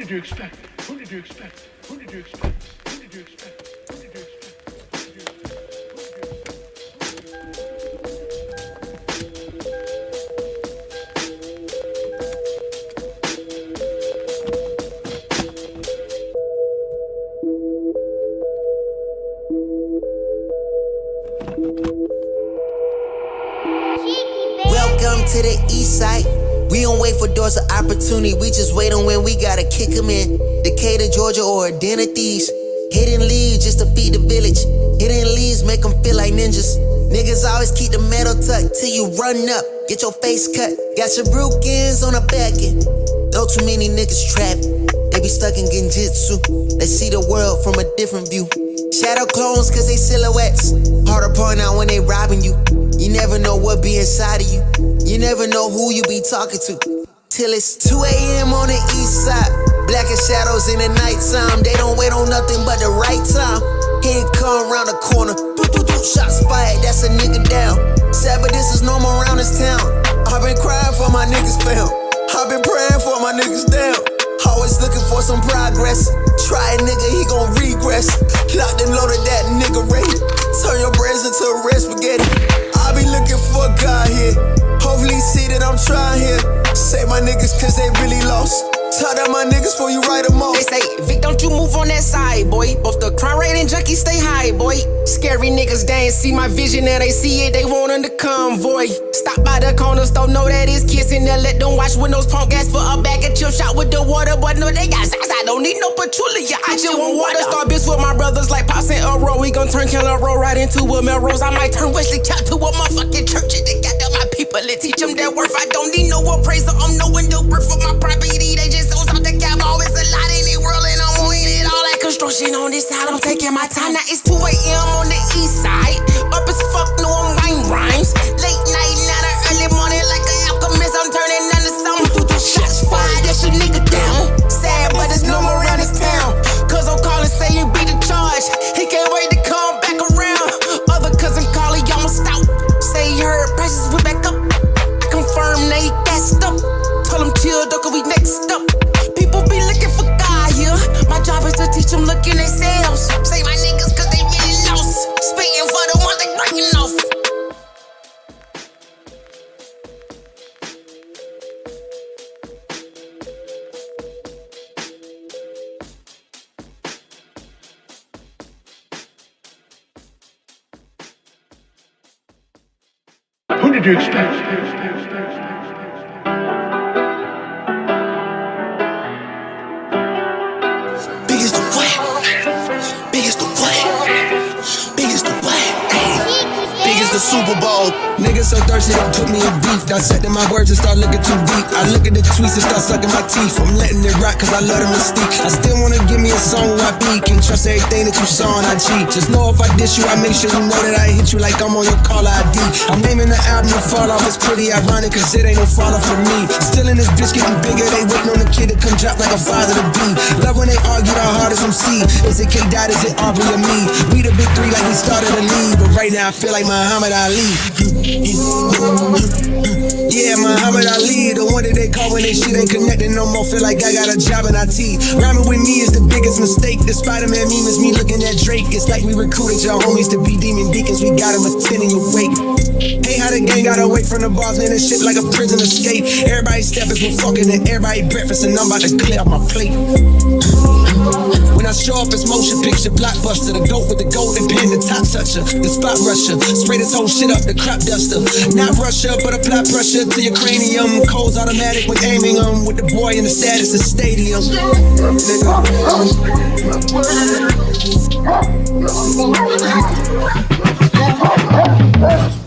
did you expect? Who did you expect? Who did you expect? Who did you expect? Who did you expect? Welcome to the east side. We don't wait for doors of opportunity, we just wait on when we gotta kick them in. Decatur, Georgia, or a den of thieves. Hidden leads just to feed the village. Hidden leads make them feel like ninjas. Niggas always keep the metal tucked till you run up, get your face cut. Got your brookins on the back end. Though too many niggas trapped, they be stuck in genjutsu. They see the world from a different view. Shadow clones cause they silhouettes. Hard to point out when they robbing you. You never know what be inside of you. You never know who you be talking to. Till it's 2 a.m. on the east side. Black as shadows in the nighttime. They don't wait on nothing but the right time. He ain't come around the corner. Shots fired, that's a nigga down. Sad, but this is normal around this town. I've been crying for my niggas found. I've been praying for my niggas down. Always looking for some progress. Try a nigga, he gon' regress. Locked and loaded, that nigga ready. Turn your brains into red spaghetti. I be looking for God here. Hopefully see that I'm trying here. Save my niggas cause they really lost. Tell that my niggas before you write them off. They say, Vic, don't you move on that side, boy. Both the crime rate and junkies stay high, boy. Scary niggas, they ain't see my vision, now they see it, they want on the convoy. Stop by the corner store, know that it's kissing. Then let them watch when those punk ass for a bag of chip shot with the water. But no, they got size, I don't need no patchouli. I just want water. Star bitch with my brothers like Pops and Earl. We gon' turn Keller Road right into a Melrose. I might turn Wesley Cap to a motherfucking church. They got my people and teach them their worth. I don't need no appraiser, I'm knowing the worth of my property. They just owns out the cap, always a lot in the world, and I'm on it. All that construction on this side, I'm taking my time. Now it's 2 a.m. on the east side. Up as fuck, no I'm writing rhymes. Late night, not an early morning, like an alchemist, I'm turning into something. Shots fired, that's your nigga down. Sad, but it's normal around this town. Cause I'm calling, say you beat the charge. He can't wait to come back around. Other cousin Carly, almost out. Say he heard prices went back up. I confirm they gassed up. Told him chill, though, cause we next up. People be looking for God here. My job is to teach them looking themselves. Say my niggas cause they really lost. Spitting for the ones they breaking off. Who did you expect? Biggest the what? Biggest the what? Biggest the what? Biggest the Super Bowl. Niggas so thirsty, don't put me in beef. Dissecting my words and start looking too deep. I look at the tweets and start sucking my teeth. I'm letting it rock cause I love the mystique. I still wanna give me a song where I beat. Can trust everything that you saw and I cheat. Just know if I diss you, I make sure you know that I hit you like I'm on your caller ID. I'm naming the album to fall off. It's pretty ironic cause it ain't no fall off for me. Still in this bitch getting bigger. They waiting on the kid to come drop like a father to be. Love when they argue the hardest MC. Is it K-Dot, is it Aubrey or me? We the big three like we started a league. But right now I feel like Muhammad Ali. Yeah, Muhammad Ali, the one that they call when they shit ain't connected no more. Feel like I got a job in IT. Rhyming with me is the biggest mistake. The Spider-Man meme is me looking at Drake. It's like we recruited your homies to be demon deacons. We got them attending your wake. Hey, how the gang got away from the bars, man, this shit like a prison escape. Everybody stepping for fucking and everybody breakfast, and I'm about to clear up my plate. When I show up, it's motion picture, blockbuster. The goat with the golden pen, the top toucher, the spot rusher. Spray this whole shit up, the crop duster. Not Russia, but apply pressure to your cranium. Codes automatic when aiming with the boy in the status of stadium.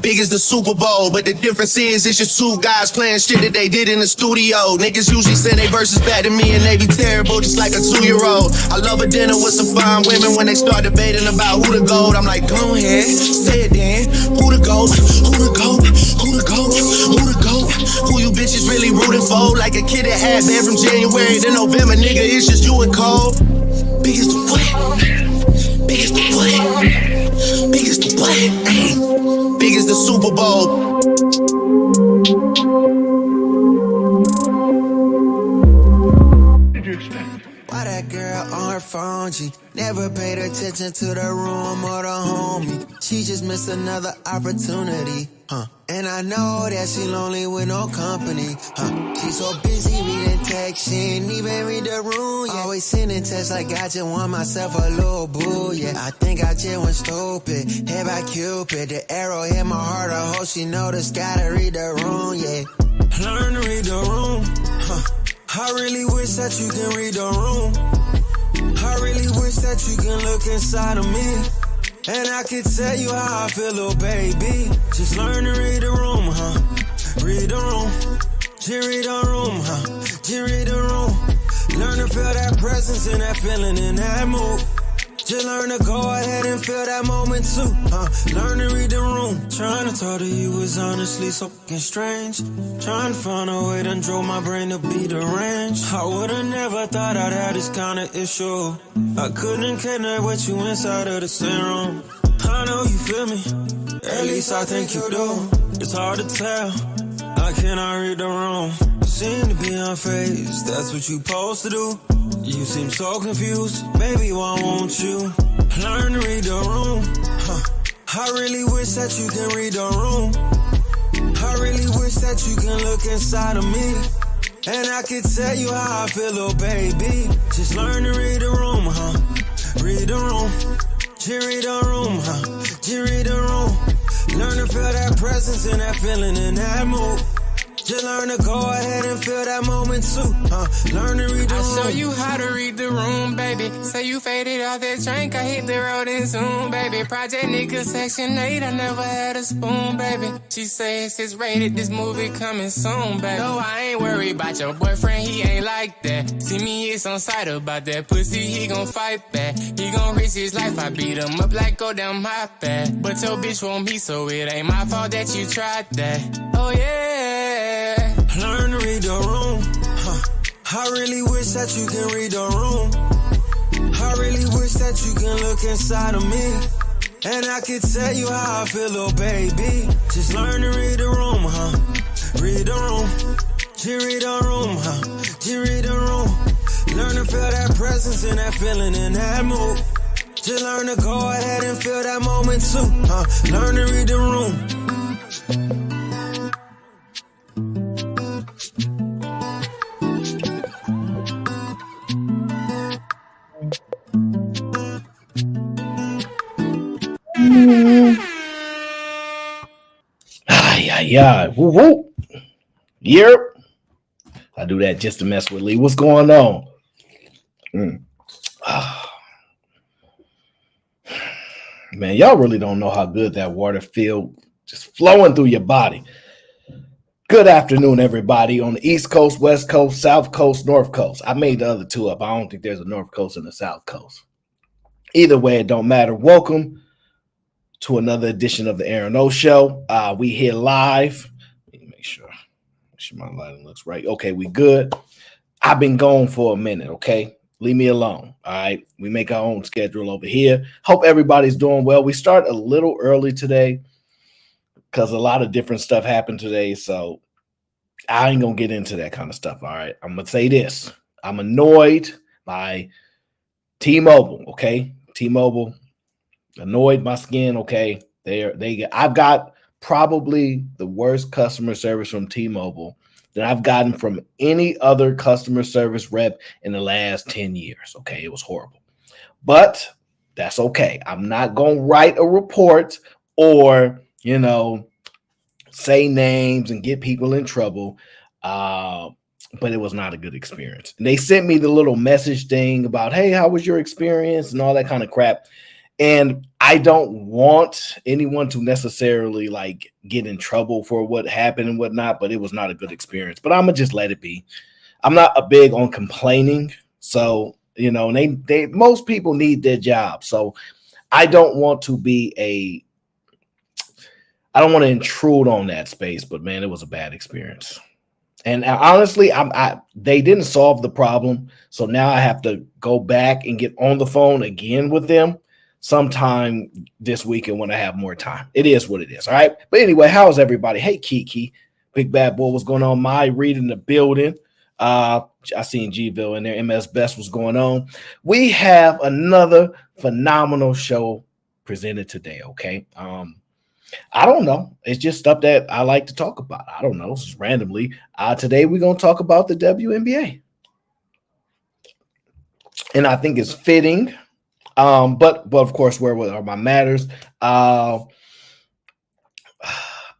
Big as the Super Bowl, but the difference is it's just two guys playing shit that they did in the studio. Niggas usually send they verses back to me and they be terrible, just like a 2-year-old. I love a dinner with some fine women when they start debating about who the GOAT. I'm like, go ahead, say it then. Who the GOAT? Who the GOAT? Who the GOAT? Who the GOAT? Who you bitches really rooting for? Like a kid that had been from January to November, nigga, it's just you and Cole. Big as the what? Big as the what? Big as the what? Big as the Super Bowl. What did you expect? laundry. Never paid attention to the room or the homie. She just missed another opportunity, And I know that she lonely with no company, She's so busy reading text, she ain't even read the room, yeah. Always sending texts like I just want myself a little boo, yeah. I think I just went stupid, hit by Cupid. The arrow hit my heart, I hope she noticed, gotta read the room, yeah. Learn to read the room, I really wish that you can read the room. I really wish that you can look inside of me, and I can tell you how I feel, little baby. Just learn to read the room, Read the room. Just read the room, Just read the room. Learn to feel that presence and that feeling in that mood. Just learn to go ahead and feel that moment too, Learn to read the room. Trying to talk to you is honestly so fucking strange. Trying to find a way to drove my brain to be deranged. I would've never thought I'd have this kind of issue. I couldn't connect with you inside of the same room. I know you feel me, at least I think you do. It's hard to tell, I cannot read the room. You seem to be unfazed, that's what you supposed to do. You seem so confused, baby, why won't you learn to read the room? I really wish that you can read the room. I really wish that you can look inside of me, and I can tell you how I feel, little baby. Just learn to read the room, Read the room. Just read the room, Just read the room. Learn to feel that presence and that feeling in that mood. Just learn to go ahead and feel that moment too, Learn to read the room. I show you how to read the room, baby. Say you faded off that drink, I hit the road and zoom, baby. Project nigga section 8, I never had a spoon, baby. She says it's rated, this movie coming soon, baby. No, I ain't worried about your boyfriend, he ain't like that. See me, it's on sight about that pussy, he gon' fight back. He gon' risk his life, I beat him up like go down my path. But your bitch won't be, so it ain't my fault that you tried that. Oh yeah. Learn to read the room, I really wish that you can read the room. I really wish that you can look inside of me, and I can tell you how I feel, little baby. Just learn to read the room, Read the room. Just read the room, Just read the room. Learn to feel that presence and that feeling in that mood. Just learn to go ahead and feel that moment too, Learn to read the room. Yeah, woo woo. Yep. I do that just to mess with Lee. What's going on? Man, y'all really don't know how good that water feels, just flowing through your body. Good afternoon, everybody on the East Coast, West Coast, South Coast, North Coast. I made the other two up. I don't think there's a North Coast and a South Coast. Either way, it don't matter. Welcome to another edition of the Aaron O Show. We here live. Let me make sure my lighting looks right. Okay, we good. I've been gone for a minute, okay? Leave me alone, all right? We make our own schedule over here. Hope everybody's doing well. We start a little early today because a lot of different stuff happened today, so I ain't going to get into that kind of stuff, all right? I'm going to say this. I'm annoyed by T-Mobile, okay? T-Mobile annoyed my skin, okay? I've got probably the worst customer service from T-Mobile that I've gotten from any other customer service rep in the last 10 years, okay? It was horrible. But that's okay. I'm not going to write a report or, say names and get people in trouble. But it was not a good experience. And they sent me the little message thing about, hey, how was your experience and all that kind of crap. And I don't want anyone to necessarily get in trouble for what happened and whatnot, but it was not a good experience. But I'm going to just let it be. I'm not a big on complaining. So, they most people need their job. So I don't want to I don't want to intrude on that space, but man, it was a bad experience. And honestly, they didn't solve the problem. So now I have to go back and get on the phone again with them sometime this weekend when I have more time. It is what it is. All right. But anyway, how's everybody? Hey, Kiki, big bad boy, what's going on? My reading the building. I seen Gville in there. MS Best was going on. We have another phenomenal show presented today. Okay. I don't know. It's just stuff that I like to talk about. I don't know. Just randomly. Today we're gonna talk about the WNBA, and I think it's fitting. But of course, where are my matters? I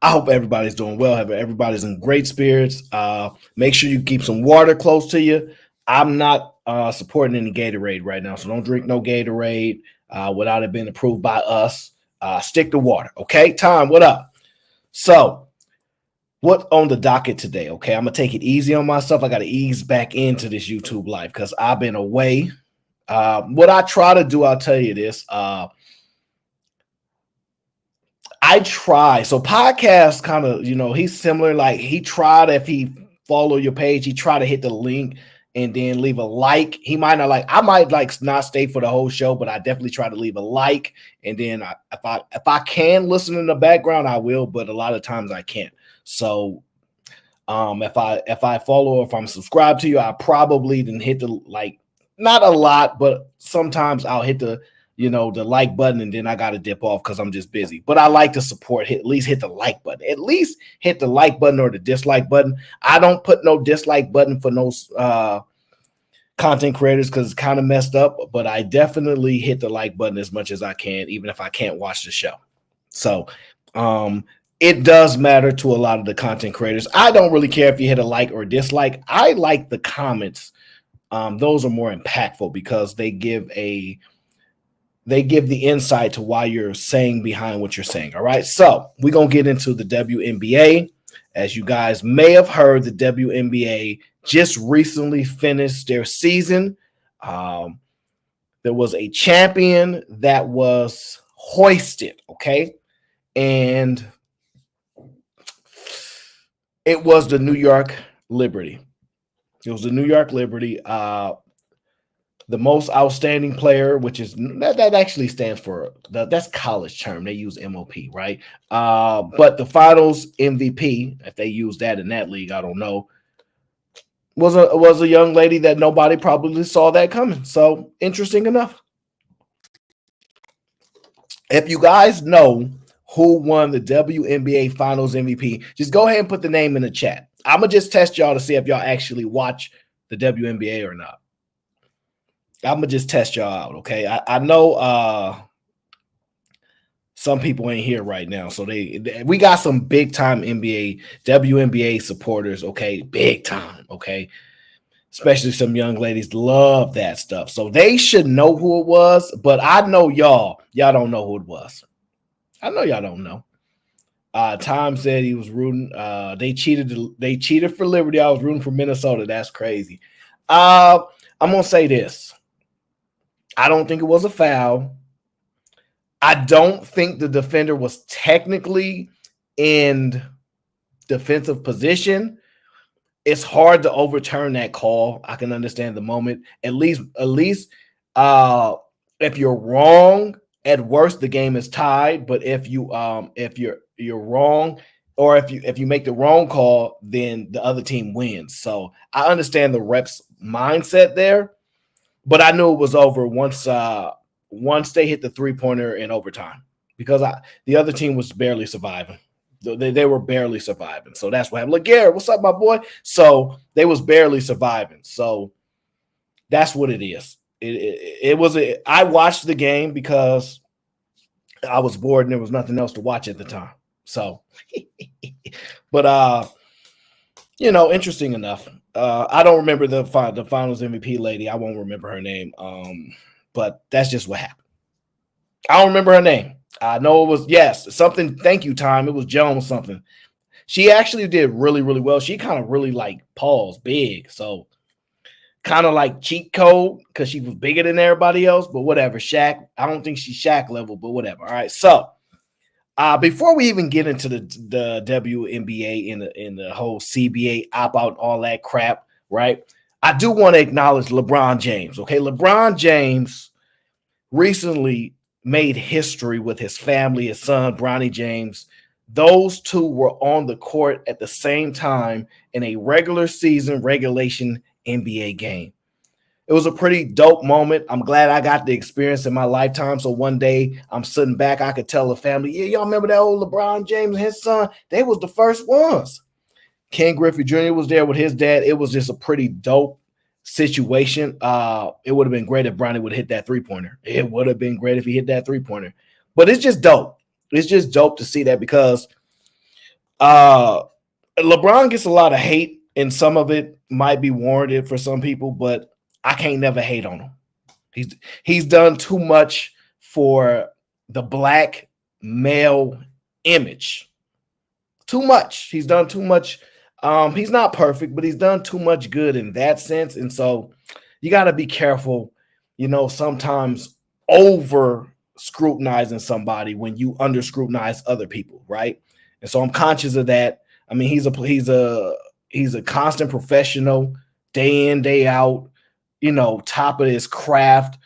hope everybody's doing well. Everybody's in great spirits. Make sure you keep some water close to you. I'm not supporting any Gatorade right now, so don't drink no Gatorade without it being approved by us. Stick to water, okay? Time, what up? So, what on the docket today, okay? I'm going to take it easy on myself. I got to ease back into this YouTube life because I've been away. What I try to do, I'll tell you this. I try. So podcast kind of, he's similar. Like he tried, if he follow your page, he tried to hit the link and then leave a like. He might not like, I might like not stay for the whole show, but I definitely try to leave a like. And then if I can listen in the background, I will, but a lot of times I can't. So if I follow or if I'm subscribed to you, I probably didn't hit the like, not a lot, but sometimes I'll hit the the like button and then I got to dip off because I'm just busy. But I like to support, at least hit the like button. At least hit the like button or the dislike button. I don't put no dislike button for no content creators because it's kind of messed up. But I definitely hit the like button as much as I can, even if I can't watch the show. So it does matter to a lot of the content creators. I don't really care if you hit a like or dislike. I like the comments. Those are more impactful because they give the insight to why you're saying behind what you're saying. All right. So we're going to get into the WNBA. As you guys may have heard, the WNBA just recently finished their season. There was a champion that was hoisted. Okay. And it was the New York Liberty. It was the New York Liberty. The most outstanding player, which is that actually stands for that's college term. They use MOP, right? But the finals MVP, if they use that in that league, I don't know, was a young lady that nobody probably saw that coming. So interesting enough. If you guys know who won the WNBA Finals MVP, just go ahead and put the name in the chat. I'm gonna just test y'all to see if y'all actually watch the WNBA or not. I'm gonna just test y'all out, okay? I know some people ain't here right now, so we got some big time WNBA supporters, okay? Big time, okay? Especially some young ladies love that stuff, so they should know who it was. But I know y'all don't know who it was. I know y'all don't know. Tom said he was rooting. They cheated for Liberty. I was rooting for Minnesota. That's crazy. I'm gonna say this. I don't think it was a foul. I don't think the defender was technically in defensive position. It's hard to overturn that call. I can understand the moment. At least, if you're wrong, at worst the game is tied. But if you're wrong, or if you make the wrong call, then the other team wins. So I understand the ref's mindset there. But I knew it was over once they hit the three-pointer in overtime because the other team was barely surviving. They were barely surviving. So that's what happened. Look, Garrett, what's up, my boy? So they was barely surviving. So that's what it is. I watched the game because I was bored and there was nothing else to watch at the time. So, but interesting enough. I don't remember the finals MVP lady. I won't remember her name. But that's just what happened. I don't remember her name. I know it was something. Thank you, Tom. It was Jones something. She actually did really, really well. She kind of really like paused big. So kind of like cheat code because she was bigger than everybody else. But whatever. Shaq. I don't think she's Shaq level, but whatever. All right. So before we even get into the WNBA in the whole CBA opt-out, all that crap, right? I do want to acknowledge LeBron James, okay? LeBron James recently made history with his family, his son, Bronny James, those two were on the court at the same time in a regular season regulation NBA game. It was a pretty dope moment. I'm glad I got the experience in my lifetime. So one day I'm sitting back, I could tell the family, yeah, y'all remember that old LeBron James and his son? They was the first ones. Ken Griffey Jr. was there with his dad. It was just a pretty dope situation. It would have been great if Bronny would have hit that three-pointer. It would have been great if he hit that three-pointer. But it's just dope. It's just dope to see that because LeBron gets a lot of hate, and some of it might be warranted for some people, but I can't never hate on him. He's done too much for the black male image. Too much. He's done too much. He's not perfect, but he's done too much good in that sense. And so you got to be careful, sometimes over scrutinizing somebody when you under scrutinize other people, right? And so I'm conscious of that. I mean, he's a constant professional, day in, day out, top of his craft,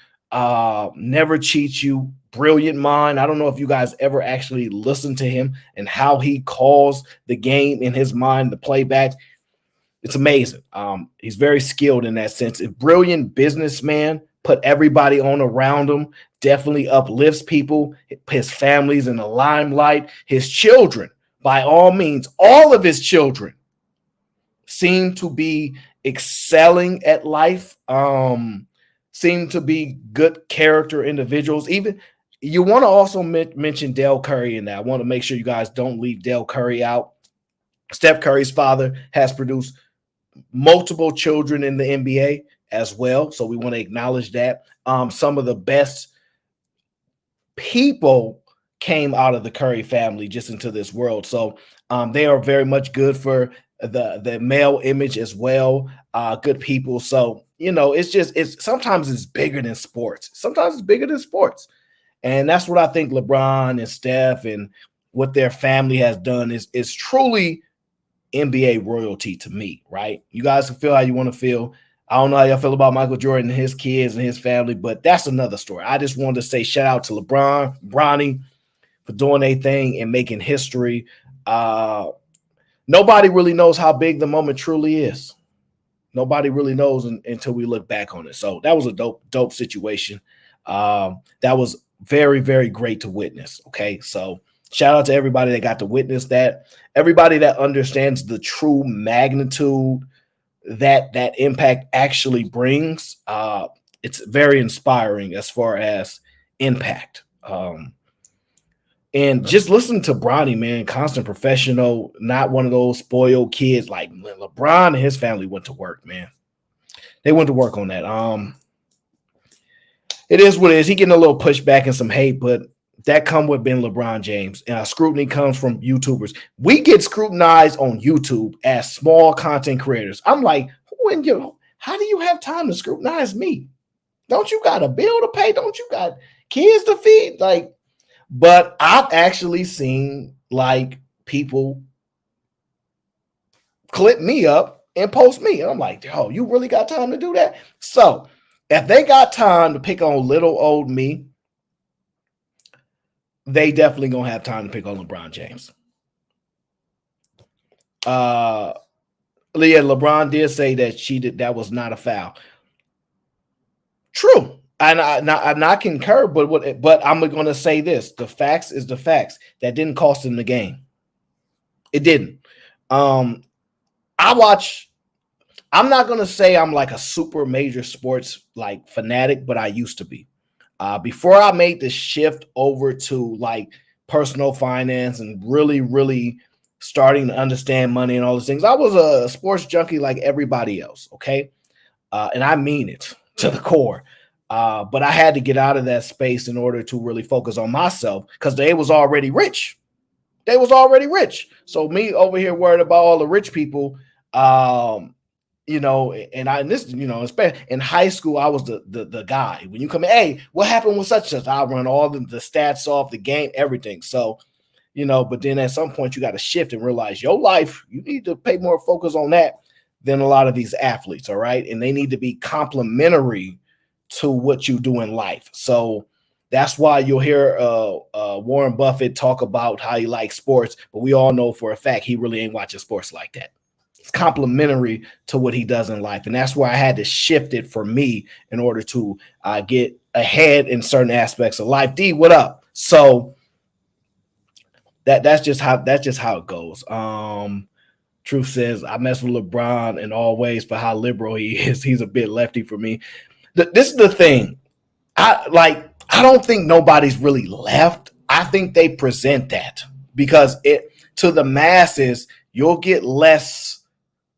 never cheats you, brilliant mind. I don't know if you guys ever actually listened to him and how he calls the game in his mind, the playback. It's amazing. He's very skilled in that sense. A brilliant businessman, put everybody on around him, definitely uplifts people, his family's in the limelight, his children, by all means, all of his children seem to be excelling at life, seem to be good character individuals. Even you want to also mention Dell Curry in that. I want to make sure you guys don't leave Dell Curry out. Steph Curry's father has produced multiple children in the NBA as well, so we want to acknowledge that. Some of the best people came out of the Curry family just into this world, so they are very much good for the male image as well. Good people. So it's sometimes it's bigger than sports. Sometimes it's bigger than sports, and that's what I think LeBron and Steph and what their family has done is truly NBA royalty to me, right? You guys can feel how you want to feel. I don't know how y'all feel about Michael Jordan and his kids and his family, but that's another story. I just wanted to say shout out to LeBron, Bronny for doing their thing and making history. Nobody really knows how big the moment truly is. Nobody really knows until we look back on it. So that was a dope situation. That was very, very great to witness. Okay, so shout out to everybody that got to witness that. Everybody that understands the true magnitude that impact actually brings. It's very inspiring as far as impact. And just listen to Bronny, man, constant professional, not one of those spoiled kids. Like LeBron and his family went to work, man. They went to work on that. It is what it is. He getting a little pushback and some hate, but that come with being LeBron James. And scrutiny comes from YouTubers. We get scrutinized on YouTube as small content creators. I'm like, how do you have time to scrutinize me? Don't you got a bill to pay? Don't you got kids to feed? But I've actually seen people clip me up and post me. And I'm like, oh, you really got time to do that? So if they got time to pick on little old me, they definitely gonna have time to pick on LeBron James. LeBron did say that that was not a foul. True. And I concur, but I'm going to say this. The facts is the facts. That didn't cost him the game. It didn't. I'm not going to say I'm like a super major sports fanatic, but I used to be. Before I made the shift over to personal finance and really, really starting to understand money and all those things, I was a sports junkie like everybody else, okay? And I mean it to the core. But I had to get out of that space in order to really focus on myself because they was already rich. They was already rich. So me over here worried about all the rich people, especially in high school, I was the guy. When you come in, hey, what happened with such and such? I run all the stats off the game, everything. So, but then at some point you got to shift and realize your life, you need to pay more focus on that than a lot of these athletes. All right. And they need to be complementary to what you do in life. So That's why you'll hear Warren Buffett talk about how he likes sports, but we all know for a fact he really ain't watching sports like that. It's complementary to what he does in life, and that's why I had to shift it for me in order to get ahead in certain aspects of life. D, what up? So that's just how it goes. Truth says I mess with LeBron in all ways for how liberal he is. He's a bit lefty for me. This is the thing. I don't think nobody's really left. I think they present that because it to the masses, you'll get less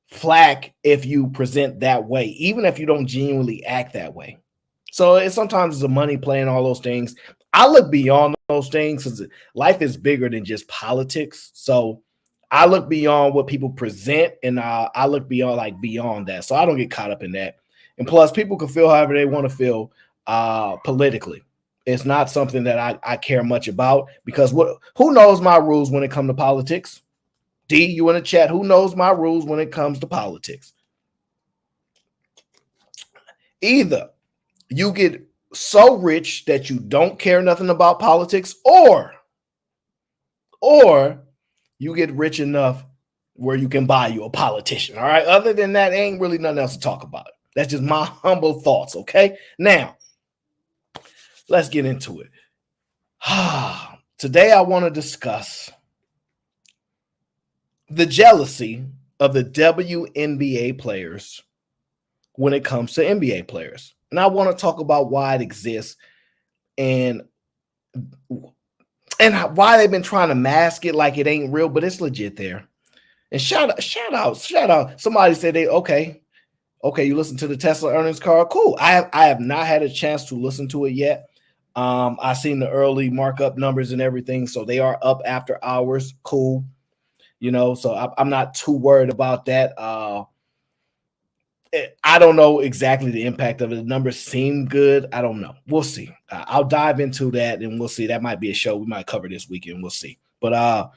flack if you present that way, even if you don't genuinely act that way. So sometimes it's a money play and all those things. I look beyond those things because life is bigger than just politics. So I look beyond what people present, and I look beyond that. So I don't get caught up in that. And plus, people can feel however they want to feel politically. It's not something that I care much about because who knows my rules when it comes to politics? D, you in the chat, who knows my rules when it comes to politics? Either you get so rich that you don't care nothing about politics, or you get rich enough where you can buy you a politician. All right. Other than that, ain't really nothing else to talk about. That's just my humble thoughts. Okay. Now, let's get into it. Today, I want to discuss the jealousy of the WNBA players when it comes to NBA players. And I want to talk about why it exists and why they've been trying to mask it like it ain't real, but it's legit there. And shout out. Somebody said okay, you listen to the Tesla earnings call. Cool. I have not had a chance to listen to it yet. I've seen the early markup numbers and everything, so they are up after hours. Cool. So I'm not too worried about that. I don't know exactly the impact of it. The numbers seem good. I don't know. We'll see. I'll dive into that and we'll see. That might be a show we might cover this weekend. We'll see. But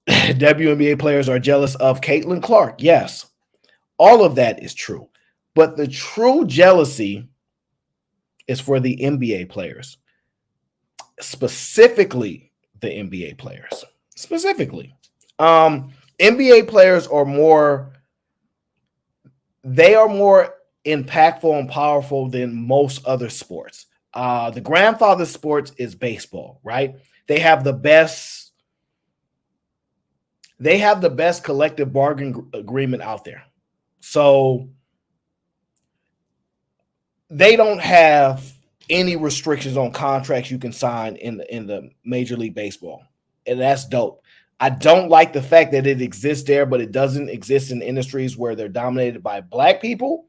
WNBA players are jealous of Caitlin Clark. Yes, all of that is true. But the true jealousy is for the NBA players, specifically the NBA players. Specifically, NBA players are more impactful and powerful than most other sports. The grandfather sports is baseball, right? They have the best collective bargaining agreement out there. So they don't have any restrictions on contracts you can sign in the Major League Baseball. And that's dope. I don't like the fact that it exists there, but it doesn't exist in industries where they're dominated by black people.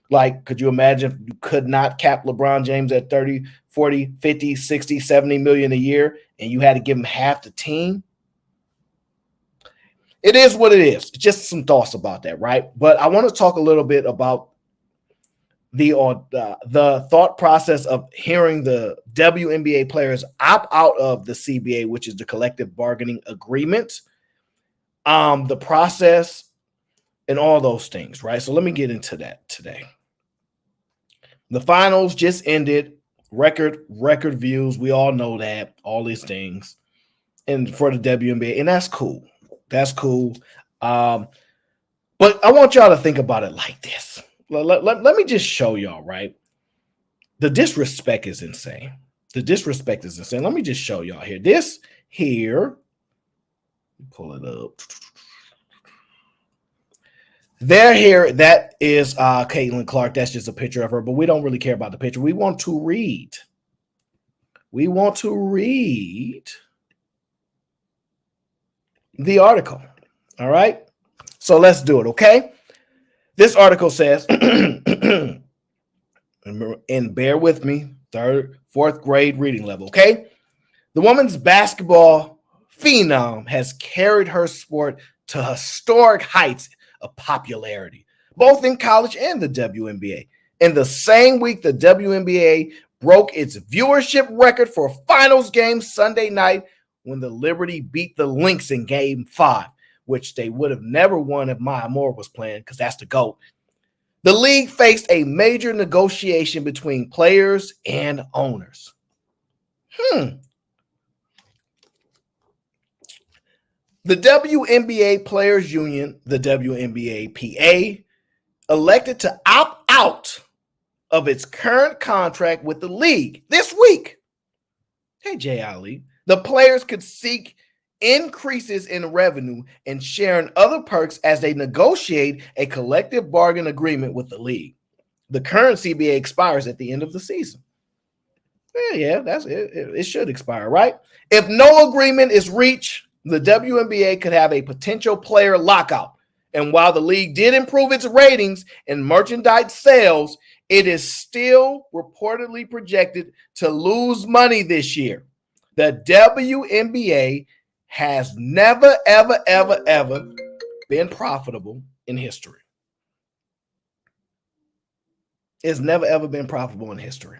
Like, could you imagine if you could not cap LeBron James at 30, 40, 50, 60, 70 million a year and you had to give him half the team? It is what it is. Just some thoughts about that, right? But I want to talk a little bit about the thought process of hearing the WNBA players opt out of the CBA, which is the collective bargaining agreement, the process, and all those things, right? So let me get into that today. The finals just ended, record views. We all know that, all these things, and for the WNBA, and that's cool. That's cool. But I want y'all to think about it like this. Let me just show y'all, right? The disrespect is insane. Let me just show y'all here. This here, pull it up. There here, that is Caitlin Clark. That's just a picture of her, but we don't really care about the picture. We want to read the article. All right? So let's do it, okay? This article says, and bear with me, fourth grade reading level, okay? The women's basketball phenom has carried her sport to historic heights of popularity, both in college and the WNBA. In the same week, the WNBA broke its viewership record for a finals game Sunday night when the Liberty beat the Lynx in Game 5, which they would have never won if Maya Moore was playing because that's the GOAT. The league faced a major negotiation between players and owners. The WNBA Players Union, the WNBA PA, elected to opt out of its current contract with the league this week. Hey, Jay Ali. The players could seek increases in revenue and share in other perks as they negotiate a collective bargain agreement with the league. The current CBA expires at the end of the season. Yeah, that's it. It should expire, right? If no agreement is reached, the WNBA could have a potential player lockout. And while the league did improve its ratings and merchandise sales, it is still reportedly projected to lose money this year. The WNBA has never, ever been profitable in history. It's never, ever been profitable in history.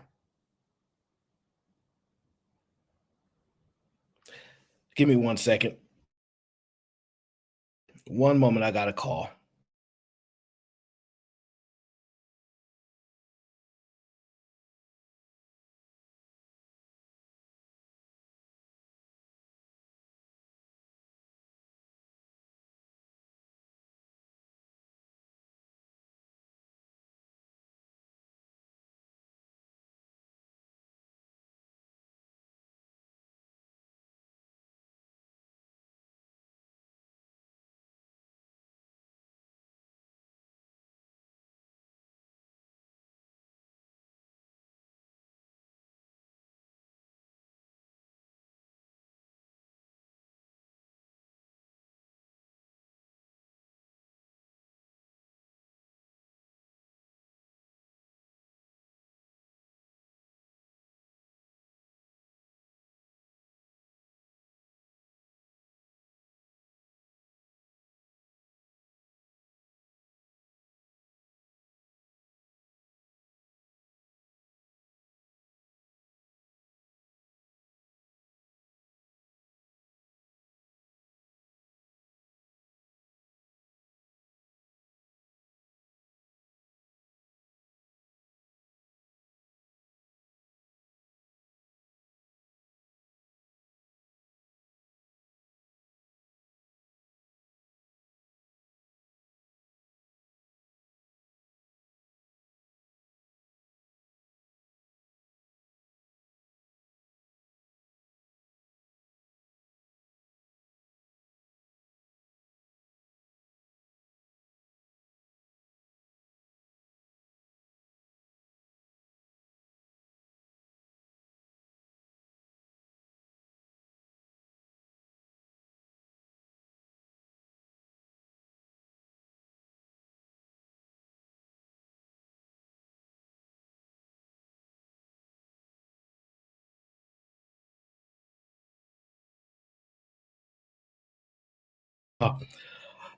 Give me 1 second. One moment, I got a call.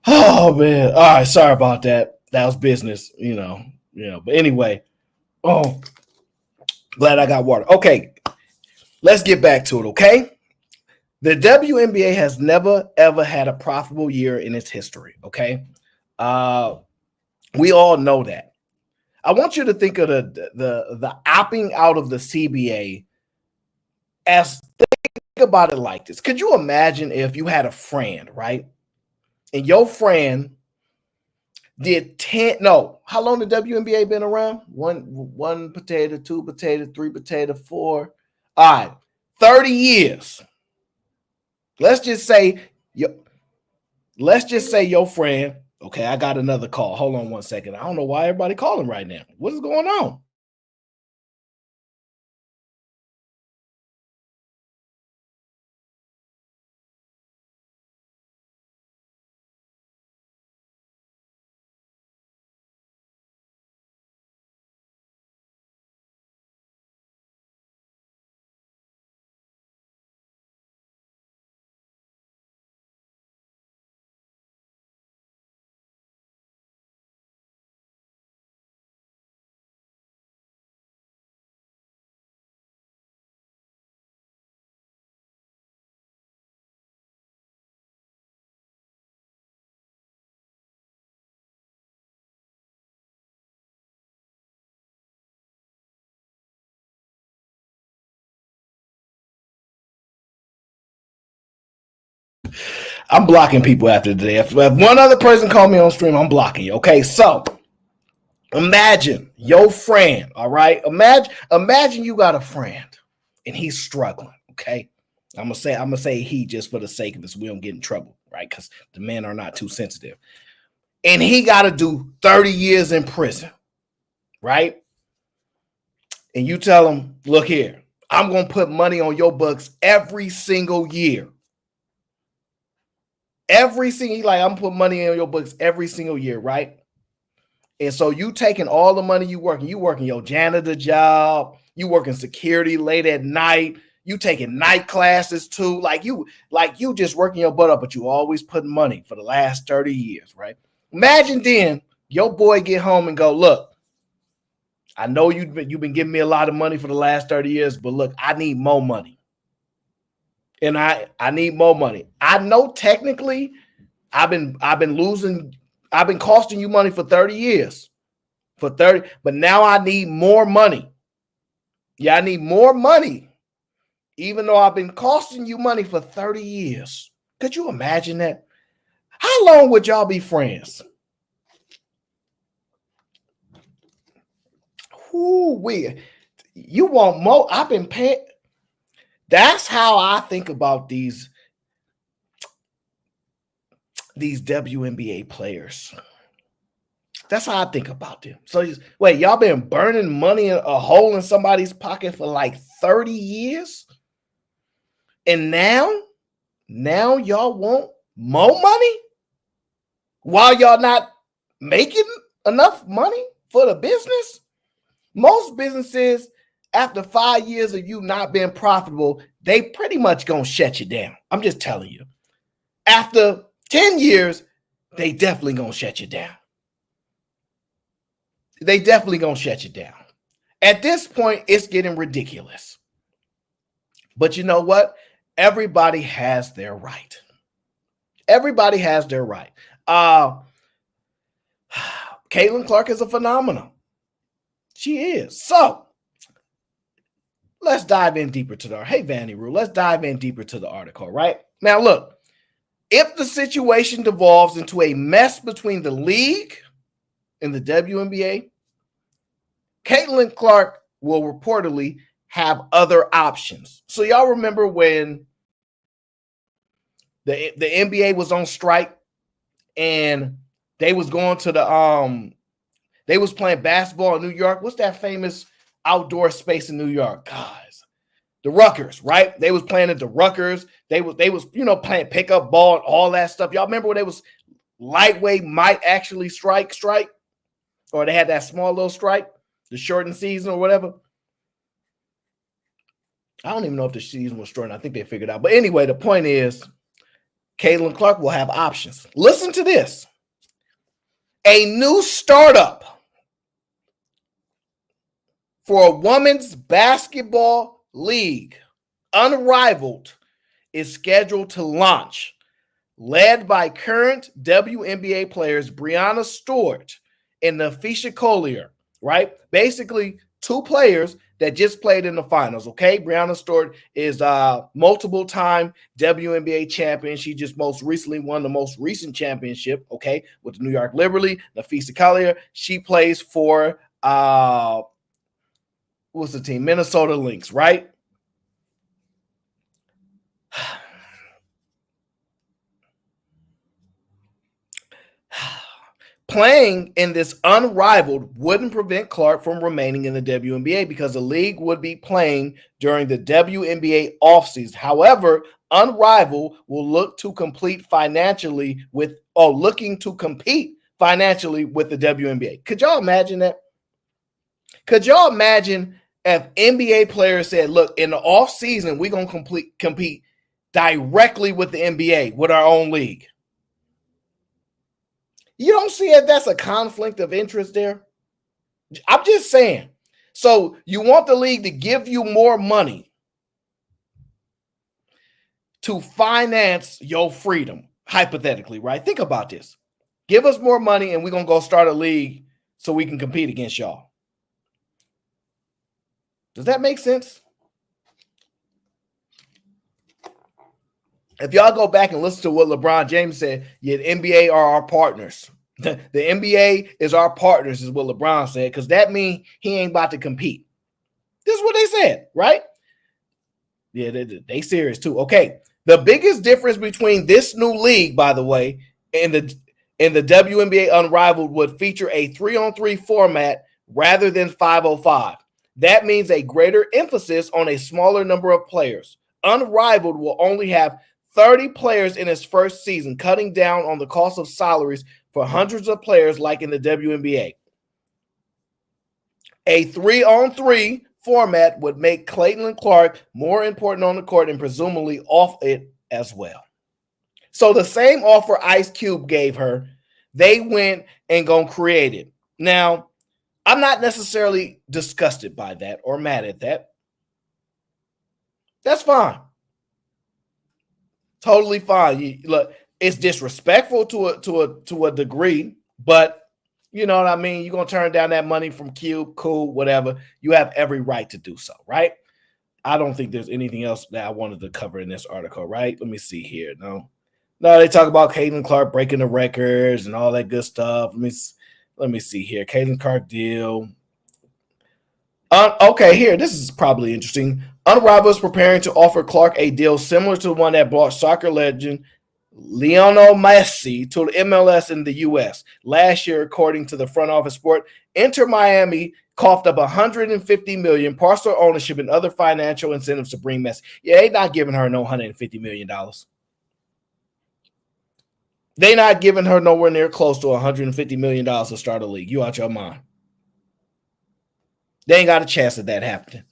Oh man. All right, sorry about that. That was business. But anyway, oh, glad I got water. Okay, let's get back to it, okay? The WNBA has never ever had a profitable year in its history, okay? We all know that. I want you to think of the opting out of the CBA as, think about it like this. Could you imagine if you had a friend, right? And your friend did 10, no, how long the WNBA been around? One potato, two potato, three potato, four. All right, 30 years. Let's just say your friend. Okay, I got another call. Hold on 1 second. I don't know why everybody calling right now. What is going on? I'm blocking people after today. If one other person call me on stream, I'm blocking you. Okay, so imagine your friend. All right, imagine you got a friend and he's struggling. Okay, I'm gonna say he just for the sake of this, we don't get in trouble, right? Because the men are not too sensitive, and he got to do 30 years in prison, right? And you tell him, look here, I'm gonna put money on your books every single year. Every single, like, I'm putting money in your books every single year, right? And so you taking all the money you working your janitor job, you working security late at night, you taking night classes too, like you just working your butt up, but you always putting money for the last 30 years, right? Imagine then your boy get home and go, look, I know you've been giving me a lot of money for the last 30 years, but look, I need more money. And I need more money. I know technically I've been costing you money for 30 years. But now I need more money. Yeah, I need more money. Even though I've been costing you money for 30 years. Could you imagine that? How long would y'all be friends? You want more? I've been paying. That's how I think about these WNBA players. That's how I think about them. So wait, y'all been burning money in a hole in somebody's pocket for like 30 years? And now y'all want more money? While y'all not making enough money for the business? Most businesses, after 5 years of you not being profitable, they pretty much gonna shut you down. I'm just telling you. After 10 years, they definitely gonna shut you down. They definitely gonna shut you down. At this point, it's getting ridiculous. But you know what? Everybody has their right. Everybody has their right. Caitlin Clark is a phenomenon. She is. So let's dive in deeper to the, hey, Vanny Rule, let's dive in deeper to the article, right? Now, look, if the situation devolves into a mess between the league and the WNBA, Caitlin Clark will reportedly have other options. So y'all remember when the NBA was on strike and they was going to they was playing basketball in New York. What's that famous outdoor space in New York, guys? The Ruckers, right? They was playing at the Ruckers. They was playing pickup ball and all that stuff. Y'all remember when they was lightweight might actually strike, or they had that small little strike, the shortened season or whatever. I don't even know if the season was shortened. I think they figured out. But anyway, the point is, Caitlin Clark will have options. Listen to this. A new startup for a women's basketball league, unrivaled, is scheduled to launch, led by current WNBA players Breanna Stewart and Nafisha Collier, right? Basically, two players that just played in the finals, okay? Breanna Stewart is a multiple-time WNBA champion. She just most recently won the most recent championship, okay, with the New York Liberty. Nafisha Collier, she plays for, what's the team? Minnesota Lynx, right? Playing in this unrivaled wouldn't prevent Clark from remaining in the WNBA because the league would be playing during the WNBA offseason. However, unrivaled will look to compete financially with, looking to compete financially with the WNBA. Could y'all imagine that? Could y'all imagine if NBA players said, look, in the offseason, we're going to compete directly with the NBA, with our own league? You don't see if that's a conflict of interest there? I'm just saying. So you want the league to give you more money to finance your freedom, hypothetically, right? Think about this. Give us more money and we're going to go start a league so we can compete against y'all. Does that make sense? If y'all go back and listen to what LeBron James said, yeah, the NBA are our partners. The NBA is our partners, is what LeBron said, because that means he ain't about to compete. This is what they said, right? Yeah, they serious too. Okay, the biggest difference between this new league, by the way, and the WNBA Unrivaled would feature a 3-on-3 format rather than 5-on-5. That means a greater emphasis on a smaller number of players. Unrivaled will only have 30 players in its first season, cutting down on the cost of salaries for hundreds of players like in the WNBA. A 3-on-3 format would make Caitlin Clark more important on the court and presumably off it as well. So the same offer Ice Cube gave her, they went and gonna create it. Now, I'm not necessarily disgusted by that or mad at that. That's fine. Totally fine. Look, it's disrespectful to a degree, but you know what I mean? You're going to turn down that money from Cube, cool, whatever. You have every right to do so, right? I don't think there's anything else that I wanted to cover in this article, right? Let me see here. No, they talk about Caitlin Clark breaking the records and all that good stuff. Let me see here. Caitlin Clark deal. Okay, here. This is probably interesting. Unrivaled is preparing to offer Clark a deal similar to the one that brought soccer legend Lionel Messi to the MLS in the U.S. Last year, according to the front office sport, Inter Miami coughed up $150 million, partial ownership, and other financial incentives to bring Messi. Yeah, they're not giving her no $150 million. They're not giving her nowhere near close to $150 million to start a league. You out your mind. They ain't got a chance of that happening.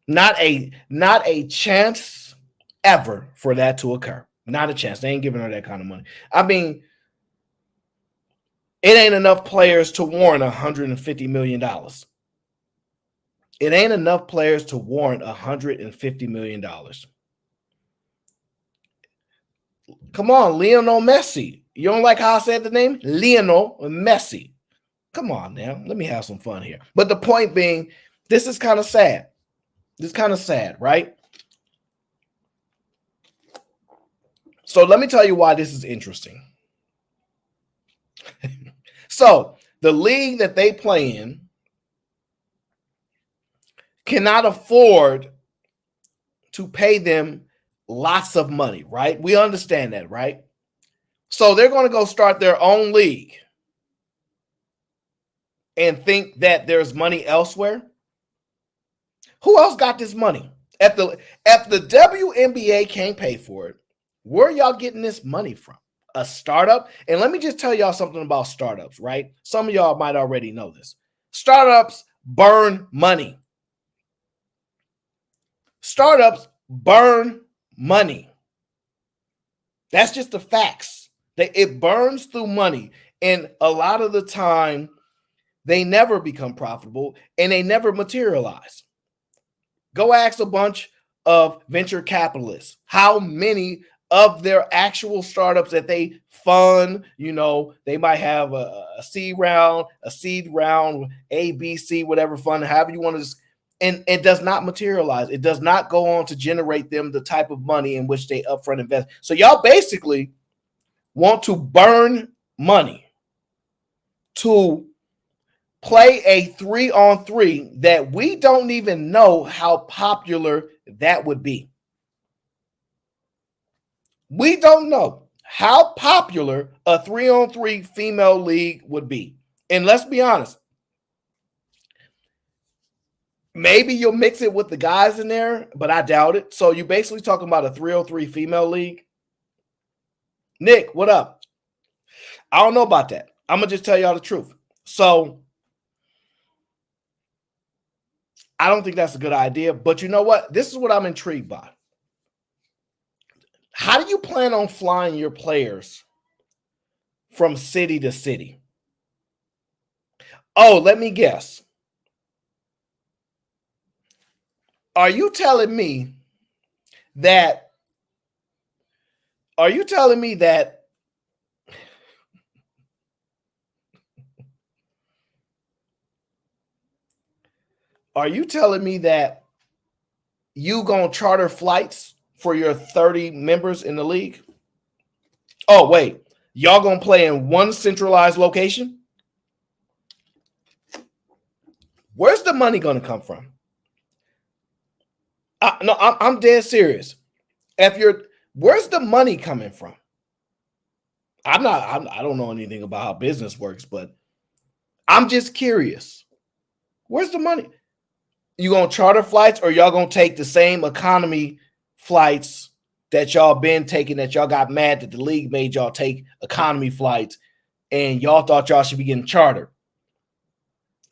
Not a chance ever for that to occur. Not a chance. They ain't giving her that kind of money. I mean, it ain't enough players to warrant $150 million. It ain't enough players to warrant $150 million. Come on, Lionel Messi. You don't like how I said the name? Lionel Messi. Come on now. Let me have some fun here. But the point being, this is kind of sad. This is kind of sad, right? So let me tell you why this is interesting. So the league that they play in cannot afford to pay them lots of money, right? We understand that, right? So they're going to go start their own league and think that there's money elsewhere. Who else got this money? If the WNBA can't pay for it, where y'all getting this money from? A startup? And let me just tell y'all something about startups, right? Some of y'all might already know this. Startups burn money. Startups burn money. That's just the facts. It burns through money. And a lot of the time, they never become profitable and they never materialize. Go ask a bunch of venture capitalists how many of their actual startups that they fund, they might have a seed round, A, B, C, whatever fund, however you want to, and it does not materialize. It does not go on to generate them the type of money in which they upfront invest. So y'all basically want to burn money to play a 3-on-3 that we don't even know how popular that would be. We don't know how popular a 3-on-3 female league would be. And let's be honest, maybe you'll mix it with the guys in there, but I doubt it. So you're basically talking about a 3-on-3 female league. Nick, what up? I don't know about that. I'm going to just tell y'all the truth. So I don't think that's a good idea, but you know what? This is what I'm intrigued by. How do you plan on flying your players from city to city? Oh, let me guess. Are you telling me that you gonna charter flights for your 30 members in the league? Oh, wait. Y'all going to play in one centralized location? Where's the money going to come from? I'm dead serious. Where's the money coming from? I don't know anything about how business works, but I'm just curious. Where's the money? You going to charter flights, or y'all going to take the same economy flights that y'all been taking, that y'all got mad that the league made y'all take economy flights and y'all thought y'all should be getting chartered?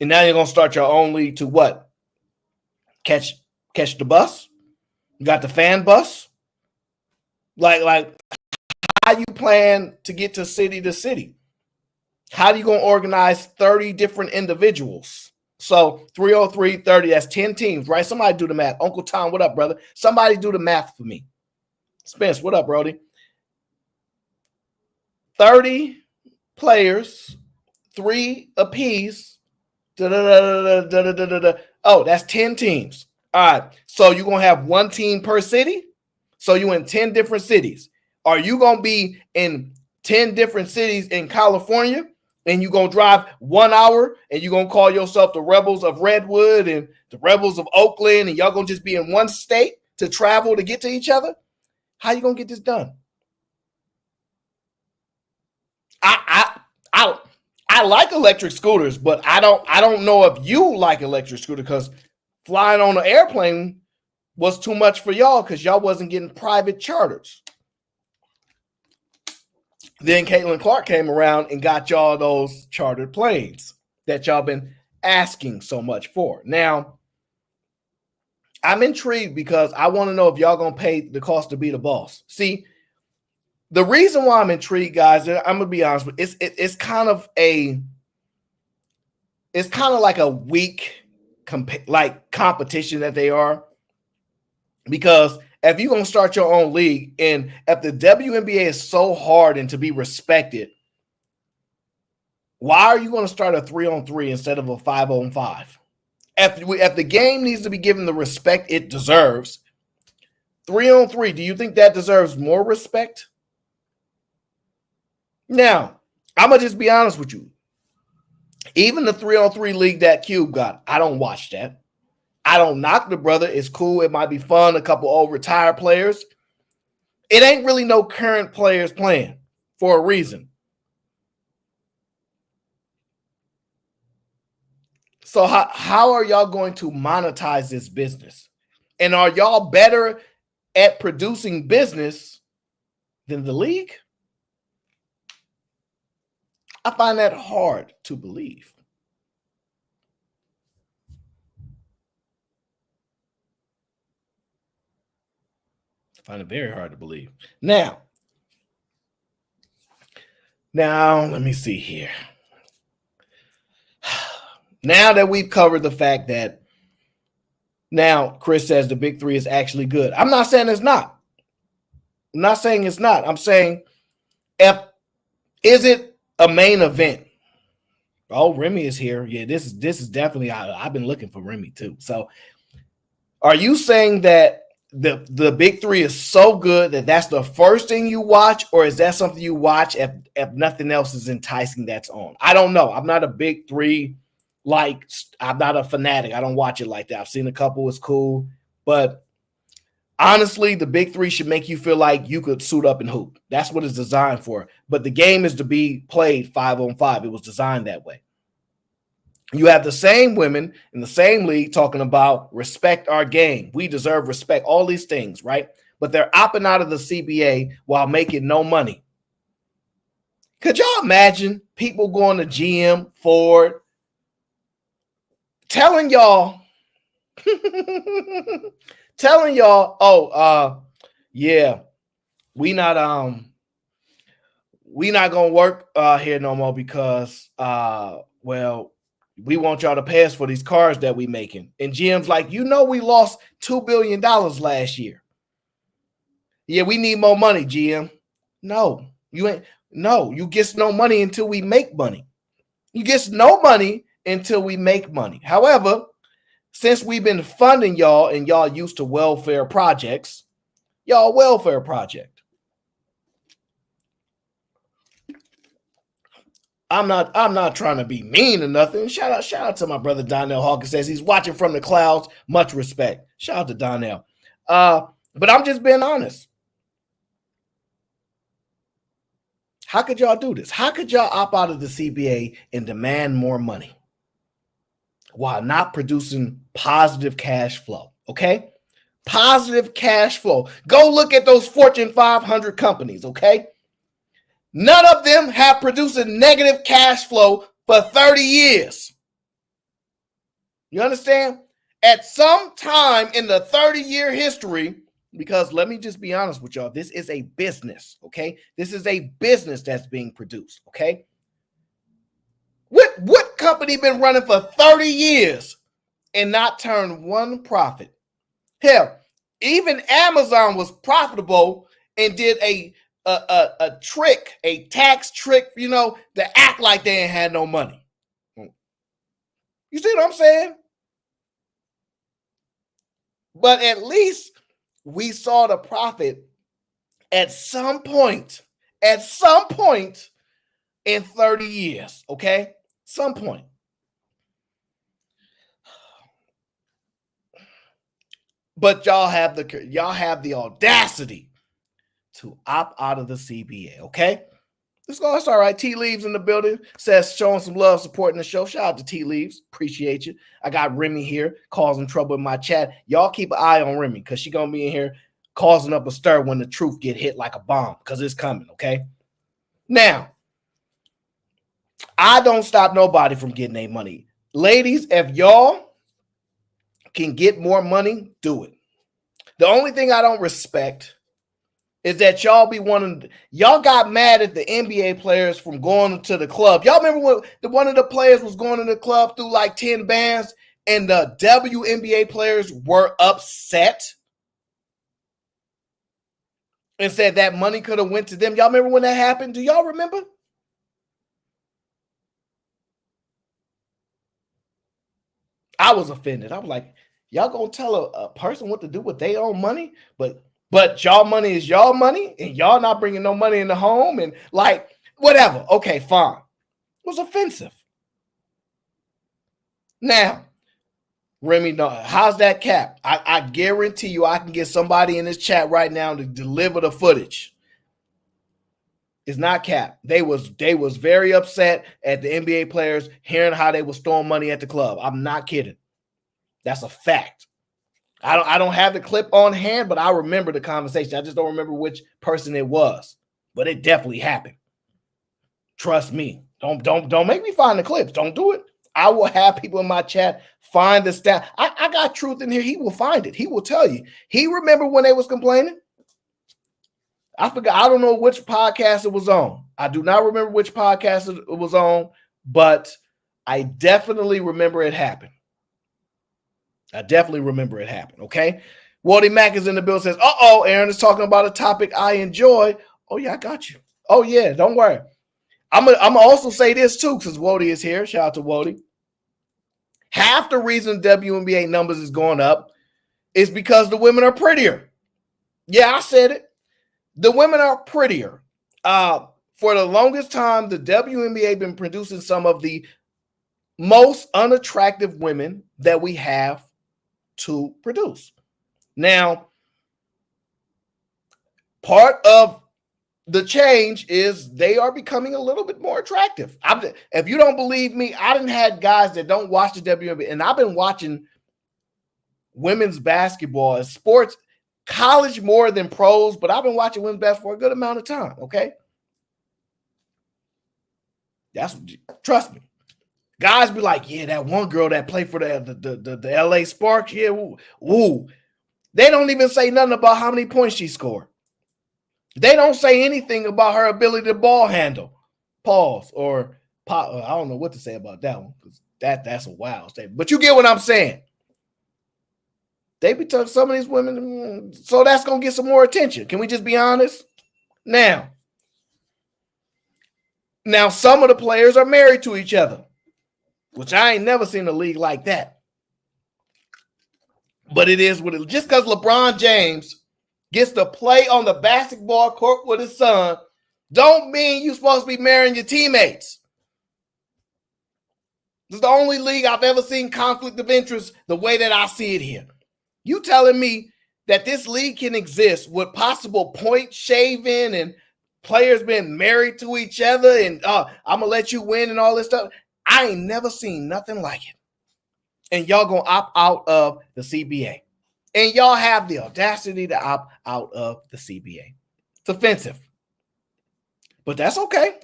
And now you're going to start your own league to what? Catch the bus? You got the fan bus? Like how you plan to get to city? How do you going to organize 30 different individuals? So 303, 30, that's 10 teams, right? Somebody do the math. Uncle Tom, what up, brother? Somebody do the math for me. Spence, what up, Brody? 30 players, 3 apiece. Oh, that's 10 teams. All right. So you're going to have one team per city? So you in 10 different cities. Are you going to be in 10 different cities in California, and you're going to drive 1 hour, and you're going to call yourself the Rebels of Redwood and the Rebels of Oakland, and y'all going to just be in one state to travel to get to each other? How you going to get this done? I like electric scooters, but I don't know if you like electric scooter, because flying on an airplane was too much for y'all because y'all wasn't getting private charters. Then Caitlin Clark came around and got y'all those chartered planes that y'all been asking so much for. Now, I'm intrigued because I want to know if y'all going to pay the cost to be the boss. See, the reason why I'm intrigued, guys, I'm going to be honest with you, it's kind of like a weak competition that they are. Because if you're going to start your own league, and if the WNBA is so hard and to be respected, why are you going to start a 3-on-3 instead of a 5-on-5? If the game needs to be given the respect it deserves, 3-on-3, do you think that deserves more respect? Now, I'm going to just be honest with you. Even the 3-on-3 league that Cube got, I don't watch that. I don't knock the brother. It's cool. It might be fun. A couple old retired players. It ain't really no current players playing for a reason. So how are y'all going to monetize this business? And are y'all better at producing business than the league? I find that hard to believe. I find it very hard to believe. Now, let me see here. Now that we've covered the fact that now Chris says the big three is actually good. I'm not saying it's not. I'm not saying it's not. I'm saying, is it a main event? Oh, Remy is here. Yeah, this is definitely, I've been looking for Remy too. So are you saying that the big three is so good that that's the first thing you watch, or is that something you watch if nothing else is enticing that's on? I don't know. I'm not a big three. I'm not a fanatic. I don't watch it like that. I've seen a couple. It's cool. But honestly, the big three should make you feel like you could suit up and hoop. That's what it's designed for. But the game is to be played 5-on-5. It was designed that way. You have the same women in the same league talking about respect our game. We deserve respect, all these things, right? But they're opting out of the CBA while making no money. Could y'all imagine people going to GM, Ford, telling y'all, yeah, we not gonna work here no more because we want y'all to pay us for these cars that we making. And GM's like, we lost $2 billion last year. Yeah, we need more money, GM. No, you ain't. No, you get no money until we make money. You get no money until we make money. However, since we've been funding y'all and y'all used to welfare projects, Y'all welfare project. I'm not trying to be mean or nothing. Shout out to my brother Donnell Hawkins, says he's watching from the clouds. Much respect. Shout out to Donnell. But I'm just being honest. How could y'all do this? How could y'all opt out of the CBA and demand more money while not producing positive cash flow? Okay? Positive cash flow. Go look at those Fortune 500 companies, okay? None of them have produced a negative cash flow for 30 years. You understand? At some time in the 30-year history, because let me just be honest with y'all, this is a business, okay? This is a business that's being produced, okay? What company been running for 30 years and not turned one profit? Hell, even Amazon was profitable and did a trick, a tax trick, to act like they ain't had no money. You see what I'm saying? But at least we saw the profit at some point in 30 years, okay? Some point. But y'all have the audacity to opt out of the CBA, okay? It's all right. Tea Leaves in the building, says showing some love, supporting the show. Shout out to Tea Leaves. Appreciate you. I got Remy here causing trouble in my chat. Y'all keep an eye on Remy because she's going to be in here causing up a stir when the truth get hit like a bomb because it's coming, okay? Now, I don't stop nobody from getting their money. Ladies, if y'all can get more money, do it. The only thing I don't respect is that y'all got mad at the NBA players from going to the club. Y'all remember when one of the players was going to the club through like 10 bands and the WNBA players were upset and said that money could have went to them. Y'all remember when that happened? Do y'all remember? I was offended. I was like, y'all gonna tell a person what to do with their own money? But y'all money is y'all money, and y'all not bringing no money in the home, and like whatever. Okay, fine. It was offensive. Now, Remy, no, how's that cap? I guarantee you, I can get somebody in this chat right now to deliver the footage. It's not cap. They was very upset at the NBA players hearing how they was throwing money at the club. I'm not kidding. That's a fact. I don't have the clip on hand, but I remember the conversation. I just don't remember which person it was, but it definitely happened. Trust me. Don't make me find the clips. Don't do it. I will have people in my chat find the stat. I got Truth in here. He will find it. He will tell you. He remembered when they was complaining. I forgot. I don't know which podcast it was on. I do not remember which podcast it was on, but I definitely remember it happened. Okay? Waldy Mack is in the bill, says, Aaron is talking about a topic I enjoy. Oh, yeah, I got you. Oh, yeah, don't worry. I'm gonna also say this, too, because Waldy is here. Shout out to Waldy. Half the reason WNBA numbers is going up is because the women are prettier. Yeah, I said it. The women are prettier. For the longest time, the WNBA been producing some of the most unattractive women that we have to produce. Now, part of the change is they are becoming a little bit more attractive. If you don't believe me, I done had guys that don't watch the WNBA, and I've been watching women's basketball as sports, college more than pros, but I've been watching women's basketball for a good amount of time, okay? Trust me. Guys be like, yeah, that one girl that played for the LA Sparks, yeah, woo. They don't even say nothing about how many points she scored. They don't say anything about her ability to ball handle. Pause or pop. I don't know what to say about that one because that's a wild statement. But you get what I'm saying. They be talking some of these women, so that's gonna get some more attention. Can we just be honest? Now, some of the players are married to each other, which I ain't never seen a league like that. But it is what it is. Just because LeBron James gets to play on the basketball court with his son, don't mean you're supposed to be marrying your teammates. This is the only league I've ever seen conflict of interest the way that I see it here. You telling me that this league can exist with possible point shaving and players being married to each other and I'm going to let you win and all this stuff? I ain't never seen nothing like it. And y'all going to opt out of the CBA. And y'all have the audacity to opt out of the CBA. It's offensive. But that's okay.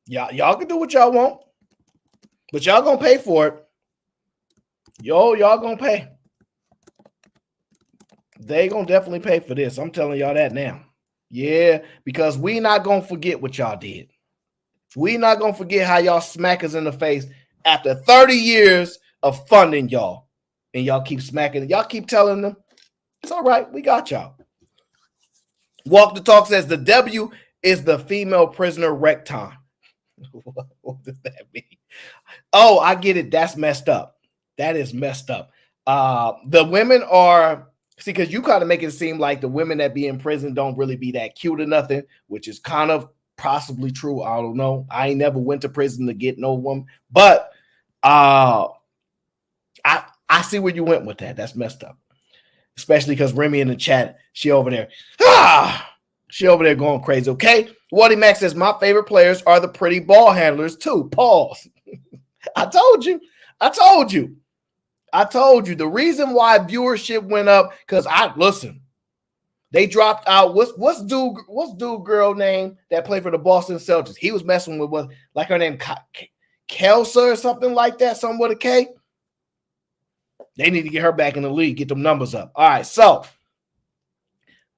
Y'all can do what y'all want. But y'all going to pay for it. Y'all going to pay. They going to definitely pay for this. I'm telling y'all that now. Yeah, because we not going to forget what y'all did. We not going to forget how y'all smack us in the face after 30 years of funding y'all. And y'all keep smacking. Y'all keep telling them, it's all right. We got y'all. Walk the Talk says the W is the female prisoner recton. What does that mean? Oh, I get it. That's messed up. That is messed up. The women are, see, because you kind of make it seem like the women that be in prison don't really be that cute or nothing, which is kind of possibly true. I don't know. I ain't never went to prison to get no woman, but I see where you went with that. That's messed up. Especially because Remy in the chat, she over there. She over there going crazy. Okay. Waddy Max says, my favorite players are the pretty ball handlers too. Pause. I told you. The reason why viewership went up, because listen, they dropped out. What's dude girl name that played for the Boston Celtics? He was messing with what, like her name Kelsa or something like that, something with a K. They need to get her back in the league, get them numbers up. All right, so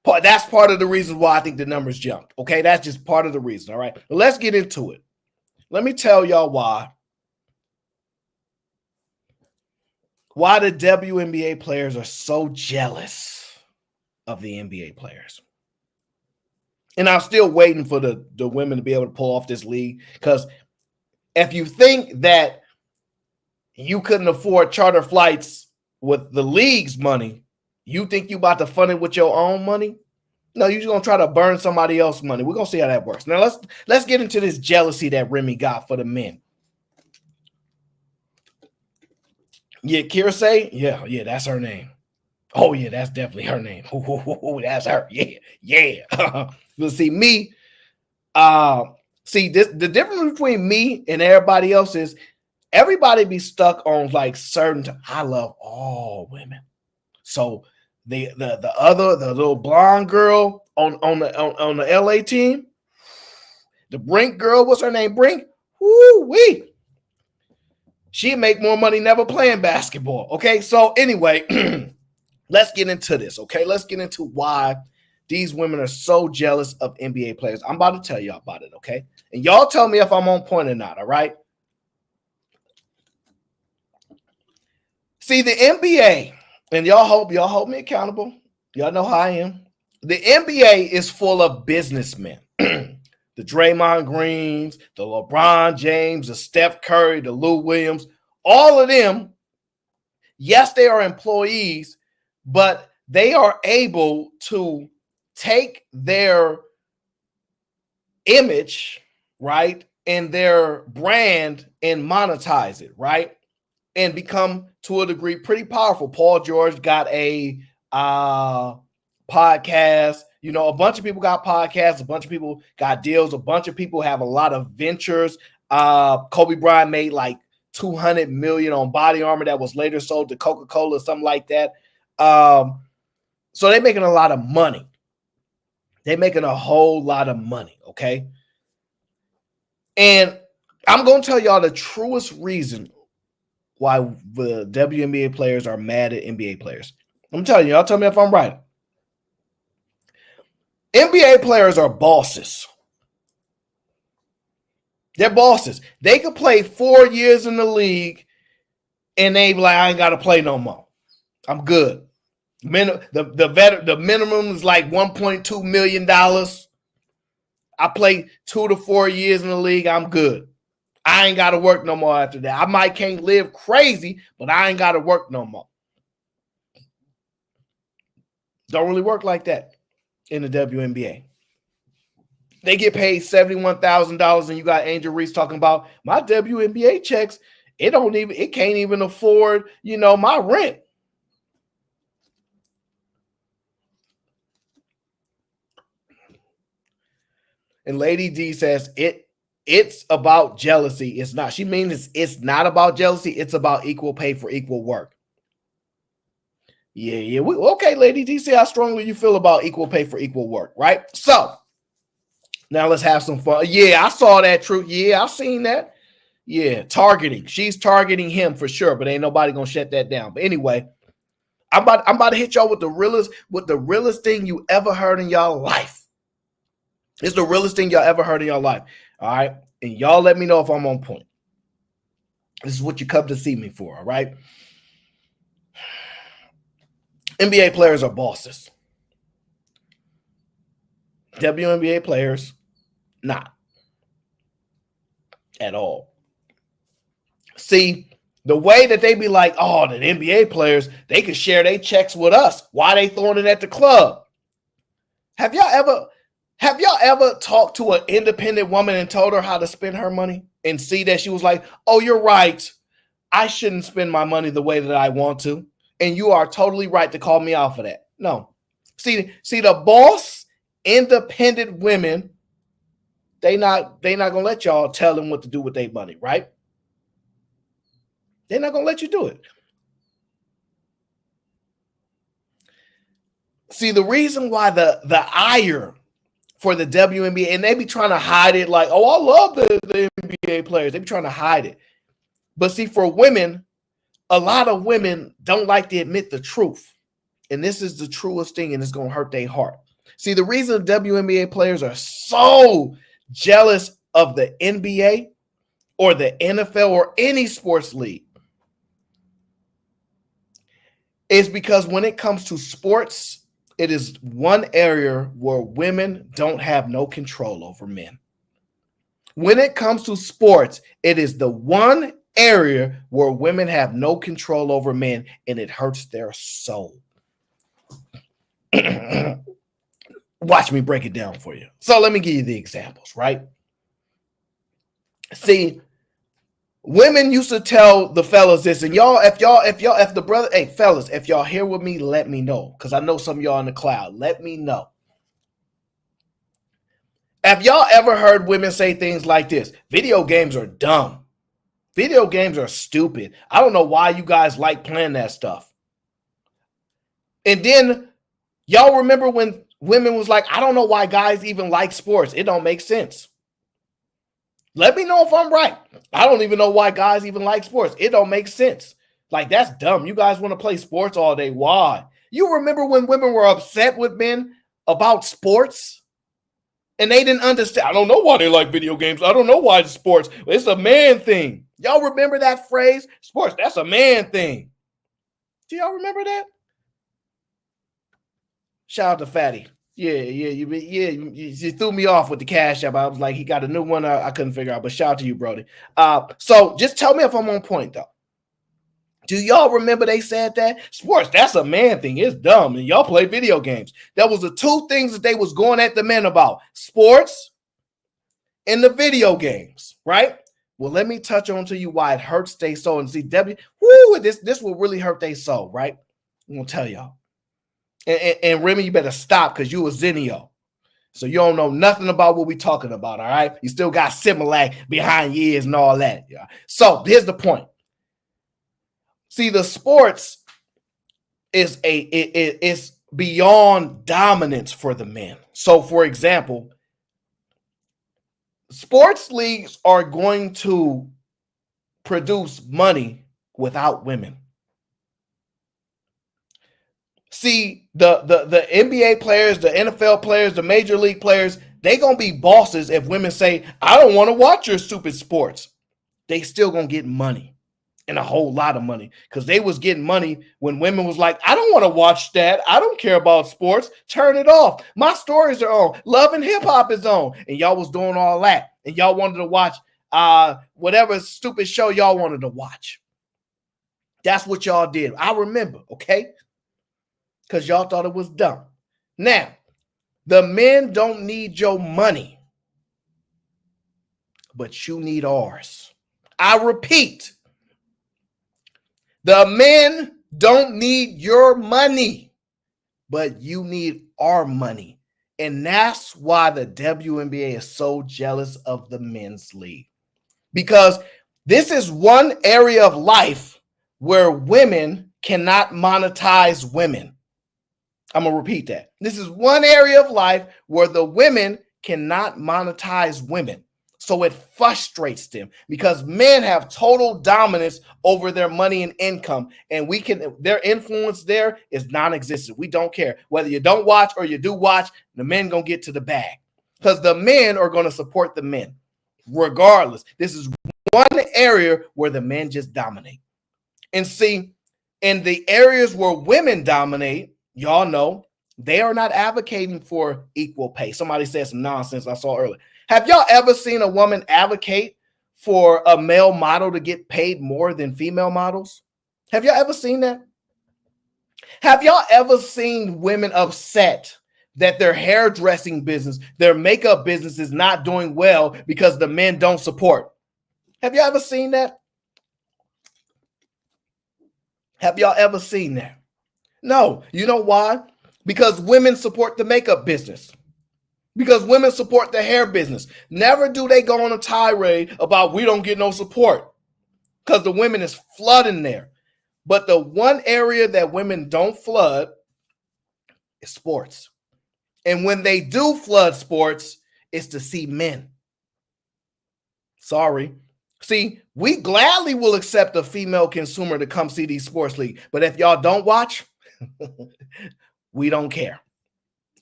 that's part of the reason why I think the numbers jumped. Okay, that's just part of the reason. All right, but let's get into it. Let me tell y'all why the WNBA players are so jealous of the NBA players. And I'm still waiting for the women to be able to pull off this league, because if you think that you couldn't afford charter flights with the league's money, you think you about to fund it with your own money? No, you're just gonna try to burn somebody else's money. We're gonna see how that works. Now let's get into this jealousy that Remy got for the men. Yeah, Kira say, yeah, that's her name. Oh yeah, that's definitely her name. That's her. Yeah. You'll see me. The difference between me and everybody else is everybody be stuck on like certain. I love all women. So the little blonde girl on the LA team, the Brink girl, what's her name? Brink. Woo-wee. She'd make more money never playing basketball. Okay, so anyway, let's get into this. Okay, let's get into why these women are so jealous of NBA players. I'm about to tell y'all about it. Okay, and y'all tell me if I'm on point or not. All right. See, the NBA, and y'all hold me accountable. Y'all know how I am. The NBA is full of businessmen. The Draymond Greens, the LeBron James, the Steph Curry, the Lou Williams, all of them, yes, they are employees, but they are able to take their image, right, and their brand and monetize it, right, and become, to a degree, pretty powerful. Paul George got a podcast. You know, a bunch of people got podcasts. A bunch of people got deals. A bunch of people have a lot of ventures. Kobe Bryant made like $200 million on body armor that was later sold to Coca-Cola, something like that. So they're making a lot of money. They're making a whole lot of money, okay? And I'm going to tell y'all the truest reason why the WNBA players are mad at NBA players. I'm telling you, y'all tell me if I'm right. NBA players are bosses. They're bosses. They could play 4 years in the league and they be like, I ain't got to play no more. I'm good. The minimum is like $1.2 million. I play 2 to 4 years in the league. I'm good. I ain't got to work no more after that. I might can't live crazy, but I ain't got to work no more. Don't really work like that in the WNBA. They get paid $71,000, and you got Angel Reese talking about my WNBA checks. It can't even afford, my rent. And Lady D says it's about jealousy. It's not. She means it's not about jealousy. It's about equal pay for equal work. Yeah. Okay, Lady D, see how strongly you feel about equal pay for equal work, right? So now let's have some fun. Yeah, I saw that, True. Yeah, I've seen that. Yeah, targeting. She's targeting him for sure, but ain't nobody gonna shut that down. But anyway, I'm about to hit y'all with the realest thing you ever heard in y'all life. It's the realest thing y'all ever heard in y'all life. All right. And y'all let me know if I'm on point. This is what you come to see me for. All right. NBA players are bosses. WNBA players, not at all. See, the way that they be like, oh, the NBA players, they can share their checks with us. Why they throwing it at the club? Have y'all ever talked to an independent woman and told her how to spend her money and see that she was like, oh, you're right. I shouldn't spend my money the way that I want to. And you are totally right to call me out for that. No. See the boss, independent women, they not going to let y'all tell them what to do with their money, right? They're not going to let you do it. See, the reason why the ire for the WNBA, and they be trying to hide it like, oh, I love the NBA players. They be trying to hide it. But see, for women, a lot of women don't like to admit the truth. And this is the truest thing, and it's going to hurt their heart. See, the reason the WNBA players are so jealous of the NBA or the NFL or any sports league is because when it comes to sports, it is one area where women don't have no control over men. When it comes to sports, it is the one area where women have no control over men, and it hurts their soul. Watch me break it down for you. So let me give you the examples, right? See, women used to tell the fellas this, and if the brother, hey fellas, if y'all here with me, let me know, because I know some of y'all in the cloud. Let me know. Have y'all ever heard women say things like this? Video games are dumb. Video games are stupid. I don't know why you guys like playing that stuff. And then y'all remember when women was like, I don't know why guys even like sports. It don't make sense. Let me know if I'm right. I don't even know why guys even like sports. It don't make sense. Like, that's dumb. You guys want to play sports all day. Why? You remember when women were upset with men about sports? And they didn't understand. I don't know why they like video games. I don't know why it's sports. It's a man thing. Y'all remember that phrase? Sports, that's a man thing. Do y'all remember that? Shout out to Fatty. You threw me off with the cash app. I was like, he got a new one. I couldn't figure out, but shout out to you, Brody. So just tell me if I'm on point, though. Do y'all remember they said that? Sports, that's a man thing. It's dumb. And y'all play video games. That was the two things that they was going at the men about. Sports and the video games, right? Well, let me touch on to you why it hurts their soul. And see, Debbie, this will really hurt their soul, right? I'm going to tell y'all. And Remy, you better stop because you a Zenio. So you don't know nothing about what we talking about, all right? You still got Similac behind your ears and all that. Yeah. So here's the point. See, the sports is it's beyond dominance for the men. So, for example, sports leagues are going to produce money without women. See, the NBA players, the NFL players, the major league players, they going to be bosses if women say, I don't want to watch your stupid sports. They still going to get money. And a whole lot of money, because they was getting money when women was like, I don't want to watch that. I don't care about sports. Turn it off. My stories are on. Love and hip hop is on. And y'all was doing all that. And y'all wanted to watch whatever stupid show y'all wanted to watch. That's what y'all did. I remember, okay? because y'all thought it was dumb. Now, the men don't need your money, but you need ours. I repeat, the men don't need your money, but you need our money. And that's why the WNBA is so jealous of the men's league. Because this is one area of life where women cannot monetize women. I'm going to repeat that. This is one area of life where the women cannot monetize women. So it frustrates them because men have total dominance over their money and income. And their influence there is non-existent. We don't care. Whether you don't watch or you do watch, the men going to get to the bag because the men are going to support the men regardless. This is one area where the men just dominate. And see, in the areas where women dominate, y'all know they are not advocating for equal pay. Somebody said some nonsense I saw earlier. Have y'all ever seen a woman advocate for a male model to get paid more than female models? Have y'all ever seen that? Have y'all ever seen women upset that their hairdressing business, their makeup business is not doing well because the men don't support? Have y'all ever seen that? Have y'all ever seen that? No. You know why? Because women support the makeup business. Because women support the hair business. Never do they go on a tirade about we don't get no support because the women is flooding there. But the one area that women don't flood is sports. And when they do flood sports, it's to see men. Sorry. See, we gladly will accept a female consumer to come see these sports leagues. But if y'all don't watch, we don't care.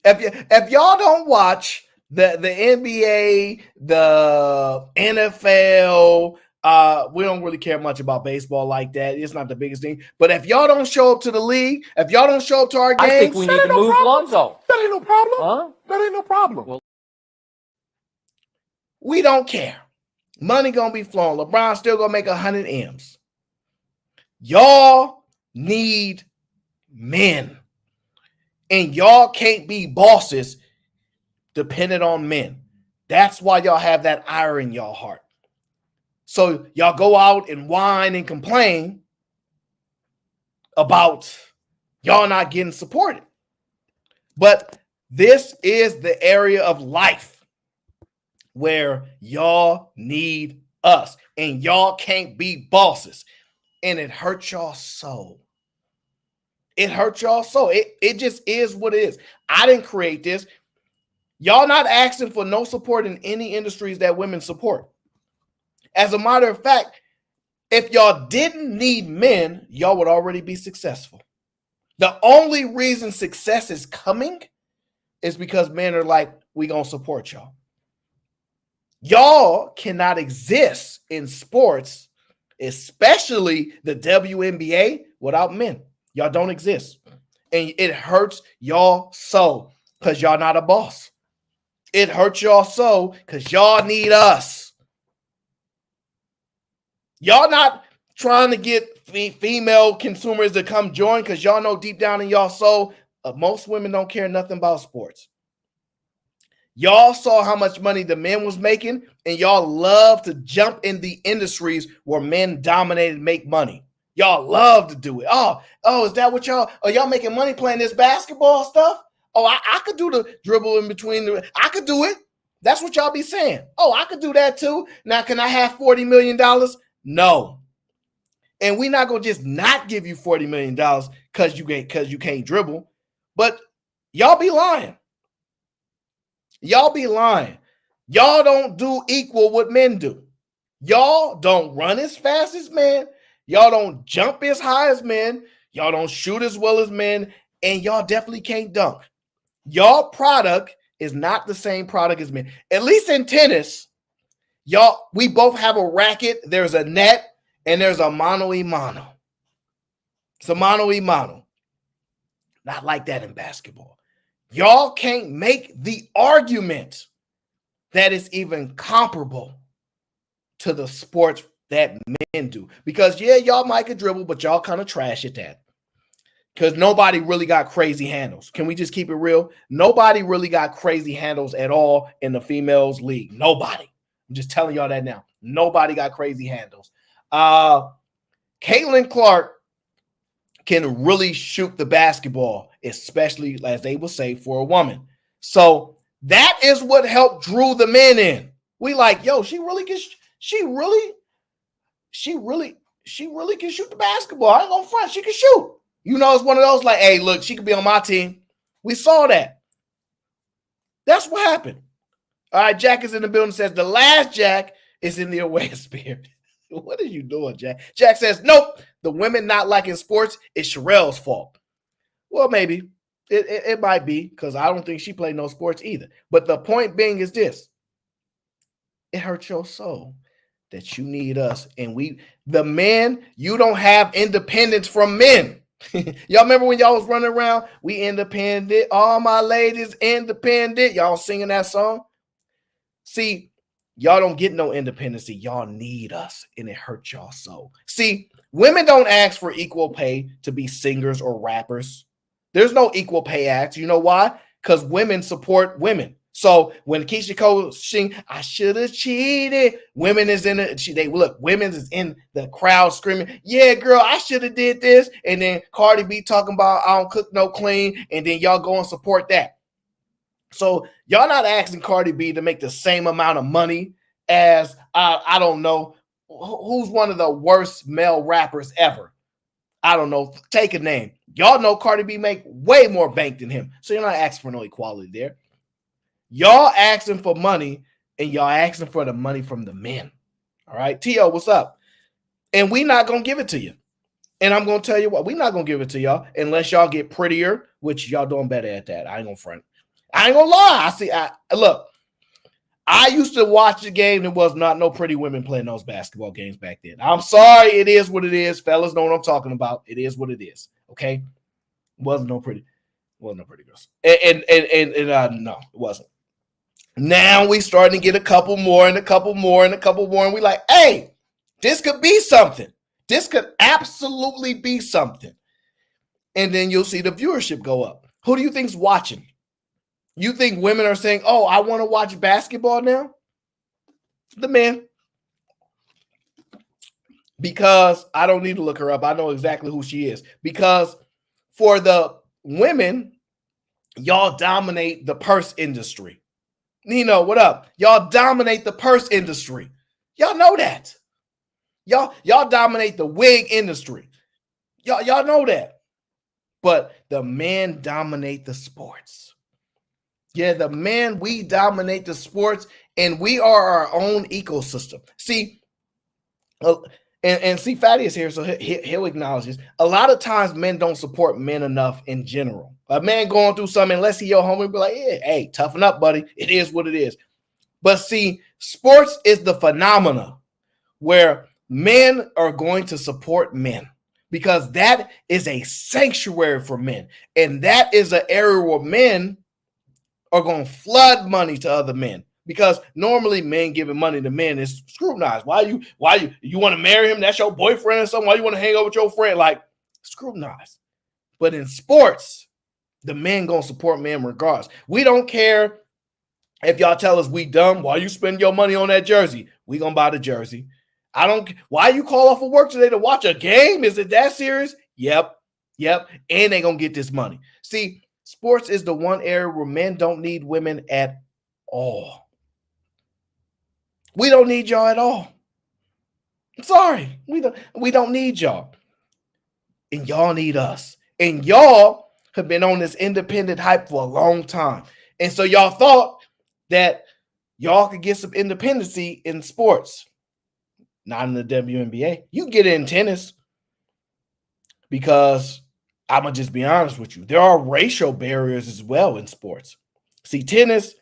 If y'all don't watch the NBA, the NFL, we don't really care much about baseball like that. It's not the biggest thing. But if y'all don't show up to the league, if y'all don't show up to our games, I think we need to move Lonzo. That ain't no problem. Huh? That ain't no problem. Well, we don't care. Money gonna be flowing. LeBron still gonna make 100 M's. Y'all need men. And y'all can't be bosses dependent on men. That's why y'all have that ire in y'all heart. So y'all go out and whine and complain about y'all not getting supported. But this is the area of life where y'all need us. And y'all can't be bosses. And it hurts y'all so. It hurts y'all so. It just is what it is. I didn't create this. Y'all not asking for no support in any industries that women support. As a matter of fact, if y'all didn't need men, y'all would already be successful. The only reason success is coming is because men are like, we gonna support y'all. Y'all cannot exist in sports, especially the WNBA, without men. Y'all don't exist. And it hurts y'all so because y'all not a boss. It hurts y'all so because y'all need us. Y'all not trying to get female consumers to come join because y'all know deep down in y'all soul, most women don't care nothing about sports. Y'all saw how much money the men was making, and y'all love to jump in the industries where men dominate and make money. Y'all love to do it. Oh, is that what y'all making money playing this basketball stuff? Oh, I could do the dribble in between. I could do it. That's what y'all be saying. Oh, I could do that too. Now, can I have $40 million? No. And we're not going to just not give you $40 million because you can't dribble. But y'all be lying. Y'all be lying. Y'all don't do equal what men do. Y'all don't run as fast as men. Y'all don't jump as high as men. Y'all don't shoot as well as men. And y'all definitely can't dunk. Y'all product is not the same product as men. At least in tennis, we both have a racket. There's a net and there's a mano-a-mano. It's a mano-a-mano. Not like that in basketball. Y'all can't make the argument that is even comparable to the sports that men do. Because, yeah, y'all might could dribble, but y'all kind of trash at that. because nobody really got crazy handles. Can we just keep it real? Nobody really got crazy handles at all in the females league. Nobody. I'm just telling y'all that now. Nobody got crazy handles. Caitlin Clark can really shoot the basketball, especially, as they will say, for a woman. So that is what helped drew the men in. We like, yo, she really can shoot the basketball. I ain't gonna front. She can shoot. You know, it's one of those like, hey, look, she could be on my team. We saw that. That's what happened. All right, Jack is in the building, says the last Jack is in the away spirit. What are you doing, Jack? Jack says, nope, the women not liking sports is Sherelle's fault. Well, maybe. It might be, because I don't think she played no sports either. But the point being is this. It hurts your soul that you need us. And the men, you don't have independence from men. Y'all remember when y'all was running around? We independent. All my ladies independent. Y'all singing that song? See, y'all don't get no independency. Y'all need us, and it hurts y'all soul. See, women don't ask for equal pay to be singers or rappers. There's no equal pay act. You know why? Because women support women. So when Keisha Cole sing, I should have cheated, women is in it. Women is in the crowd screaming, yeah, girl, I should have did this. And then Cardi B talking about I don't cook no clean, and then y'all go and support that. So y'all not asking Cardi B to make the same amount of money as I don't know who's one of the worst male rappers ever. I don't know. Take a name. Y'all know Cardi B make way more bank than him. So you're not asking for no equality there. Y'all asking for money, and y'all asking for the money from the men. All right, T.O., what's up? And we not going to give it to you. And I'm going to tell you what, we're not going to give it to y'all unless y'all get prettier, which y'all doing better at that. I ain't going to front. I ain't going to lie. Look, I used to watch the game. There was not no pretty women playing those basketball games back then. I'm sorry. It is what it is. Fellas know what I'm talking about. It is what it is. Okay. Wasn't no pretty girls. And no, it wasn't. Now we starting to get a couple more and a couple more and a couple more. And we like, hey, this could be something. This could absolutely be something. And then you'll see the viewership go up. Who do you think's watching? You think women are saying, oh, I want to watch basketball now? The men. Because I don't need to look her up. I know exactly who she is. Because for the women, y'all dominate the purse industry. Nino, what up? Y'all dominate the purse industry. Y'all know that. Y'all dominate the wig industry. Y'all know that. But the men dominate the sports. Yeah, the men, we dominate the sports, and we are our own ecosystem. See, and see, Fatty is here, so he'll acknowledge this. A lot of times men don't support men enough in general. A man going through something, unless he your homie, be like, yeah, hey, toughen up, buddy. It is what it is. But see, sports is the phenomena where men are going to support men because that is a sanctuary for men. And that is an area where men are going to flood money to other men. Because normally men giving money to men is scrutinized. Why you want to marry him? That's your boyfriend or something. Why you want to hang out with your friend? Like, scrutinized. But in sports, the men gonna support men regardless. We don't care if y'all tell us we dumb. Why you spend your money on that jersey? We gonna buy the jersey. I don't. Why you call off of work today to watch a game? Is it that serious? Yep. And they gonna get this money. See, sports is the one area where men don't need women at all. We don't need y'all at all. I'm sorry. We don't need y'all. And y'all need us. And y'all have been on this independent hype for a long time. And so y'all thought that y'all could get some independency in sports. Not in the WNBA. You can get it in tennis. Because I'm going to just be honest with you. There are racial barriers as well in sports. See, tennis,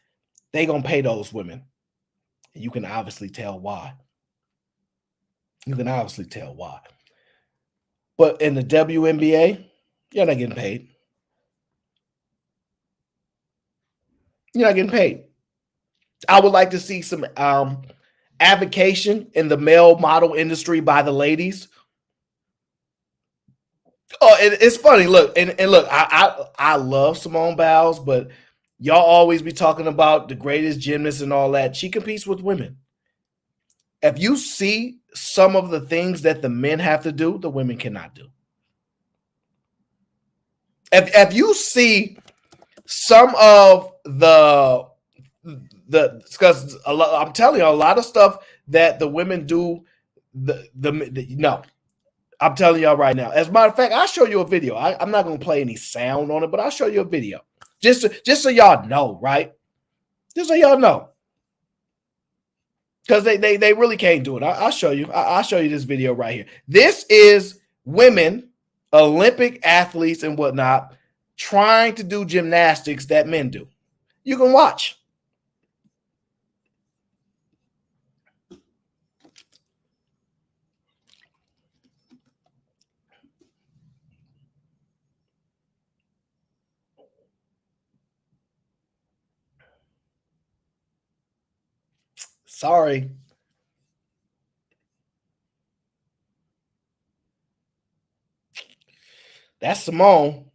they going to pay those women. You can obviously tell why. But in the WNBA, you're not getting paid. You're not getting paid. I would like to see some advocation in the male model industry by the ladies. Oh, it's funny. Look, and look, I love Simone Biles, but y'all always be talking about the greatest gymnast and all that. She competes with women. If you see some of the things that the men have to do, the women cannot do. If you see some of the because I'm telling you, a lot of stuff that the women do, no, I'm telling y'all right now. As a matter of fact, I'll show you a video. I'm not going to play any sound on it, but I'll show you a video. Just so y'all know, right? Just so y'all know. Because they really can't do it. I'll show you. I'll show you this video right here. This is women, Olympic athletes and whatnot, trying to do gymnastics that men do. You can watch. Sorry. That's Simone.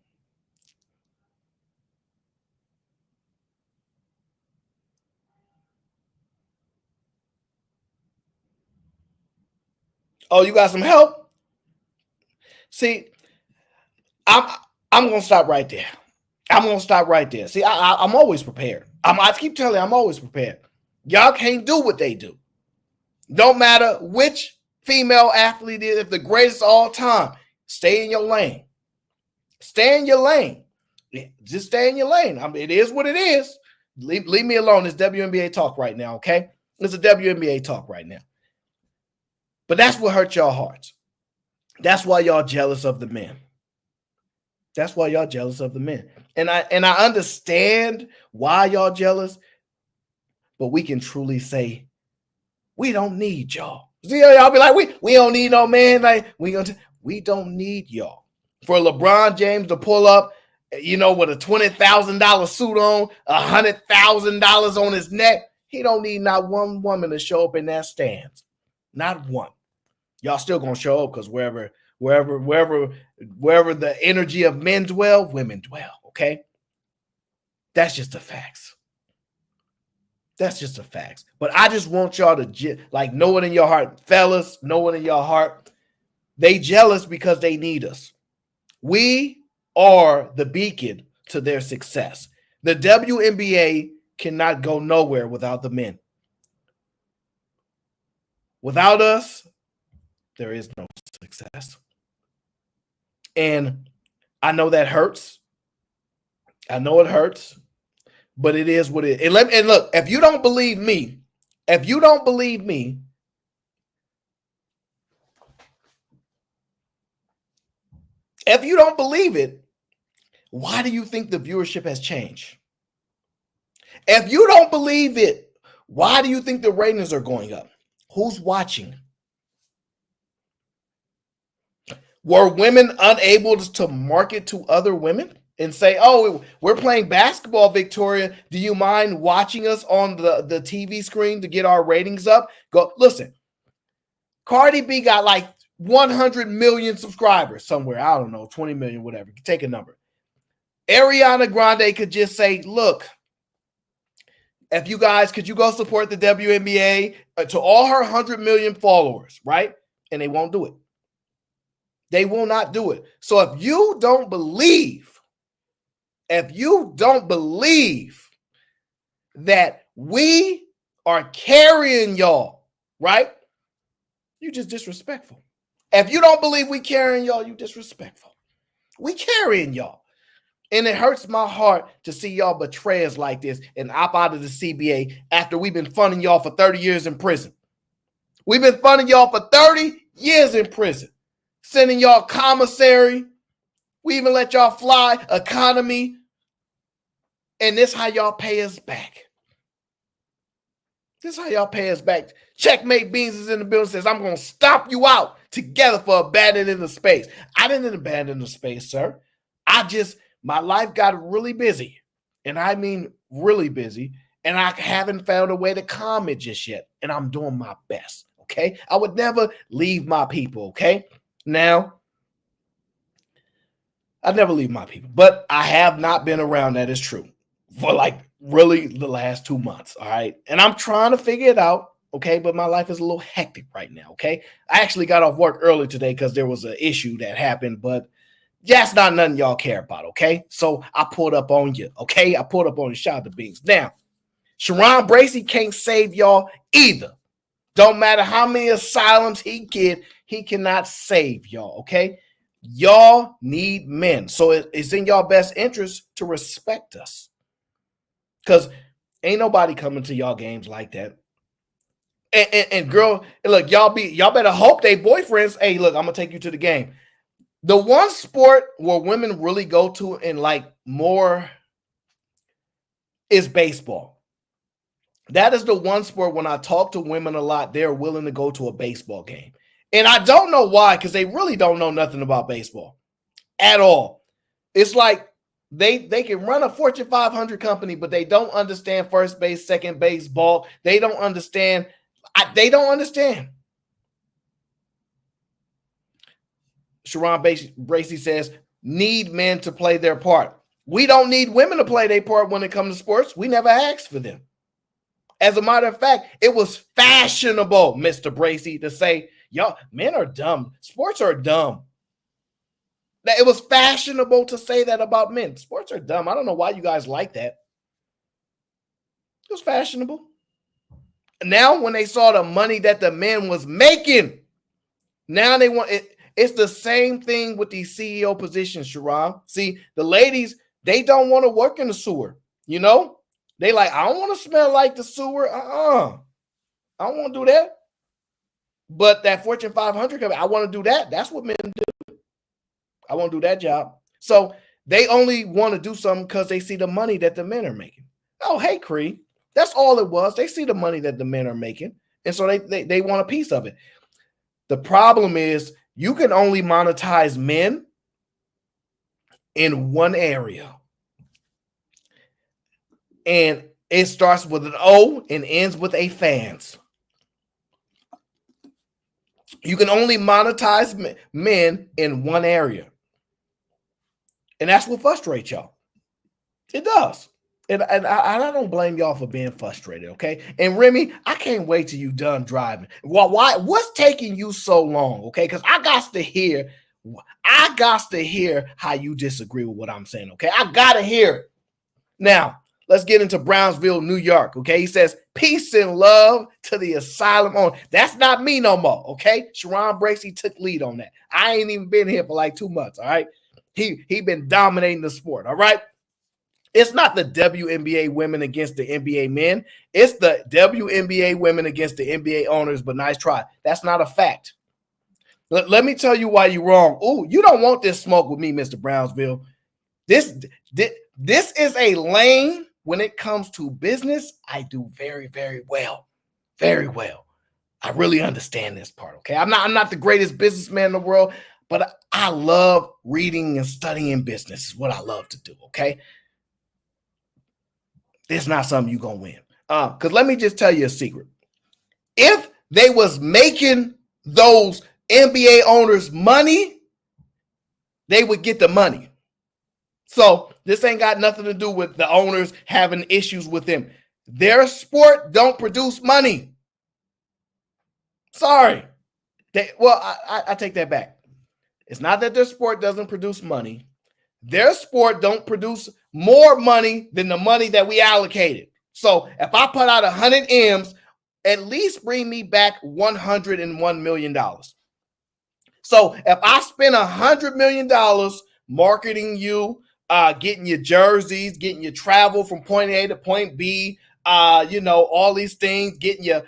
Oh, you got some help? See, I'm gonna stop right there. I'm gonna stop right there. See, I'm always prepared. I keep telling you, I'm always prepared. Y'all can't do what they do. Don't matter which female athlete is, if the greatest of all time, stay in your lane. Stay in your lane. Just stay in your lane. I mean, it is what it is. Leave me alone. It's WNBA talk right now, okay? It's a WNBA talk right now. But that's what hurt y'all hearts. That's why y'all jealous of the men. That's why y'all jealous of the men. And I understand why y'all jealous, but we can truly say we don't need y'all. See, y'all be like, we don't need no man. Like we don't need y'all. For LeBron James to pull up, you know, with a $20,000 suit on, $100,000 on his neck, he don't need not one woman to show up in that stands. Not one. Y'all still gonna show up because wherever the energy of men dwell, women dwell. Okay, that's just the facts. That's just the facts. But I just want y'all to like know it in your heart, fellas. Know it in your heart. They jealous because they need us. We are the beacon to their success. The WNBA cannot go nowhere without the men. Without us, there is no success. And I know that hurts. I know it hurts, but it is what it is. And look, if you don't believe me, if you don't believe it, why do you think the viewership has changed? If you don't believe it, why do you think the ratings are going up? Who's watching? Were women unable to market to other women and say, oh, we're playing basketball, Victoria. Do you mind watching us on the TV screen to get our ratings up? Go listen. Cardi B got like 100 million subscribers somewhere. I don't know, 20 million, whatever. Take a number. Ariana Grande could just say, look, if you guys, could you go support the WNBA to all her 100 million followers, right? And they won't do it. They will not do it. So if you don't believe that we are carrying y'all, right? You just disrespectful. If you don't believe we carrying y'all, you disrespectful. We carrying y'all. And it hurts my heart to see y'all betray us like this and opt out of the CBA after we've been funding y'all for 30 years in prison. We've been funding y'all for 30 years in prison. Sending y'all commissary. We even let y'all fly economy. And this how y'all pay us back. This is how y'all pay us back. Checkmate Beans is in the building, says, I'm going to stomp you out together for abandoning the space. I didn't abandon the space, sir. My life got really busy. And I mean really busy. And I haven't found a way to calm it just yet. And I'm doing my best, okay? I would never leave my people, okay? Now, I never leave my people, but I have not been around. That is true for like really the last 2 months. All right. And I'm trying to figure it out. Okay. But my life is a little hectic right now. Okay. I actually got off work early today because there was an issue that happened, but that's not nothing y'all care about. Okay. So I pulled up on you. Okay. I pulled up on you. Shout out to Beans. Now, Sharon Bracey can't save y'all either. Don't matter how many asylums he get, he cannot save y'all. Okay. Y'all need men. So it's in y'all best interest to respect us. Because ain't nobody coming to y'all games like that. And girl, look, y'all better hope they boyfriends. Hey, look, I'm gonna take you to the game. The one sport where women really go to and like more is baseball. That is the one sport when I talk to women a lot, they're willing to go to a baseball game. And I don't know why, because they really don't know nothing about baseball at all. It's like they can run a Fortune 500 company, but they don't understand first base, second base, ball. They don't understand. They don't understand. Sharon Bracey says, need men to play their part. We don't need women to play their part when it comes to sports. We never asked for them. As a matter of fact, it was fashionable, Mr. Bracey, to say, y'all, men are dumb. Sports are dumb. It was fashionable to say that about men. Sports are dumb. I don't know why you guys like that. It was fashionable. Now, when they saw the money that the men was making, now they want it. It's the same thing with these CEO positions, Sharon. See, the ladies, they don't want to work in the sewer. You know, they like, I don't want to smell like the sewer. I don't want to do that. But that Fortune 500 company, I want to do that. That's what men do. I want to do that job. So they only want to do something because they see the money that the men are making. Oh, hey, Cree. That's all it was. They see the money that the men are making. And so they want a piece of it. The problem is you can only monetize men in one area. And it starts with an O and ends with a fans. You can only monetize men in one area. And that's what frustrates y'all. It does. And I don't blame y'all for being frustrated, okay? And Remy, I can't wait till you done driving. Why? What's taking you so long, okay? Because I got to hear how you disagree with what I'm saying, okay? I got to hear it. Now, let's get into Brownsville, New York, okay? He says, peace and love to the asylum owner. That's not me no more, okay? Sharon Bracey took lead on that. I ain't even been here for like 2 months, all right? He been dominating the sport, all right? It's not the WNBA women against the NBA men. It's the WNBA women against the NBA owners, but nice try. That's not a fact. Let me tell you why you're wrong. Oh, you don't want this smoke with me, Mr. Brownsville. This is a lane when it comes to business. I do very, very well. Very well. I really understand this part, okay? I'm not the greatest businessman in the world, but I love reading and studying business. Is what I love to do, okay? It's not something you're going to win. Because let me just tell you a secret. If they was making those NBA owners money, they would get the money. So this ain't got nothing to do with the owners having issues with them. Their sport don't produce money. Sorry. I take that back. It's not that their sport doesn't produce money. Their sport don't produce more money than the money that we allocated. So if I put out 100 M's, at least bring me back $101 million. So if I spend $100 million marketing you, getting your jerseys, getting your travel from point A to point B, all these things, getting your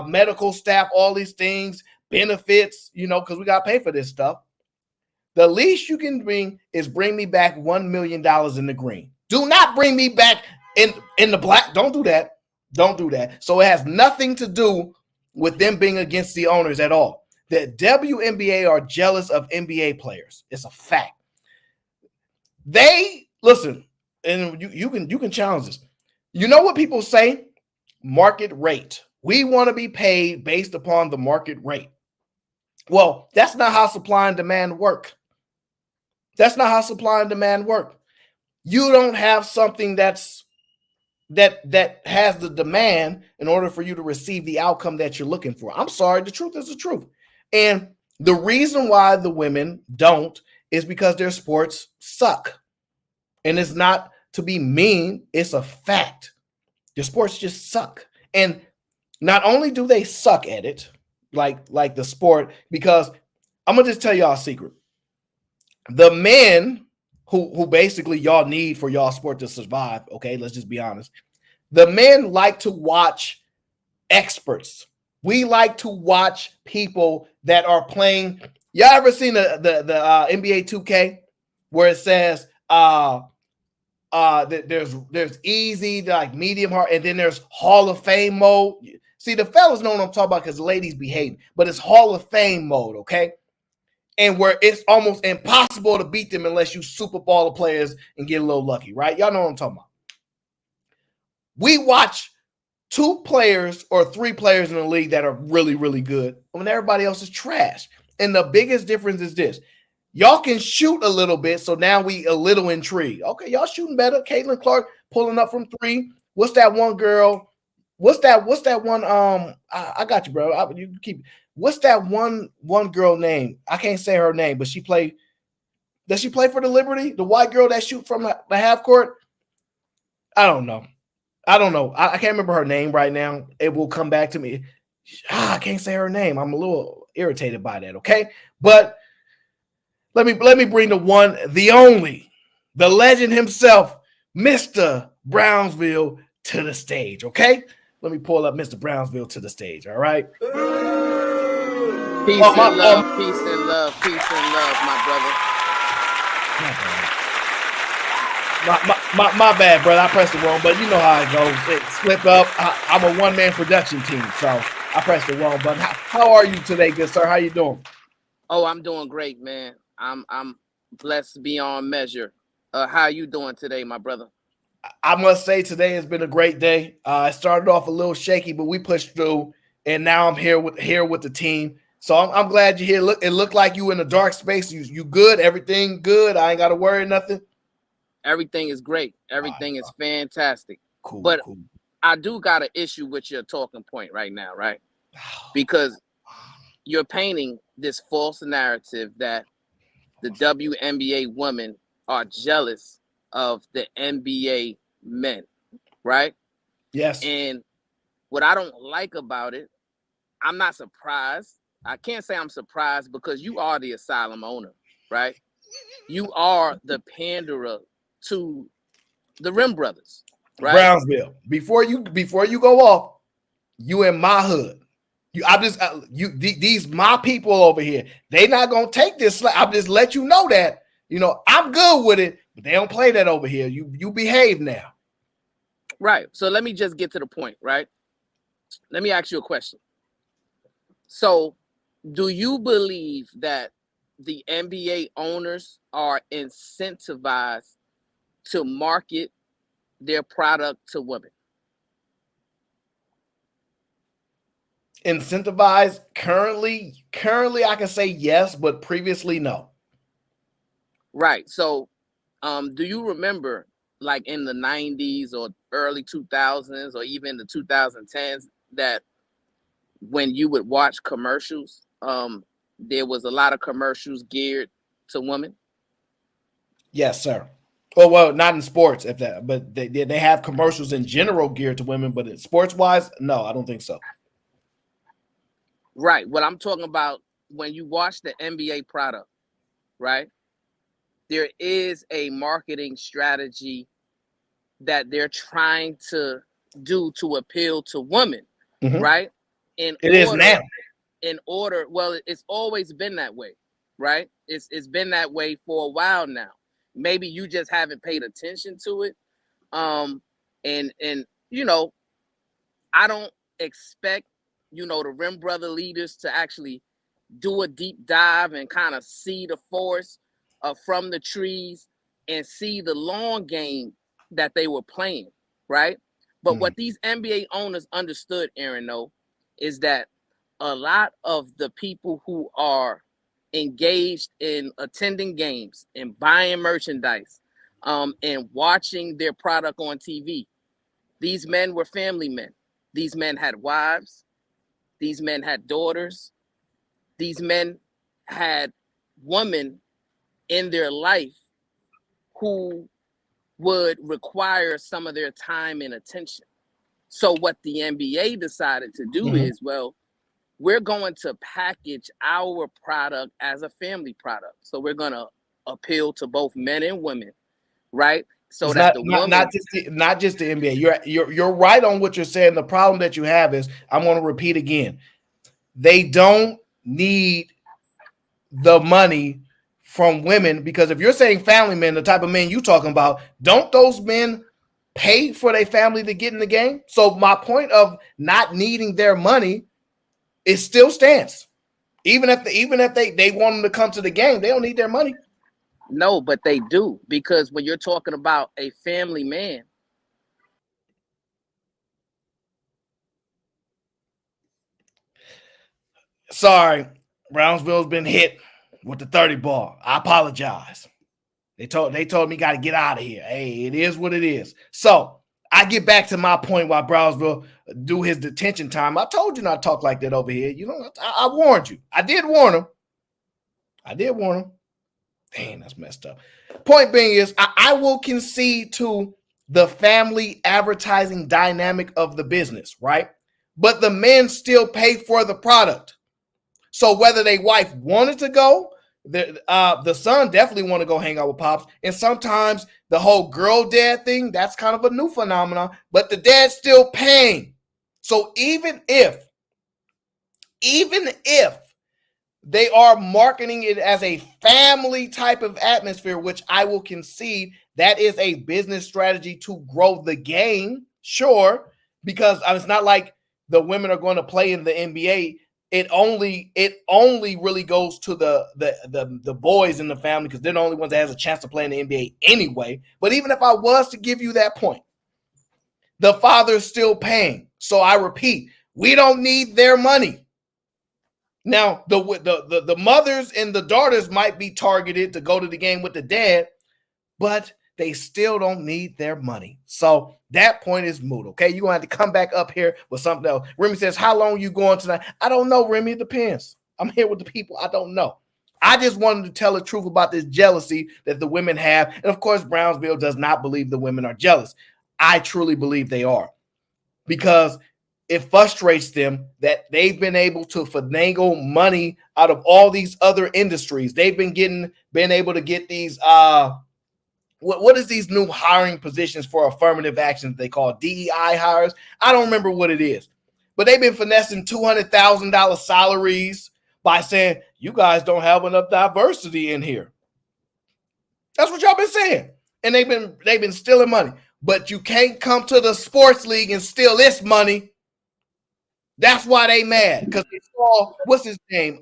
medical staff, all these things, benefits, because we got to pay for this stuff. The least you can bring me back $1 million in the green. Do not bring me back in the black. Don't do that. Don't do that. So it has nothing to do with them being against the owners at all. The WNBA are jealous of NBA players. It's a fact. They listen, and you can challenge this. You know what people say? Market rate. We want to be paid based upon the market rate. Well, that's not how supply and demand work. That's not how supply and demand work. You don't have something that has the demand in order for you to receive the outcome that you're looking for. I'm sorry, the truth is the truth. And the reason why the women don't is because their sports suck. And it's not to be mean, it's a fact. Their sports just suck. And not only do they suck at it, like the sport, because I'm gonna just tell y'all a secret. The men who basically y'all need for y'all sport to survive, okay, let's just be honest. The men like to watch experts. We like to watch people that are playing. Y'all ever seen the NBA 2K where it says there's easy, like medium hard, and then there's Hall of Fame mode. See, the fellas know what I'm talking about because the ladies be hating, but it's Hall of Fame mode, okay? And where it's almost impossible to beat them unless you Super Bowl players and get a little lucky, right? Y'all know what I'm talking about. We watch 2 players or 3 players in the league that are really, really good when everybody else is trash. And the biggest difference is this. Y'all can shoot a little bit, so now we a little intrigued. Okay, y'all shooting better. Caitlin Clark pulling up from 3. What's that one girl? What's that one? I got you, bro. You keep. What's that one girl name? I can't say her name, but she play. Does she play for the Liberty? The white girl that shoot from the half court? I don't know. I can't remember her name right now. It will come back to me. I can't say her name. I'm a little irritated by that. Okay, but let me bring the one, the only, the legend himself, Mr. Brownsville, to the stage. Okay, let me pull up Mr. Brownsville to the stage. All right. Peace and love, peace and love, peace and love, my brother. My bad, brother. I pressed the wrong, but you know how it goes. It slip up. I'm a one-man production team, so I pressed the wrong button. How are you today, good sir? How you doing? Oh, I'm doing great, man. I'm blessed beyond measure. How you doing today, my brother? I must say today has been a great day. It started off a little shaky, but we pushed through, and now I'm here with the team. So I'm glad you're here. It looked like you in a dark space. You good? Everything good? I ain't got to worry nothing. Everything is great. Everything is fantastic. Cool. But cool. I do got an issue with your talking point right now, right? Because you're painting this false narrative that the WNBA women are jealous of the NBA men, right? Yes. And what I don't like about it, I'm not surprised. I can't say I'm surprised because you are the asylum owner, right? You are the panderer to the Rim brothers, right? Brownsville. Before you go off, you in my hood. These my people over here. They not gonna take this. I'll just let you know that. I'm good with it, but they don't play that over here. You behave now. Right. So let me just get to the point, right? Let me ask you a question. So, do you believe that the NBA owners are incentivized to market their product to women? Incentivized currently I can say yes, but previously no. Right. So, do you remember, like in the 90s or early 2000s or even the 2010s, that when you would watch commercials, there was a lot of commercials geared to women? Yes, sir. Oh, well, not in sports, but they have commercials in general geared to women, but in sports wise, no, I don't think so. Right. What I'm talking about, when you watch the NBA product, right? There is a marketing strategy that they're trying to do to appeal to women, right? It is now. Well, it's always been that way, right? It's been that way for a while now. Maybe you just haven't paid attention to it. And I don't expect, the Rim Brother leaders to actually do a deep dive and kind of see the forest from the trees and see the long game that they were playing, right? But what these NBA owners understood, Aaron, though, is that a lot of the people who are engaged in attending games and buying merchandise, and watching their product on TV. These men were family men. These men had wives. These men had daughters. These men had women in their life who would require some of their time and attention. So what the NBA decided to do is, well, we're going to package our product as a family product. So we're going to appeal to both men and women, right? So it's that the woman, not just the NBA. You're right on what you're saying. The problem that you have is, I'm going to repeat again, they don't need the money from women, because if you're saying family men, the type of men you talking about, don't those men pay for their family to get in the game? So my point of not needing their money, it still stands. Even if they want them to come to the game, they don't need their money. no, but they do, because when you're talking about a family man, sorry, Brownsville's been hit with the 30 ball. I apologize. They told me got to get out of here. Hey, it is what it is. So I get back to my point while Brownsville do his detention time. I told you not to talk like that over here. You know, I warned you. I did warn him. Dang, that's messed up. Point being is, I will concede to the family advertising dynamic of the business, right? But the men still pay for the product. So whether their wife wanted to go, the son definitely want to go hang out with pops. And sometimes the whole girl dad thing, that's kind of a new phenomenon, but the dad's still paying. So even if they are marketing it as a family type of atmosphere, which I will concede that is a business strategy to grow the game, sure, because it's not like the women are going to play in the NBA. It only really goes to the boys in the family, because they're the only ones that has a chance to play in the NBA anyway. But even if I was to give you that point, the father's still paying. So I repeat, we don't need their money. Now, the mothers and the daughters might be targeted to go to the game with the dad, but they still don't need their money. So that point is moot, okay? You're going to have to come back up here with something else. Remy says, how long you going tonight? I don't know, Remy. It depends. I'm here with the people. I don't know. I just wanted to tell the truth about this jealousy that the women have. And, of course, Brownsville does not believe the women are jealous. I truly believe they are, because it frustrates them that they've been able to finagle money out of all these other industries. They've been able to get these what is these new hiring positions for affirmative action they call DEI hires? I don't remember what it is, but they've been finessing $200,000 salaries by saying, you guys don't have enough diversity in here. That's what y'all been saying. And they've been stealing money. But you can't come to the sports league and steal this money. That's why they mad, because they saw, what's his name,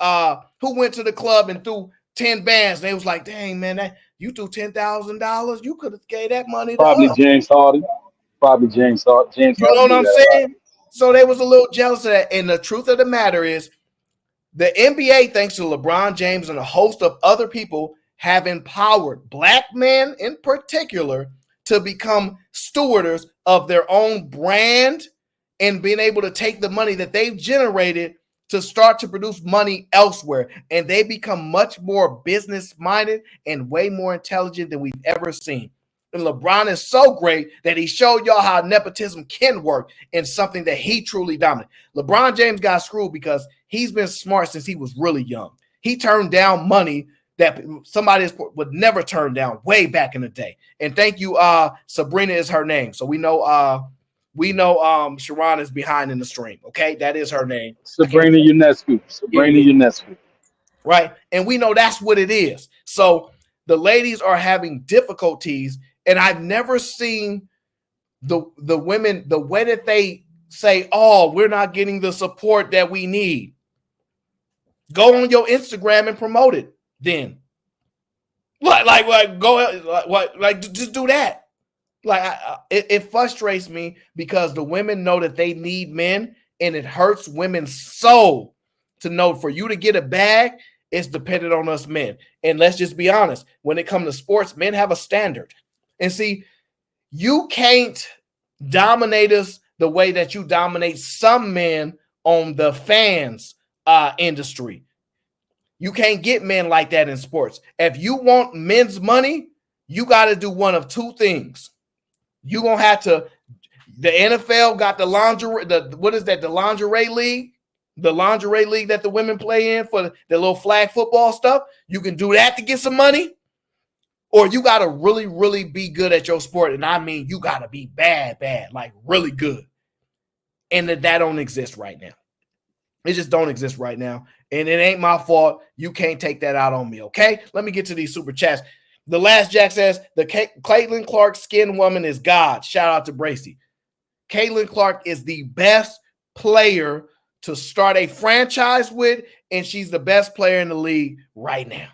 who went to the club and threw 10 bands. They was like, dang, man, you threw $10,000. You could have gave that money to Probably us. James Harden. You know what I'm saying? So they was a little jealous of that. And the truth of the matter is, the NBA, thanks to LeBron James and a host of other people, have empowered black men in particular to become stewarders of their own brand, and being able to take the money that they've generated to start to produce money elsewhere. And they become much more business-minded and way more intelligent than we've ever seen. And LeBron is so great that he showed y'all how nepotism can work in something that he truly dominated. LeBron James got screwed because he's been smart since he was really young. He turned down money that somebody would never turn down way back in the day. And thank you, Sabrina is her name. So we know Sharon is behind in the stream. Okay, that is her name. Sabrina Ionescu. Right, and we know that's what it is. So the ladies are having difficulties, and I've never seen the women the way that they say, "Oh, we're not getting the support that we need." Go on your Instagram and promote it. Then, just do that. It frustrates me because the women know that they need men, and it hurts women's soul to know for you to get a bag it's dependent on us men. And let's just be honest, when it comes to sports, men have a standard. And see, you can't dominate us the way that you dominate some men on the fans industry. You can't get men like that in sports. If you want men's money, you got to do one of two things. You're going to have to, the NFL got the lingerie, the lingerie league? The lingerie league that the women play in for the little flag football stuff. You can do that to get some money. Or you got to really, really be good at your sport. And I mean, you got to be bad, like really good. And that don't exist right now. It just don't exist right now. And it ain't my fault. You can't take that out on me, okay? Let me get to these super chats. The last Jack says, the Caitlin Clark skin woman is God. Shout out to Bracy. Caitlin Clark is the best player to start a franchise with, and she's the best player in the league right now.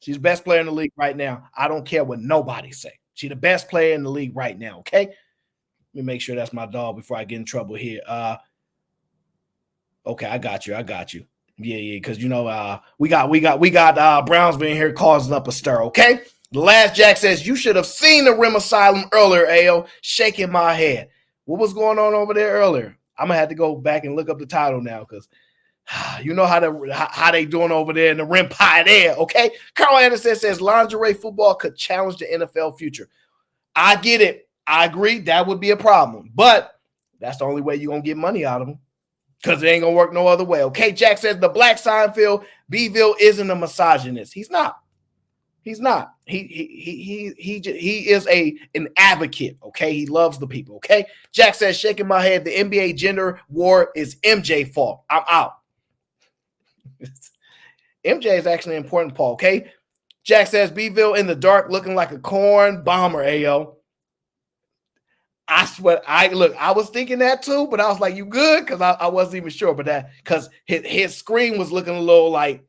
She's the best player in the league right now. I don't care what nobody say. She's the best player in the league right now, okay? Let me make sure that's my dog before I get in trouble here. Okay, I got you. Yeah, because you know we got Brownsville in here causing up a stir, okay? The last Jack says, you should have seen the Rim Asylum earlier, Ayo. Shaking my head. What was going on over there earlier? I'm going to have to go back and look up the title now because you know how they doing over there in the Rim Pie there, okay? Carl Anderson says, lingerie football could challenge the NFL future. I get it. I agree. That would be a problem. But that's the only way you're going to get money out of them because it ain't going to work no other way, okay? Jack says, the Black Seinfeld, Beeville isn't a misogynist. He's not. He's not. He is an advocate, okay? He loves the people, okay? Jack says, shaking my head, the NBA gender war is MJ fault. I'm out. MJ is actually important, Paul, okay? Jack says, Beeville in the dark looking like a corn bomber, Ayo. I swear, I was thinking that too, but I was like, you good? Because I wasn't even sure, but that because his screen was looking a little like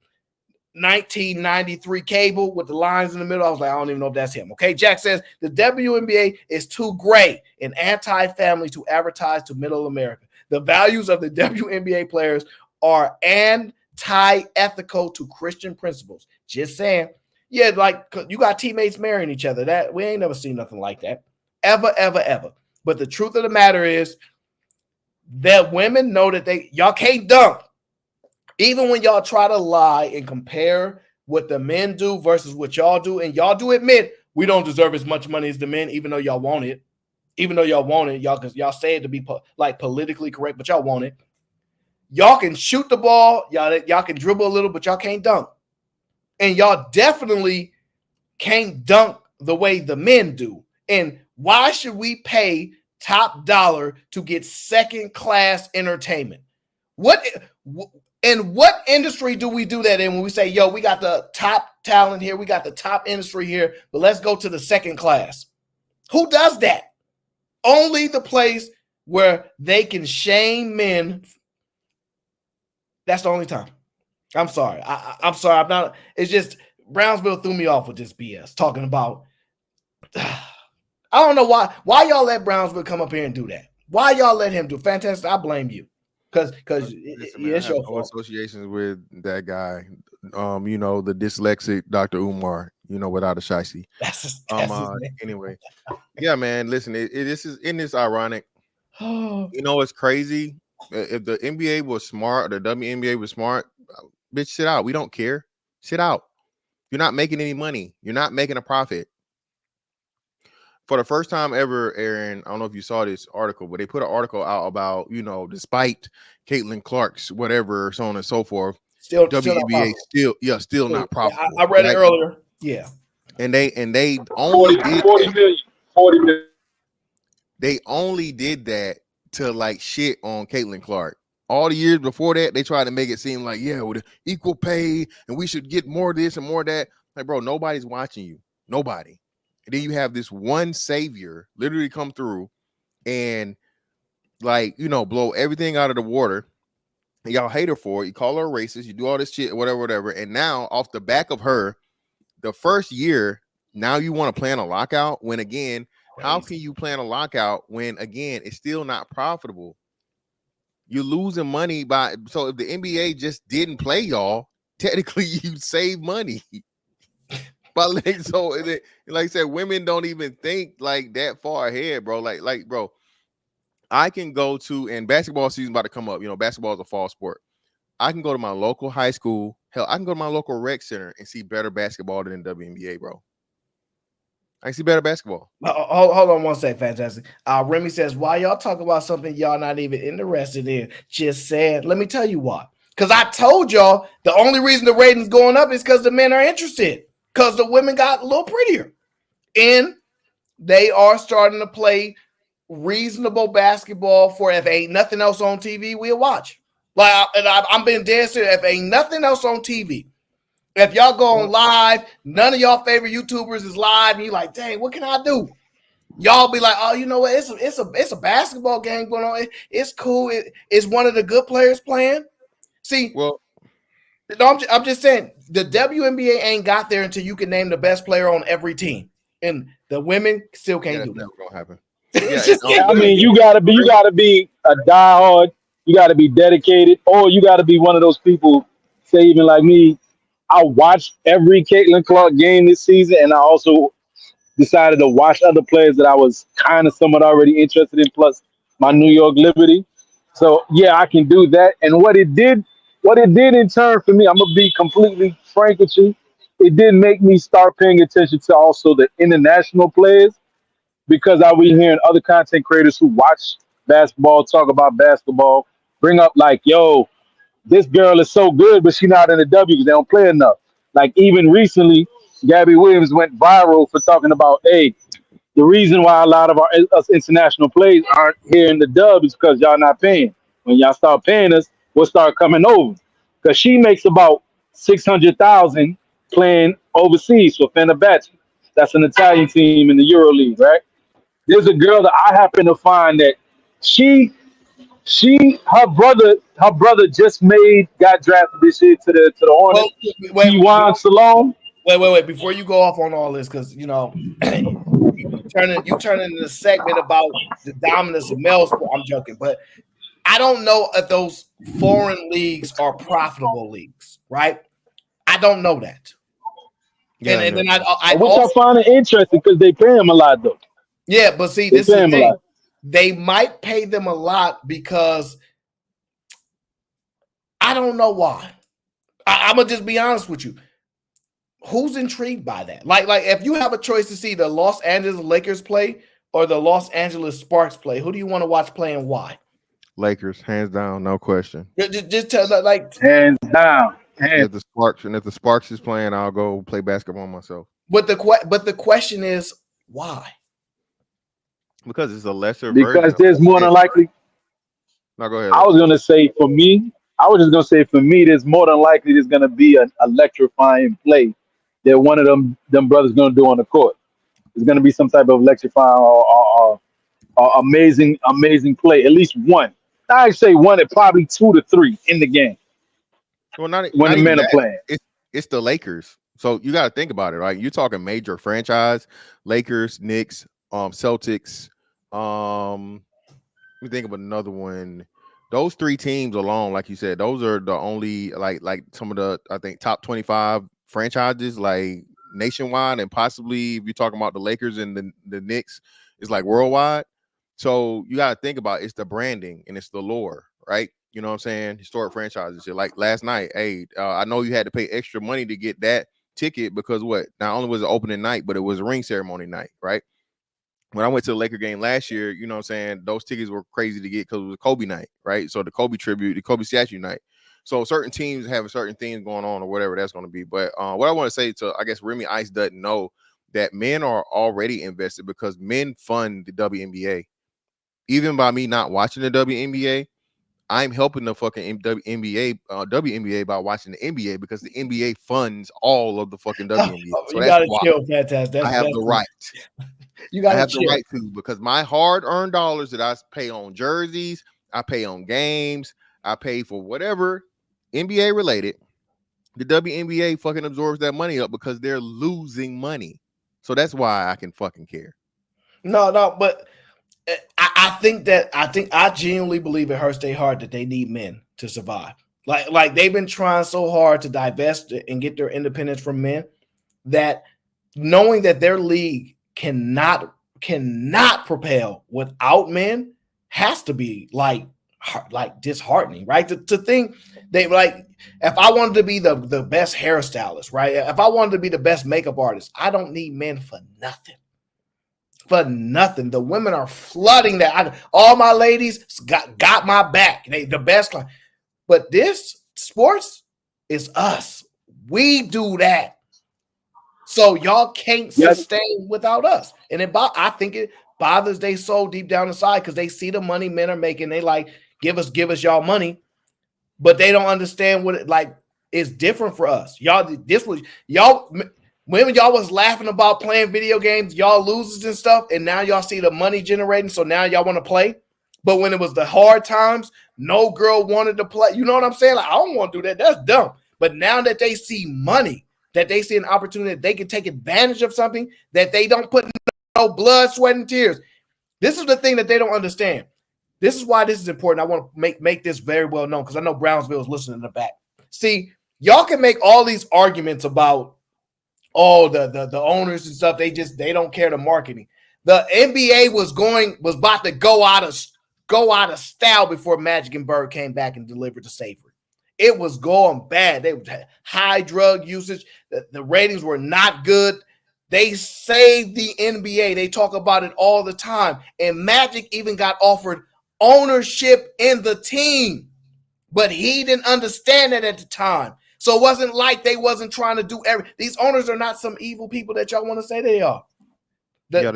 1993 cable with the lines in the middle. I was like, I don't even know if that's him. Okay. Jack says the WNBA is too gray and anti-family to advertise to middle America. The values of the WNBA players are anti-ethical to Christian principles. Just saying. Yeah, like you got teammates marrying each other. That we ain't never seen nothing like that. Ever. But the truth of the matter is that women know that y'all can't dunk. Even when y'all try to lie and compare what the men do versus what y'all do, and y'all do admit we don't deserve as much money as the men, even though y'all want it. Y'all say it to be like politically correct, but y'all want it. Y'all can shoot the ball, y'all can dribble a little, but y'all can't dunk. And y'all definitely can't dunk the way the men do. And why should we pay top dollar to get second-class entertainment? In what industry do we do that in when we say, yo, we got the top talent here, we got the top industry here, but let's go to the second class? Who does that? Only the place where they can shame men. That's the only time. I'm sorry. I'm sorry. I'm not. It's just Brownsville threw me off with this BS talking about. I don't know why y'all let Brownsville come up here and do that. Why y'all let him do fantastic? I blame you. Because it's your fault. Associations with that guy, you know, the dyslexic Dr. Umar, you know, without a shicey. Anyway, yeah, man. Listen, this ironic. You know, it's crazy. If the NBA was smart, or the WNBA was smart, bitch, sit out. We don't care. Sit out. You're not making any money. You're not making a profit. For the first time ever, Aaron, I don't know if you saw this article, but they put an article out about, you know, despite Caitlin Clark's whatever, so on and so forth, WNBA still not profitable. I read it earlier. Yeah. And they only 40 million. They only did that to like shit on Caitlin Clark. All the years before that, they tried to make it seem like, yeah, with equal pay and we should get more of this and more of that. Like, bro, nobody's watching you. Nobody. And then you have this one savior literally come through and, like, you know, blow everything out of the water. And y'all hate her for it. You call her a racist. You do all this shit, whatever. And now, off the back of her, the first year, now you want to plan a lockout when, again, how can you plan a lockout when, again, it's still not profitable? You're losing money by. So if the NBA just didn't play y'all, technically you save money. But like I said, women don't even think like that far ahead, bro. Like, bro, I can go to, and basketball season about to come up. You know, basketball is a fall sport. I can go to my local high school. Hell, I can go to my local rec center and see better basketball than the WNBA, bro. I can see better basketball. Hold on one second, fantastic. Remy says, why y'all talk about something y'all not even interested in? Just said, let me tell you why. Because I told y'all the only reason the ratings going up is because the men are interested. Because the women got a little prettier. And they are starting to play reasonable basketball for if ain't nothing else on TV, we'll watch. Like, I'm being dead serious. If ain't nothing else on TV, if y'all go on live, none of y'all favorite YouTubers is live, and you're like, dang, what can I do? Y'all be like, oh, you know what? It's a basketball game going on. It's cool. It's one of the good players playing. See, well, no, I'm just saying the WNBA ain't got there until you can name the best player on every team, and the women still can't do that. Never gonna happen. I mean, you gotta be a diehard. You gotta be dedicated, or you gotta be one of those people. Say even like me, I watched every Caitlin Clark game this season, and I also decided to watch other players that I was kind of somewhat already interested in, plus my New York Liberty. So yeah, I can do that. And what it did in turn for me, I'm gonna be completely frank with you. It did make me start paying attention to also the international players, because I be hearing other content creators who watch basketball talk about basketball, bring up like, yo, this girl is so good, but she's not in the W because they don't play enough. Like even recently, Gabby Williams went viral for talking about, hey, the reason why a lot of us international players aren't here in the dub is because y'all not paying. When y'all start paying us, we'll start coming over. Because she makes about 600,000 playing overseas for Fenerbahce. That's an Italian team in the EuroLeague, right? There's a girl that I happen to find that she her brother just got drafted this year to the Hornets. Juan Salome. Wait. Before you go off on all this, because you know you turn into the segment about the dominance of male sport. I'm joking, but I don't know if those foreign leagues are profitable leagues, right? I don't know that. Yeah, and then I find it interesting because they pay them a lot, though. Yeah, but see, this is the thing. They might pay them a lot because I don't know why. I'm gonna just be honest with you. Who's intrigued by that? Like if you have a choice to see the Los Angeles Lakers play or the Los Angeles Sparks play, who do you want to watch play and why? Lakers, hands down, no question. Just tell like hands down. If the Sparks is playing, I'll go play basketball myself. But the question is why? Because it's a lesser because version. There's more than likely. No, go ahead. I was gonna say for me, there's more than likely there's gonna be an electrifying play that one of them brothers gonna do on the court. There's gonna be some type of electrifying or amazing play. At least one. I say one, and probably 2 to 3 in the game. Well, not when the men are playing. It's the Lakers. So you got to think about it, right? You're talking major franchise: Lakers, Knicks, Celtics. Let me think of another one. Those 3 teams alone, like you said, those are the only like some of the, I think, top 25 franchises like nationwide, and possibly if you're talking about the Lakers and the Knicks, it's like worldwide. So you got to think about it's the branding and it's the lore, right? You know what I'm saying? Historic franchises. Like last night, hey, I know you had to pay extra money to get that ticket because not only was it opening night, but it was a ring ceremony night, right? When I went to the Laker game last year, you know what I'm saying, those tickets were crazy to get because it was a Kobe night, right? So the Kobe tribute, the Kobe statue night. So certain teams have certain things going on or whatever that's going to be. But what I want to say to, I guess Remy Ice doesn't know that men are already invested because men fund the WNBA. Even by me not watching the WNBA, I'm helping the fucking WNBA by watching the NBA because the NBA funds all of the fucking WNBA. So you gotta chill, fantastic. I have the right. You gotta have the right to, because my hard-earned dollars that I pay on jerseys, I pay on games, I pay for whatever NBA related. The WNBA fucking absorbs that money up because they're losing money. So that's why I can fucking care. No, but I think I genuinely believe it hurts their heart that they need men to survive. Like they've been trying so hard to divest and get their independence from men that knowing that their league cannot propel without men has to be like disheartening, right? To think they like, if I wanted to be the best hairstylist, right? If I wanted to be the best makeup artist, I don't need men for nothing. For nothing. The women are flooding that. All my ladies got my back. They the best client. But this sports is us. We do that. So y'all can't sustain without us. And I think it bothers they soul deep down inside because they see the money men are making. They like, give us y'all money. But they don't understand what it like is different for us. Y'all, this was y'all when y'all was laughing about playing video games, y'all losers and stuff, and now y'all see the money generating, so now y'all want to play. But when it was the hard times, no girl wanted to play. You know what I'm saying? Like, I don't want to do that. That's dumb. But now that they see money, that they see an opportunity that they can take advantage of something that they don't put no blood, sweat, and tears. This is the thing that they don't understand. This is why this is important. I want to make this very well known because I know Brownsville is listening in the back. See, y'all can make all these arguments about the owners and stuff. They don't care the marketing. The NBA was about to go out of style before Magic and Bird came back and delivered the savory. It was going bad. They had high drug usage. The ratings were not good. They saved the NBA. They talk about it all the time. And Magic even got offered ownership in the team, but he didn't understand it at the time. So it wasn't like they wasn't trying to do everything. These owners are not some evil people that y'all want to say they are. They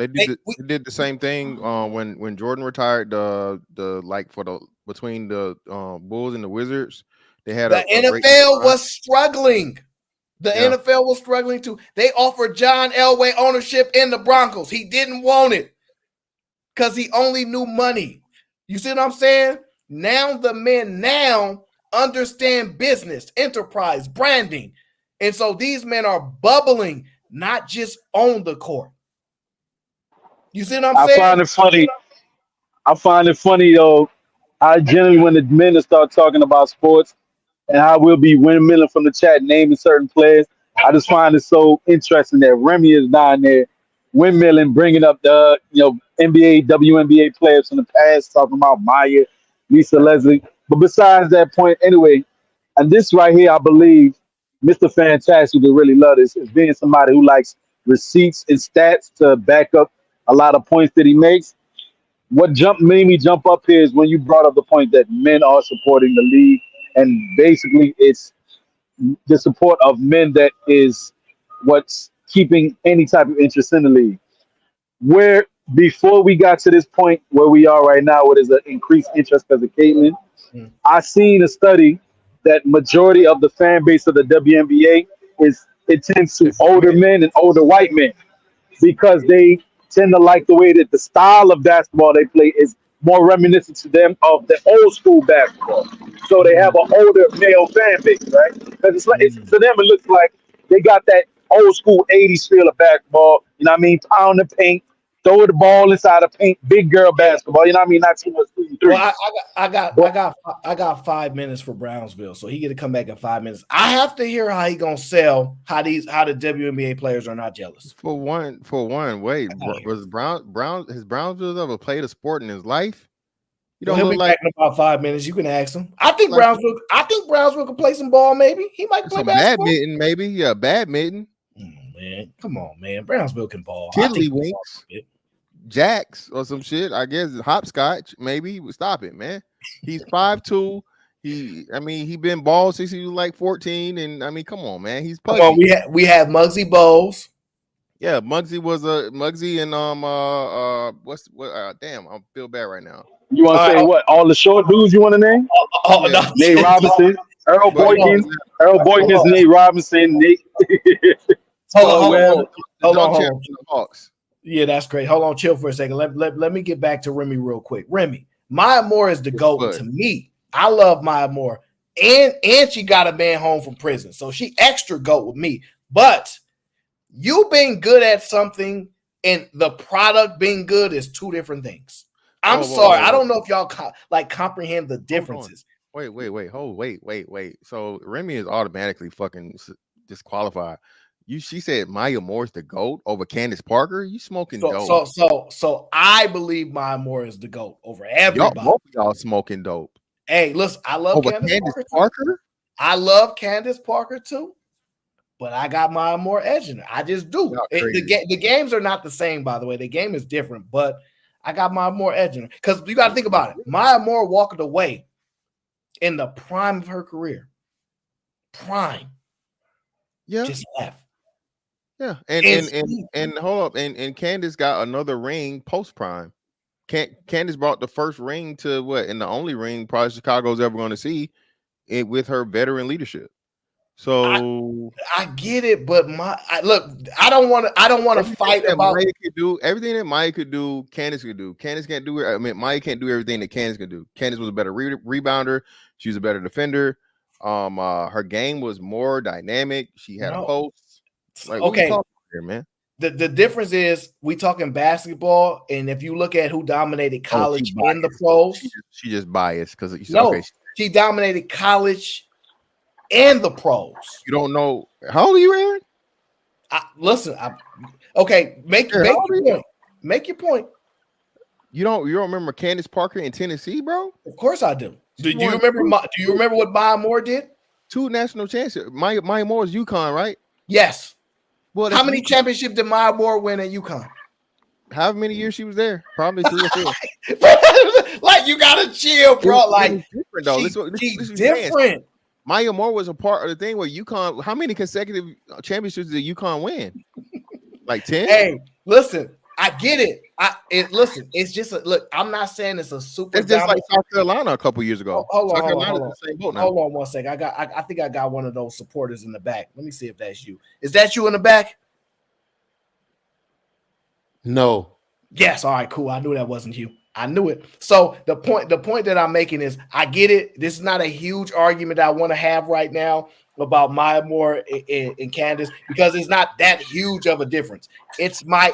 did the same thing when Jordan retired. Between the Bulls and the Wizards, they had the NFL was struggling. The NFL was struggling too. They offered John Elway ownership in the Broncos. He didn't want it because he only knew money. You see what I'm saying? Now the men understand business, enterprise, branding. And so these men are bubbling, not just on the court. You see what I'm saying? I find it funny, though. I generally, when the men start talking about sports and how we'll be windmilling from the chat, naming certain players, I just find it so interesting that Remy is down there windmilling, bringing up the NBA, WNBA players from the past, talking about Maya, Lisa Leslie. But besides that point, anyway, and this right here, I believe Mr. Fantastic would really love this, is being somebody who likes receipts and stats to back up a lot of points that he makes. What made me jump up here is when you brought up the point that men are supporting the league, and basically it's the support of men that is what's keeping any type of interest in the league. Where before we got to this point where we are right now, where there's an increased interest because of Caitlin, I seen a study that majority of the fan base of the WNBA tends to older men and older white men because they tend to like the way that the style of basketball they play is more reminiscent to them of the old school basketball. So they have an older male fan base, right? Because it's like to them it looks like they got that old school 80s feel of basketball. You know what I mean? Pound the paint, throw the ball inside the paint, big girl basketball. You know what I mean? Not too much 3-3. Well, I got 5 minutes for Brownsville, so he get to come back in 5 minutes. I have to hear how he gonna sell how the WNBA players are not jealous. For one, wait, has Brownsville ever played a sport in his life? You don't he'll be back in about 5 minutes. You can ask him. I think Brownsville can play some ball. Maybe he might play basketball. Badminton. Maybe badminton. Man, come on, man. Brownsville can ball. Tiddlywinks, jacks or some shit. I guess hopscotch. Maybe stop it, man. He's 5'2". He been ball since he was like 14, and come on, man. He's pudgy. Come on, we have Muggsy Bowles. Yeah, Muggsy was Muggsy and damn, I feel bad right now. You want to say what? All the short dudes you want to name? No. Nate Robinson, Earl Boykins, Nate Robinson, Nate. Hold on. Yeah, that's great. Hold on, chill for a second. Let me get back to Remy real quick. Remy, Maya Moore is the GOAT to me. I love Maya Moore. And she got a man home from prison. So she extra GOAT with me. But you being good at something and the product being good is two different things. I'm sorry. I don't know if y'all comprehend the differences. Wait. So Remy is automatically fucking disqualified. She said Maya Moore's the GOAT over Candace Parker. You smoking dope. So I believe Maya Moore is the GOAT over Y'all, everybody. both of y'all smoking dope. Hey, listen, I love Over Candace Candace Parker. Parker? I love Candace Parker too, but I got Maya Moore edging her. I just do. The games are not the same, by the way. The game is different, but I got Maya Moore edging her because you got to think about it. Maya Moore walked away in the prime of her career. Prime. Yeah. Just left. Yeah. And hold up. And Candace got another ring post prime. Candace brought the first ring to what? And the only ring probably Chicago's ever going to see it with her veteran leadership. So I get it, but I don't want to fight about Maya could do everything that Maya could do. Candace could do. Candace can't do it. I mean, Maya can't do everything that Candace can do. Candace was a better rebounder. She was a better defender. Her game was more dynamic. She had a post. Like, what are you talking about here, man? The difference is we talking basketball, and if you look at who dominated college and the pros, she just biased because she dominated college and the pros. You don't know how old are you, Aaron? Make your point. Make your point. You don't remember Candace Parker in Tennessee, bro? Of course I do. Do you remember what Maya Moore did? 2 national championships. Maya Moore is UConn, right? Yes. Well, how many championships did Maya Moore win at UConn? How many years she was there? Probably 3 or 4. Like, you gotta chill, bro. Like, different though. She's different. Maya Moore was a part of the thing where UConn. How many consecutive championships did UConn win? Like 10. Hey, listen, I get it. Listen, it's just look. I'm not saying it's a super. It's just like South Carolina a couple years ago. Hold on 1 second. I think I got one of those supporters in the back. Let me see if that's you. Is that you in the back? No. Yes. All right. Cool. I knew that wasn't you. I knew it. So the point that I'm making is I get it. This is not a huge argument I want to have right now about Maya Moore and Candace because it's not that huge of a difference. It's my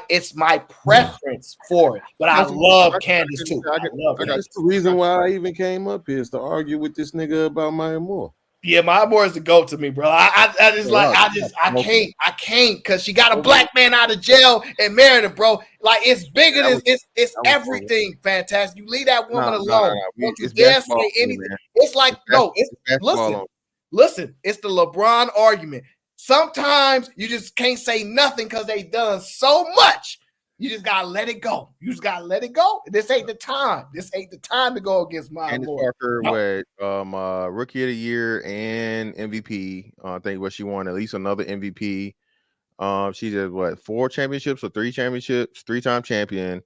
preference for it, but I love Candace too. That's the reason why I even came up here is to argue with this nigga about Maya Moore. Yeah, Maya Moore is the GOAT to me, bro. I can't because she got a black man out of jail and married him, bro. Like, it's bigger than it's everything. Fantastic. You leave that woman alone. Don't you dare say anything. It's like listen. It's the LeBron argument. Sometimes you just can't say nothing because they done so much. You just gotta let it go. This ain't the time. To go against Maya Moore. Parker with rookie of the year and MVP. I think what she won at least another MVP. She did 4 championships or 3 championships, 3-time champion.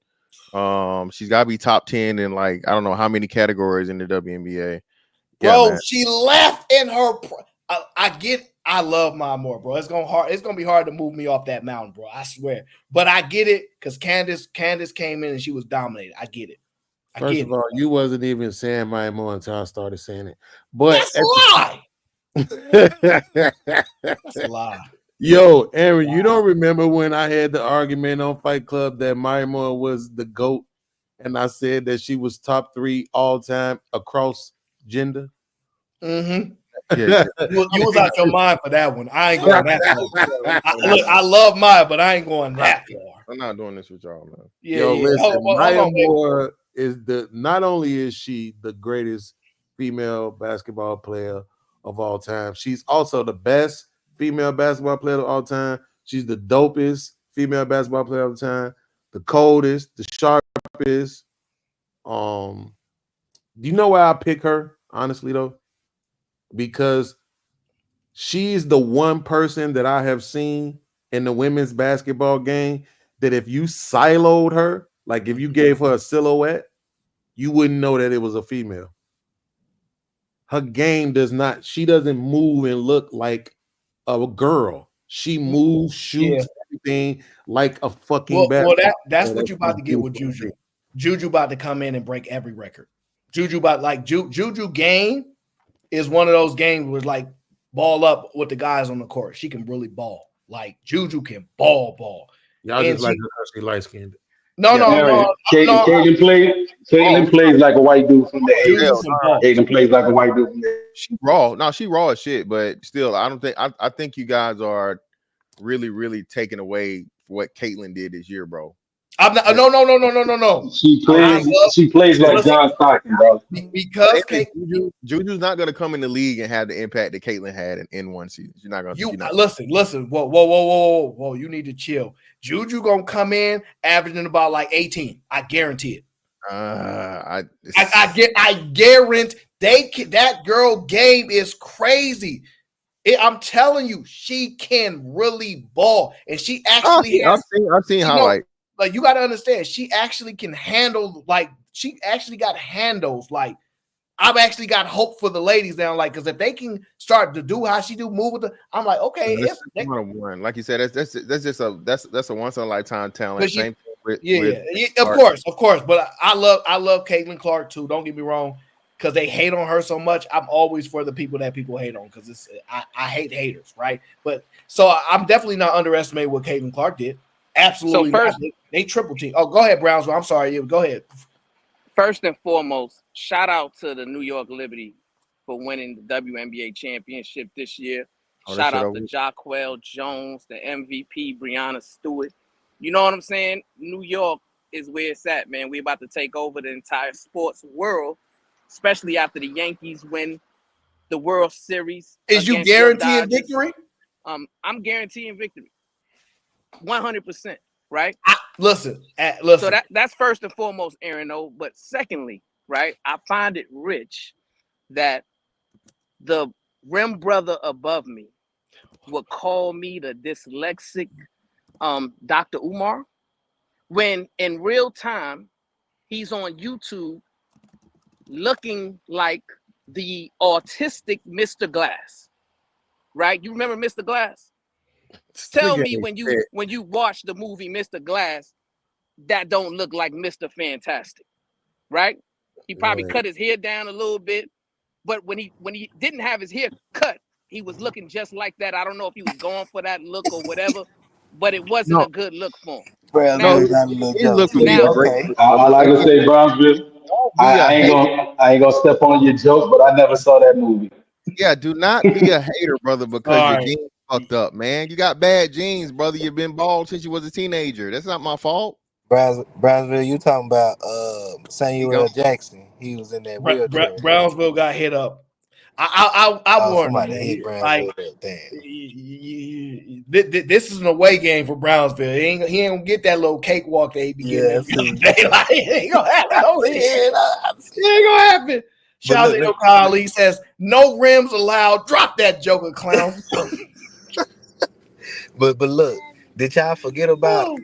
She's gotta be top 10 in like I don't know how many categories in the WNBA. Bro, she left in her. I love Maya Moore, bro. It's gonna be hard to move me off that mountain, bro. I swear. But I get it because Candace came in and she was dominated. I get it. First of all, you wasn't even saying Maya Moore until I started saying it. But that's a lie. That's a lie. Yo, Aaron, you don't remember when I had the argument on Fight Club that Maya Moore was the GOAT, and I said that she was top 3 all time across gender? Mm-hmm. Yeah. You was out your mind for that one. I ain't going that far. I love Maya, but I ain't going that far. I'm not doing this with y'all, man. Listen, Maya Moore is not only is she the greatest female basketball player of all time, she's also the best female basketball player of all time. She's the dopest female basketball player of all time, the coldest, the sharpest. Do you know why I pick her, honestly, though? Because she's the one person that I have seen in the women's basketball game that if you siloed her, like if you gave her a silhouette, you wouldn't know that it was a female. Her game she doesn't move and look like a girl. She moves, shoots, everything like a fucking that's what you about to get with Juju. Juju about to come in and break every record. Juju game is one of those games where it's like ball up with the guys on the court. She can really ball. Like Juju can ball. Y'all just like her because she light skinned. No, Yeah. no, Aaron, no, Caitlin, no. Caitlin plays like a white dude from the Juju 80s. can ball. Caitlin plays like a white dude from the She raw. No, she raw as shit, but still, I don't think I think you guys are really, really taking away what Caitlyn did this year, bro. I'm not. No. She I plays love. she plays like Listen, John Stockton, bro. because Kate, Juju's not gonna come in the league and have the impact that Caitlyn had in one season. She's not gonna. you She's not. listen. Whoa. You need to chill. Juju gonna come in averaging about like 18. I guarantee it. I guarantee that girl game is crazy. I'm telling you, she can really ball, and she actually I've seen highlights. Like you got to understand, she actually can handle. Like she actually got handles. Like I've actually got hope for the ladies now. Like because if they can start to do how she do, move with the, I'm like okay. That's one. Like you said, that's just a once in a lifetime talent. Same thing with of course. But I love Caitlin Clark too. Don't get me wrong. Because they hate on her so much, I'm always for the people that people hate on. Because I hate haters, right? But so I'm definitely not underestimating what Caitlin Clark did. Absolutely, So first, they triple team. Oh, go ahead, Brownsville. I'm sorry, go ahead. First and foremost, shout out to the New York Liberty for winning the WNBA championship this year. Shout out to Jaquel Jones, the MVP, Breanna Stewart. You know what I'm saying? New York is where it's at, man. We're about to take over the entire sports world. Especially after the Yankees win the World Series. Is you guaranteeing victory? I'm guaranteeing victory. 100%, right? Listen. So that's first and foremost, Aaron O. But secondly, right, I find it rich that the rim brother above me would call me the dyslexic Dr. Umar when in real time he's on YouTube looking like the autistic Mr. Glass, right? You remember Mr. Glass? Tell me when you watch the movie Mr. Glass, that don't look like Mr. Fantastic, right? He probably cut his hair down a little bit, but when he didn't have his hair cut, he was looking just like that. I don't know if he was going for that look or whatever, but it wasn't a good look for him. All I can say, Brownsville, I ain't gonna step on your joke, but I never saw that movie. Yeah, do not be a hater, brother, because your genes fucked up, man. You got bad genes, brother. You've been bald since you was a teenager. That's not my fault. Brownsville, you talking about Samuel Jackson? He was in that wheelchair. Brownsville got hit up. I warned somebody him. hit Brownsville. This is an away game for Brownsville. He ain't gonna get that little cakewalk that he be getting every day. Like, it ain't gonna happen. It ain't gonna happen. Shout out to Kyle says, no rims allowed. Drop that Joker clown. But look, did y'all forget about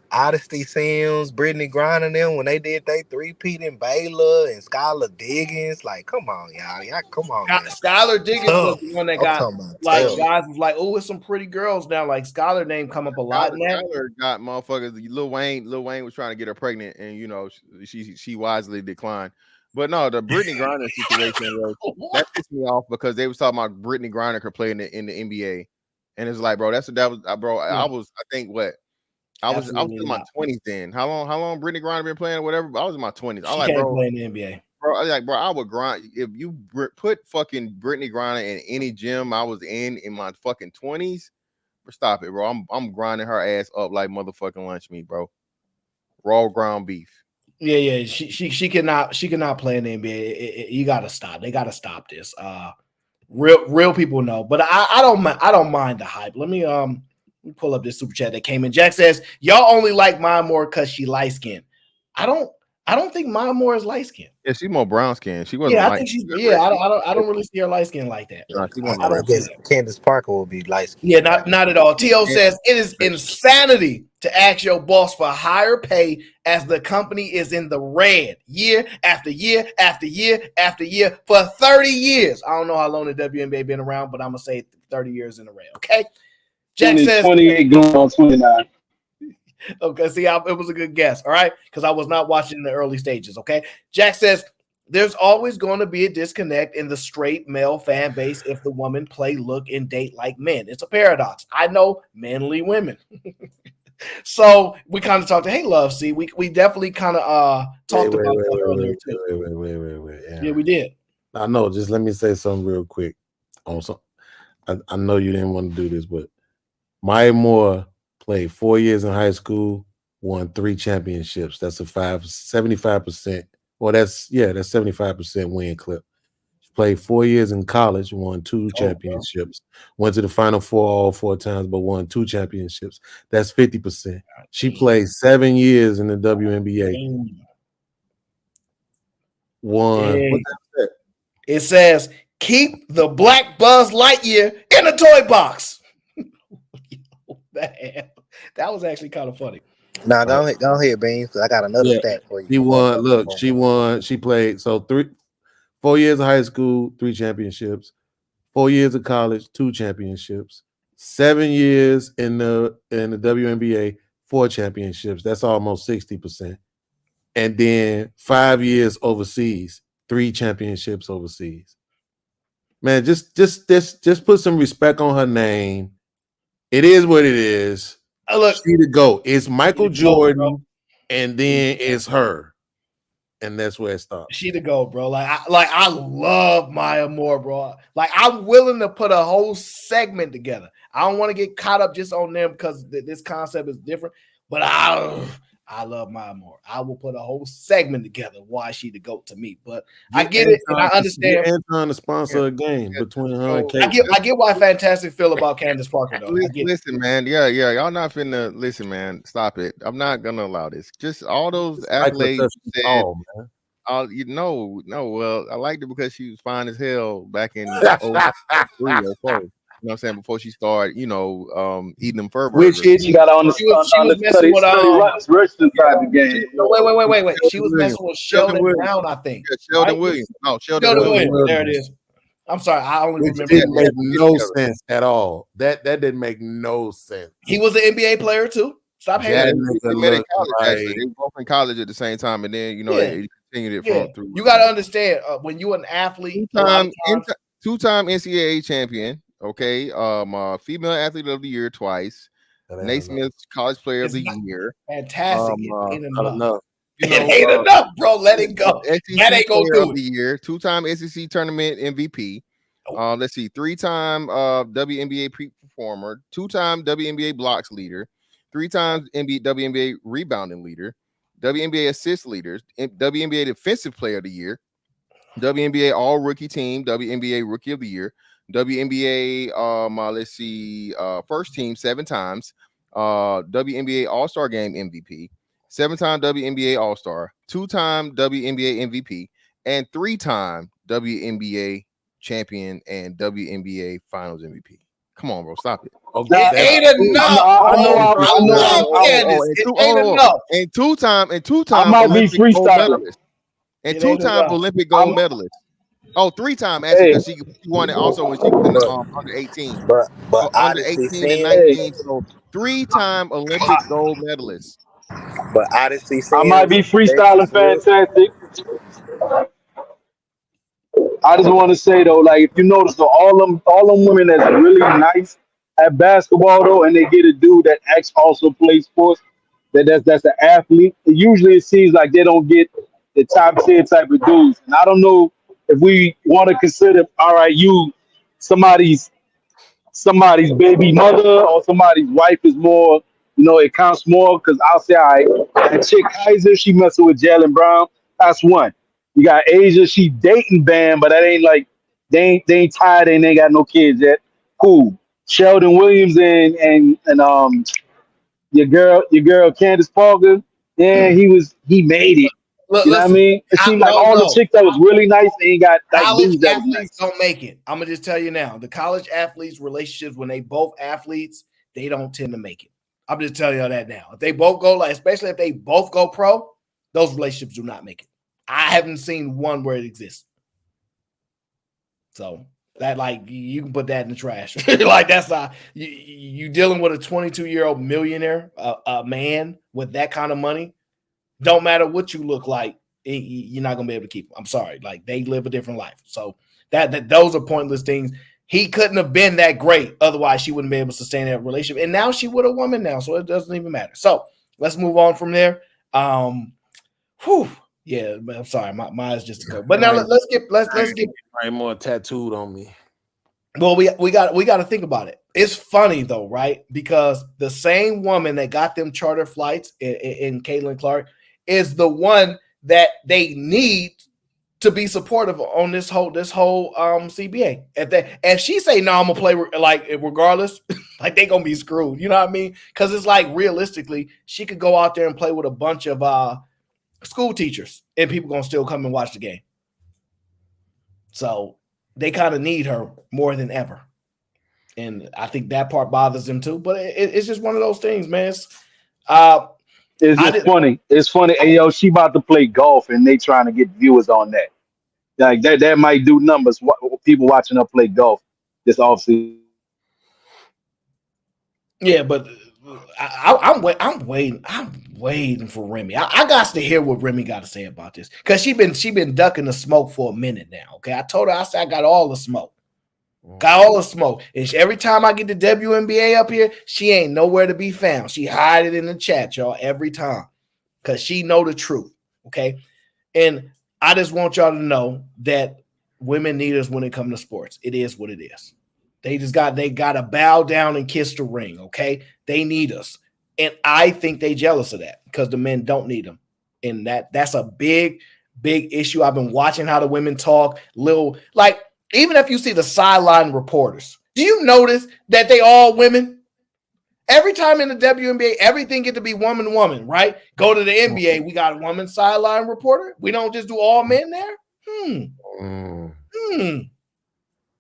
Odyssey Sims, Brittany Griner, them when they did they three-peat in Baylor and Skylar Diggins? Like, come on, y'all. Come on. Skylar Diggins was the one that got like guys was like, oh, it's some pretty girls now. Like Skylar name come up a lot. Skylar got motherfuckers. Lil Wayne was trying to get her pregnant, and you know she wisely declined. But no, the Brittany Griner situation that pissed me off because they was talking about Brittany Griner could play in the NBA, and it's like, bro, I was in my 20s then. How long Brittany Griner been playing or whatever? I was in my 20s. I like, bro, play in the NBA. Bro, I would grind if you put fucking Brittany Griner in any gym I was in my fucking 20s. Stop it, bro. I'm grinding her ass up like motherfucking lunch meat, bro. Raw ground beef. Yeah. She cannot play in the NBA. You gotta stop. They gotta stop this. Real people know, but I don't mind the hype. Let me pull up this super chat that came in. Jack says, y'all only like Maya Moore because she light skinned. I don't think Maya Moore is light skinned. Yeah, she's more brown skinned. She wasn't. Yeah, I think she's. Yeah, I don't really see her light skinned like that. No, I don't guess Candace Parker will be light skinned. Yeah, not at all. T.O. says it is insanity to ask your boss for higher pay as the company is in the red year after year after year after year for 30 years. I don't know how long the WNBA been around, but I'm gonna say 30 years in the red. Okay. Jack says 28 going on 29. Okay, see, it was a good guess, all right? Because I was not watching in the early stages, okay? Jack says, there's always going to be a disconnect in the straight male fan base if the women play, look, and date like men. It's a paradox. I know manly women. So we kind of talked to Hey Love. See, we definitely kind of talked about that earlier too. Wait. Yeah, we did. I know. Just let me say something real quick. Also, I know you didn't want to do this, but Maya Moore played 4 years in high school, won 3 championships. That's a 75%. Well, that's 75% win clip. She played 4 years in college, won 2 championships, went to the Final Four all 4 times, but won 2 championships. That's 50%. She played 7 years in the WNBA. Won. Yeah. What's that? It says, keep the black Buzz Lightyear in the toy box. That was actually kind of funny. Nah, go ahead, Beans, because I got another stat for you. She won. Look, she won. She played 4 years of high school, 3 championships. 4 years of college, 2 championships. 7 years in the WNBA, 4 championships. That's almost 60%. And then 5 years overseas, 3 championships overseas. Man, just put some respect on her name. It is what it is. Look, she the GOAT. It's Michael Jordan, and then it's her. And that's where it stops. She the GOAT, bro. I love Maya Moore, bro. Like, I'm willing to put a whole segment together. I don't want to get caught up just on them because this concept is different. But I love Maya Moore. I will put a whole segment together why she the GOAT to me. But I get it, and I understand. Anton to sponsor a game between her and Kate. I get why Fantastic feel about Candace Parker, though. Listen, man. Yeah. Y'all not finna listen, man. Stop it. I'm not gonna allow this. Just all those accolades. Well, I liked it because she was fine as hell back in 03 or 4. You know what I'm saying? Before she started, eating them fur burgers. Which she got on the study Russian side of the game. Wait. She was messing with Sheldon Brown, I think. Yeah, Sheldon Williams. No, Sheldon Williams. There it is. I'm sorry. I only remember. It made no sense at all. That didn't make no sense. He was an NBA player too. Stop hating. They met in college. Actually, they were both in college at the same time, and then they continued it through. You got to understand when you're an athlete, two-time NCAA champion. Okay, female athlete of the year twice. Naismith College Player of the Year. Fantastic. It ain't enough. It ain't enough, bro. Let it go. That ain't gonna do it. The year, 2-time SEC tournament MVP. Let's see, 3-time WNBA performer, 2-time WNBA blocks leader, 3 times WNBA rebounding leader, WNBA assist leaders, WNBA defensive player of the year, WNBA all rookie team, WNBA rookie of the year, WNBA first team 7 times, WNBA All-Star Game MVP, 7-time WNBA All-Star, 2-time WNBA MVP, and 3-time WNBA champion and WNBA Finals MVP. Come on, bro, stop it. It ain't enough. I love Candace. It ain't enough. And two-time I might be freestyling. And 2-time Olympic gold medalist. Oh, 3-time actually, because she won it also when she was under 18. But under 18 and 19, so 3-time Olympic gold medalist. But Odyssey, I might be freestyling fantastic. I just want to say though, like if you notice, though, all them women that's really nice at basketball though, and they get a dude that actually also plays sports, that's an athlete. Usually it seems like they don't get the top 10 type of dudes, and I don't know if we want to consider, all right, you somebody's baby mother or somebody's wife is more, it counts more, because I'll say, all right, that chick Kaiser, she messing with Jalen Brown. That's one. You got Asia, she dating Bam, but that ain't like they ain't tired and they ain't got no kids yet. Cool. Sheldon Williams and your girl Candace Parker, he made it. Look, you know what I mean? It seemed like all the chicks that was really nice, they ain't got like college dudes that was athletes nice. don't make it. I'm gonna just tell you now, the college athletes' relationships, when they both athletes, they don't tend to make it. I'm just telling you that now. If they both go, especially if they both go pro, those relationships do not make it. I haven't seen one where it exists. So that, you can put that in the trash. That's not you dealing with a 22-year-old millionaire, a man with that kind of money. Don't matter what you look like, you're not gonna be able to keep them. I'm sorry, they live a different life. So that those are pointless things. he couldn't have been that great. Otherwise, she wouldn't be able to sustain that relationship. And now she with a woman now, so it doesn't even matter. So let's move on from there. Yeah, I'm sorry, my is just a couple. But now let's get more tattooed on me. Well, we got to think about it. It's funny though, right? Because the same woman that got them charter flights in Caitlin Clark is the one that they need to be supportive on this whole CBA. If she say no, I'm gonna play like regardless, like they gonna be screwed. You know what I mean? Because it's like realistically, she could go out there and play with a bunch of school teachers, and people gonna still come and watch the game. So they kind of need her more than ever, and I think that part bothers them too. But it's just one of those things, man. It's just funny. It's funny. Hey, yo, she about to play golf, and they trying to get viewers on that. Like that might do numbers. People watching her play golf this offseason. Yeah, but I'm waiting for Remy. I got to hear what Remy got to say about this because she been ducking the smoke for a minute now. Okay, I told her I said I got all the smoke. Got all the smoke. And every time I get the WNBA up here, she ain't nowhere to be found. She hide it in the chat, y'all, every time. Because she know the truth. Okay. And I just want y'all to know that women need us when it comes to sports. It is what it is. They gotta bow down and kiss the ring. Okay. They need us. And I think they jealous of that because the men don't need them. And that's a big, big issue. I've been watching how the women talk. Even if you see the sideline reporters, do you notice that they all women? Every time in the WNBA, everything get to be woman, right? Go to the NBA, we got a woman sideline reporter. We don't just do all men there.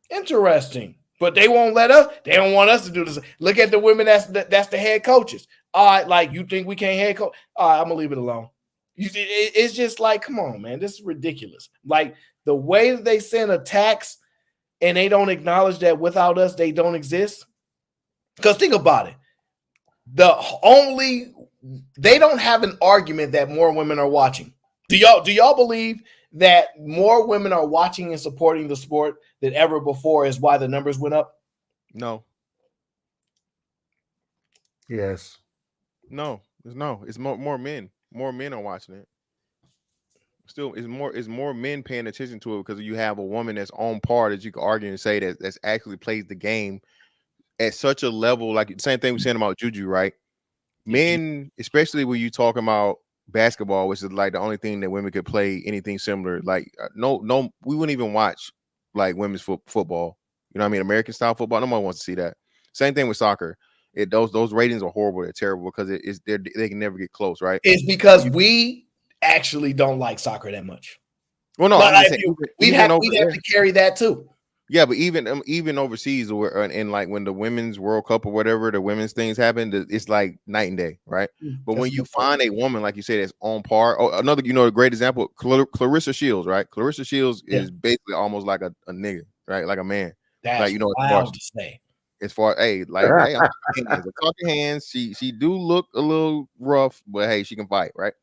Interesting. But they won't let us. They don't want us to do this. Look at the women that's the head coaches. All right, like you think we can't head coach? All right, I'm gonna leave it alone. It's just like, come on, man, this is ridiculous. Like the way that they send attacks and they don't acknowledge that without us, they don't exist. Because think about it. They don't have an argument that more women are watching. Do y'all believe that more women are watching and supporting the sport than ever before is why the numbers went up? No. Yes. No. It's more men. More men are watching it. Still, it's more men paying attention to it because you have a woman that's on par that you can argue and say that's actually plays the game at such a level. Like the same thing we're saying about Juju, right? Men, especially when you talking about basketball, which is like the only thing that women could play anything similar. Like no, we wouldn't even watch like women's football. You know what I mean? American style football. Nobody wants to see that. Same thing with soccer. Those ratings are horrible. They're terrible because they can never get close, right? It's because we actually don't like soccer that much. Well, no, we'd have to carry that too. Yeah, but even overseas or and like when the women's World Cup or whatever, the women's things happen, it's like night and day, right? But when you find a woman, like you said, that's on par. Oh, another, a great example, Clarissa Shields, right? Clarissa Shields is basically almost like a nigga, right? Like a man. That's like, wild to say. As far I'm talking hands. She do look a little rough, but hey, she can fight, right?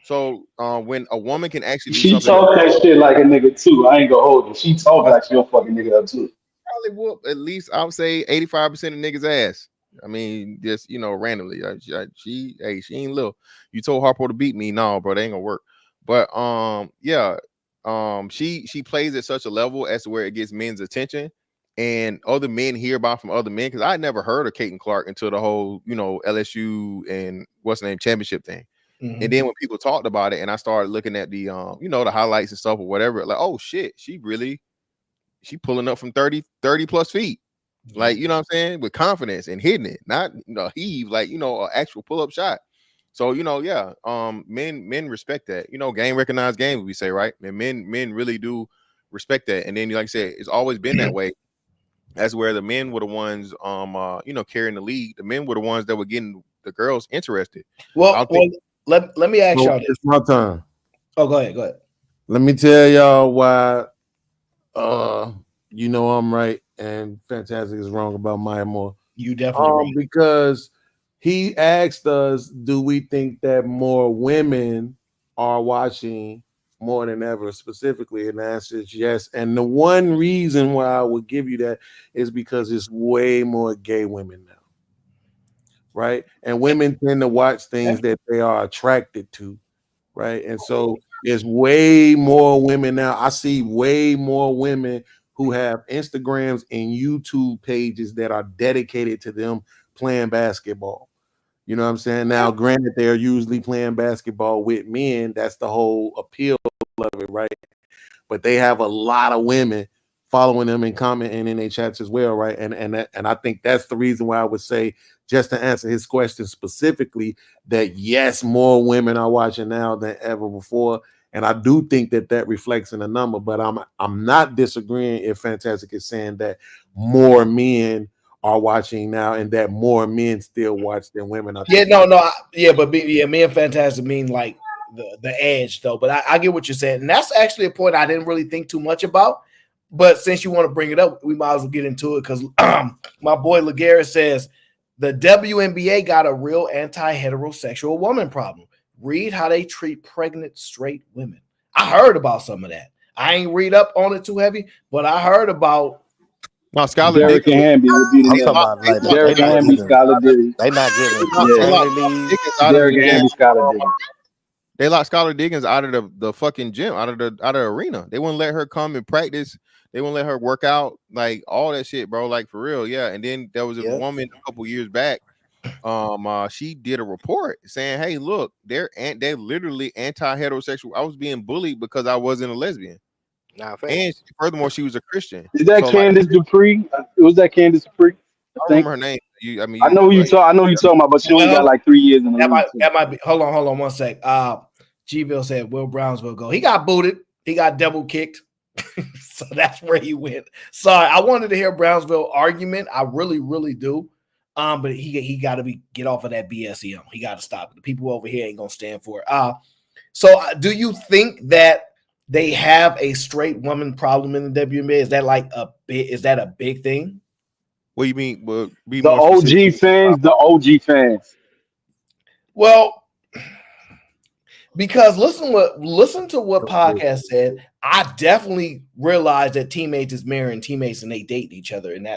So when a woman can actually do something, talk that shit like a nigga too. I ain't gonna hold you. She talk like she don't fucking nigga up too. Probably whoop at least I would say 85% of niggas ass. I mean, just randomly. She ain't little. You told Harpo to beat me, no, bro, that ain't gonna work. But she plays at such a level as to where it gets men's attention, and other men hear about from other men because I never heard of Caitlin Clark until the whole LSU and what's the name championship thing. Mm-hmm. And then when people talked about it and I started looking at the the highlights and stuff or whatever, like, oh shit, she pulling up from 30 plus feet. Like, you know what I'm saying? With confidence and hitting it, not heave, like, an actual pull-up shot. So, men respect that. Game recognized game, we say, right? And men really do respect that. And then, like I said, it's always been that way. That's where the men were the ones carrying the league. The men were the ones that were getting the girls interested. Let me ask y'all this. It's my time. Oh, go ahead. Let me tell y'all why I'm right and Fantastic is wrong about Maya Moore. You definitely right. Because he asked us, do we think that more women are watching more than ever, specifically, and the answer is yes. And the one reason why I would give you that is because it's way more gay women now, right? And women tend to watch things that they are attracted to, right? And so there's way more women now. I see way more women who have Instagrams and YouTube pages that are dedicated to them playing basketball. You know what I'm saying? Now, granted, they're usually playing basketball with men. That's the whole appeal of it, right? But they have a lot of women following them and commenting in their chats as well, right? And I think that's the reason why I would say, just to answer his question specifically, that yes, more women are watching now than ever before. And I do think that reflects in the number, but I'm not disagreeing if Fantastic is saying that more men are watching now and that more men still watch than women. But me and Fantastic mean like the edge though. But I get what you're saying, and that's actually a point I didn't really think too much about. But since you want to bring it up, we might as well get into it because my boy Laguerre says the WNBA got a real anti-heterosexual woman problem. Read how they treat pregnant straight women. I heard about some of that. I ain't read up on it too heavy, but I heard about. No, Skylar Derek and Hamby would be the name. Like Derek and Hamby, Skylar Diggins. They not giving Derek and Hamby, Skylar Diggins. They locked Skylar Diggins out of the fucking gym, out of the arena. They wouldn't let her come and practice. They wouldn't let her work out, like all that shit, bro. Like for real, yeah. And then there was a woman a couple years back. She did a report saying, "Hey, look, they're literally anti-heterosexual. I was being bullied because I wasn't a lesbian." And furthermore, she was a Christian. Is that Candace Dupree? Was that Candace Dupree? I remember her name. I know who you talking about, but she only got like 3 years in the league. That might be. Hold on 1 sec. Gville said Will Brownsville go. He got booted. He got double kicked. So that's where he went. Sorry, I wanted to hear Brownsville argument. I really, really do. But he got to get off of that BS. He got to stop it. The people over here ain't gonna stand for it. So do you think that they have a straight woman problem in the WNBA? Is that like a big thing? What do you mean? Well, the OG fans. Well, because listen to what podcast said. I definitely realized that teammates is marrying teammates and they date each other, and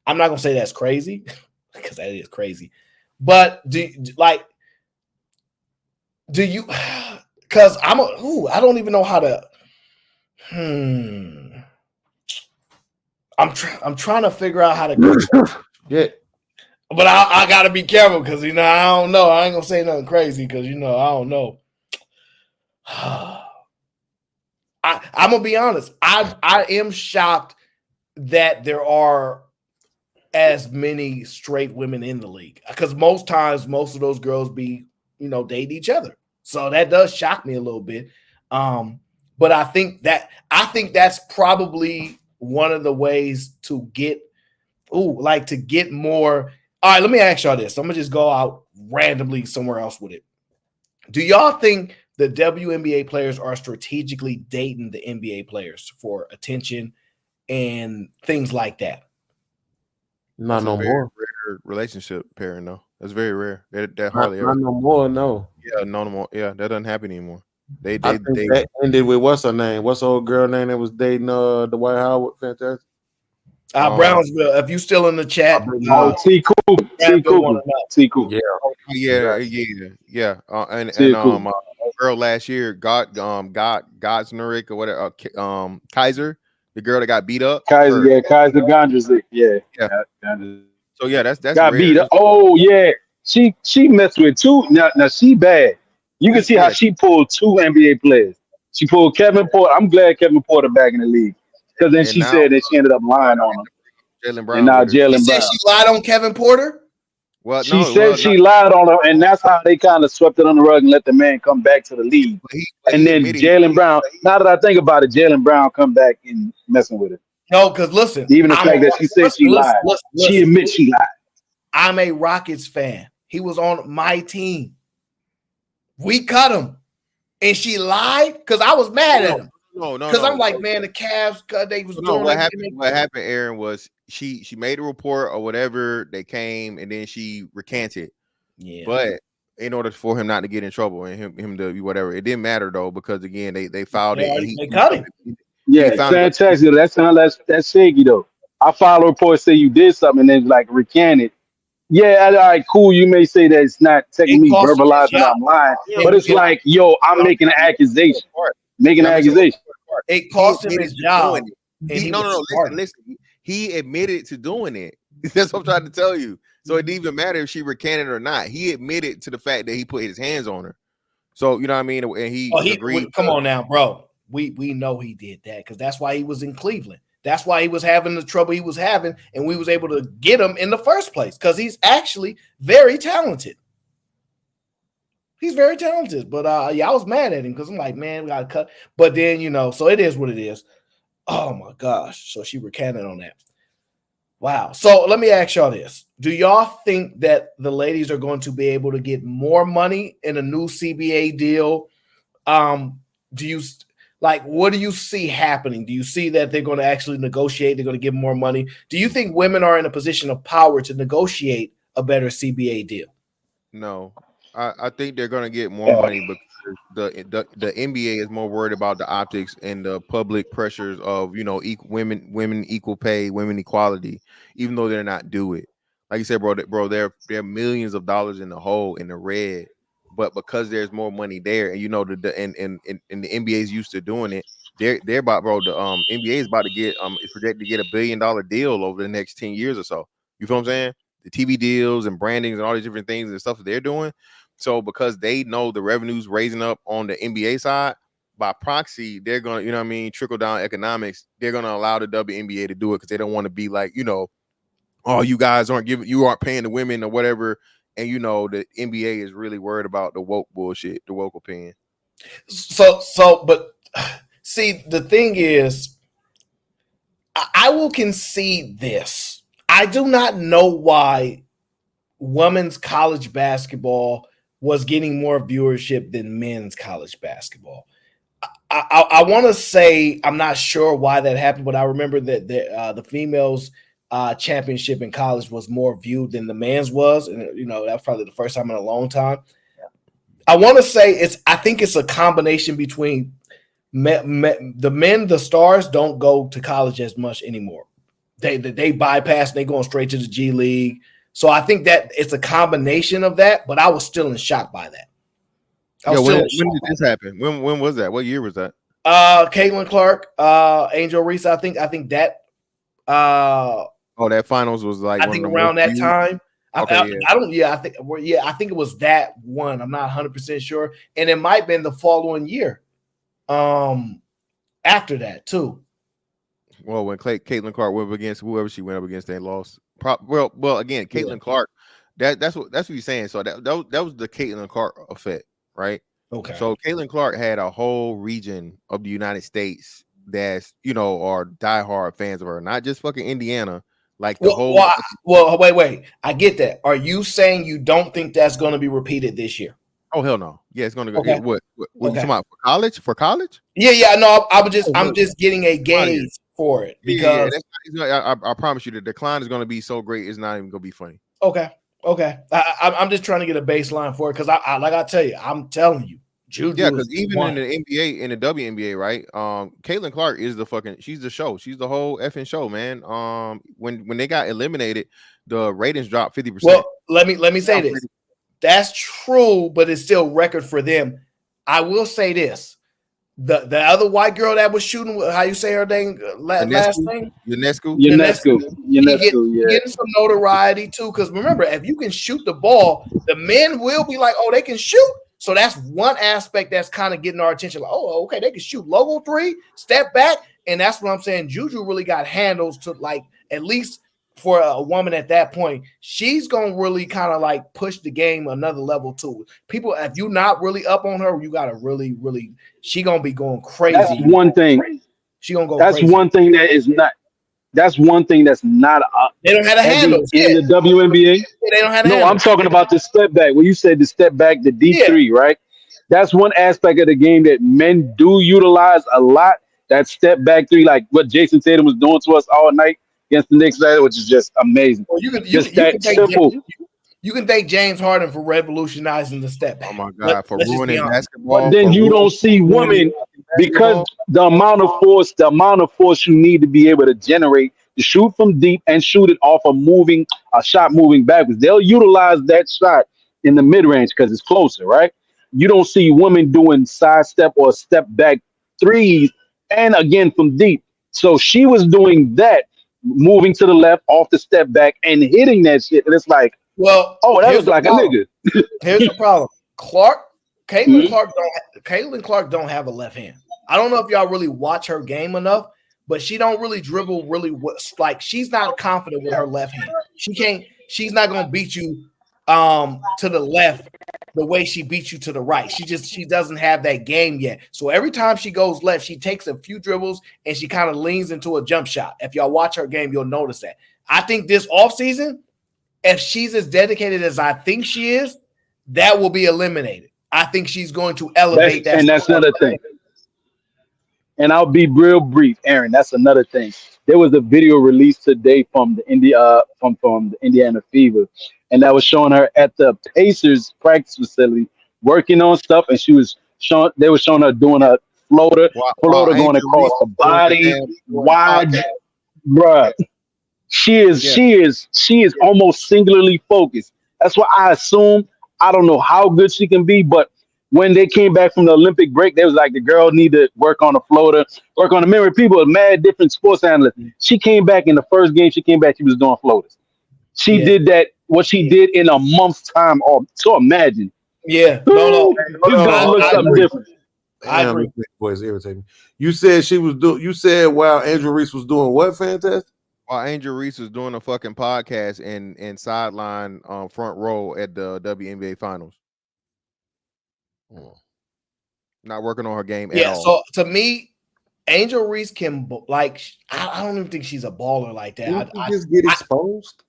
I'm not gonna say that's crazy because that is crazy. But do you? Because I don't even know how to. I'm trying to figure out how to. Yeah. But I gotta be careful because I don't know. I ain't gonna say nothing crazy because I don't know. I'm gonna be honest. I am shocked that there are as many straight women in the league because most times most of those girls be date each other. So that does shock me a little bit. But I think that's probably one of the ways to get more. All right, let me ask y'all this. I'm gonna just go out randomly somewhere else with it. Do y'all think the WNBA players are strategically dating the NBA players for attention and things like that? Not no more. Rare relationship pairing though. That's very rare. That hardly ever. Not no more. No. Yeah, no more. Yeah, that doesn't happen anymore. They that ended with what's her name? What's the old girl name that was dating the Dwight Howard? Fantastic. Brownsville, if you still in the chat, T. Cool. Yeah. And girl last year, Godsnerick or whatever, Kaiser, the girl that got beat up. Kaiser Gondrzik. Yeah. So yeah, that's got rare. beat up. Oh yeah, she messed with two. Now she bad. You can see how she pulled two NBA players. She pulled Kevin Porter. I'm glad Kevin Porter back in the league because then she said that she ended up lying on him. Jaylen Brown. And now Jaylen Brown. She lied on Kevin Porter. Well, she said she lied on her, and that's how they kind of swept it on the rug and let the man come back to the league. And then Jaylen Brown. Now that I think about it, Jaylen Brown come back and messing with it. No, because listen, even the fact that she said she lied, she admits she lied. I'm a Rockets fan. He was on my team. We cut him, and she lied because I was mad at him. No. Because I'm like, man, the Cavs, they was doing what happened. What happened, Aaron, was she made a report or whatever. They came and then she recanted. Yeah. But in order for him not to get in trouble and him to be whatever. It didn't matter though, because again they filed it and they cut him. Yeah, found it. fantastic. That's shaky though. I filed a report say you did something and then like recant it. Yeah, all right, cool. You may say that it's not taking me cost him his verbalizing job. I'm lying, Yeah, but it's like, yo, I'm making an accusation. Making an accusation. It cost him his job. Listen. He admitted to doing it. That's what I'm trying to tell you. So it didn't even matter if she recanted or not. He admitted to the fact that he put his hands on her. So you know what I mean? And he agreed. Come on now, bro. We know he did that because that's why he was in Cleveland. That's why he was having the trouble he was having, and we was able to get him in the first place because he's actually very talented. He's very talented, but I was mad at him because I'm like, man, we gotta cut. But then so it is what it is. Oh my gosh! So she recanted on that. Wow. So let me ask y'all this: do y'all think that the ladies are going to be able to get more money in a new CBA deal? What do you see happening? Do you see that they're going to actually negotiate? They're going to give more money. Do you think women are in a position of power to negotiate a better CBA deal? No, I think they're going to get more money because the NBA is more worried about the optics and the public pressures of women equal pay, women equality, even though they're not do it. Like you said, bro, they're millions of dollars in the hole, in the red. But because there's more money there, and the NBA is used to doing it, they're about, bro. The NBA is about to get is projected to get $1 billion deal over the next 10 years or so. You feel what I'm saying? The TV deals and brandings and all these different things and stuff that they're doing. So because they know the revenues raising up on the NBA side, by proxy, they're gonna, trickle down economics. They're gonna allow the WNBA to do it because they don't want to be like, oh, you guys aren't paying the women or whatever. And the NBA is really worried about the woke bullshit, the woke opinion. But see, the thing is, I will concede this. I do not know why women's college basketball was getting more viewership than men's college basketball. I want to say I'm not sure why that happened, but I remember that the females championship in college was more viewed than the men's was, and that was probably the first time in a long time. I want to say I think it's a combination between the stars don't go to college as much anymore. They bypass, they going straight to the G League. So I think that it's a combination of that, but I was still in shock by that. When did this happen? When was that? What year was that? Caitlin Clark, Angel Reese. I think that. That finals was like I think around that time. Okay, I think it was that one. I'm not 100% sure, and it might have been the following year. After that too. Well, when Caitlin Clark went up against whoever she went up against, they lost. Again, Caitlin Clark. That's what you're saying. So that was the Caitlin Clark effect, right? Okay. So Caitlin Clark had a whole region of the United States that's are diehard fans of her, not just fucking Indiana. Like the whole. Well, wait. I get that. Are you saying you don't think that's going to be repeated this year? Oh hell no! Yeah, it's going to go. Okay. What you talking about for college? For college? Yeah. No, I'm just getting a gauge for it because I promise you the decline is going to be so great. It's not even going to be funny. Okay. I'm just trying to get a baseline for it because I'm telling you, Juju. Yeah, because even in the NBA, in the WNBA, right? Caitlin Clark is she's the show. She's the whole effing show, man. When they got eliminated, the ratings dropped 50%. Well, let me say this. That's true, but it's still record for them. I will say this. The other white girl that was shooting, how you say her name, last name? Ionescu. Getting some notoriety too, because remember, if you can shoot the ball, the men will be like, oh, they can shoot. So that's one aspect that's kind of getting our attention. Like, oh, okay, they can shoot logo three, step back, and that's what I'm saying. Juju really got handles to like at least for a woman at that point. She's gonna really kind of like push the game another level too. People, if you're not really up on her, you gotta really. She gonna be going crazy. That's one thing. She gonna go. That's crazy. one thing that is not. That's one thing that's not. They don't have the handles in the WNBA. They don't have the handles. No, I'm talking about the step back. When you said the step back, the D3, right? That's one aspect of the game that men do utilize a lot. That step back three, like what Jason Tatum was doing to us all night against the Knicks, which is just amazing. Well, you can just take simple. You can thank James Harden for revolutionizing the step back. Oh my God, for let's just be ruining honest. basketball. But then you don't see women because the amount of force you need to be able to generate to shoot from deep and shoot it off a shot moving backwards. They'll utilize that shot in the mid range because it's closer, right? You don't see women doing sidestep or step back threes and again from deep. So she was doing that, moving to the left off the step back and hitting that shit. And it's like, Well, oh, that here's looks the like a problem. nigga. Here's the problem. Caitlin Clark don't have a left hand. I don't know if y'all really watch her game enough, but she don't really dribble like she's not confident with her left hand. She's not gonna beat you to the left the way she beats you to the right. She doesn't have that game yet. So every time she goes left, she takes a few dribbles and she kind of leans into a jump shot. If y'all watch her game, you'll notice that. I think this offseason, if she's as dedicated as I think she is, that will be eliminated. I think she's going to elevate that. And that's another thing. And I'll be real brief, Aaron. That's another thing. There was a video released today from the from the Indiana Fever, and that was showing her at the Pacers practice facility working on stuff, and they were showing her doing a floater going across the body, wide, bruh. She is almost singularly focused. That's why I assume, I don't know how good she can be, but when they came back from the Olympic break, they was like, the girl need to work on the floater, work on the memory. People are mad different sports analysts. She came back in the first game. She came back. She was doing floaters. She did that, what she did in a month's time. So imagine. Yeah. No. This guy looks something different. I agree. Voice irritating me. You said you said while Angel Reese was doing what, Fantastic? While Angel Reese was doing a fucking podcast and sideline front row at the WNBA finals. Not working on her game at all. So to me, Angel Reese can I don't even think she's a baller like that. I just get exposed.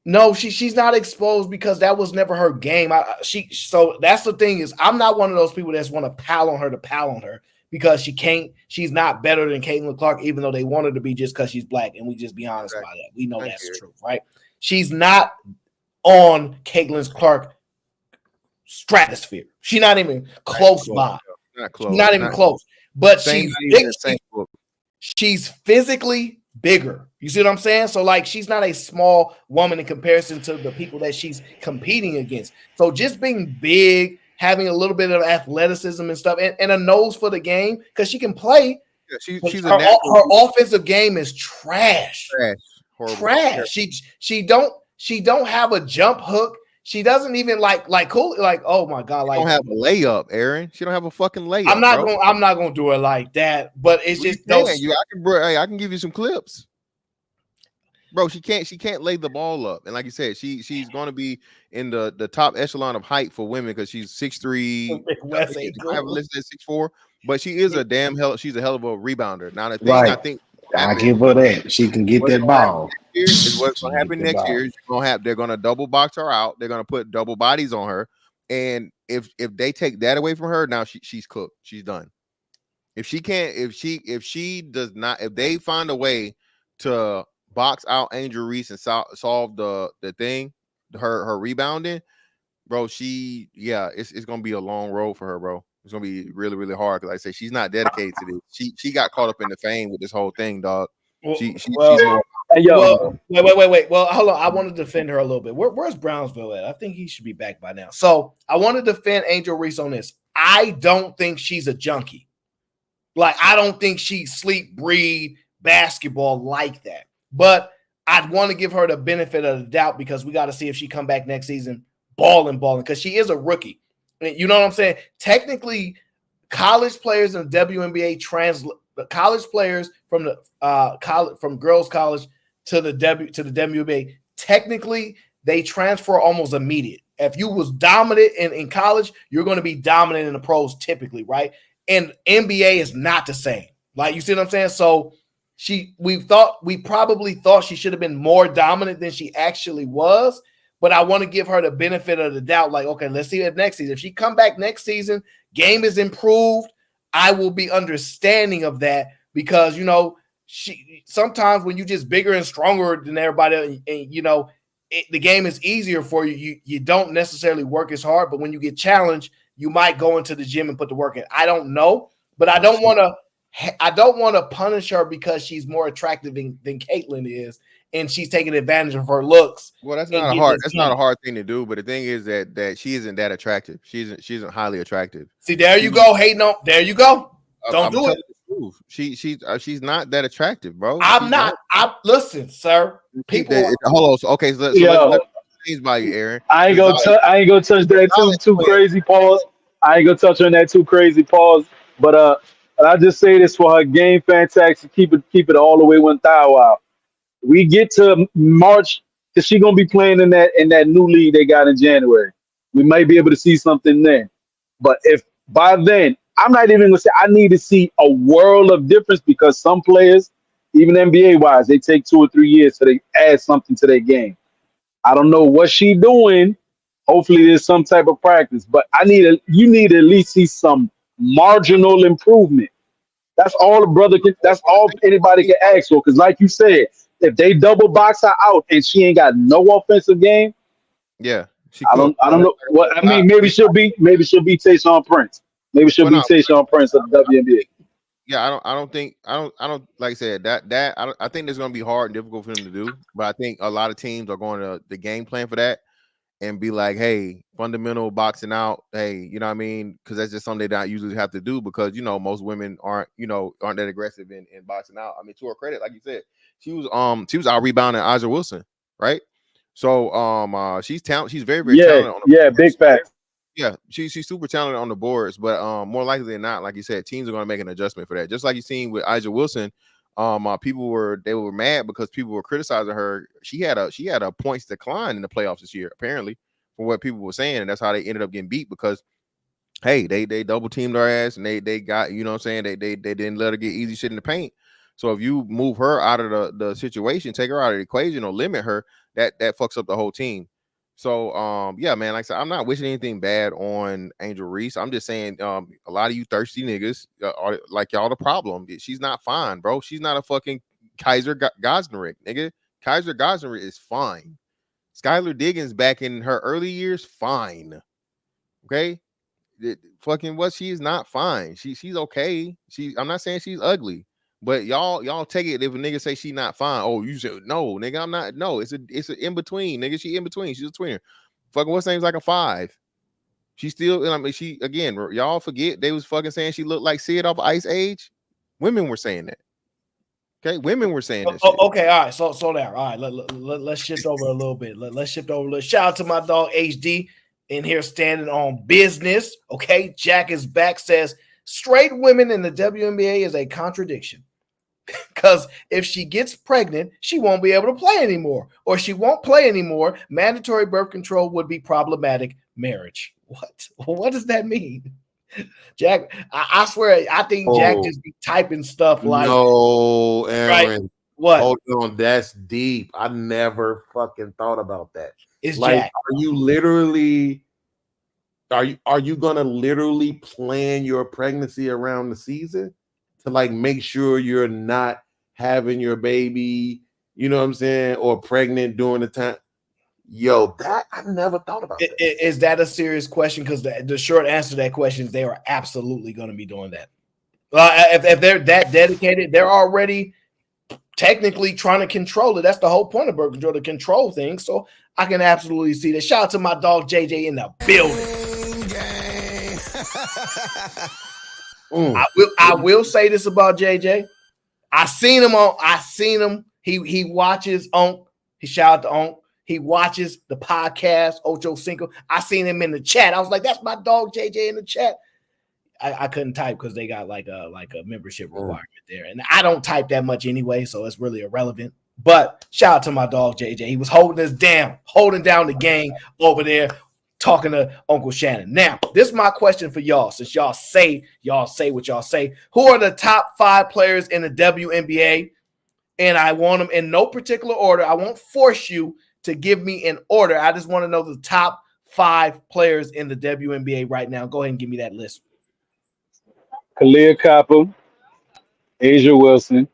No, she's not exposed because that was never her game. So that's the thing is I'm not one of those people that's want to pal on her because she's not better than Caitlin Clark, even though they want her to be just because she's black, and we just be honest about that. We know that's the truth, right? She's not on Caitlin Clark stratosphere. She's not even close by. Not even close. But she's physically bigger. You see what I'm saying? So like she's not a small woman in comparison to the people that she's competing against. So just being big, having a little bit of athleticism and stuff, and a nose for the game because she can play. Yeah, she's her offensive game is trash. Trash. She don't have a jump hook. She doesn't even like oh my god, like she don't have a layup, Aaron. She don't have a fucking layup. I'm not gonna do it like that, but it's just I can give you some clips. Bro, she can't lay the ball up. And like you said, she's gonna be in the top echelon of height for women because she's 6'3". I have listed at 6'4", but she is she's a hell of a rebounder. Now the thing I think I give her that. She can get that ball. Is what's gonna happen next year. They're gonna double box her out. They're gonna put double bodies on her. And if they take that away from her, now she's cooked. She's done. If they find a way to box out Angel Reese and solve the thing, her rebounding, bro, it's gonna be a long road for her, bro. It's gonna be really, really hard because like I say she's not dedicated to this. She got caught up in the fame with this whole thing, dog. She's more. Wait. Well, hold on. I want to defend her a little bit. Where's Brownsville at? I think he should be back by now. So I want to defend Angel Reese on this. I don't think she's a junkie. Like I don't think she sleep, breathe basketball like that. But I'd want to give her the benefit of the doubt because we got to see if she come back next season balling because she is a rookie. You know what I'm saying? Technically, college players in the WNBA college players from the from girls college to the WNBA, technically they transfer almost immediate. If you was dominant in college, you're going to be dominant in the pros typically, right? And NBA is not the same. Like you see what I'm saying? So we probably thought she should have been more dominant than she actually was. But I want to give her the benefit of the doubt. Like, okay, let's see it next season. If she come back next season, game is improved, I will be understanding of that because, she sometimes when you just bigger and stronger than everybody, and the game is easier for you. You don't necessarily work as hard, but when you get challenged, you might go into the gym and put the work in. I don't know, but I don't want to punish her because she's more attractive than Caitlyn is, and she's taking advantage of her looks. Well, that's not a hard thing to do. But the thing is that she isn't that attractive. She isn't highly attractive. See, there you go, hating on. There you go. Don't do it. She's not that attractive, bro. I'm not. Listen, sir. People. Hold on. So, okay, so let's change by you, Aaron. I ain't gonna touch that too crazy pause. I ain't gonna touch on that too crazy pause. But I just say this for her game fantastic. Keep it all the way 1,000 out. We get to March because she gonna be playing in that new league they got in January. We might be able to see something then. But if by then, I'm not even gonna say I need to see a world of difference because some players, even NBA wise, they take 2 or 3 years so they add something to their game. I don't know what she doing. Hopefully there's some type of practice, but you need to at least see some marginal improvement. That's all that's all anybody can ask for. Because like you said, if they double box her out and she ain't got no offensive game, yeah, I don't know what I mean. Maybe she'll be Tayshaun Prince. Maybe she'll be Tayshaun Prince of the WNBA. Yeah, I don't like I said that I think it's going to be hard and difficult for them to do, but I think a lot of teams are going to the game plan for that and be like, hey, fundamental boxing out, hey, you know what I mean? Because that's just something they don't usually have to do because most women aren't that aggressive in boxing out. I mean, to her credit, like you said, she was out rebounding Aja Wilson, right? So she's talented. She's very, very talented. Big facts. Yeah, she's super talented on the boards, but more likely than not, like you said, teams are going to make an adjustment for that. Just like you seen with Aja Wilson, people were mad because people were criticizing her. She had a points decline in the playoffs this year, apparently, for what people were saying, and that's how they ended up getting beat because, hey, they double teamed her ass and they got what I'm saying, they didn't let her get easy shit in the paint. So if you move her out of the situation, take her out of the equation or limit her, that fucks up the whole team. So yeah, man, like I said, I'm not wishing anything bad on Angel Reese. I'm just saying a lot of you thirsty niggas are like y'all the problem. She's not fine, bro. She's not a fucking Kaiser Gosnerick, nigga. Kaiser Gosnerick is fine. Skylar Diggins back in her early years, fine. Okay? She is not fine. She's okay. I'm not saying she's ugly. But y'all take it if a nigga say she not fine. Oh, you said no, nigga. I'm not. No, it's an in between, nigga. She in between. She's a tweener. Fucking what's name's like a 5. She still. I mean, she again. Y'all forget they was fucking saying she looked like Sid off Ice Age. Women were saying that. Okay, women were saying this. Okay, all right. So there. All right, let's shift over a little bit. Let's shift over a little. Shout out to my dog HD in here standing on business. Okay, Jack is back. Says straight women in the WNBA is a contradiction. Because if she gets pregnant, she won't be able to play anymore, or she won't play anymore. Mandatory birth control would be problematic. Marriage. What does that mean? Jack, I swear, I think Jack just be typing stuff like, no, Aaron. Right? What? Hold on, that's deep. I never fucking thought about that. It's like, Jack. Are you gonna literally plan your pregnancy around the season to like make sure you're not having your baby, you know what I'm saying, or pregnant during the time? Yo, that I never thought about. Is that a serious question? Because the short answer to that question is they are absolutely going to be doing that. If they're that dedicated, they're already technically trying to control it. That's the whole point of birth control, to control things. So I can absolutely see that. Shout out to my dog JJ in the building. I will say this about JJ. I seen him. He watches Onk. He shout out to Onk. He watches the podcast Ocho Cinco. I seen him in the chat. I was like, that's my dog JJ in the chat. I couldn't type because they got like a membership requirement there. And I don't type that much anyway, so it's really irrelevant. But shout out to my dog JJ. He was holding down the gang over there, talking to Uncle Shannon. Now, this is my question for y'all, since y'all say what y'all say. Who are the top 5 players in the WNBA? And I want them in no particular order. I won't force you to give me an order. I just want to know the top 5 players in the WNBA right now. Go ahead and give me that list. Kalia Kappa, Asia Wilson.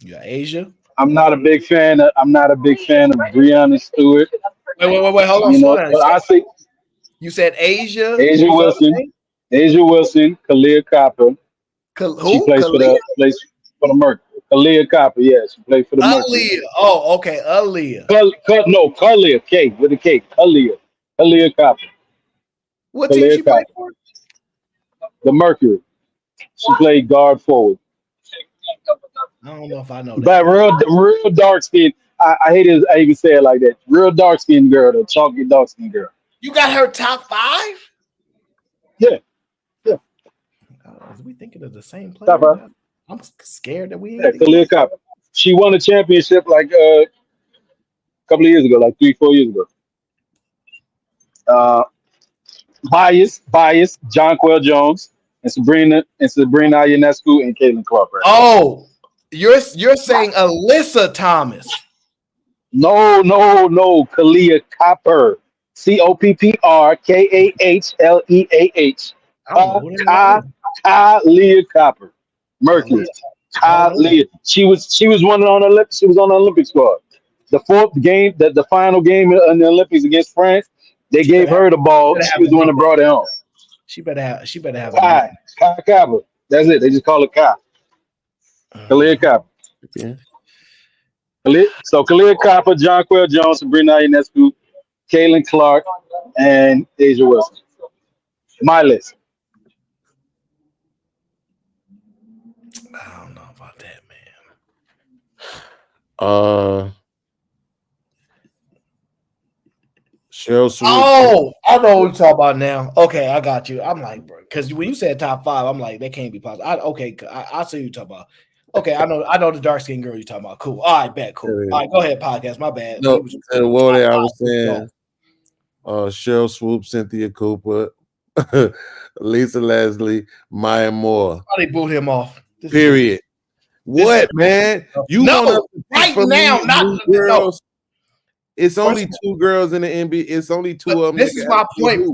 You got Asia. I'm not a big fan of Breonna Stewart. Wait. Hold on, You slow know, down. but I say You said Asia. Asia What was the other Wilson, name? Kalia Copper. She Who? plays Kalia? for the Mercury. Kalia Copper, yeah, she played for the Mercury. Aaliyah. Oh, okay. Aaliyah. Kalia K with a K. Kalia Copper. What team Kalia she played Copper. for? The Mercury. She played guard forward. I don't know if I know that, But man. real dark skin. I hate it. I even say it like that. Real dark skin girl, the chalky dark skin girl. You got her top 5? Yeah, yeah. Are we thinking of the same Top player? five. I'm scared that we Yeah, ain't thinking. Kalia Copper. She won a championship like a couple of years ago, like 3-4 years ago. Uh, bias, John Quell Jones and Sabrina Ionescu and Caitlin Clark. Right? Oh, you're saying Alyssa Thomas. No. Kalia Copper. COPPRKAHLEAH. I don't know who that is. Kalia Copper. Mercury. I don't know. Kalia. She was one on the Olympics. She was on the Olympic squad. The fourth game, the final game in the Olympics against France, they gave her the ball. She was the one that brought it home. She better have Kai Copper. That's it. They just call it Kai. Kalia Copper. Yeah. So Kalia Copper, John Quell Jones, Sabrina Ionescu, Caitlin Clark, and Asia Wilson. My list. I don't know about that, man. Cheryl Swoop. Oh, I know what you're talking about now. Okay, I got you. I'm like, bro, because when you said top 5, I'm like, that can't be possible. I see what you're talking about. Okay, I know the dark skinned girl you're talking about. Cool. All right, bet. Cool. All right, go ahead, podcast. My bad. No, and what I was saying, Cheryl Swoop, Cynthia Cooper, Lisa Leslie, Maya Moore. Why they boot him off? Period. What, man? You no, right now, not girls. No. It's only 2 girls in the NBA. It's only 2 of them. This is my point.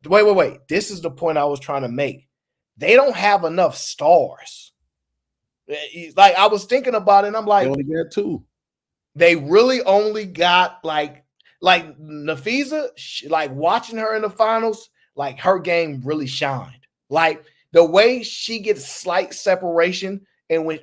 Wait. This is the point I was trying to make. They don't have enough stars. Like I was thinking about it, and I'm like, they only got 2. They really only got like Nafisa. Like watching her in the finals, like her game really shined. Like the way she gets slight separation. And when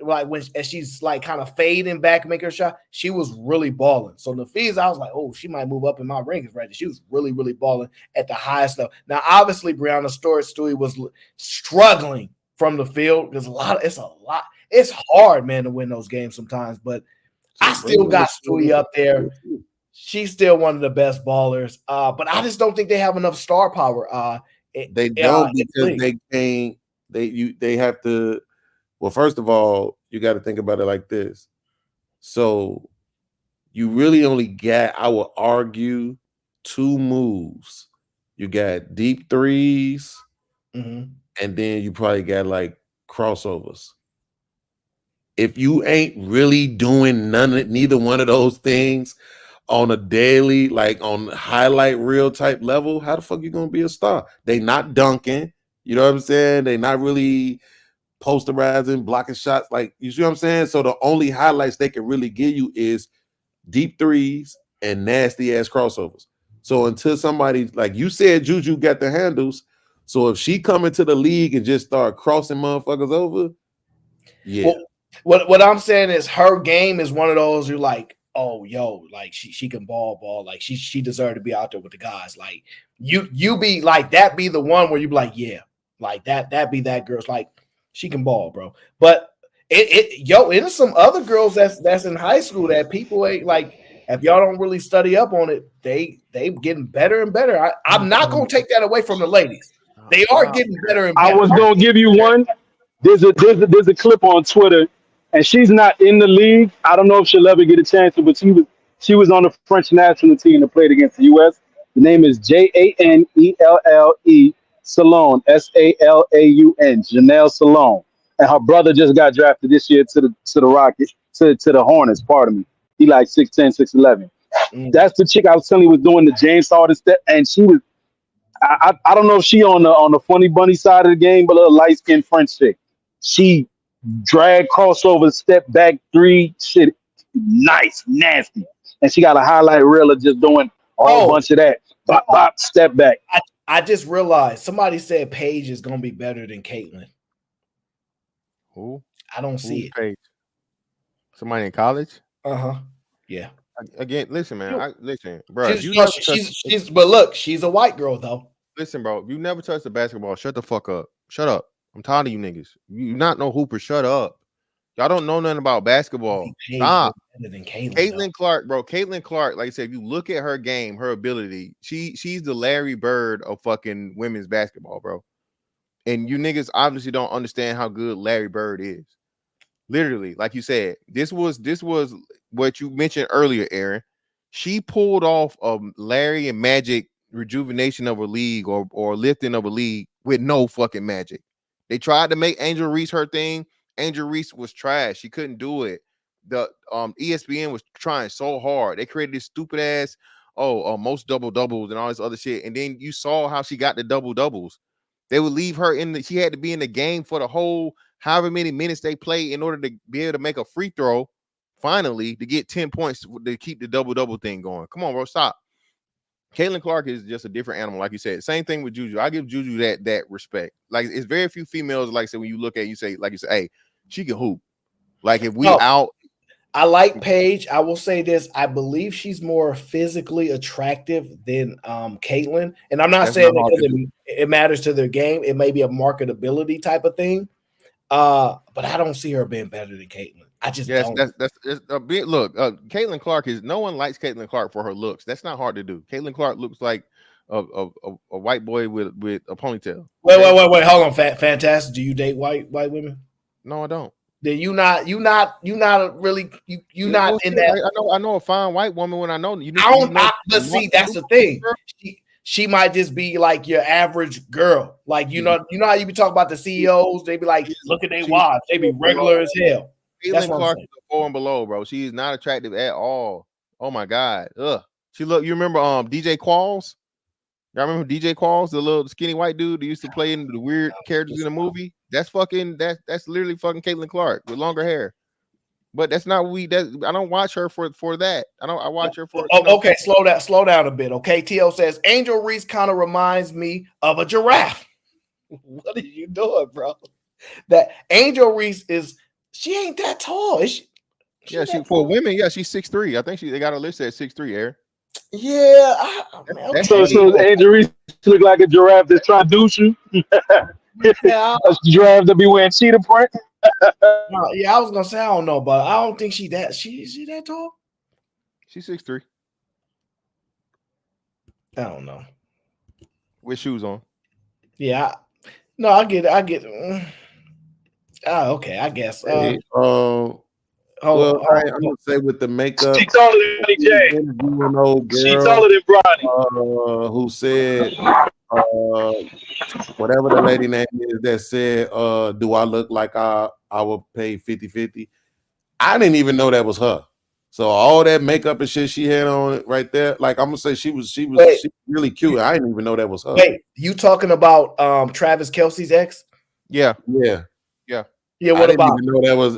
she's like kind of fading back, making her shot, she was really balling. So Nafisa, I was like, oh, she might move up in my rankings, right? She was really, really balling at the highest level. Now, obviously, Breonna Stewart was struggling from the field. There's it's a lot. It's hard, man, to win those games sometimes. But I still got Stewie up there. She's still one of the best ballers. But I just don't think they have enough star power. They don't because they can't. They have to. Well, first of all, you got to think about it like this. So you really only got, I would argue, 2 moves. You got deep threes, and then you probably got like crossovers. If you ain't really doing neither one of those things on a daily, like on highlight reel type level, how the fuck you gonna be a star? They not dunking. You know what I'm saying? They not really posterizing, blocking shots. Like, you see what I'm saying? So the only highlights they can really give you is deep threes and nasty ass crossovers. So until somebody, like you said, Juju got the handles. So if she come into the league and just start crossing motherfuckers over, yeah. Well, what I'm saying is her game is one of those you're like, oh, yo, like she can ball. Like she deserved to be out there with the guys. Like you be like that be the one where you be like, yeah, like that be that girl's like, she can ball, bro. But there's some other girls that's in high school that people ain't like. If y'all don't really study up on it, they getting better and better. I'm not gonna take that away from the ladies. They are getting better and better. I was gonna give you one. There's a clip on Twitter, and she's not in the league. I don't know if she'll ever get a chance to, but she was on the French national team that played against the U.S. The name is Janelle Salon, Salaun, Janelle Salon, and her brother just got drafted this year to the Rockets, to the Hornets. Pardon me, he like 6'10", 6'11". That's the chick I was telling you was doing the James Harden step, and she was. I don't know if she on the funny bunny side of the game, but a light skinned French chick. She drag crossover, step back 3, shit. nice, nasty. And she got a highlight reel of just doing a whole bunch of that. Bop, bop, step back. I just realized somebody said Paige is gonna be better than Caitlyn. Who? I don't see it. Paige? Somebody in college? Yeah. Again, listen, man. Listen, bro. But look, she's a white girl though. Listen, bro. If you never touched the basketball, shut the fuck up. Shut up. I'm tired of you niggas. You not know Hooper. Shut up. Y'all don't know nothing about basketball. Stop. Caitlin Clark, bro. Caitlin Clark, like I said, if you look at her game, her ability, she's the Larry Bird of fucking women's basketball, bro. And you niggas obviously don't understand how good Larry Bird is. Literally, like you said, this was what you mentioned earlier, Aaron. She pulled off a Larry and Magic rejuvenation of a league or lifting of a league with no fucking magic. They tried to make Angel Reese her thing. Angel Reese was trash. She couldn't do it. The ESPN was trying so hard. They created this stupid ass most double doubles and all this other shit. And then you saw how she got the double doubles. They would leave her she had to be in the game for the whole however many minutes they play in order to be able to make a free throw finally to get 10 points to keep the double double thing going. Come on, bro, stop. Caitlin Clark is just a different animal, like you said. Same thing with Juju. I give Juju that respect. Like, it's very few females, like I said, when you look at you say, like you say, hey, she can hoop. Like, if we out. I like Paige. I will say this. I believe she's more physically attractive than Caitlin. And I'm not saying that it matters to their game. It may be a marketability type of thing. But I don't see her being better than Caitlin. I just don't. That's a bit. Look, Caitlin Clark no one likes Caitlin Clark for her looks. That's not hard to do. Caitlin Clark looks like a white boy with a ponytail. Wait. Hold on, Fantastic. Do you date white women? No, I don't. Then you not really you not in that. I know a fine white woman when I know you. But see, that's the thing. She might just be like your average girl. Like, you know how you be talking about the CEOs, they be like, look at they wives, they be regular as hell. Caitlin Clark is a 4 and below, bro. She is not attractive at all. Oh my god. Ugh. You remember DJ Qualls? Y'all remember DJ Qualls, the little skinny white dude who used to play in the weird characters in the movie? That's literally fucking Caitlin Clark with longer hair. But that's not I don't watch her for that. I watch her for okay, slow down a bit. Okay. T.O. says Angel Reese kind of reminds me of a giraffe. What are you doing, bro? That Angel Reese she ain't that tall. Is she for women, she's 6'3". I think they got her listed at 6'3", Aaron. Yeah. So Angel Reese look like a giraffe that's trying to do you. Yeah, a giraffe that be wearing cheetah print. Yeah, I was gonna say I don't know, but I don't think she that tall. She's 6'3". I don't know. With shoes on. Yeah. No, I get it. Okay, I guess. I'm gonna say with the makeup. She's taller than DJ. She's taller than Bronny. Who said whatever the lady name is that said, do I look like I would pay 50-50? I didn't even know that was her. So all that makeup and shit she had on it right there, like I'm gonna say she was really cute. I didn't even know that was her. Wait, you talking about Travis Kelce's ex? Yeah. What about?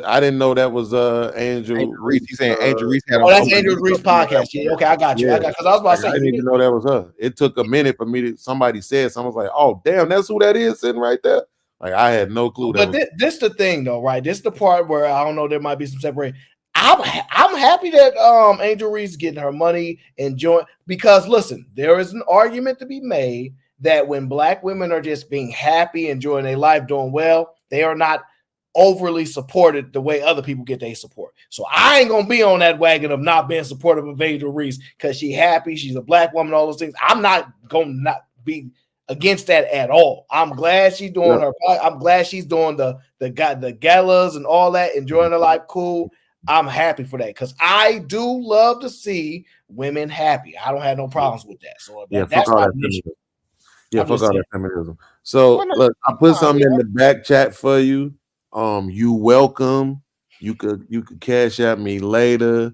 I didn't know that was Angel Reese. He's saying Angel Reese had that's Angel Reese podcast. Yeah, okay, I got you. Because I was about to say I didn't even know that was her. It took a minute for me somebody said something. I was like, oh damn, that's who that is sitting right there. Like I had no clue. But this the thing though, right? This the part where I don't know, there might be some separation. I'm happy that Angel Reese is getting her money and join, because listen, there is an argument to be made that when black women are just being happy, enjoying their life, doing well, they are not overly supported the way other people get their support. So I ain't gonna be on that wagon of not being supportive of Angel Reese because she's happy, she's a black woman, all those things. I'm not gonna not be against that at all. I'm glad she's doing her. I'm glad she's doing the galas and all that, enjoying her life. Cool. I'm happy for that because I do love to see women happy. I don't have no problems with that. So that's my mission. Yeah, fuck all that feminism. So look, I put something in the back chat for you. You welcome. You could cash at me later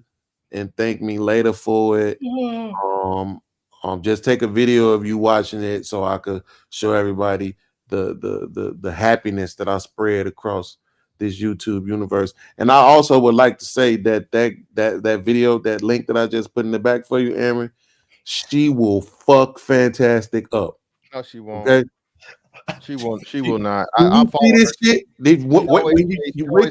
and thank me later for it. Just take a video of you watching it so I could show everybody the happiness that I spread across this YouTube universe. And I also would like to say that video, that link that I just put in the back for you, Aaron, she will fuck Fantastic up. No, she won't. Okay. She won't. She will not. Do I you see follow this her. shit? Wait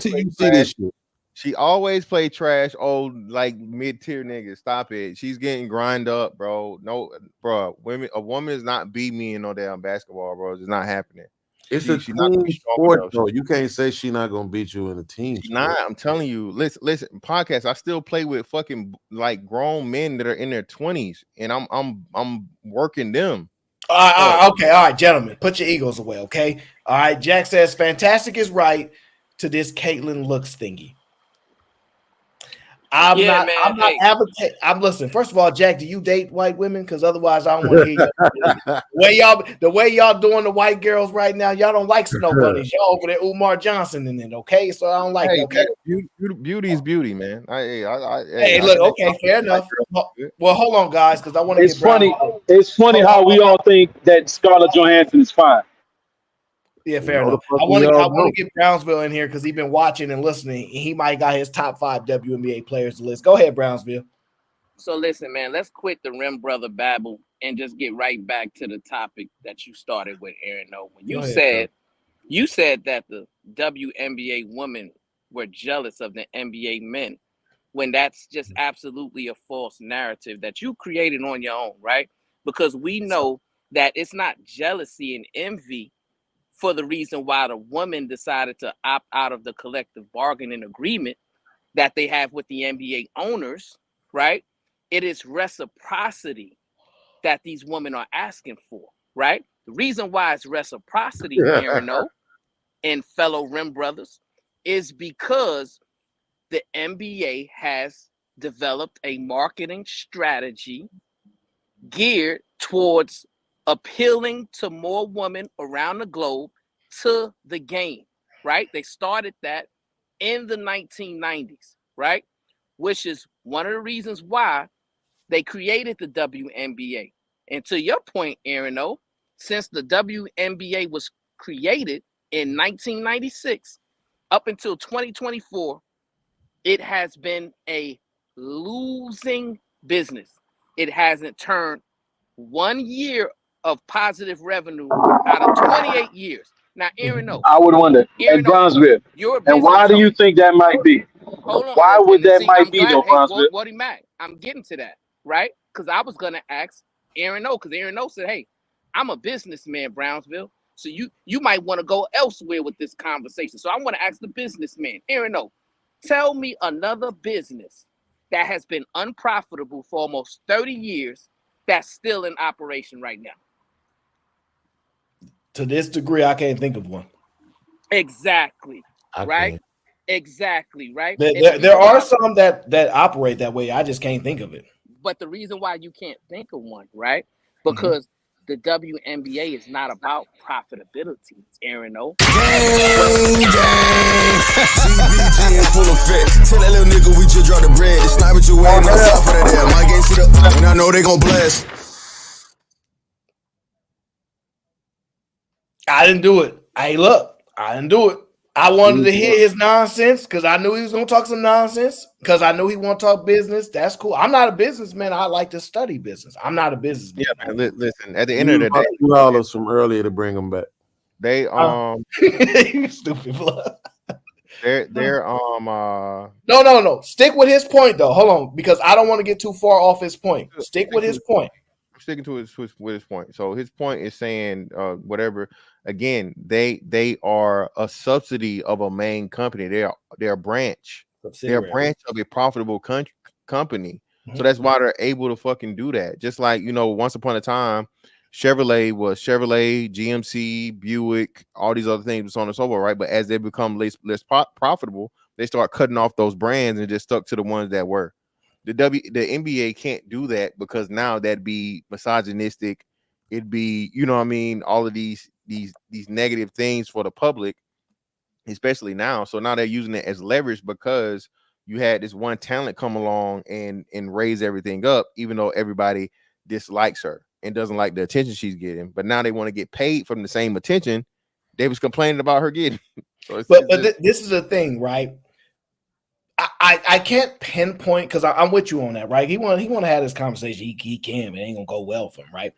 till you see this shit. She always play trash, old like mid-tier niggas. Stop it. She's getting grind up, bro. No, bro. A woman is not beat me in no damn basketball, bro. It's not happening. It's a team sport, though. You can't say she's not gonna beat you in a team sport. Nah, I'm telling you. Listen. Podcast. I still play with fucking like grown men that are in their 20s, and I'm working them. Okay, all right, gentlemen, put your egos away, okay? All right, Jack says Fantastic is right to this Caitlyn looks thingy. I'm not advocating. I'm listening. First of all, Jack, do you date white women? Because otherwise, I don't want to hear you. The way y'all doing the white girls right now, y'all don't like snow bunnies. Y'all over there, Umar Johnson in it, okay? So I don't like it, okay? Beauty is beauty, man. Okay, fair enough. Well, hold on, guys, because I want to. It's funny. It's funny how we all think that Scarlett Johansson is fine. Yeah, fair enough. I want to get Brownsville in here because he's been watching and listening. He might got his top 5 WNBA players to list. Go ahead, Brownsville. So listen, man, let's quit the Rim Brother babble and just get right back to the topic that you started with, Aaron. When you said that the WNBA women were jealous of the NBA men, when that's just absolutely a false narrative that you created on your own, right? Because we know that it's not jealousy and envy for the reason why the woman decided to opt out of the collective bargaining agreement that they have with the NBA owners, right? It is reciprocity that these women are asking for, right? The reason why it's reciprocity, Aaron, and fellow Rim brothers, is because the NBA has developed a marketing strategy geared towards appealing to more women around the globe to the game, right? They started that in the 1990s, right? Which is one of the reasons why they created the WNBA. And to your point, Aaron, since the WNBA was created in 1996 up until 2024, it has been a losing business. It hasn't turned 1 year of positive revenue out of 28 years. Now, Aaron, I would wonder. At Brownsville. And why do you think that might be? Hold on. Why would that might be, though, Brownsville? Woody Mac, I'm getting to that, right? Because I was going to ask Aaron, because Aaron said, hey, I'm a businessman, Brownsville. So you might want to go elsewhere with this conversation. So I want to ask the businessman, Aaron, tell me another business that has been unprofitable for almost 30 years that's still in operation right now. To this degree, I can't think of one. Exactly. Right? Exactly. Right? There are some that operate that way. I just can't think of it. But the reason why you can't think of one, right? Because the WNBA is not about profitability, Aaron. CBG in full effect. Tell that little nigga we just dropped the bread. The sniper you wearing that's off for that damn. Mike ain't see the and I know they gon' blast. I didn't do it. Hey, look, I didn't do it. I wanted to hear his nonsense because I knew he was going to talk some nonsense because I knew he want to talk business. That's cool. I'm not a businessman. I like to study business. I'm not a businessman. Yeah, man, listen, at the end of the day, you all us from earlier to bring them back. They you stupid blood. They're No. Stick with his point though. Hold on, because I don't want to get too far off his point. Stick with his point. I'm sticking to his point. So his point is saying whatever. Again, they are a subsidy of a main company. They're a branch. They're a branch of a profitable company. So that's why they're able to fucking do that. Just like, once upon a time, Chevrolet was Chevrolet, GMC, Buick, all these other things, so on and so forth, right? But as they become less profitable, they start cutting off those brands and just stuck to the ones that were. The NBA can't do that because now that'd be misogynistic. It'd be, all of these negative things for the public, especially now. So now they're using it as leverage because you had this one talent come along and raise everything up, even though everybody dislikes her and doesn't like the attention she's getting. But now they want to get paid from the same attention they was complaining about her getting. So this is the thing, right? I can't pinpoint because I'm with you on that, right? He want to have this conversation. He can, but it ain't gonna go well for him, right?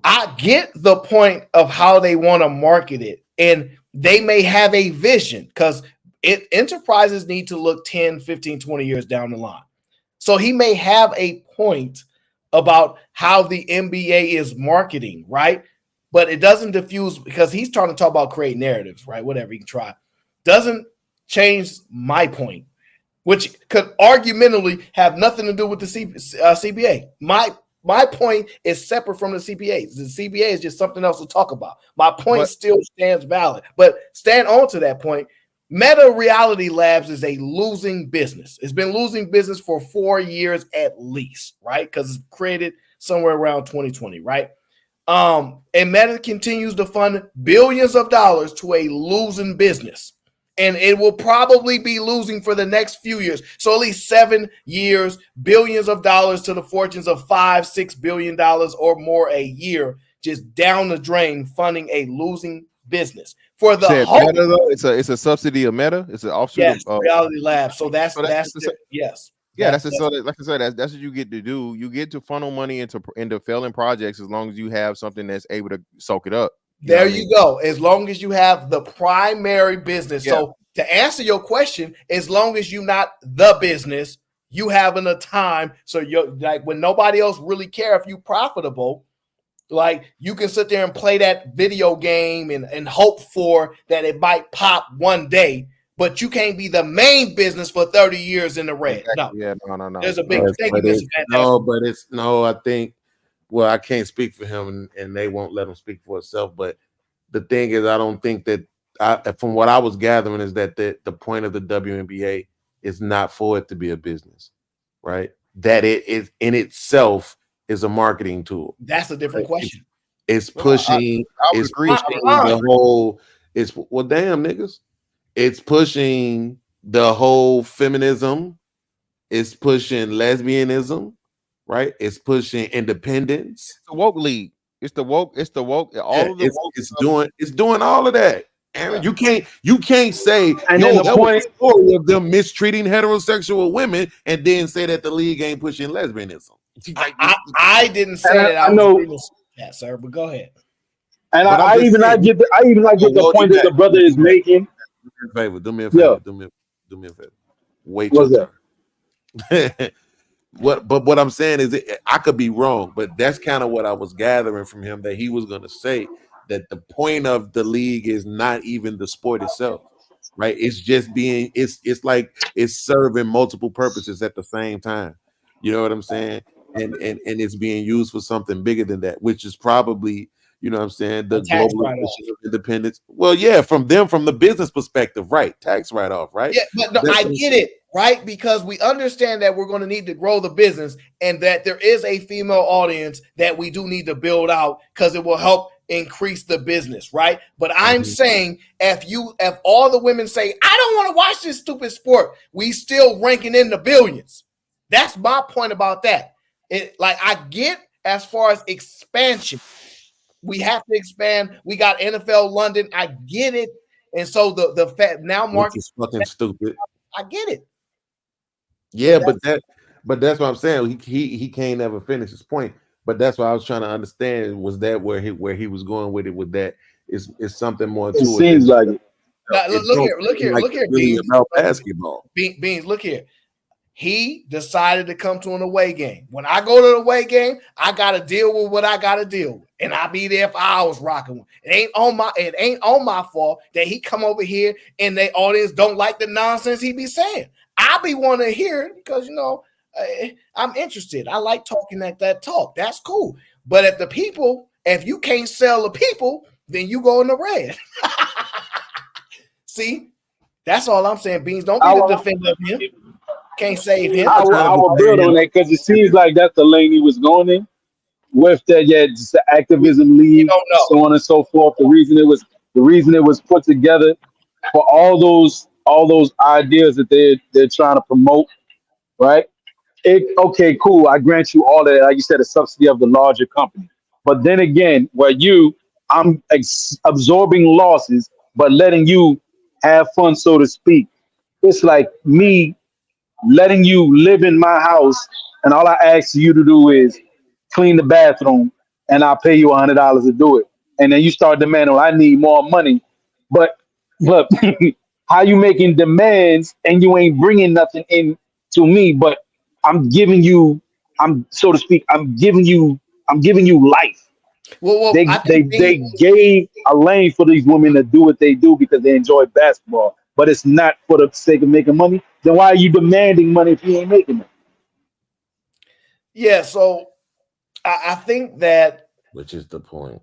I get the point of how they want to market it, and they may have a vision because enterprises need to look 10, 15, 20 years down the line. So he may have a point about how the NBA is marketing, right? But it doesn't diffuse because he's trying to talk about create narratives, right? Whatever you can try. Doesn't change my point, which could argumentatively have nothing to do with the CBA. My point is separate from the CBA. The CBA is just something else to talk about. My point still stands valid, but stand on to that point. Meta Reality Labs is a losing business. It's been losing business for 4 years at least, right? Because it's created somewhere around 2020, right? And Meta continues to fund billions of dollars to a losing business. And it will probably be losing for the next few years. So at least 7 years, billions of dollars to the fortunes of $5-6 billion or more a year, just down the drain, funding a losing business. For the whole, Meta, though, it's a subsidy of Meta. It's an offshoot of Reality Labs. So that's yes. Yeah, that's like I said, that's what you get to do. You get to funnel money into failing projects as long as you have something that's able to soak it up. There you go. As long as you have the primary business. Yeah. So to answer your question, as long as you're not the business, you having a time. So you're like when nobody else really care if you profitable, like you can sit there and play that video game and hope for that it might pop one day, but you can't be the main business for 30 years in the red. Exactly. No. No. There's a big thing. I think. Well, I can't speak for him, and they won't let him speak for himself. But the thing is, I don't think that. From what I was gathering, is that the point of the WNBA is not for it to be a business, right? That it is in itself is a marketing tool. That's a different question. It's pushing. It's pushing the whole. It's damn niggas. It's pushing the whole feminism. It's pushing lesbianism. Right, it's pushing independence. It's the woke league. It's the woke. All of the woke. It's doing all of that. Aaron, you can't say and then the point story of them mistreating heterosexual women and then say that the league ain't pushing lesbianism. I didn't say that. I know, sir. But go ahead. And I get the point that the brother is making. Do me a favor. Do me a favor. Wait your turn. What I'm saying is I could be wrong, but that's kind of what I was gathering from him, that he was going to say that the point of the league is not even the sport itself, right? It's just it's like it's serving multiple purposes at the same time. You know what I'm saying? And it's being used for something bigger than that, which is probably, you know what I'm saying, the globalization of independence. Well, yeah, from the business perspective, right? Tax write-off, right? Yeah, but no, I get it, right? Because we understand that we're going to need to grow the business and that there is a female audience that we do need to build out because it will help increase the business, right? But I'm saying if all the women say, I don't want to watch this stupid sport, we still ranking in the billions. That's my point about that. I get as far as expansion. We have to expand. We got NFL London. I get it. And so the fact now market is fucking stupid. I get it. Yeah, but that's what I'm saying. He can't ever finish his point. But that's what I was trying to understand. Was that where he was going with it? With that is something more to it. Seems like it. Now, look here, really Beans. About basketball. Beans, look here. He decided to come to an away game. When I go to the away game, I gotta deal with what I gotta deal with, and I'll be there for hours rocking. It ain't on my fault that he come over here and the audience don't like the nonsense he be saying. I be want to hear it because I'm interested. I like talking that talk. That's cool. But if you can't sell the people, then you go in the red. See, that's all I'm saying. Beans, don't be the defender of him. Can't save him. I will build on that because it seems like that's the lane he was going in with that. Yeah, just the activism league, so on and so forth. The reason it was put together for all those ideas that they're trying to promote, right? Okay, cool. I grant you all that. Like you said, a subsidy of the larger company. But then again, where you I'm absorbing losses, but letting you have fun, so to speak. It's like me letting you live in my house, and all I ask you to do is clean the bathroom, and I'll pay you $100 to do it. And then you start demanding, well, I need more money, but but how you making demands and you ain't bringing nothing in to me? But I'm giving you, I'm so to speak, I'm giving you life. Well, They I they think they gave a lane for these women to do what they do because they enjoy basketball, but it's not for the sake of making money. Then why are you demanding money if you ain't making it? yeah. So I think that. Which is the point.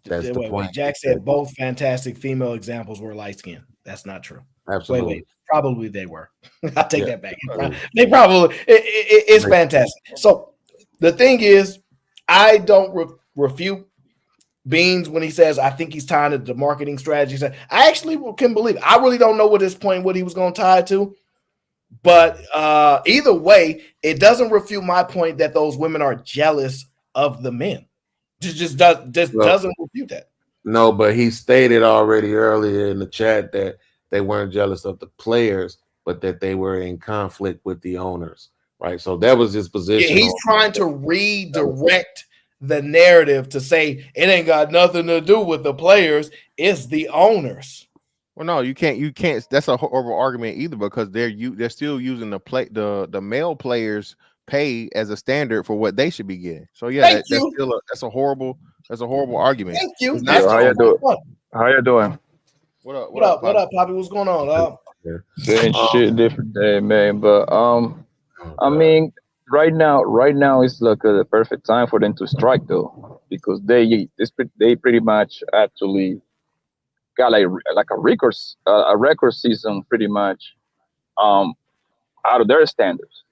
That's the Wait. point. Jack said both fantastic female examples were light skinned. That's not true. Absolutely. Wait. Probably they were. I take Yeah. that back. They probably. It's fantastic. So the thing is, I don't refute Beans when he says I think he's tying it to marketing strategies. I actually can believe it. I really don't know what he was going to tie it to. But either way, it doesn't refute my point that those women are jealous of the men. Doesn't refute that. No, but he stated already earlier in the chat that they weren't jealous of the players, but that they were in conflict with the owners, right? So that was his position. Yeah, he's trying to redirect the narrative to say it ain't got nothing to do with the players, it's the owners. Well, no, you can't. That's a horrible argument either because they're still using the male players' pay as a standard for what they should be getting. So yeah, that's a horrible argument. Thank you. How you doing? How you doing? What up, Poppy? What's going on? Same shit, different day, man. But I mean, right now it's like the perfect time for them to strike though, because they pretty much actually got like a record season pretty much out of their standards.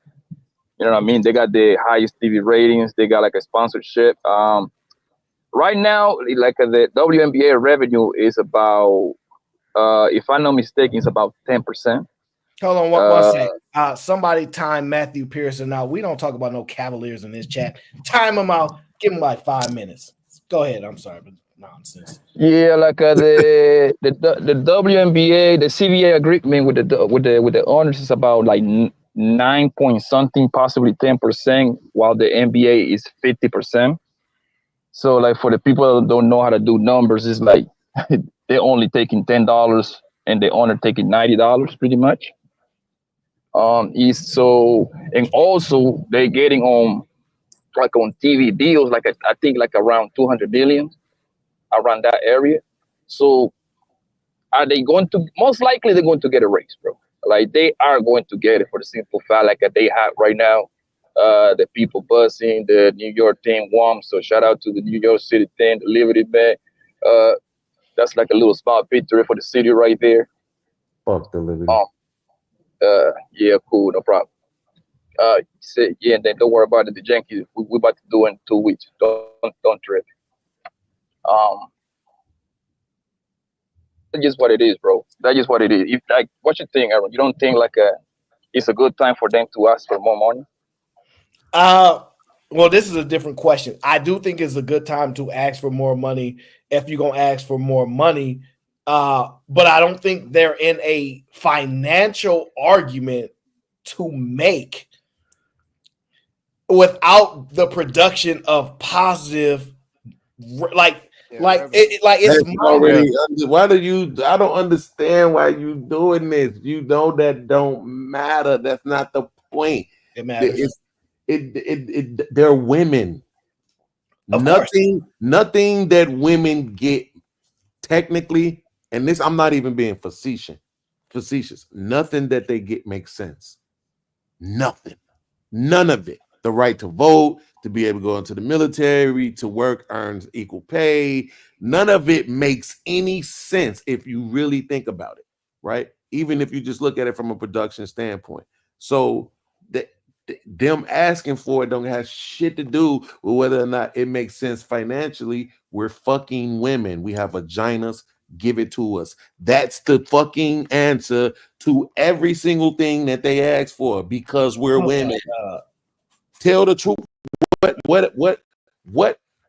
You know what I mean? They got the highest TV ratings. They got like a sponsorship. Right now, like the WNBA revenue is about, if I'm not mistaken, it's about 10%. Hold on one second. Somebody time Matthew Pearson out. We don't talk about no Cavaliers in this chat. Time him out. Give him like 5 minutes. Go ahead. I'm sorry, but nonsense. Yeah, like the WNBA, the CBA agreement with the owners is about like 9 point something, possibly 10%, while the NBA is 50%. So like for the people that don't know how to do numbers, it's like they're only taking $10 and the owner taking $90 pretty much. And also they're getting on TV deals, like I think like around 200 million around that area. So are they going to, most likely they're going to get a raise, bro. Like they are going to get it for the simple fact like they have right now. The people buzzing, the New York team won. So shout out to the New York City team, the Liberty man. That's like a little small victory for the city right there. Fuck the Liberty. Yeah, cool, no problem. Yeah, and then don't worry about it. The Yankees, we're about to do it in 2 weeks. Don't trip. That's just what it is, bro. That's just what it is. If like, what you think, Aaron? You don't think like it's a good time for them to ask for more money? Well, this is a different question. I do think it's a good time to ask for more money if you're gonna ask for more money. But I don't think they're in a financial argument to make without the production of positive, it's already. Why do you? I don't understand why you doing this. You know that don't matter. That's not the point. It matters. They're women. Nothing that women get technically, and this I'm not even being facetious. Nothing that they get makes sense. Nothing. None of it. The right to vote, to be able to go into the military, to work, earns equal pay. None of it makes any sense if you really think about it, right? Even if you just look at it from a production standpoint. So them asking for it don't have shit to do with whether or not it makes sense financially. We're fucking women. We have vaginas. Give it to us. That's the fucking answer to every single thing that they ask for because we're women. Tell the truth. What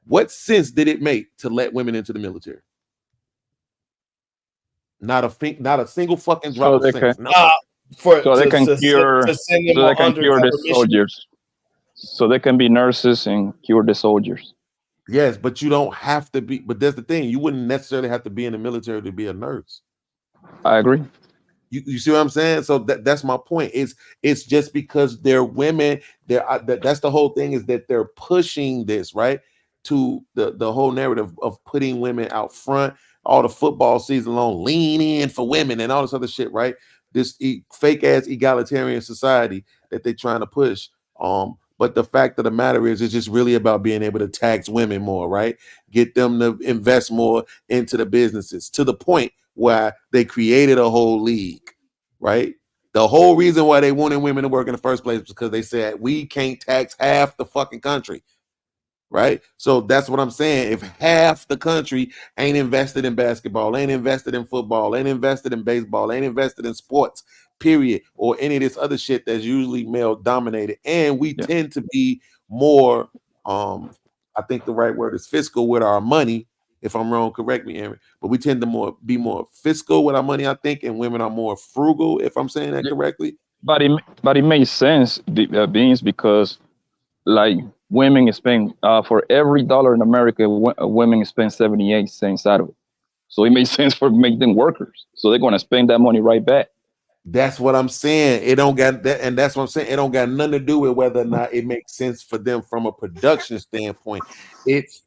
What sense did it make to let women into the military? Not a single fucking drop So of they can sense. No. so they can cure to send them so they on can cure the undercover missions. soldiers. So they can be nurses and cure the soldiers. Yes, but you don't have to be. But that's the thing. You wouldn't necessarily have to be in the military to be a nurse. I agree. You see what I'm saying? So that's my point. It's just because they're women. That's the whole thing, is that they're pushing this right to the whole narrative of putting women out front. All the football season long, lean in for women and all this other shit, right? This fake ass egalitarian society that they're trying to push. But the fact of the matter is, it's just really about being able to tax women more, right? Get them to invest more into the businesses, to the point where they created a whole league, right? The whole reason why they wanted women to work in the first place was because they said we can't tax half the fucking country, right? So that's what I'm saying. If half the country ain't invested in basketball, ain't invested in football, ain't invested in baseball, ain't invested in sports, period, or any of this other shit that's usually male dominated, and we tend to be more, I think the right word is fiscal with our money. If I'm wrong, correct me, Aaron. But we tend to be more fiscal with our money, I think, and women are more frugal, if I'm saying that correctly. But it makes sense, Beans, because like women spend for every dollar in America, women spend 78 cents out of it. So it makes sense for make them workers. So they're going to spend that money right back. That's what I'm saying. It don't got that, and that's what I'm saying. It don't got nothing to do with whether or not it makes sense for them from a production standpoint. It's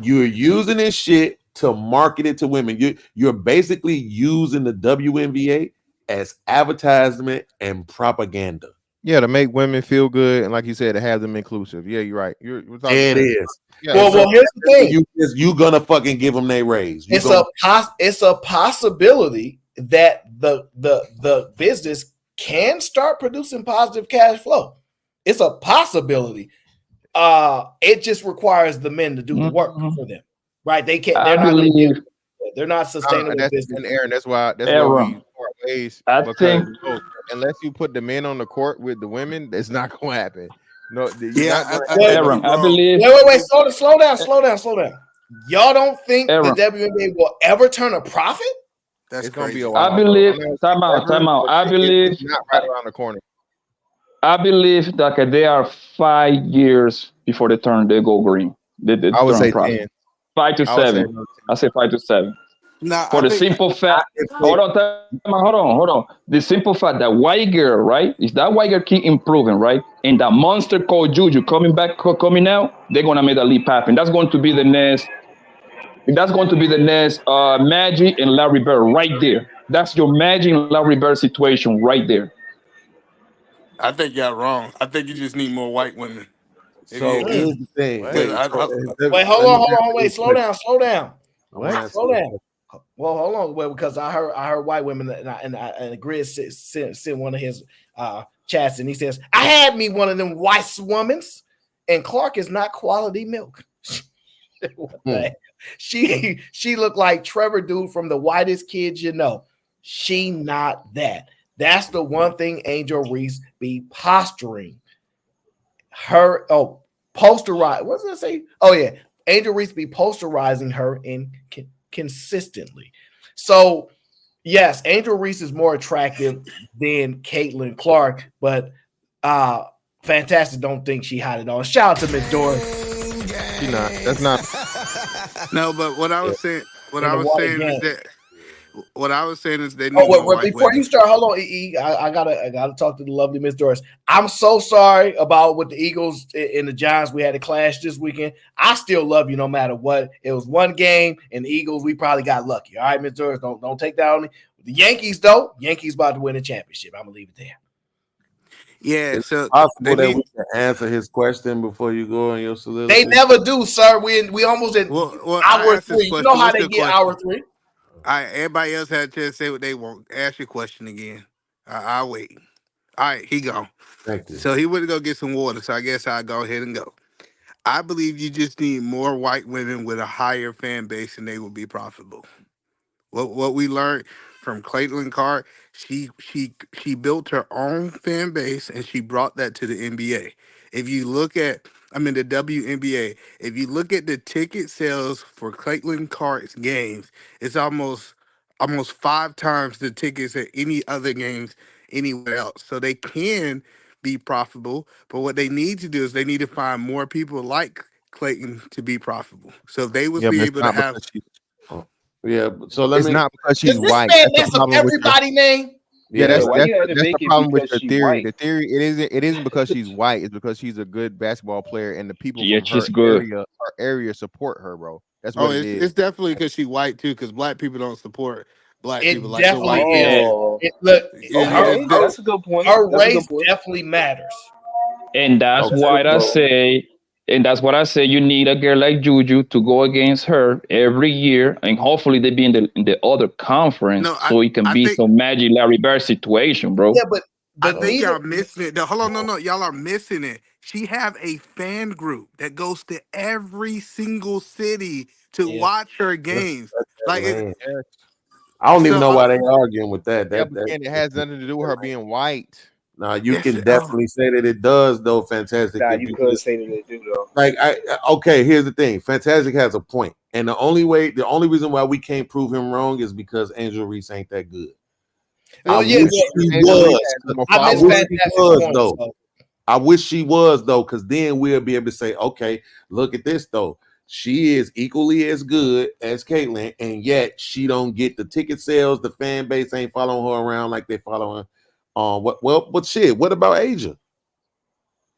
you're using this shit to market it to women. You're basically using the WNBA as advertisement and propaganda. Yeah, to make women feel good, and like you said, to have them inclusive. Yeah, you're right. We're talking It about, is. yeah. Well, here's the thing. You gonna fucking give them their raise. It's a possibility that the business can start producing positive cash flow. It's a possibility. It just requires the men to do the work for them, right? They can't. They're not going to. They're not sustainable business. And Aaron, that's why we part ways. Because unless you put the men on the court with the women, it's not going to happen. No, Aaron, I believe. Wait, slow down. Y'all don't think the WNBA will ever turn a profit? That's going to be a while. I believe. Time out. I believe it's not right around the corner. I believe that they are 5 years before they go green. I would say profit. 10. 5 to 7. I say 5 to 7. Nah, For the simple fact, hold on. The simple fact that white girl, right? Is that white girl keep improving, right? And that monster called Juju coming out, they're gonna make that leap happen. That's going to be the next. Magic and Larry Bird right there. That's your Magic and Larry Bird situation right there. I think y'all wrong. I think you just need more white women. So here's the thing. Wait, hold on. Wait, slow down. What? Slow down. Well, hold on. Well, because I heard white women and Grid sent one of his chats, and he says, "I had me one of them white womans," and Clark is not quality milk. She looked like Trevor dude from the whitest kids you know. She not that. That's the one thing Angel Reese be posturing her. Posterize. What does it say? Oh yeah, Angel Reese be posterizing her in consistently. So yes, Angel Reese is more attractive than Caitlin Clark, but fantastic. Don't think she had it on. Shout out to Miss Doris. She not. That's not. No, but what I was saying is they need before you start, hold on, I gotta talk to the lovely Miss Doris. I'm so sorry about with the Eagles and the Giants. We had a clash this weekend. I still love you no matter what. It was one game, and the Eagles, we probably got lucky. All right, Miss Doris, don't take that on me. The Yankees, though, Yankees about to win a championship. I'm gonna leave it there. Yeah, it's so possible that we can answer his question before you go on your soliloquy. They never do, sir. We almost at hour 3. You know how they get hour 3. All right, everybody else had a chance to say what they want. Ask your question again. I'll wait. All right, he gone. Thank you. So he went to go get some water, so I guess I'll go ahead and go. I believe you just need more white women with a higher fan base, and they will be profitable. What we learned from Caitlin Clark, she built her own fan base, and she brought that to the NBA. If you look at the WNBA. If you look at the ticket sales for Caitlin Clark's games, it's almost 5 times the tickets at any other games anywhere else. So they can be profitable, but what they need to do is they need to find more people like Clayton to be profitable. So they would Yeah, be but it's able to not have. because she. Yeah. So let It's me. not because Does she's this white. man That's the mess up problem with your. everybody name? Yeah, Yeah. Why you had to that's the make it problem with because your she theory. white? The theory it isn't because she's white. It's because she's a good basketball player, and the people Yeah, from she's good. her area support her, bro. That's Oh, what it is. it's definitely because she white too. Because black people don't support black people It like the definitely white is. people. And Oh, Look, Yeah, okay. That's a good point. her That's a good race point. definitely matters. and that's That's a why good I point. say, and that's what I say. You need a girl like Juju to go against her every year, and hopefully they be in the other conference, no, so it can I be think some Magic Larry Bird situation, Yeah, bro. I but think neither. y'all missing it. Hold on, no, y'all are missing it. She have a fan group that goes to every single city to Yeah. watch her That's, games. that's Like it, lame. Yeah, I don't even so know why they arguing with that. yeah, but again, it has nothing to do with her being white. Now you it's can definitely say that it does, though. Fantastic. Nah, If you you could say that they do though. like, okay. Here's the thing. Fantastic has a point, and the only reason why we can't prove him wrong is because Angel Reese ain't that good. I Well, yeah, wish well, she Angel Reese was. has more I I miss wish followers. she Fantastic's was point. though. So I wish she was though, because then we'll be able to say, okay, look at this though. She is equally as good as Caitlyn, and yet she don't get the ticket sales. The fan base ain't following her around like they following. But shit. What about Asia?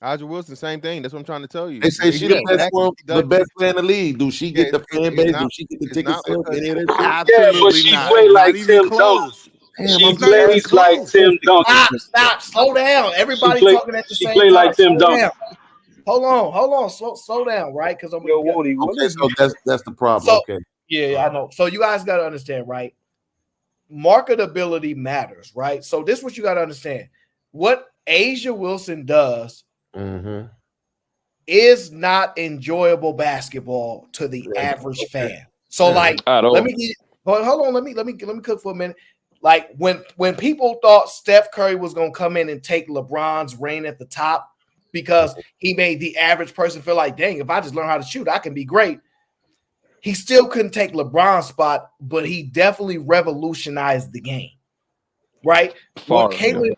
Aja Wilson, same thing. That's what I'm trying to tell you. They say she Yeah, the best exactly. one, the best player in the league. Do she Yeah, get the fan it's base? Do not. she get the It's ticket not sales? because Any of that shit? Yeah, but absolutely she not. play Not like even Tim Duncan. close. Damn, She It's I'm not even plays just like close. Tim Duncan. stop, slow down. She Everybody play. talking at the She same play time. like Tim Slow Duncan. down. Hold on, slow down, right? Because I'm Yo, Woody, what okay. is So that's the problem. so Okay, yeah, I know. So you guys got to understand, right? Marketability matters, right? So this is what you got to understand. What Asia Wilson does mm-hmm. is not enjoyable basketball to the average fan. So, Yeah. like, At let all. me get hold on. Let me cook for a minute. Like when people thought Steph Curry was gonna come in and take LeBron's reign at the top because he made the average person feel like, dang, if I just learn how to shoot, I can be great. He still couldn't take LeBron's spot, but he definitely revolutionized the game. Right? What Far, yeah.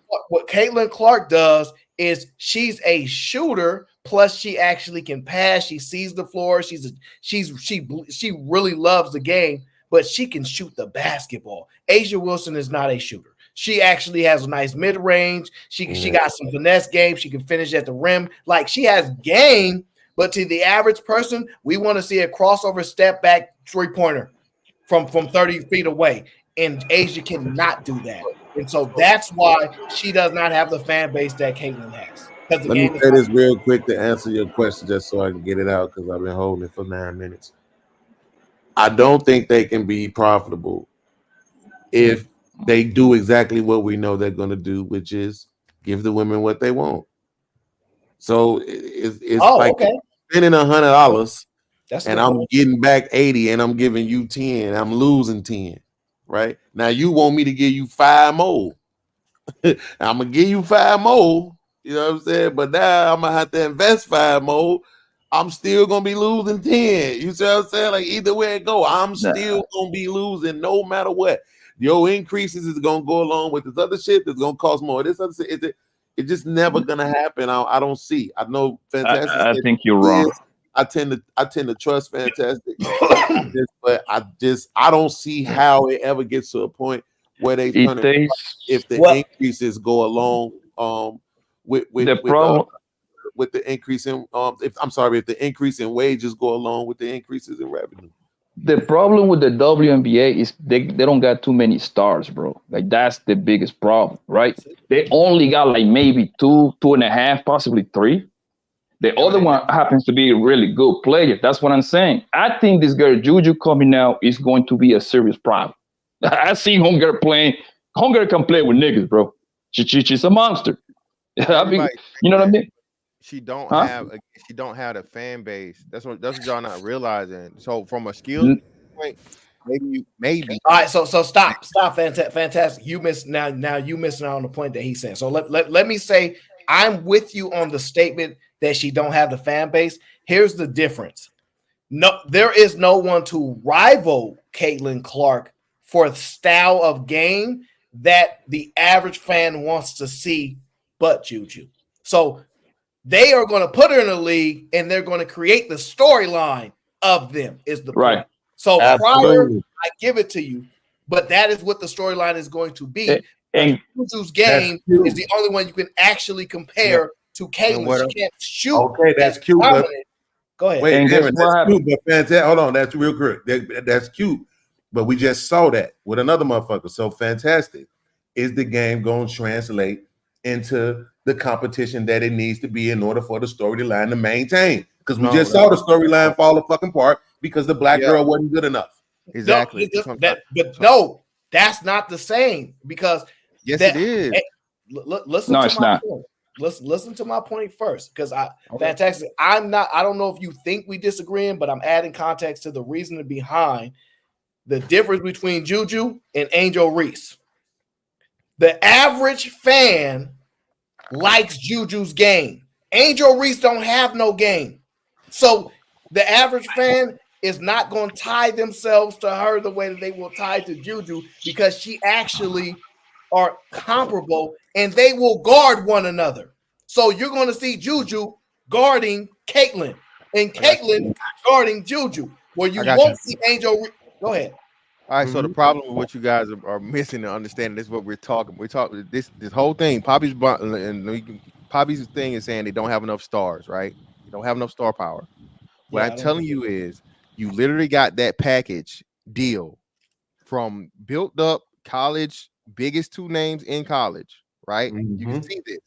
Caitlin Clark does is she's a shooter, plus she actually can pass. She sees the floor. She really loves the game, but she can shoot the basketball. Asia Wilson is not a shooter. She actually has a nice mid range. She got some finesse game. She can finish at the rim. Like she has game, but to the average person, we want to see a crossover step back 3-pointer from 30 feet away. And Asia cannot do that. And so that's why she does not have the fan base that Caitlyn has. Because the Let me game is say not this real quick to answer your question, just so I can get it out because I've been holding it for 9 minutes. I don't think they can be profitable if they do exactly what we know they're going to do, which is give the women what they want. So it's like okay. spending $100 That's and I'm getting back 80 and I'm giving you 10. I'm losing 10. Right now, you want me to give you 5 more. I'm gonna give you 5 more. You know what I'm saying? But now I'm gonna have to invest 5 more. I'm still gonna be losing 10. You see what I'm saying? Like either way it go, I'm still gonna be losing no matter what. Your increases is gonna go along with this other shit that's gonna cost more. This other shit, it's just never gonna happen. I don't see. I know Fantastic. I think you're wrong. I tend to trust Fantastic, but I don't see how it ever gets to a point where they turn it if the increases go along with the problem. With the increase in if the increase in wages go along with the increases in revenue. The problem with the WNBA is they don't got too many stars, bro. Like that's the biggest problem, right? They only got like maybe 2.5, possibly 3. The other one happens to be a really good player. That's what I'm saying. I think this girl Juju coming out is going to be a serious problem. I see Hunger playing. Hunger can play with niggas, bro. She's a monster. I mean, you know what I mean? She don't have the fan base. That's what y'all not realizing. So from a skill point, maybe. All right, so stop, fantastic. You missed now you missing out on the point that he's saying. So let me say I'm with you on the statement that she don't have the fan base. Here's the difference. No, there is no one to rival Caitlin Clark for style of game that the average fan wants to see but Juju. So they are going to put her in a league and they're going to create the storyline of them is the Right. point. So Absolutely. Pryor, I give it to you, but that is what the storyline is going to be. And Juju's game is the only one you can actually compare to Caitlin. She can't shoot. Okay, that's cute. But, go ahead. Wait, And guess Aaron, what that's happened? cute, but fantastic. Hold on, that's real good. That's cute. But we just saw that with another motherfucker. So fantastic. Is the game going to translate into the competition that it needs to be in order for the storyline to maintain? Because we just saw the storyline fall apart because the black girl wasn't good enough. Exactly. No, that's not the same because yes, it is. Listen No, to it's my not. point. Listen to my point first, because fantastic. I don't know if you think we disagreeing, but I'm adding context to the reasoning behind the difference between Juju and Angel Reese. The average fan likes Juju's game. Angel Reese don't have no game. So the average fan is not going to tie themselves to her the way that they will tie to Juju because she actually are comparable and they will guard one another. So you're going to see Juju guarding Caitlin and Caitlin guarding Juju, where you won't see Angel. Go ahead. All right, so the problem with what you guys are missing and understanding is what we're talking. We're talking this whole thing. Poppy's thing is saying they don't have enough stars, right? They don't have enough star power. What I'm telling you is, you literally got that package deal from built up college, biggest two names in college, right? You can see this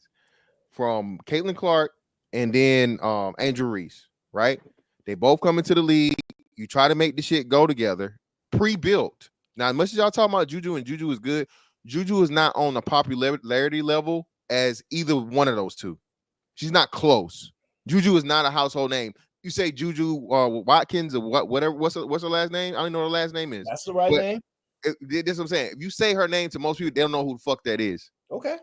from Caitlin Clark and then Angel Reese, right? They both come into the league. You try to make the shit go together. Pre-built. Now, as much as y'all talking about Juju and Juju is good, Juju is not on the popularity level as either one of those two. She's not close. Juju is not a household name. You say Juju Watkins or whatever. What's her last name? I don't know what her last name is. That's the right name. That's what I'm saying. If you say her name to most people, they don't know who the fuck that is. Okay.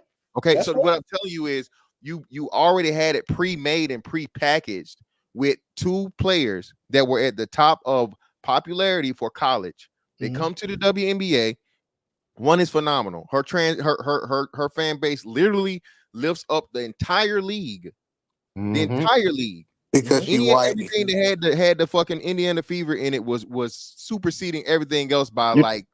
So what I'm telling you is you already had it pre-made and pre-packaged with two players that were at the top of popularity for college. They come to the WNBA. One is phenomenal. Her fan base literally lifts up the entire league. The entire league. Because she white. Everything that had the fucking Indiana Fever in it was superseding everything else by like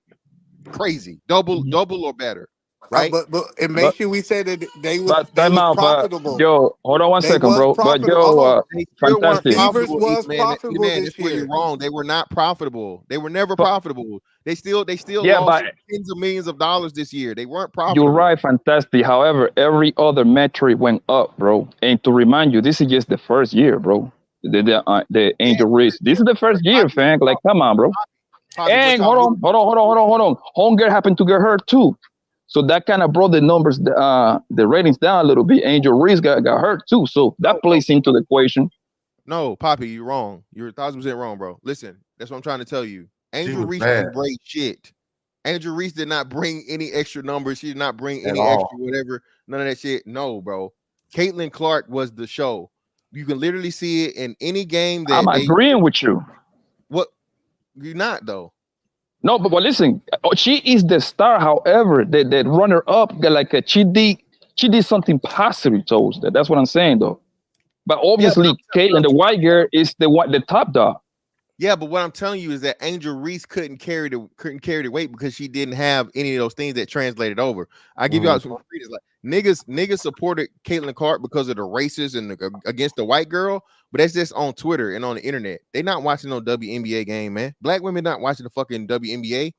crazy. Double or better. Right, but it makes sure we say that they was profitable. Yo, hold on one second, bro. But yo, fantastic. Was profitable man, this that's where year. you're wrong. They were not profitable. They were never profitable. They still yeah, lost tens of millions of dollars this year. They weren't profitable. You're right, fantastic. However, every other metric went up, bro. And to remind you, this is just the first year, bro. The Angel Reese. This is the first year, fam. Like, come on, bro. And hold on. Homegirl happened to get hurt too. So that kind of brought the numbers, the ratings down a little bit. Angel Reese got hurt too. So that plays into the equation. No, Poppy, you're wrong. You're 1,000% wrong, bro. Listen, that's what I'm trying to tell you. Angel Reese didn't bring shit. Angel Reese did not bring any extra numbers. She did not bring any extra whatever. None of that shit. No, bro. Caitlin Clark was the show. You can literally see it in any game that I'm agreeing with you. What? You're not, though. No, but listen, she is the star. However, the runner up, she did something positive towards that. That's what I'm saying, though. But obviously, Caitlin, the white girl, is the top dog. Yeah, but what I'm telling you is that Angel Reese couldn't carry the weight because she didn't have any of those things that translated over. I give y'all some freedoms. Like niggas supported Caitlin Clark because of the races and against the white girl, but that's just on Twitter and on the internet. They not watching no WNBA game, man. Black women not watching the fucking WNBA.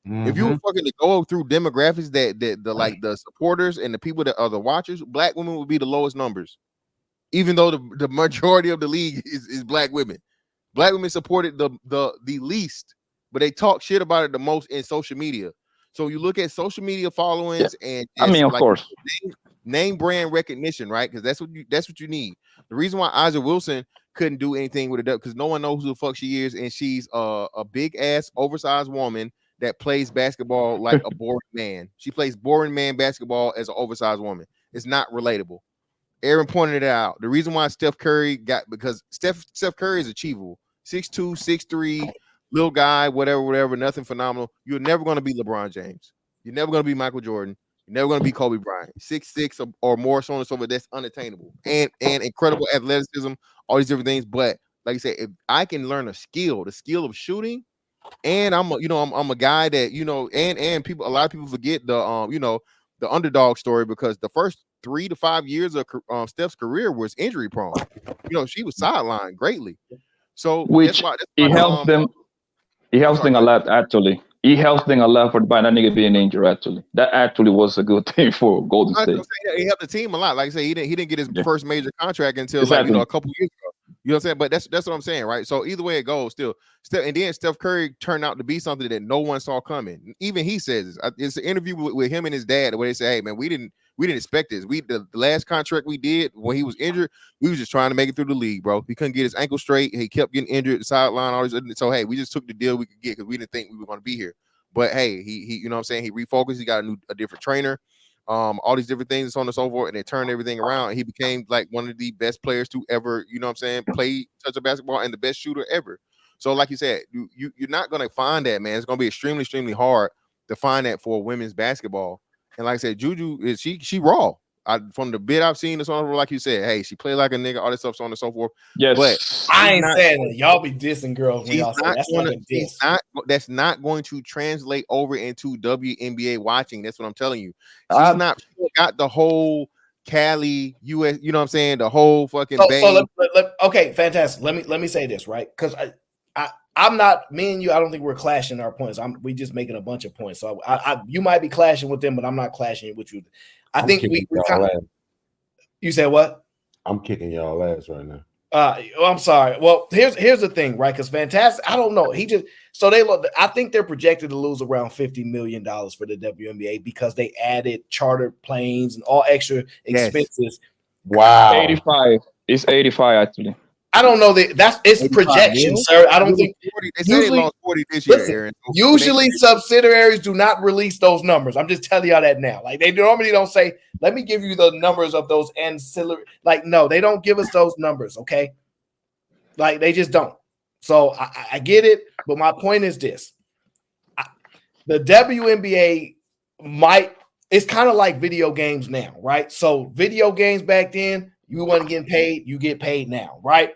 If you were fucking to go through demographics that the supporters and the people that are the watchers, black women would be the lowest numbers, even though the majority of the league is black women. Black women supported the least, but they talk shit about it the most in social media. So you look at social media followings and of course, name brand recognition, right? Because that's what you need. The reason why Isaac Wilson couldn't do anything with it because no one knows who the fuck she is, and she's a big ass oversized woman that plays basketball like a boring man. She plays boring man basketball as an oversized woman. It's not relatable. Aaron pointed it out. The reason why Steph Curry because Steph Curry is achievable. 6'2", 6'3", little guy, whatever, nothing phenomenal. You're never going to be LeBron James. You're never going to be Michael Jordan. You're never going to be Kobe Bryant. 6'6" or more, so on and so forth. That's unattainable. And incredible athleticism, all these different things. But like I said, if I can learn the skill of shooting, and I'm a guy that, and people, a lot of people forget the the underdog story, because the first 3 to 5 years of Steph's career was injury prone. She was sidelined greatly. So which it helps them. It helps them a lot, actually. It helps them a lot by that nigga being injured. Actually, that actually was a good thing for Golden State. He helped the team a lot. Like I say, he didn't get his first major contract until Exactly. a couple years ago. You know what I'm saying? But that's what I'm saying, right? So either way it goes, still, and then Steph Curry turned out to be something that no one saw coming. Even he says it's an interview with him and his dad, where they say, "Hey man, we didn't expect this. The last contract we did when he was injured, we was just trying to make it through the league, bro. He couldn't get his ankle straight. He kept getting injured, the sideline, all this. So hey, we just took the deal we could get because we didn't think we were going to be here. But hey, he you know what I'm saying, he refocused. He got a different trainer." All these different things, so on and so forth, and they turned everything around. And he became like one of the best players to ever, you know what I'm saying, play touch of basketball, and the best shooter ever. So, like you said, you're not gonna find that, man. It's gonna be extremely, extremely hard to find that for women's basketball. And like I said, Juju is she raw. From the bit I've seen, so like you said, hey, she played like a nigga, all this stuff, so on and so forth. Yes, but I ain't saying that. Y'all be dissing girls when y'all say that's not a diss. That's not going to translate over into WNBA watching. That's what I'm telling you. She got the whole Cali US, you know what I'm saying, the whole fucking okay, fantastic. Let me say this, right? Because I'm not, me and you, I don't think we're clashing our points. We just making a bunch of points. So you might be clashing with them, but I'm not clashing with you. I think we kind of. You said what? I'm kicking y'all ass right now. I'm sorry. Well, here's the thing, right? Because fantastic. I don't know. I think they're projected to lose around $50 million for the WNBA because they added chartered planes and all extra expenses. Wow. 85. It's 85 actually. I don't know that it's projection, sir. I don't think 40, they say they lost 40 this year, Aaron. Usually subsidiaries do not release those numbers. I'm just telling y'all that now. Like they normally don't say, let me give you the numbers of those ancillary. Like, no, they don't give us those numbers, okay? Like they just don't. So I get it, but my point is this. The WNBA it's kind of like video games now, right? So video games back then, you weren't getting paid, you get paid now, right?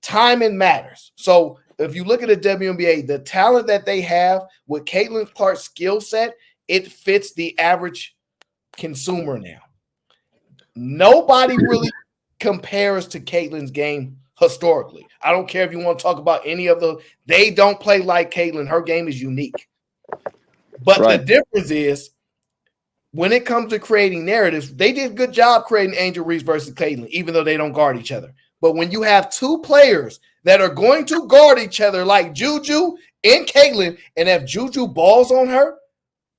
Timing matters. So if you look at the WNBA, the talent that they have with Caitlin Clark's skill set, it fits the average consumer now. Nobody really compares to Caitlin's game historically. I don't care if you want to talk about any of they don't play like Caitlin. Her game is unique. But the difference is when it comes to creating narratives, they did a good job creating Angel Reese versus Caitlin, even though they don't guard each other. But when you have two players that are going to guard each other like Juju and Caitlin, and if Juju balls on her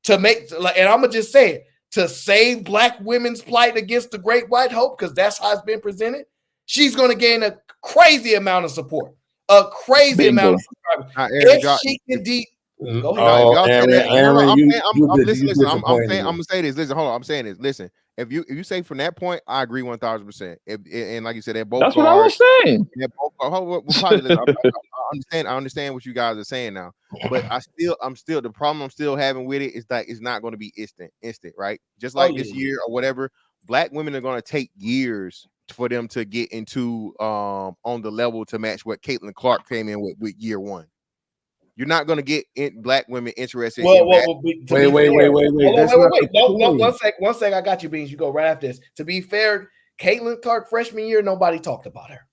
and I'm going to just say it, to save Black women's plight against the Great White Hope, because that's how it's been presented, she's going to gain a crazy amount of support. A crazy amount of support. If she can Go ahead. I'm gonna say this. Listen, hold on. I'm saying this. Listen, if you say from that point, I agree 1,000%. And like you said, they're both. That's what I was saying. I understand what you guys are saying now, but the problem I'm still having with it is that it's not going to be instant, right? Just like this year or whatever. Black women are going to take years for them to get into on the level to match what Caitlin Clark came in with year one. You're not going to get Black women interested. Wait. One sec. I got you, Beans. You go right after this. To be fair, Caitlin Clark freshman year, nobody talked about her.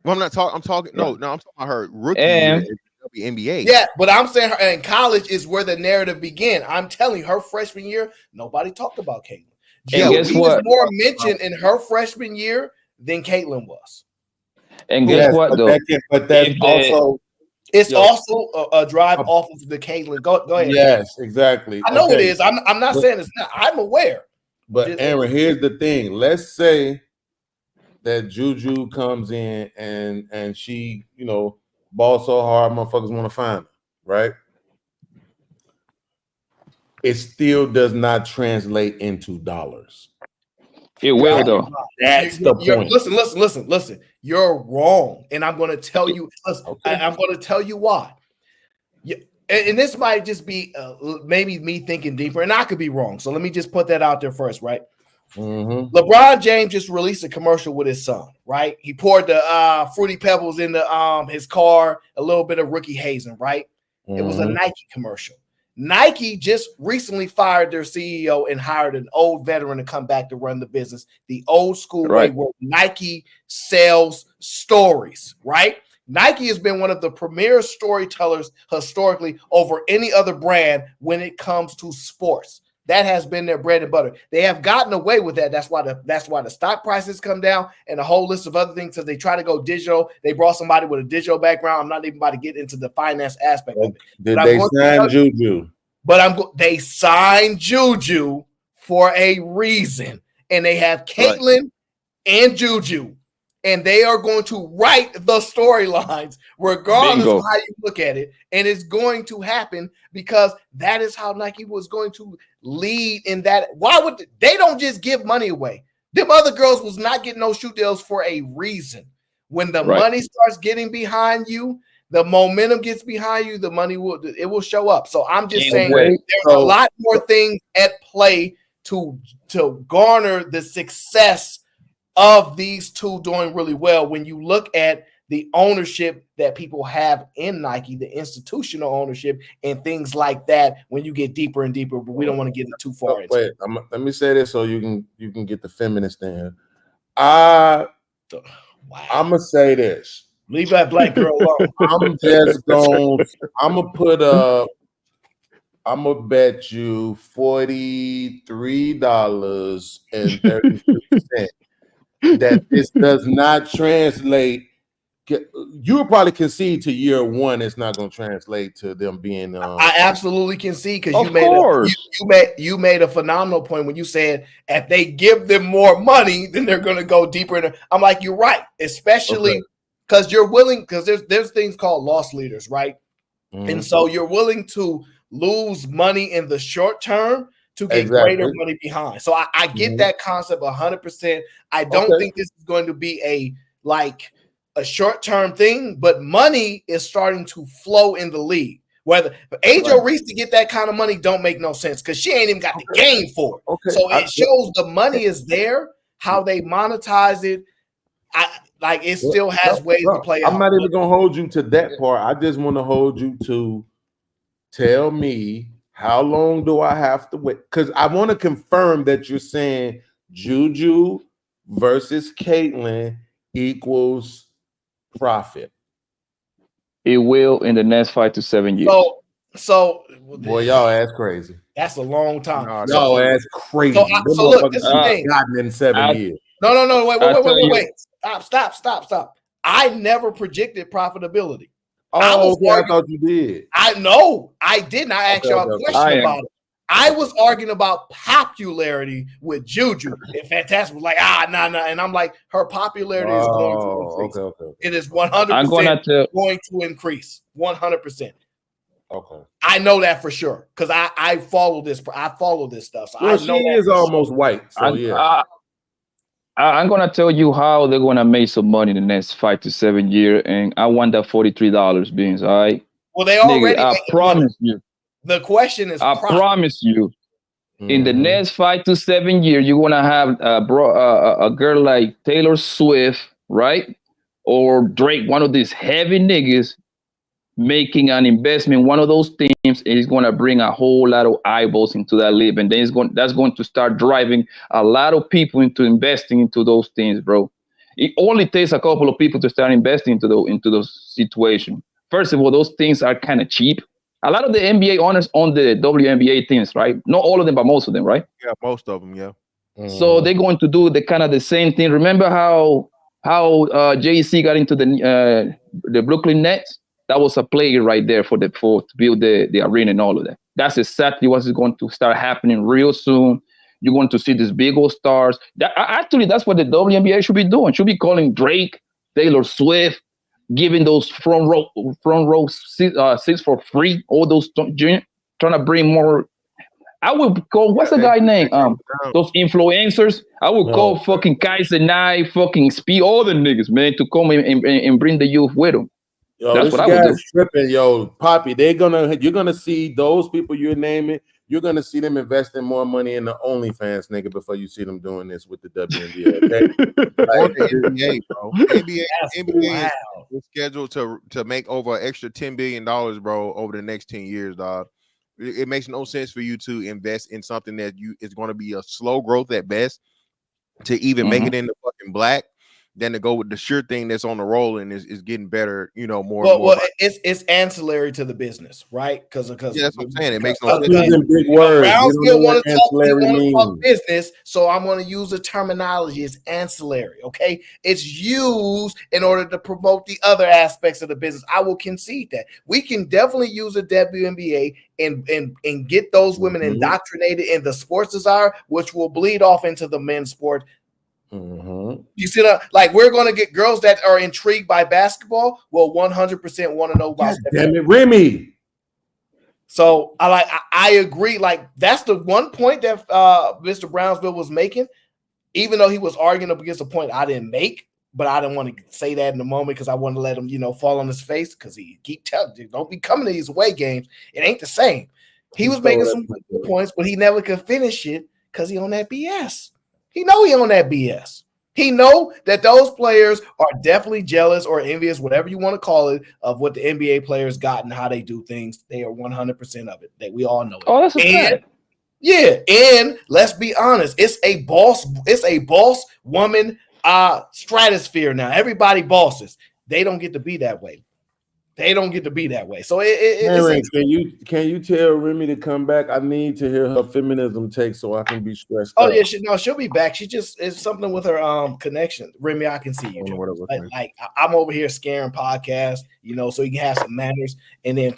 Well, I'm not talking. I'm talking. No, I'm talking about her rookie year in the NBA. Yeah, but I'm saying her in college is where the narrative began. I'm telling you, her freshman year, nobody talked about Caitlin. She was more mentioned in her freshman year than Caitlin was. And guess what, though? It's also a drive off of the Caitlin. Go ahead. Yes, exactly. I know it is. I'm not saying it's not. I'm aware. But Aaron, here's the thing. Let's say that Juju comes in and she, balls so hard, motherfuckers want to find her, right? It still does not translate into dollars. It will though. That's the point. Listen. You're wrong, and I'm going to tell you. I'm going to tell you why. And this might just be maybe me thinking deeper, and I could be wrong. So let me just put that out there first, right? Mm-hmm. LeBron James just released a commercial with his son, right? He poured the Fruity Pebbles into his car, a little bit of rookie hazing, right? Mm-hmm. It was a Nike commercial. Nike just recently fired their CEO and hired an old veteran to come back to run the business the old school way where Nike sells stories, right? Nike has been one of the premier storytellers historically over any other brand when it comes to sports. That has been their bread and butter. They have gotten away with that. That's why the stock prices come down and a whole list of other things because they try to go digital. They brought somebody with a digital background. I'm not even about to get into the finance aspect of it. Did they sign Juju? They signed Juju for a reason. And they have Caitlyn and Juju. And they are going to write the storylines regardless of how you look at it. And it's going to happen because that is how Nike was going to lead in that. Why would they don't just give money away? Them other girls was not getting no shoe deals for a reason. When the money starts getting behind you, the momentum gets behind you, the money will show up. So I'm just saying there's a lot more things at play to garner the success of these two doing really well. When you look at the ownership that people have in Nike, the institutional ownership and things like that, when you get deeper and deeper, but we don't want to get too far into it. Let me say this so you can get the feminist in here. I'm gonna say this. Leave that black girl alone. I'm gonna bet you $43.33 that this does not translate. You would probably concede to year one. It's not going to translate to them being. I absolutely concede because you made a phenomenal point when you said if they give them more money, then they're going to go deeper. I'm like, you're right, especially because you're willing. Because there's things called loss leaders, right? Mm-hmm. And so you're willing to lose money in the short term to get greater money behind. So I get that concept 100%. I don't think this is going to be a short-term thing, but money is starting to flow in the league. Whether Angel Reese to get that kind of money don't make no sense because she ain't even got the game for it. So it shows the money is there. How they monetize it, it still has ways to play out. I'm not even gonna hold you to that part. I just want to hold you to tell me how long do I have to wait? Because I want to confirm that you're saying Juju versus Caitlyn equals profit. It will in the next 5 to 7 years. So boy, y'all ass crazy. That's a long time. Y'all ass crazy. So look, this is the thing. Gotten in 7 years. No. Wait. Stop. I never predicted profitability. I thought you did. I know I didn't. I asked y'all a question about it. I was arguing about popularity with Juju, and Fantastic was like, nah. And I'm like, her popularity is going to increase. Okay. It is 100% going to increase. 100%. Okay. I know that for sure because I follow this. I follow this stuff. So well, she is almost white. So I'm gonna tell you how they're gonna make some money in the next 5 to 7 years, and I want that $43 beans. All right. Well, they already. I promise you. The question is. I promise you, in the next 5 to 7 years, you're gonna have a girl like Taylor Swift, right, or Drake, one of these heavy niggas, making an investment in one of those teams is going to bring a whole lot of eyeballs into that league, and then that's going to start driving a lot of people into investing into those things, bro. It only takes a couple of people to start investing into those situations. First of all, those things are kind of cheap. A lot of the NBA owners own the WNBA teams, right? Not all of them, but most of them, right? Yeah, most of them, yeah. So they're going to do the same thing. Remember how JC got into the Brooklyn Nets? That was a play right there to build the arena and all of that. That's exactly what is going to start happening real soon. You're going to see these big old stars. Actually, that's what the WNBA should be doing. Should be calling Drake, Taylor Swift, giving those front row seats for free. All those trying to bring more I would call what's the guy name? Those influencers. I would call fucking Kaiser Knight, fucking Speed, all the niggas, man, to come and bring the youth with them. Yo, That's this what I would do. guy's tripping, yo, Poppy. You're gonna see those people you're naming. You're gonna see them investing more money in the OnlyFans, nigga, before you see them doing this with the WNBA. Okay? Or the NBA, bro. NBA is scheduled to make over an extra $10 billion, bro, over the next 10 years, dog. It makes no sense for you to invest in something that is going to be a slow growth at best to even make it into fucking black, than to go with the sure thing that's on the roll and is getting better, more. Well, it's ancillary to the business, right? Because yeah, that's what I'm saying. It makes no sense. Using big words. Brownsville want to ancillary talk business, so I'm going to use the terminology. It's ancillary, okay? It's used in order to promote the other aspects of the business. I will concede that we can definitely use the WNBA and get those women indoctrinated in the sports desire, which will bleed off into the men's sport. You see that? Like, we're going to get girls that are intrigued by basketball. Will 100% want to know about. Damn it, Remy. So I agree. Like, that's the one point that Mr. Brownsville was making, even though he was arguing up against a point I didn't make. But I didn't want to say that in the moment because I wanted to let him, fall on his face because he keep telling you, don't be coming to these away games. It ain't the same. He was making some good points, but he never could finish it because he on that BS. He know he on that BS. He know that those players are definitely jealous or envious, whatever you want to call it, of what the NBA players got and how they do things. They are 100% of it. That we all know it. Oh, that's a fact. Yeah, and let's be honest, it's a boss woman stratosphere now. Everybody bosses. They don't get to be that way. So can you tell Remy to come back? I need to hear her feminism take so I can be stressed. Oh yeah, she'll be back. She just it's something with her connection. Remy, I can see you. Like I'm over here scaring podcasts, so you can have some manners, and then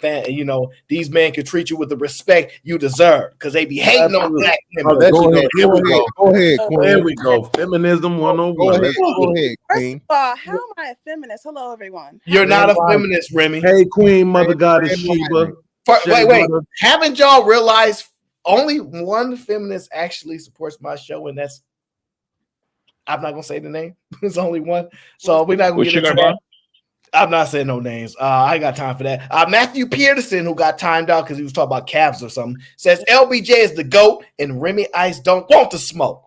these men can treat you with the respect you deserve because they be hating on black women. Go ahead. There we go. Feminism 101. Go ahead, Queen. How am I a feminist? Hello, everyone. You're not a feminist, Remy. Hey, Queen, Mother Goddess Sheba. Wait. Haven't y'all realized only one feminist actually supports my show, and that's I'm not gonna say the name. It's only one, so we're not gonna get into that. I'm not saying no names. I ain't got time for that. Matthew Peterson, who got timed out because he was talking about Cavs or something, says LBJ is the GOAT, and Remy Ice don't want to smoke.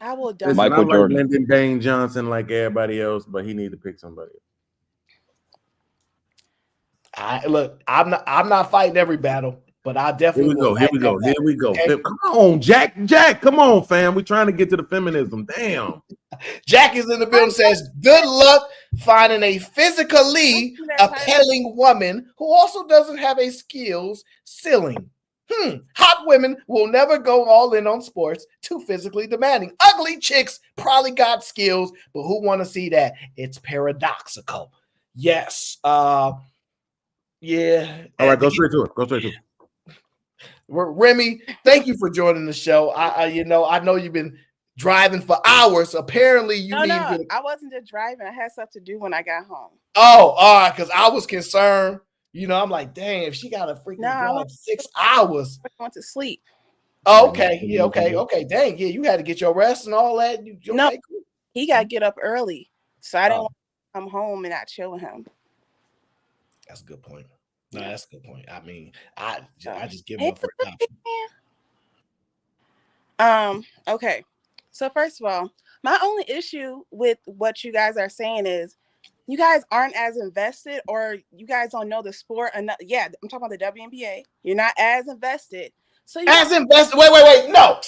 I will. Michael Jordan, Lyndon Baines Johnson, like everybody else, but he need to pick somebody else. I'm not fighting every battle, but I definitely Here we go. Okay? Come on, Jack, come on, fam. We're trying to get to the feminism. Damn. Jack is in the building, says, good luck finding a physically appealing woman who also doesn't have a skills ceiling. Hot women will never go all in on sports, too physically demanding. Ugly chicks probably got skills, but who want to see that? It's paradoxical. Yes. Yeah. All right, go straight to it. Remy, thank you for joining the show. I know you've been driving for hours. Apparently, I wasn't just driving. I had stuff to do when I got home. Oh, all right, because I was concerned. I'm like, damn, she got a freaking drive 6 hours. I went to sleep. Oh, okay. Yeah, okay. Dang, yeah, you had to get your rest and all that. No, he got to get up early, so I didn't want to come home and not chill with him. That's a good point. No, that's a good point. I mean, I just give him up for an option. Okay. So first of all, my only issue with what you guys are saying is you guys aren't as invested, or you guys don't know the sport enough. Yeah, I'm talking about the WNBA. You're not as invested. So invested. Wait. No.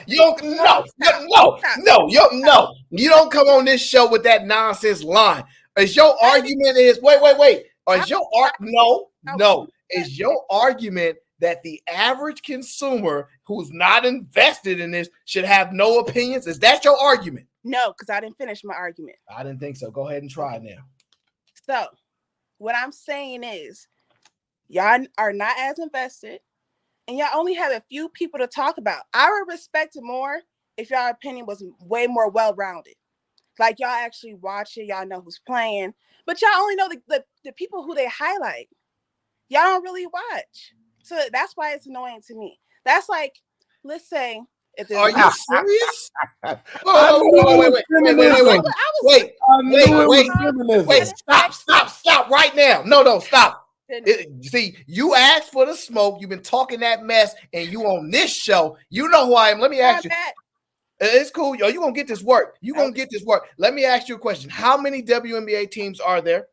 You don't come on this show with that nonsense line. Is your argument is wait. Is your Is your argument that the average consumer who's not invested in this should have no opinions? Is that your argument? No, because I didn't finish my argument. I didn't think so. Go ahead and try now. So, what I'm saying is, y'all are not as invested, and y'all only have a few people to talk about. I would respect it more if y'all opinion was way more well-rounded. Like, y'all actually watch it, y'all know who's playing, but y'all only know the people who they highlight. Y'all don't really watch. So that's why it's annoying to me. That's like, let's say if there's Are you serious? Wait. Stop right now. No, stop. See, you asked for the smoke. You've been talking that mess, and you on this show. You know who I am. Let me ask you. It's cool. Yo, you gonna get this work. You gonna get this work. Let me ask you a question. How many WNBA teams are there?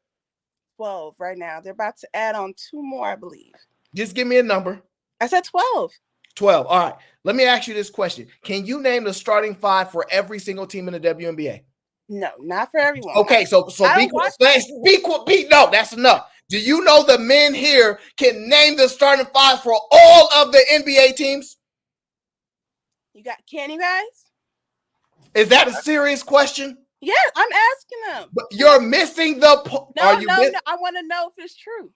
12 right now. They're about to add on 2 more, I believe. Just give me a number. I said 12. 12. All right. Let me ask you this question. Can you name the starting 5 for every single team in the WNBA? No, not for everyone. Okay, so be quick. No, that's enough. Do you know the men here can name the starting 5 for all of the NBA teams? Can you guys? Is that a serious question? Yeah, I'm asking them. But you're missing the point. No, I want to know if it's true.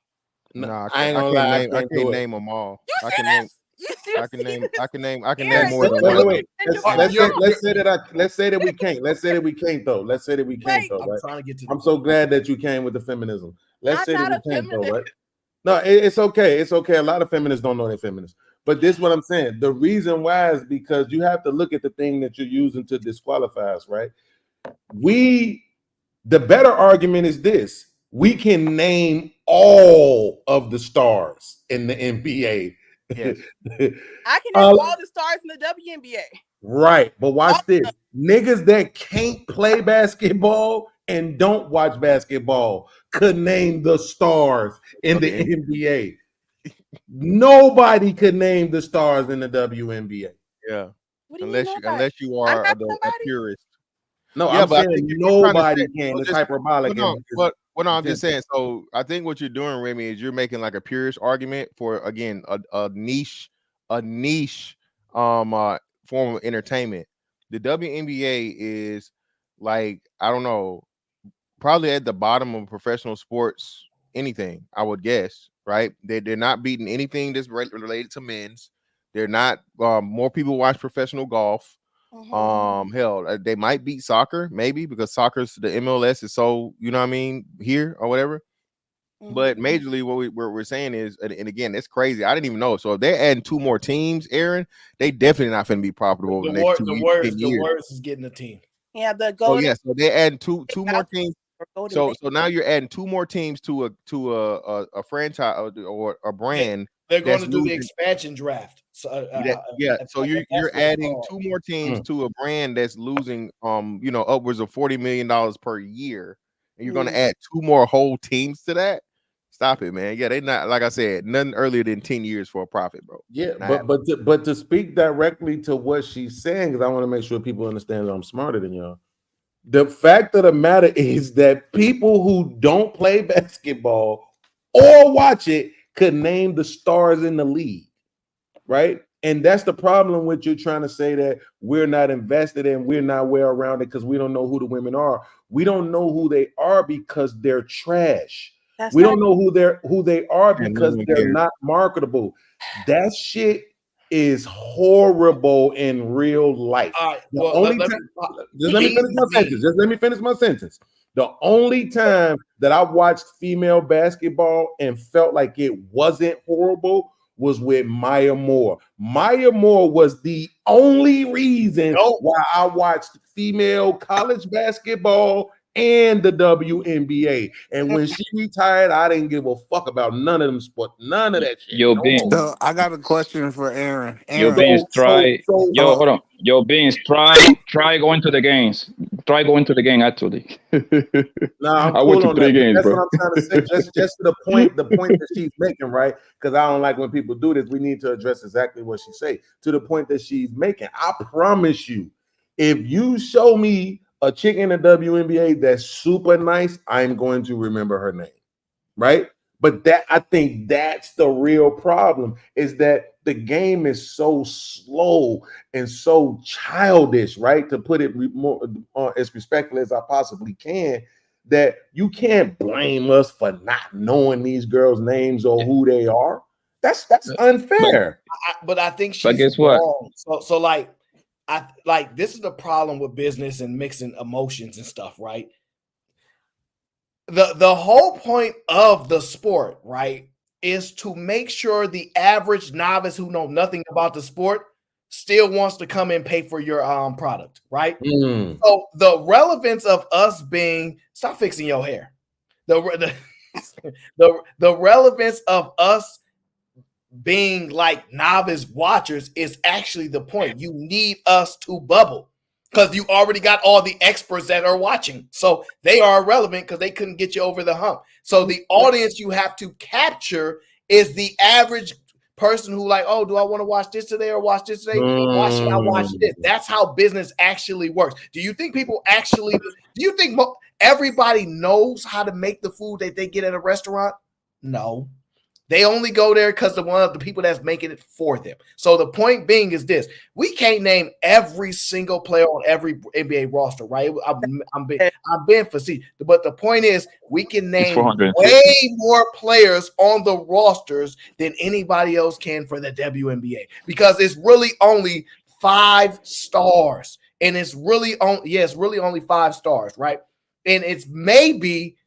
No, I can't name them all. I can name more than one. Wait. Let's say that we can't. Let's say that we can't though. Right? Trying to get to I'm so glad that you came with the feminism. Let's say that we can't though, right? No, it's okay. It's okay. A lot of feminists don't know they're feminists. But this is what I'm saying. The reason why is because you have to look at the thing that you're using to disqualify us, right? The better argument is this. We can name all of the stars in the NBA. Yes. I can name all the stars in the WNBA. Right. But watch this. Niggas that can't play basketball and don't watch basketball could name the stars in the NBA. Nobody could name the stars in the WNBA. Yeah. Unless you are a purist. No, yeah, I'm saying nobody can. It's hyperbolic. But what I'm just saying. So I think what you're doing, Remy, is you're making like a purist argument for again a niche form of entertainment. The WNBA is like, I don't know, probably at the bottom of professional sports, anything, I would guess, right? They're not beating anything that's related to men's. They're not more people watch professional golf. Hell, they might beat soccer, maybe, because soccer's the MLS is so, you know what I mean, here or whatever. But majorly what we're saying is, and again, it's crazy. I didn't even know. So if they're adding 2 more teams, Aaron, they definitely not going to be profitable over the next 2 years. The worst is getting a team. Yeah, the goal. So they're adding two more teams. So now you're adding 2 more teams to a franchise or a brand. They're going to do the expansion draft. So so you're adding 2 more teams to a brand that's losing upwards of $40 million per year, and you're going to add 2 more whole teams to that. Stop it, man. Yeah, they not, like I said, nothing earlier than 10 years for a profit, bro. Yeah, but to speak directly to what she's saying, because I want to make sure people understand that I'm smarter than y'all. The fact of the matter is that people who don't play basketball or watch it could name the stars in the league, right? And that's the problem with you trying to say that we're not invested in, we're not well rounded because we don't know who the women are. We don't know who they are because they're trash. We don't know who they are because they're not marketable. That shit is horrible in real life. Let me finish my sentence. The only time that I watched female basketball and felt like it wasn't horrible was with Maya Moore. Maya Moore was the only reason why I watched female college basketball and the WNBA. And when she retired, I didn't give a fuck about none of them sports, none of that shit. So I got a question for Aaron. Yo, Beans, hold on. Yo, Beans, try going to the games. Try going to the game, actually. Nah, I went to 3 games, That's bro. what I'm trying to say. Just to the point that she's making, right? Because I don't like when people do this. We need to address exactly what she say. To the point that she's making. I promise you, if you show me a chick in the WNBA that's super nice, I'm going to remember her name, right? But I think that's the real problem, is that the game is so slow and so childish, right? To put it more as respectfully as I possibly can, that you can't blame us for not knowing these girls' names or who they are. That's unfair. But I think she's guess wrong. So like this is the problem with business and mixing emotions and stuff, right? The whole point of the sport, right, is to make sure the average novice who know nothing about the sport still wants to come and pay for your product, right? So the relevance of us being stop fixing your hair. The relevance of us being like novice watchers is actually the point. You need us to bubble because you already got all the experts that are watching. So they are irrelevant because they couldn't get you over the hump. So the audience you have to capture is the average person who like, oh, do I want to watch this today or watch this today? Why should I watch this? That's how business actually works. Do you think people actually, do you think everybody knows how to make the food that they get at a restaurant? No. They only go there because of one of the people that's making it for them. So the point being is this: we can't name every single player on every NBA roster, right? I'm being facetious, but the point is we can name way more players on the rosters than anybody else can for the WNBA because it's really only 5 stars, and it's really only 5 stars, right? And it's maybe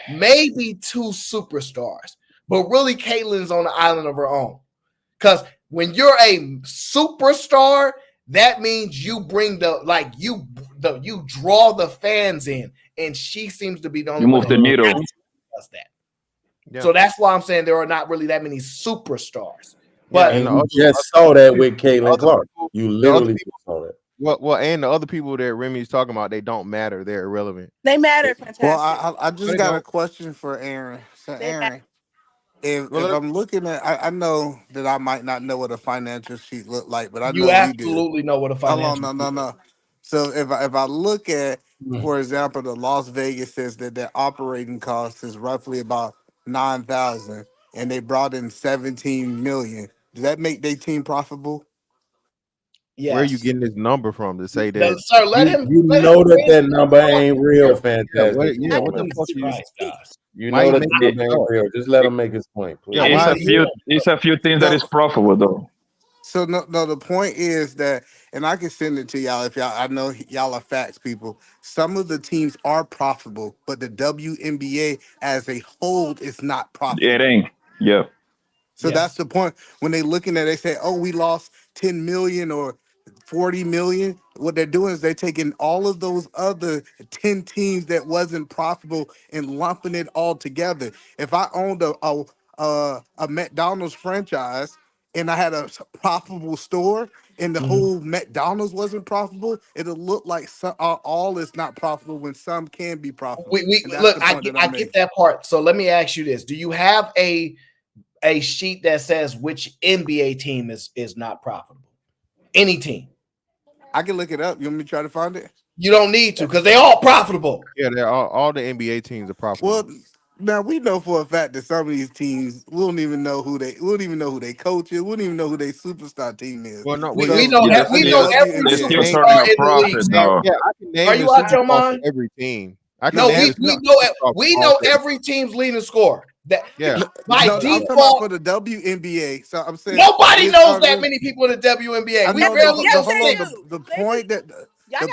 2 superstars. But really, Caitlin's on the island of her own. Because when you're a superstar, that means you bring you draw the fans in, and she seems to be the only one that does that. Yeah. So that's why I'm saying there are not really that many superstars. But and you just saw that with Caitlin Clark. You literally saw that. Well, and the other people that Remy's talking about, they don't matter. They're irrelevant. They matter. Fantastic. Well, I just got a question for Aaron. So, Aaron, if I'm looking at, I know that I might not know what a financial sheet look like, but I know you absolutely know what a financial sheet no. So if I look at, for example, the Las Vegas says that their operating cost is roughly about 9,000, and they brought in 17 million. Does that make their team profitable? Yes. Where are you getting this number from to say that? Sir, let him. You know that number ain't real, fantastic. What the fuck are you? You know that number ain't real. Just let him make his point, please. Yeah, it's a few things that is profitable though. So no, the point is that, and I can send it to y'all if y'all. I know y'all are facts people. Some of the teams are profitable, but the WNBA as a whole is not profitable. It ain't. Yep. So that's the point. When they looking at it, they say, oh, we lost 10 million or 40 million. What they're doing is they're taking all of those other 10 teams that wasn't profitable and lumping it all together. If I owned a McDonald's franchise and I had a profitable store and the whole McDonald's wasn't profitable, it'll look like all is not profitable when some can be profitable. I get that part. So let me ask you this. Do you have a sheet that says which NBA team is not profitable? Any team. I can look it up. You want me to try to find it? You don't need to because they're all profitable. Yeah, they're all the NBA teams are profitable. Well, now we know for a fact that some of these teams we don't even know who they coach is. We don't even know who their superstar team is. Well, no, we know every superstar in the league. Yeah, I can name. Are you out your mind? Every team. We know every team's leading score. By default, I'm talking about for the WNBA. So I'm saying nobody knows that many people in the WNBA. We barely the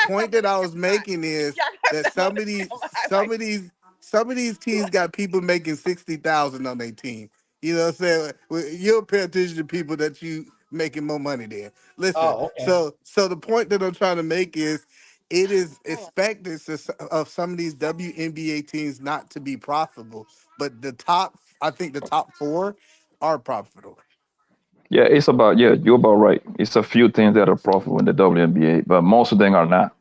point that I was making is that some of these teams got people making 60,000 on their team. You know what I'm saying? You'll pay attention to people that you making more money than. Listen, so the point that I'm trying to make is it is expected of some of these WNBA teams not to be profitable, but I think the top 4 are profitable. Yeah, you're about right. It's a few things that are profitable in the WNBA, but most of them are not.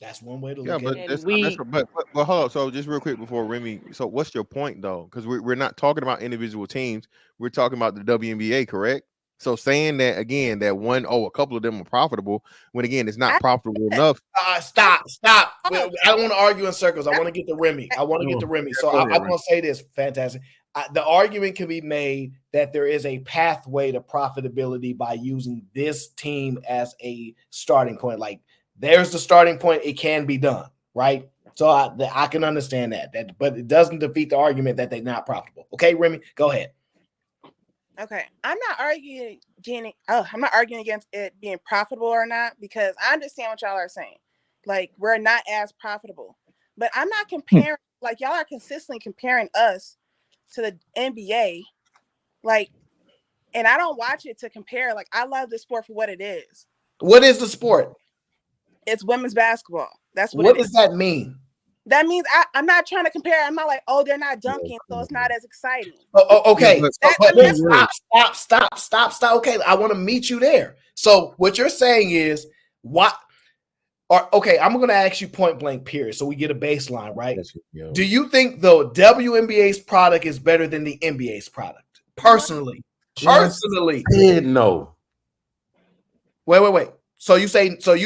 That's one way to look at it. But hold on. So just real quick before Remy. So what's your point though? Because we're not talking about individual teams. We're talking about the WNBA, correct? So saying that again, that a couple of them are profitable, when again it's not profitable enough. Stop. I don't want to argue in circles. I want to get to Remy. So I'm going to say this, fantastic. The argument can be made that there is a pathway to profitability by using this team as a starting point. Like there's the starting point. It can be done, right? So I can understand that, but it doesn't defeat the argument that they're not profitable. Okay, Remy, go ahead. Okay, I'm not arguing against it being profitable or not because I understand what y'all are saying. Like we're not as profitable, but I'm not comparing. Like y'all are consistently comparing us to the NBA, like, and I don't watch it to compare. Like, I love the sport for what it is. What is the sport? It's women's basketball. That's what does that mean? That means I'm not trying to compare. I'm not like, oh, they're not dunking, so it's not as exciting. Okay. Yeah, Stop. Okay, I want to meet you there. So what you're saying is what? Okay, I'm going to ask you point blank, period, so we get a baseline, right? Do you think the WNBA's product is better than the NBA's product? Personally. No. Wait. So you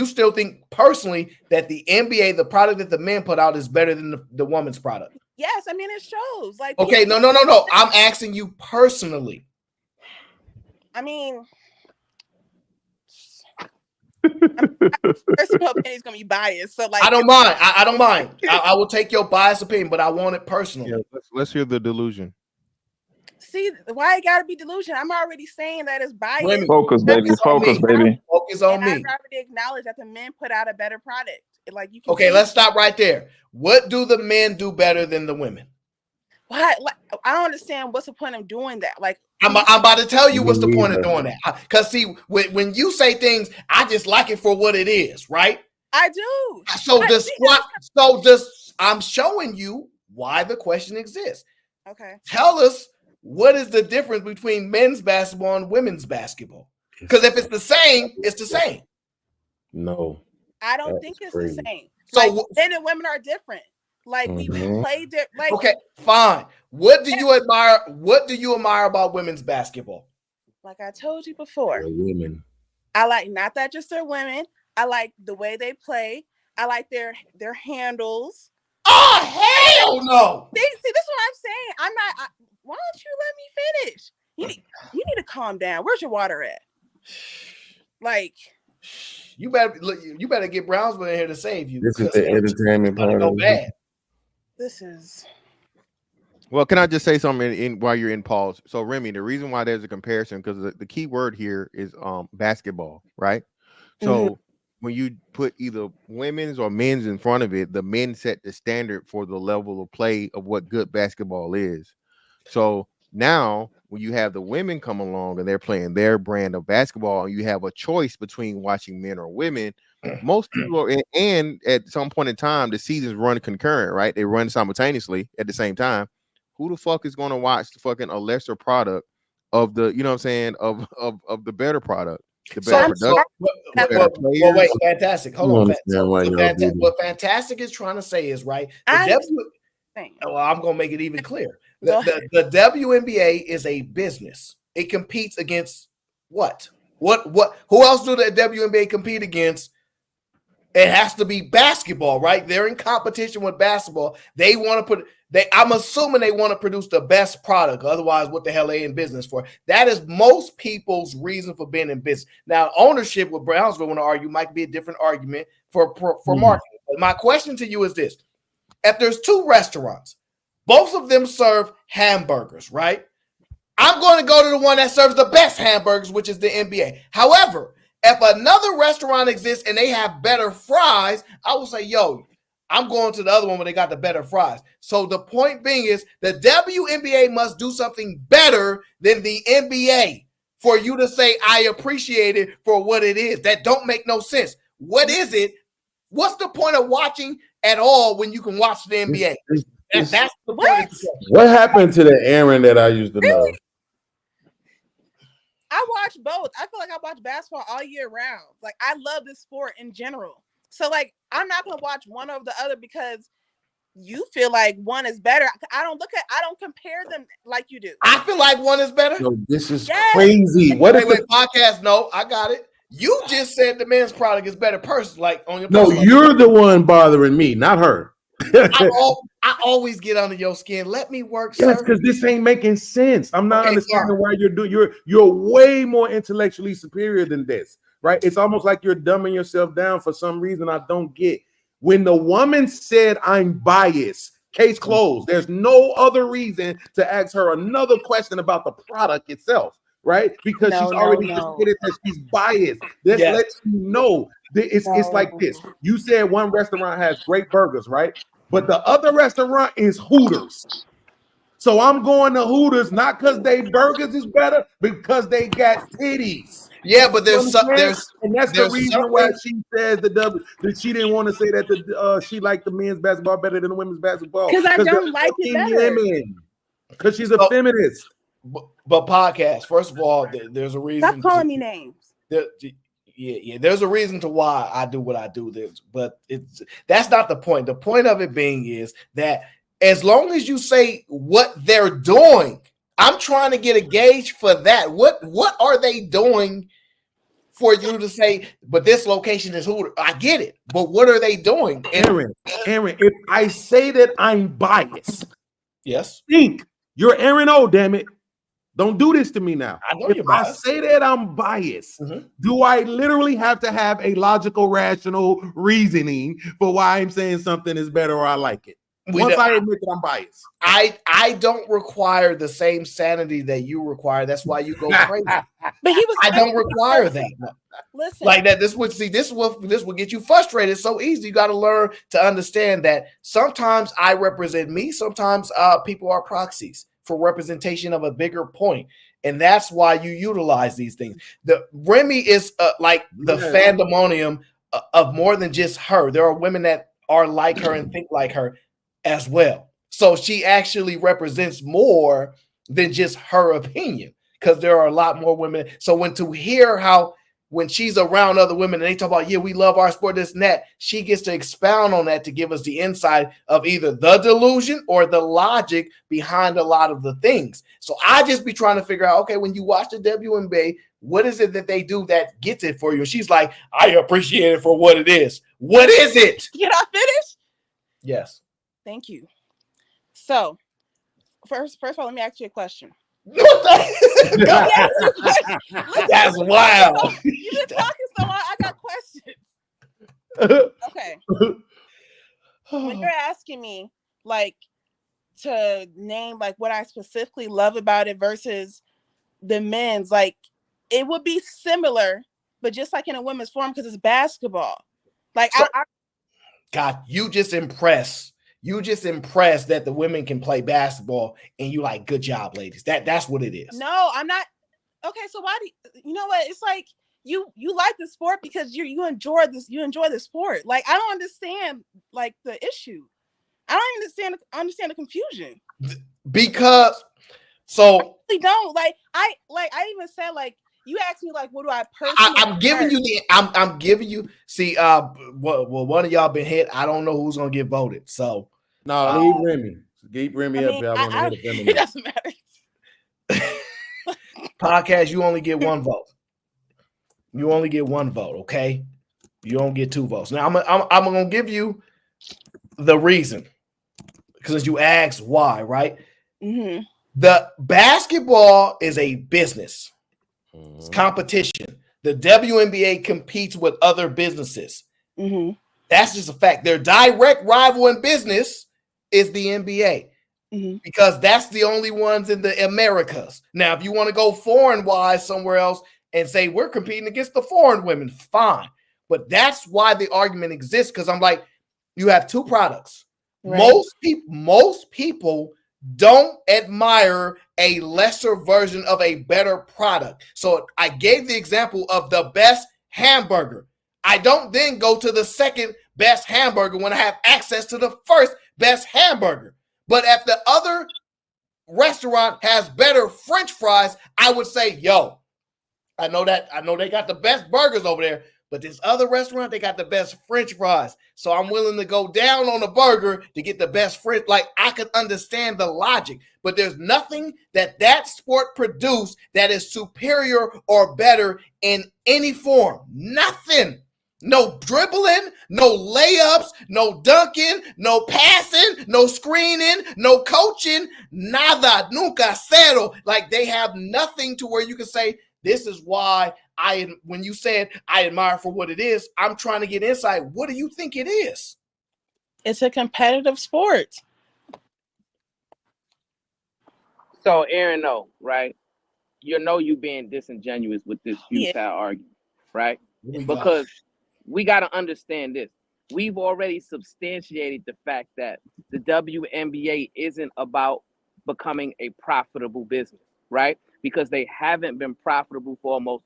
still think personally that the NBA, the product that the men put out, is better than the woman's product? Yes, I mean it shows. Like, okay, no. I'm asking you personally. I mean, personal opinion is gonna be biased. So like, I don't mind. I don't mind. I will take your biased opinion, but I want it personally. Yeah, let's hear the delusion. See why it gotta be delusion? I'm already saying that it's biased. Focus, baby. Focus on me. Focus on me. I've already acknowledged that the men put out a better product. Like you can. Okay, let's stop right there. What do the men do better than the women? What? Like, I don't understand. What's the point of doing that? Like, I'm about to tell you what's the point of doing that. Because see, when you say things, I just like it for what it is, right? I do. I'm showing you why the question exists. Okay. Tell us, what is the difference between men's basketball and women's basketball? Because if it's the same, it's the same. No. I don't think it's the same. So like, men and women are different. Like we play different. Like, okay, fine. What do you admire? What do you admire about women's basketball? Like I told you before, women. I like not that just they're women. I like the way they play. I like their handles. Oh hell no! See, this is what I'm saying. I'm not. Why don't you let me finish? You need to calm down. Where's your water at? Like. You better get Brownsville in here to save you. This is the entertainment part of it. This is. Well, can I just say something while you're in pause? So, Remy, the reason why there's a comparison, because the key word here is basketball, right? So when you put either women's or men's in front of it, the men set the standard for the level of play of what good basketball is. So now when you have the women come along and they're playing their brand of basketball, and you have a choice between watching men or women, most people are and at some point in time the seasons run concurrent, right? They run simultaneously at the same time. Who the fuck is going to watch the fucking a lesser product of the, you know what I'm saying, of the better product, the better production? Well, wait, fantastic. Hold on. What Fantastic is trying to say is, right, well, I'm gonna make it even clearer. The WNBA is a business. It competes against what? Who else do the WNBA compete against? It has to be basketball, right? They're in competition with basketball. They want to I'm assuming they want to produce the best product. Otherwise, what the hell are they in business for? That is most people's reason for being in business. Now, ownership with Brownsville want to argue might be a different argument for marketing. But my question to you is this: if there's two restaurants, both of them serve hamburgers, right? I'm going to go to the one that serves the best hamburgers, which is the NBA. However, if another restaurant exists and they have better fries, I will say, yo, I'm going to the other one where they got the better fries. So the point being is the WNBA must do something better than the NBA for you to say, I appreciate it for what it is. That don't make no sense. What is it? What's the point of watching at all when you can watch the NBA? That's the point. What happened to the Aaron that I used to know? I watch both. I feel like I watch basketball all year round. Like I love this sport in general. So like I'm not gonna watch one over the other because you feel like one is better. I don't compare them like you do. I feel like one is better. No, this is crazy. What is the podcast? No, I got it. You just said the men's product is better person, like on your No, you're the one bothering me, not her. I always get under your skin. Let me work, sir. Yes, because this ain't making sense. I'm not understanding why you're doing. You're way more intellectually superior than this, right? It's almost like you're dumbing yourself down for some reason I don't get. When the woman said I'm biased, case closed. There's no other reason to ask her another question about the product itself, right? Because she's already admitted that she's biased. This lets you know. It's like this. You said one restaurant has great burgers, right? But the other restaurant is Hooters. So I'm going to Hooters not because they burgers is better, because they got titties. Yeah, but You understand? And that's the there's reason why certainly, she says that she didn't want to say that she liked the men's basketball better than the women's basketball. Because I don't like it better. Women. Because she's a feminist. But podcast, first of all, there's a reason. Stop calling me names. Yeah, there's a reason to why I do what I do. But that's not the point. The point of it being is that as long as you say what they're doing, I'm trying to get a gauge for that. What are they doing for you to say, but this location is Hooter? I get it, but what are they doing? Aaron, if I say that I'm biased, yes, think you're Aaron O, damn it. Don't do this to me now. I know if you're biased. I say that I'm biased, do I literally have to have a logical, rational reasoning for why I'm saying something is better or I like it? Once I admit that I'm biased. I don't require the same sanity that you require. That's why you go crazy. But he was. I don't require that. Listen, like that. This will get you frustrated. It's so easy. You got to learn to understand that sometimes I represent me. Sometimes people are proxies for representation of a bigger point. And that's why you utilize these things. The Remy is like the fandemonium of more than just her. There are women that are like her and think like her as well. So she actually represents more than just her opinion, because there are a lot more women. So when she's around other women and they talk about, yeah, we love our sport, this and that, she gets to expound on that to give us the insight of either the delusion or the logic behind a lot of the things. So I just be trying to figure out, okay, when you watch the WNBA, what is it that they do that gets it for you? And she's like, I appreciate it for what it is. What is it? Can I finish? Yes. Thank you. So, first of all, let me ask you a question. That's wild. You've been talking so long. I got questions. Okay. When you're asking me, like, to name like what I specifically love about it versus the men's, like, it would be similar, but just like in a women's form, because it's basketball. Like, so, God, you just impressed that the women can play basketball, and you like, good job, ladies. That's what it is. No, I'm not. Okay, so why do you know what? It's like you like the sport because you enjoy this. You enjoy the sport. Like, I don't understand like the issue. I don't understand the confusion. Because so I really don't like. I even said, like, you asked me, like, what do I personally? I'm giving you the. I'm giving you. See, well, one of y'all been hit. I don't know who's gonna get voted. So no, leave Remy. Keep Remy up here. I want to hit a feminist. It doesn't matter. Podcast, you only get one vote. You only get one vote. Okay, you don't get two votes. Now I'm gonna give you the reason, because you asked why, right? Mm-hmm. The basketball is a business. It's competition. The WNBA competes with other businesses. Mm-hmm. That's just a fact. Their direct rival in business is the NBA, because that's the only ones in the Americas. Now, if you want to go foreign-wise somewhere else and say we're competing against the foreign women, fine. But that's why the argument exists, because I'm like, you have two products. Right. Most people don't admire a lesser version of a better product. So I gave the example of the best hamburger. I don't then go to the second best hamburger when I have access to the first best hamburger. But if the other restaurant has better French fries, I would say, yo, I know they got the best burgers over there, but this other restaurant, they got the best French fries. So I'm willing to go down on the burger to get the best French. Like, I can understand the logic, but there's nothing that sport produced that is superior or better in any form. Nothing. No dribbling, no layups, no dunking, no passing, no screening, no coaching, nada, nunca, cero. Like, they have nothing to where you can say, this is why when you said I admire for what it is, I'm trying to get insight. What do you think it is? It's a competitive sport. So, Aaron, no, right? You being disingenuous with this futile argument, right? Because we got to understand this. We've already substantiated the fact that the WNBA isn't about becoming a profitable business, right? Because they haven't been profitable for almost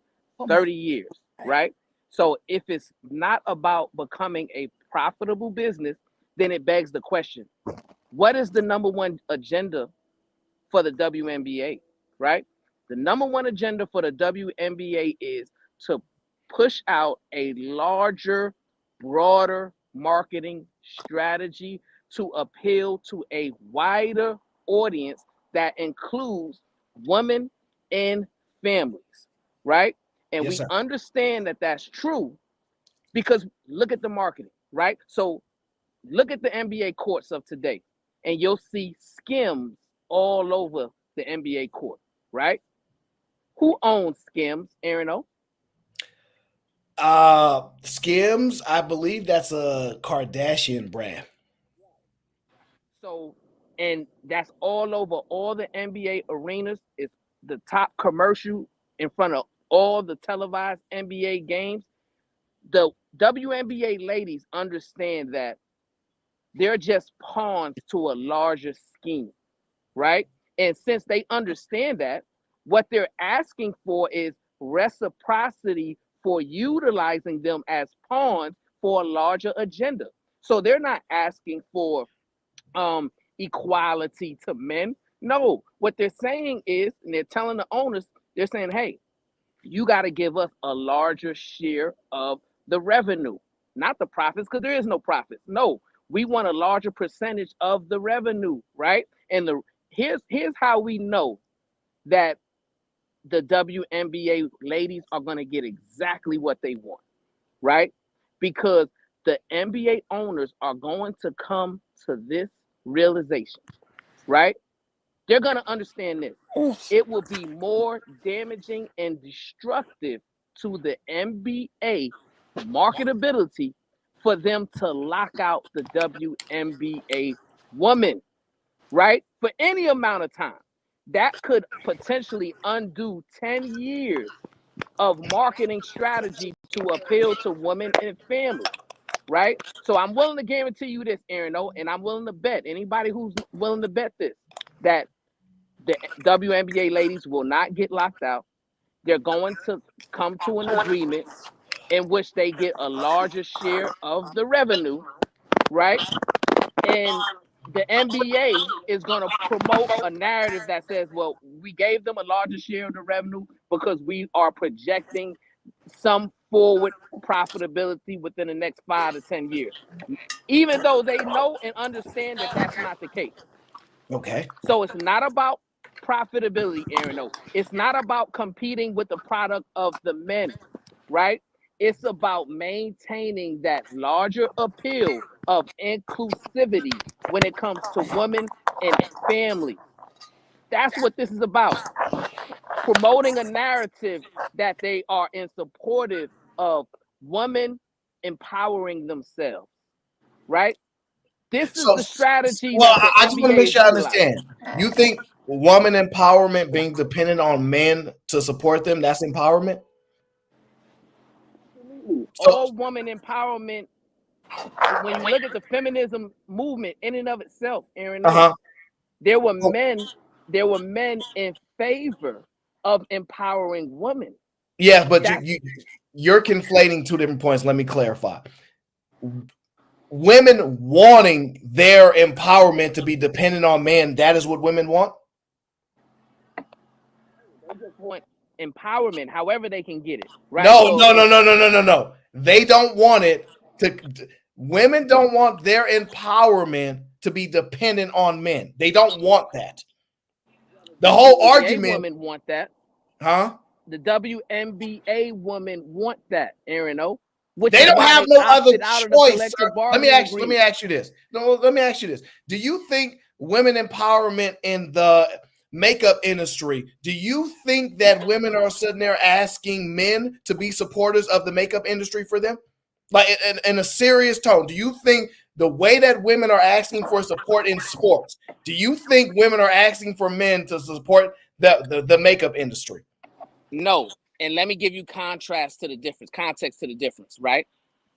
30 years, right? So if it's not about becoming a profitable business, then it begs the question, what is the number one agenda for the WNBA, right? The number one agenda for the WNBA is to push out a larger, broader marketing strategy to appeal to a wider audience that includes women and families, right? And Yes, we sir. understand that that's true because look at the marketing, right? So look at the NBA courts of today, and you'll see Skims all over the NBA court, right? Who owns Skims, Aaron O? Skims, I believe that's a Kardashian brand. So, and that's all over all the NBA arenas. It's the top commercial in front of all the televised NBA games. The WNBA ladies understand that they're just pawns to a larger scheme, right? And since they understand that, what they're asking for is reciprocity for utilizing them as pawns for a larger agenda. So they're not asking for equality to men. No, what they're saying is, and they're telling the owners, they're saying, hey, you got to give us a larger share of the revenue, not the profits, because there is no profits. No, we want a larger percentage of the revenue, right? And here's how we know that the WNBA ladies are going to get exactly what they want, right? Because the NBA owners are going to come to this realization, right? They're going to understand this. It will be more damaging and destructive to the NBA marketability for them to lock out the WNBA woman, right? For any amount of time. That could potentially undo 10 years of marketing strategy to appeal to women and families, right? So I'm willing to guarantee you this, Aaron O, and I'm willing to bet anybody who's willing to bet this, that the WNBA ladies will not get locked out. They're going to come to an agreement in which they get a larger share of the revenue, right? And the NBA is going to promote a narrative that says, well, we gave them a larger share of the revenue because we are projecting some forward profitability within the next 5 to 10 years, even though they know and understand that that's not the case. Okay. So it's not about profitability, Aaron. No, it's not about competing with the product of the men, right? It's about maintaining that larger appeal of inclusivity when it comes to women and families. That's what this is about. Promoting a narrative that they are in supportive of women empowering themselves, right? This is So, the strategy well, that the I just want to make NBA is sure I utilizing. understand. You think woman empowerment being dependent on men to support them, that's empowerment? So, All woman empowerment, when you look at the feminism movement in and of itself, Aaron, uh-huh. there were men in favor of empowering women. Yeah, but you're conflating two different points. Let me clarify. Women wanting their empowerment to be dependent on men, that is what women want? They just want empowerment, however they can get it, right? No. They don't want it to. Women don't want their empowerment to be dependent on men. They don't want that. The whole argument. Women want that, huh? The WNBA women want that, Aaron O. They don't have no other choice. Let me Agreement. ask you this. No, let me ask you this. Do you think women empowerment in the makeup industry, do you think that women are sitting there asking men to be supporters of the makeup industry for them? Like in a serious tone, do you think the way that women are asking for support in sports, do you think women are asking for men to support the makeup industry? No. And let me give you context to the difference, right?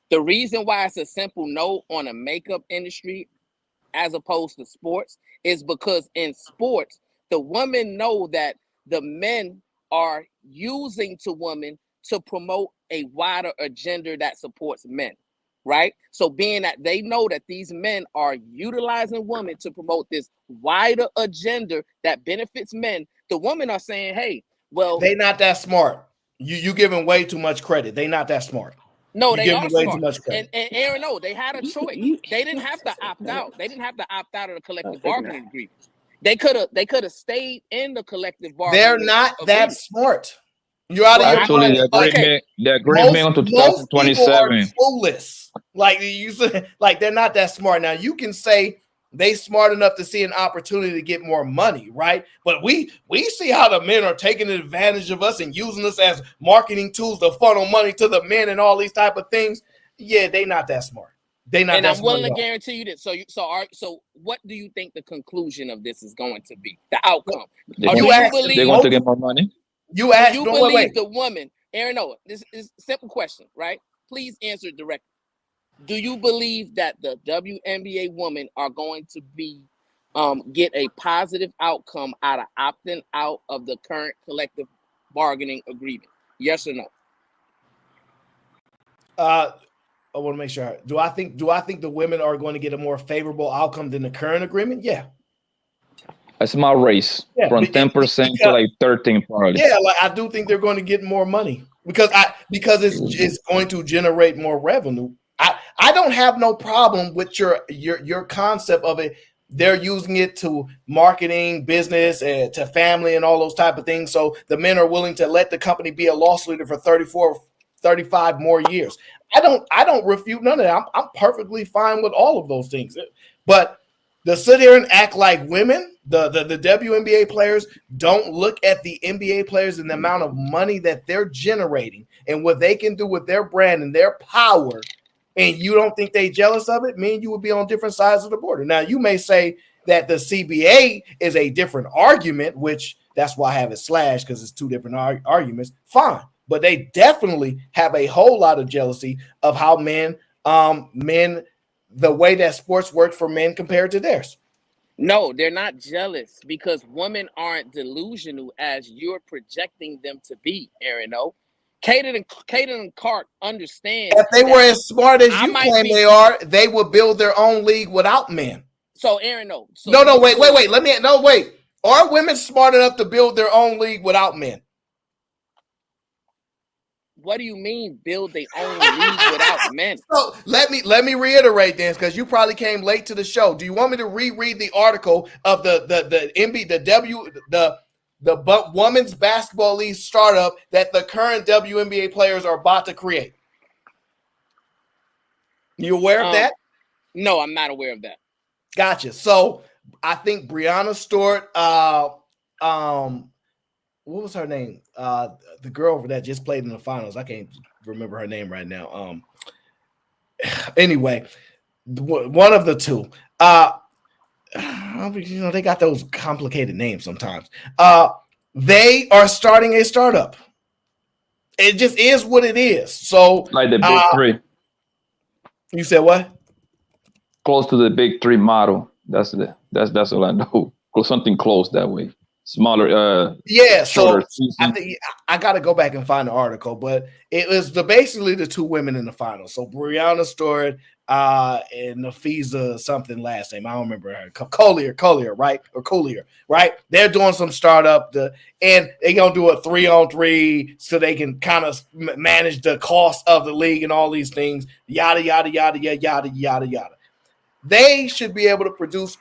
The reason why it's a simple no on a makeup industry as opposed to sports is because in sports, the women know that the men are using to women to promote a wider agenda that supports men, right? So being that they know that these men are utilizing women to promote this wider agenda that benefits men, the women are saying, hey, well, they not that smart. You giving way too much credit. They not that smart. No, you they giving are way too smart. much credit. And Aaron, no, they had a choice. They didn't have to opt out. They didn't have to opt out of the collective bargaining agreement. They could have stayed in the collective bargaining They're not that agreement. smart. You're out of your Actually, mind. the agreement on Most people are 2027. clueless. Like you said, like they're not that smart. Now you can say they smart enough to see an opportunity to get more money, right? But we see how the men are taking advantage of us and using us as marketing tools to funnel money to the men and all these type of things. Yeah, they not that smart. They not And that I'm smart willing at to all. guarantee you that. So what do you think the conclusion of this is going to be? The outcome? They're Or do you believe going to get more money? You do asked, you no, believe wait. the woman, Aaron Noah, this is a simple question, right? Please answer it directly. Do you believe that the WNBA women are going to be get a positive outcome out of opting out of the current collective bargaining agreement? Yes or no? I want to make sure. Do I think the women are going to get a more favorable outcome than the current agreement? Yeah. A small raise from 10% to like 13 probably. Yeah, like I do think they're going to get more money because it's going to generate more revenue. I don't have no problem with your concept of it. They're using it to marketing, business, and to family and all those type of things. So the men are willing to let the company be a loss leader for 35 more years. I don't refute none of that. I'm perfectly fine with all of those things. But to sit here and act like women, the WNBA players don't look at the NBA players and the amount of money that they're generating and what they can do with their brand and their power, and you don't think they jealous of it, me and you would be on different sides of the border. Now, you may say that the CBA is a different argument, which that's why I have it slashed because it's two different arguments. Fine. But they definitely have a whole lot of jealousy of how men, the way that sports work for men compared to theirs. No, they're not jealous because women aren't delusional as you're projecting them to be, Aaron O. Caden and Clark understand. If they were as smart as you claim they are, they would build their own league without men. So, Aaron O. So Wait. Are women smart enough to build their own league without men? What do you mean build their own league without men? So let me reiterate this because you probably came late to the show. Do you want me to reread the article of the women's basketball league startup that the current WNBA players are about to create? You aware of that? No, I'm not aware of that. Gotcha. So I think Breanna Stewart, what was her name? The girl that just played in the finals. I can't remember her name right now. Anyway, one of the two. They got those complicated names sometimes. They are starting a startup. It just is what it is. So, like the big three. You said what? Close to the big three model. That's all I know. Something close that way. Smaller. So I think I got to go back and find the article, but it was basically the two women in the final. So Breanna Stewart and Nafisa something last name. I don't remember her. Collier, right? Or Collier, right? They're doing some startup and they're going to do a 3-on-3 so they can kind of manage the cost of the league and all these things. Yada, yada, yada, yada, yada, yada. They should be able to produce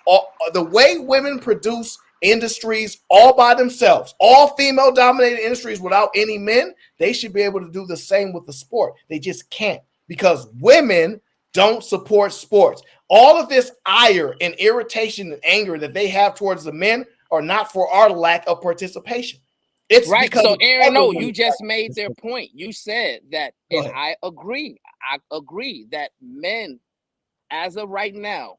the way women produce industries all by themselves, all female dominated industries without any men. They should be able to do the same with the sport. They just can't because women don't support sports. All of this ire and irritation and anger that they have towards the men are not for our lack of participation. It's right. So Aaron, no, you just made their point. You said that, and I agree. I agree that men, as of right now,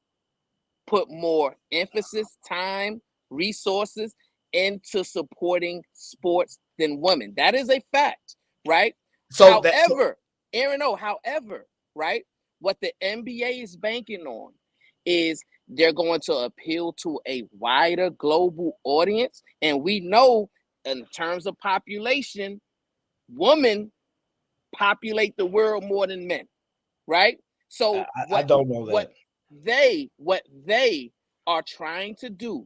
put more emphasis, time, resources into supporting sports than women. That is a fact, right? So however, Aaron O, right, what the NBA is banking on is they're going to appeal to a wider global audience. And we know in terms of population, women populate the world more than men, right? So I don't know that. What they are trying to do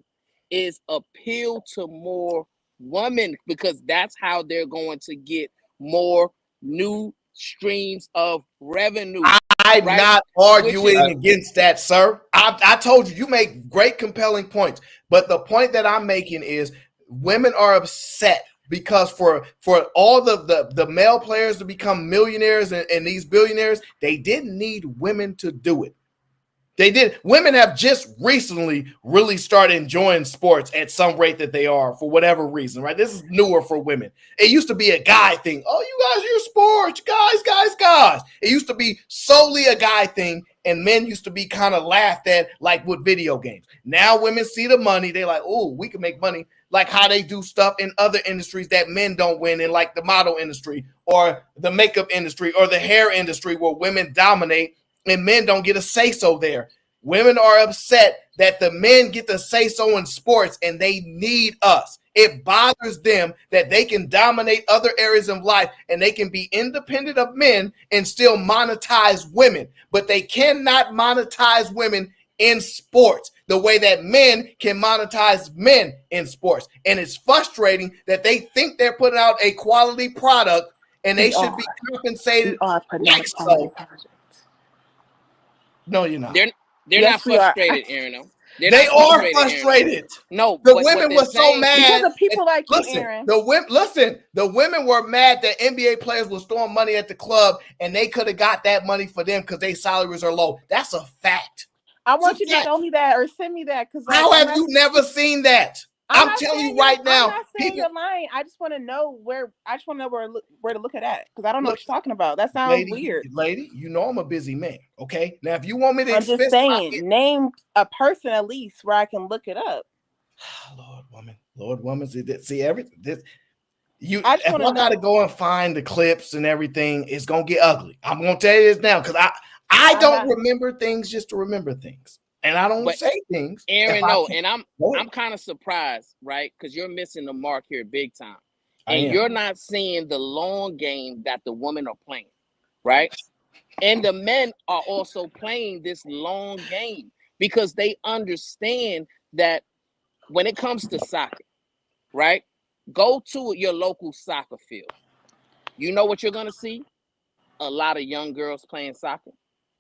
is appeal to more women, because that's how they're going to get more new streams of revenue. I'm right? not arguing against that, sir. I told you, you make great, compelling points. But the point that I'm making is women are upset because for all the male players to become millionaires and these billionaires, they didn't need women to do it. They did. Women have just recently really started enjoying sports at some rate that they are for whatever reason, right? This is newer for women. It used to be a guy thing. Oh, you guys, you're sports, guys. It used to be solely a guy thing, and men used to be kind of laughed at like with video games. Now women see the money. They're like, oh, we can make money, like how they do stuff in other industries that men don't win in, like the model industry or the makeup industry or the hair industry, where women dominate and men don't get a say-so there. Women are upset that the men get the say-so in sports and they need us. It bothers them that they can dominate other areas of life and they can be independent of men and still monetize women. But they cannot monetize women in sports the way that men can monetize men in sports. And it's frustrating that they think they're putting out a quality product and they should be compensated like so. No, you're not. They're not frustrated, Aaron. They are frustrated. No, the women were so mad because of people like you, Aaron. The women were mad that NBA players were throwing money at the club, and they could have got that money for them because their salaries are low. That's a fact. I want you to show me that or send me that. Because how have you never seen that? I'm telling you right now. I'm not saying you're lying. I just want to know where. I just want to know where to look at that, because I don't know what you're talking about. That sounds weird. Lady, you know I'm a busy man. Okay, now if you want me to, I'm just saying, name a person at least where I can look it up. Lord, woman, see everything. If I gotta go and find the clips and everything, it's gonna get ugly. I'm gonna tell you this now, because I don't remember things just to remember things. And I don't say things. Aaron, no, and I'm kind of surprised, right? Because you're missing the mark here big time. And you're not seeing the long game that the women are playing, right? And the men are also playing this long game because they understand that when it comes to soccer, right? Go to your local soccer field. You know what you're going to see? A lot of young girls playing soccer.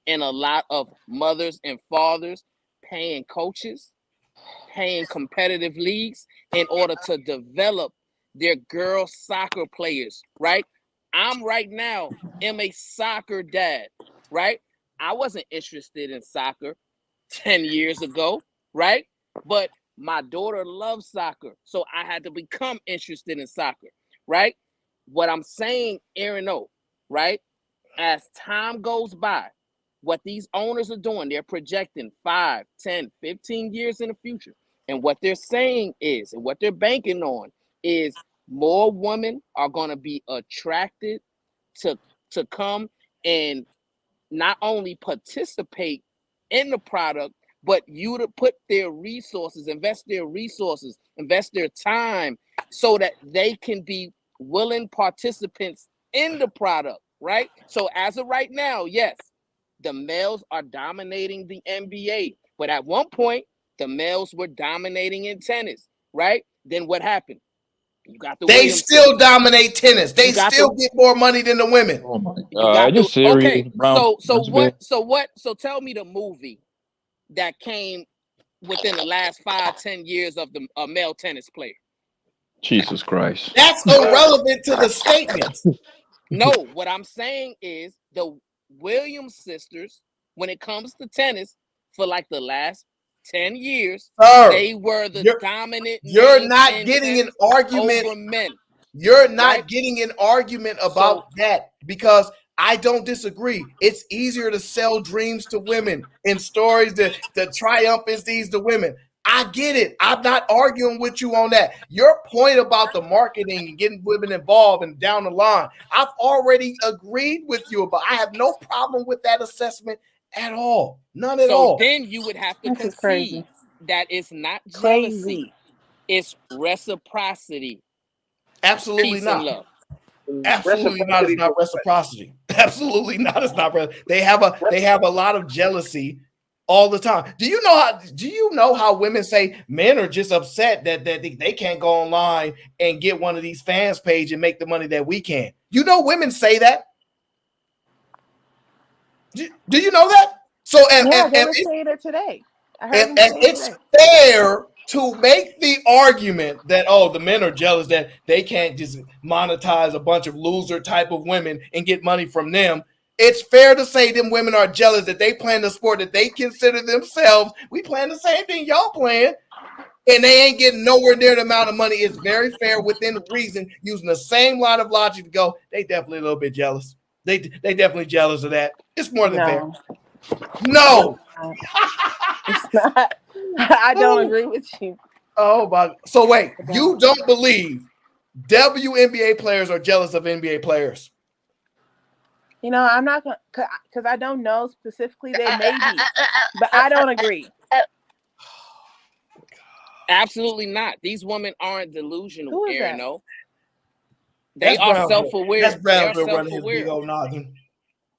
And a lot of mothers and fathers paying coaches, paying competitive leagues in order to develop their girl soccer players, right? I'm right now am a soccer dad, right? I wasn't interested in soccer 10 years ago, right? But my daughter loves soccer, so I had to become interested in soccer, right? What I'm saying, Aaron, right? As time goes by, what these owners are doing, they're projecting 5, 10, 15 years in the future. And what they're saying is, and what they're banking on is more women are going to be attracted to come and not only participate in the product, but you to put their resources, invest their time so that they can be willing participants in the product, right? So as of right now, yes, the males are dominating the NBA, but at one point, the males were dominating in tennis, right? Then what happened? You got they still dominate tennis. They still get more money than the women. Oh my God! Just serious, okay. Brown. So tell me the movie that came within the last 5-10 years of the male tennis player. Jesus Christ. That's irrelevant to the statement. No, what I'm saying is the Williams sisters, when it comes to tennis, for like the last 10 years, they were the dominant. You're not getting an argument over men. You're not getting an argument about that, because I don't disagree. It's easier to sell dreams to women and stories to triumphs these to women. I get it. I'm not arguing with you on that. Your point about the marketing and getting women involved and down the line, I've already agreed with you about. I have no problem with that assessment At all. None at So all. then you would have to This is crazy. concede that it's not jealousy, Crazy. it's reciprocity. Absolutely Peace and not. love. Absolutely not. It's not reciprocity. Absolutely not. It's not. They have a lot of jealousy all the time. Do you know how women say men are just upset that they can't go online and get one of these fans page and make the money that we can? You know, women say that. Do you know that? So Yeah, they were saying it today. I heard them and say it it's today. fair to make the argument that the men are jealous that they can't just monetize a bunch of loser type of women and get money from them. It's fair to say them women are jealous that they playing the sport that they consider themselves. We playing the same thing y'all playing, and they ain't getting nowhere near the amount of money. It's very fair within reason, using the same line of logic to go. They definitely a little bit jealous. They definitely jealous of that. It's more than fair. No. It's not. I don't agree with you. Oh my! So wait, you don't believe WNBA players are jealous of NBA players? You know, I'm not gonna, because I don't know specifically. They may be, but I don't agree. Absolutely not. These women aren't delusional, Who is Aaron. that? No, they are self-aware. That's They are Brownsville running his big self-aware. old noggin.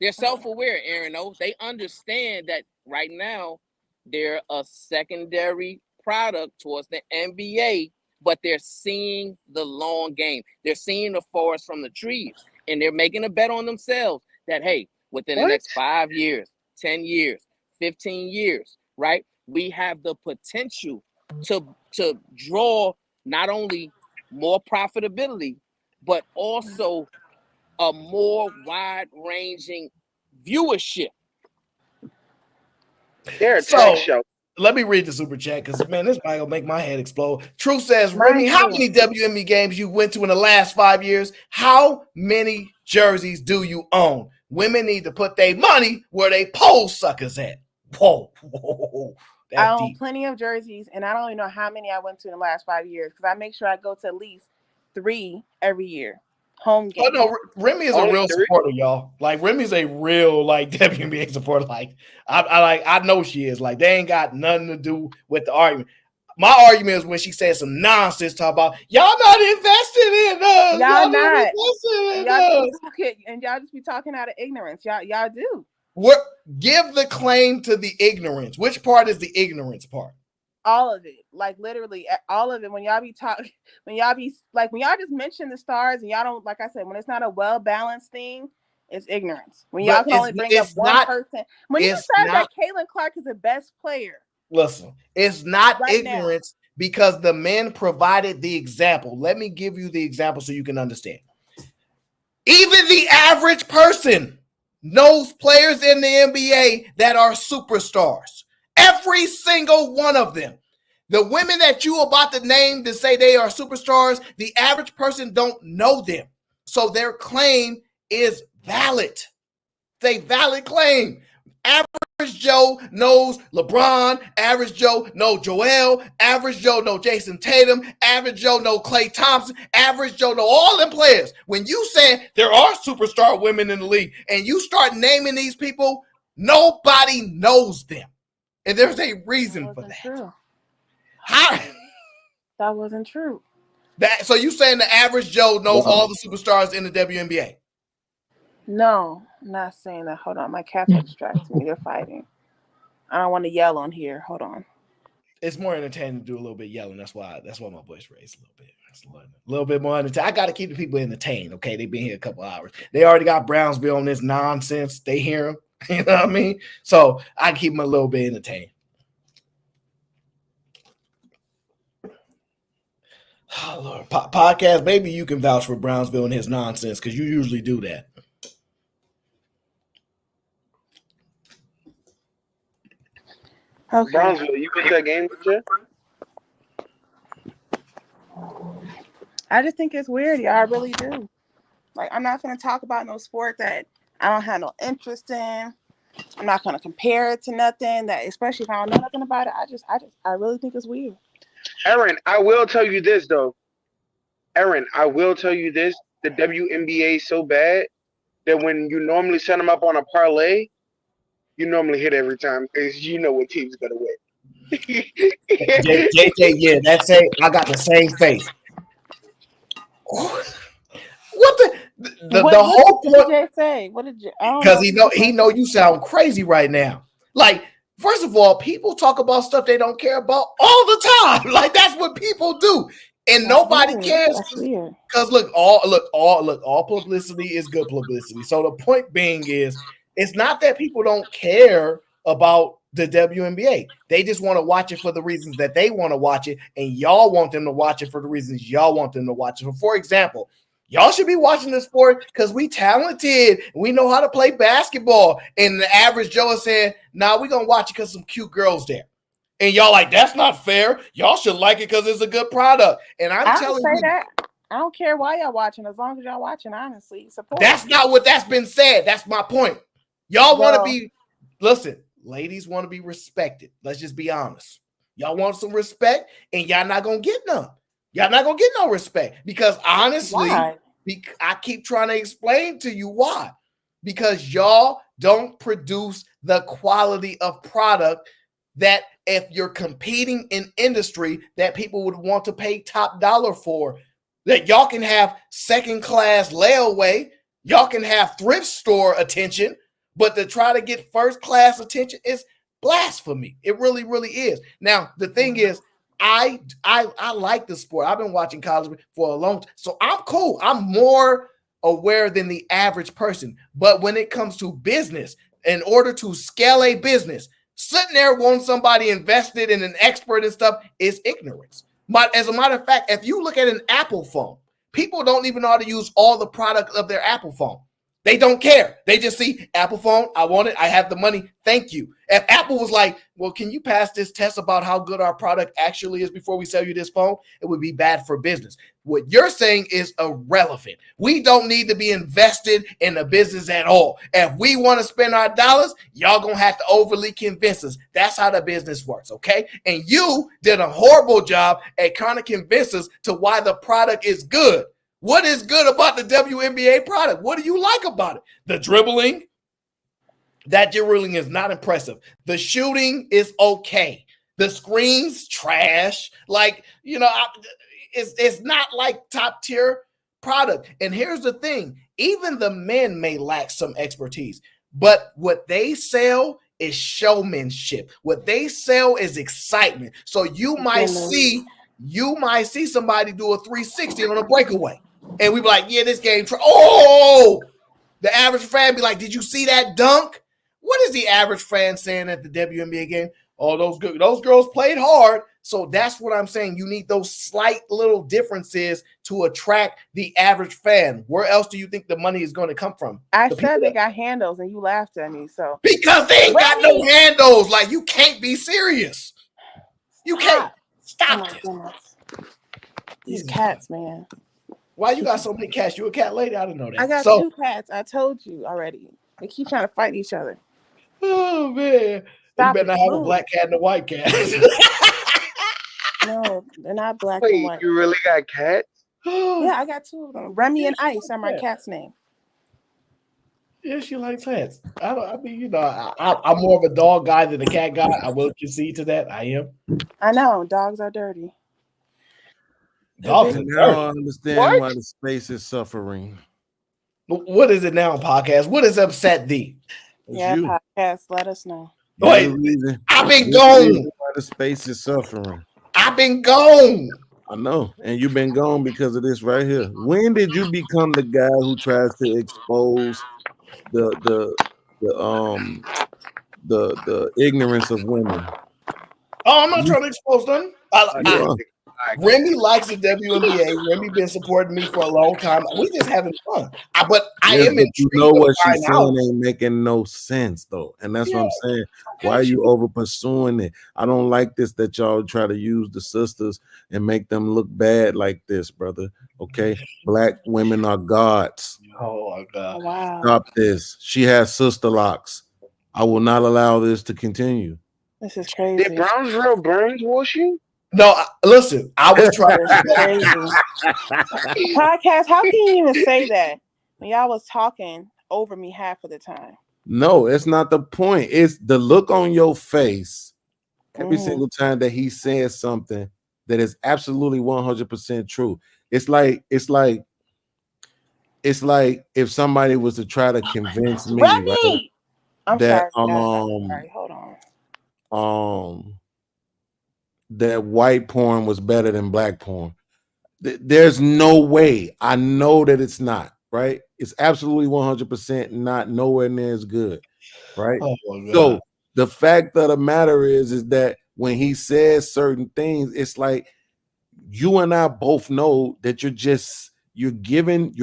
They're self-aware, Aaron. No, they understand that right now they're a secondary product towards the NBA, but they're seeing the long game. They're seeing the forest from the trees, and they're making a bet on themselves that, hey, within the next 5 years, 10 years, 15 years, right, we have the potential to draw not only more profitability, but also a more wide-ranging viewership. They're a trash show. Let me read the super chat because man, this might gonna make my head explode. True says, Mine Remy, how too. many WNBA games you went to in the last 5 years? How many jerseys do you own? Women need to put their money where they pole suckers at. Whoa. I That's own deep. plenty of jerseys, and I don't even know how many I went to in the last 5 years because I make sure I go to at least 3 every year. Home games. Oh no, Remy is a real supporter, y'all. Like Remy's a real like WNBA supporter. Like I know she is. Like they ain't got nothing to do with the argument. My argument is when she said some nonsense talk about y'all not invested in us. Y'all not. Invested in Y'all just be talking out of ignorance. Y'all do. What? Give the claim to the ignorance. Which part is the ignorance part? All of it, like literally all of it. When y'all be talking, when y'all just mention the stars and y'all don't, like I said, when it's not a well balanced thing, it's ignorance. When y'all can only bring up one person. When you said that Caitlin Clark is the best player. Listen, it's not ignorance because the men provided the example. Let me give you the example so you can understand. Even the average person knows players in the NBA that are superstars. Every single one of them. The women that you about to name to say they are superstars, the average person don't know them. So their claim is valid. It's a valid claim. Average Joe knows LeBron. Average Joe knows Joel. Average Joe knows Jason Tatum. Average Joe knows Klay Thompson. Average Joe knows all them players. When you say there are superstar women in the league and you start naming these people, nobody knows them. And there's a reason for that. True. How? That wasn't true. So you saying the average Joe knows all the superstars in the WNBA? No, I'm not saying that. Hold on. My cats are distracting me. They're fighting. I don't want to yell on here. Hold on. It's more entertaining to do a little bit yelling. That's why my voice raised a little bit. It's a little bit more entertaining. I got to keep the people entertained, okay? They've been here a couple hours. They already got Brownsville on this nonsense. They hear them. You know what I mean? So I keep them a little bit entertained. Oh, Lord. Podcast, maybe you can vouch for Brownsville and his nonsense because you usually do that. Okay. Brownsville, you went to that game with you? I just think it's weird. Yeah, I really do. Like, I'm not going to talk about no sport that I don't have no interest in. I'm not going to compare it to nothing that, especially if I don't know nothing about it. I really think it's weird. Aaron, I will tell you this though. Aaron, I will tell you this. The WNBA is so bad that when you normally set them up on a parlay, you normally hit every time because you know what team's gonna win. JJ, yeah, that's it. I got the same face. What the What whole did point? TJ say? What did you? I don't Because know. he know you sound crazy right now. Like, first of all, people talk about stuff they don't care about all the time. Like, that's what people do, and That's nobody weird. cares. That's weird. Because all publicity is good publicity. So the point being is, it's not that people don't care about the WNBA. They just want to watch it for the reasons that they want to watch it, and y'all want them to watch it for the reasons y'all want them to watch it. So, for example, y'all should be watching the sport because we talented. We know how to play basketball. And the average Joe is saying, nah, we're going to watch it because some cute girls there. And y'all like, that's not fair. Y'all should like it because it's a good product. And I I'm don't telling say you, that. I don't care why y'all watching, as long as y'all watching, honestly. Support. that's not what that's been said. That's my point. Y'all want to be, listen, ladies want to be respected. Let's just be honest. Y'all want some respect, and y'all not going to get none. Y'all not going to get no respect because honestly, Why? I keep trying to explain to you why. Because y'all don't produce the quality of product that if you're competing in industry that people would want to pay top dollar for, that y'all can have second class layaway, y'all can have thrift store attention, but to try to get first class attention is blasphemy. It really, really is. Now, the thing is, I like the sport. I've been watching college for a long time, so I'm cool. I'm more aware than the average person. But when it comes to business, in order to scale a business, sitting there wanting somebody invested in an expert and stuff is ignorance. But as a matter of fact, if you look at an Apple phone, people don't even know how to use all the product of their Apple phone. They don't care. They just see Apple phone. I want it. I have the money. Thank you. If Apple was like, well, can you pass this test about how good our product actually is before we sell you this phone? It would be bad for business. What you're saying is irrelevant. We don't need to be invested in the business at all. If we want to spend our dollars, y'all going to have to overly convince us. That's how the business works, okay? And you did a horrible job at trying to convince us to why the product is good. What is good about the WNBA product? What do you like about it? The dribbling? That dribbling is not impressive. The shooting is okay. The screens, trash. Like, it's not like top tier product. And here's the thing. Even the men may lack some expertise, but what they sell is showmanship. What they sell is excitement. So you might see somebody do a 360 on a breakaway. And we be like, yeah, this game. The average fan be like, did you see that dunk? What is the average fan saying at the WNBA game? Oh, those girls played hard. So that's what I'm saying. You need those slight little differences to attract the average fan. Where else do you think the money is going to come from? I said they got handles, and you laughed at me. So because they ain't got no handles. Like, you can't be serious. You can't. Stop this. These cats, man. Why you got so many cats? You a cat lady? I didn't know that. I got 2 cats. I told you already. They keep trying to fight each other. Oh, man. Stop you better not have a black cat and a white cat. No, they're not black Wait, and white. you really got cats? Yeah, I got 2 of them. Remy and Ice are my cat's name. Yeah, she likes cats. I'm more of a dog guy than a cat guy. I will concede to that. I am. I know. Dogs are dirty. Dogs are now dirty. I understand why the space is suffering. What is it now, podcast? What is upset thee? Yeah, podcast. Let us know. Wait, I've been gone. Why the space is suffering. I've been gone. I know, and you've been gone because of this right here. When did you become the guy who tries to expose the ignorance of women? Oh, I'm not trying to expose them. Remy likes the WNBA. Remy been supporting me for a long time. We just having fun. But I am intrigued. You know what she's saying ain't making no sense though, and that's what I'm saying. Why are you over pursuing it? I don't like this that y'all try to use the sisters and make them look bad like this, brother. Okay, black women are gods. Oh my God! Wow. Stop this. She has sister locks. I will not allow this to continue. This is crazy. Did Brownsville Burns wash you? No, listen, I was trying Podcast, how can you even say that when y'all was talking over me half of the time? No, it's not the point. It's the look on your face every Mm. single time that he says something that is absolutely 100% true. It's like if somebody was to try to convince me, right, Remy! I'm that sorry, guys. I'm sorry. Hold on. that white porn was better than black porn. There's no way. I know that it's not, right? It's absolutely 100% not nowhere near as good, right? Oh my God. So the fact of the matter is that when he says certain things, it's like you and I both know that you're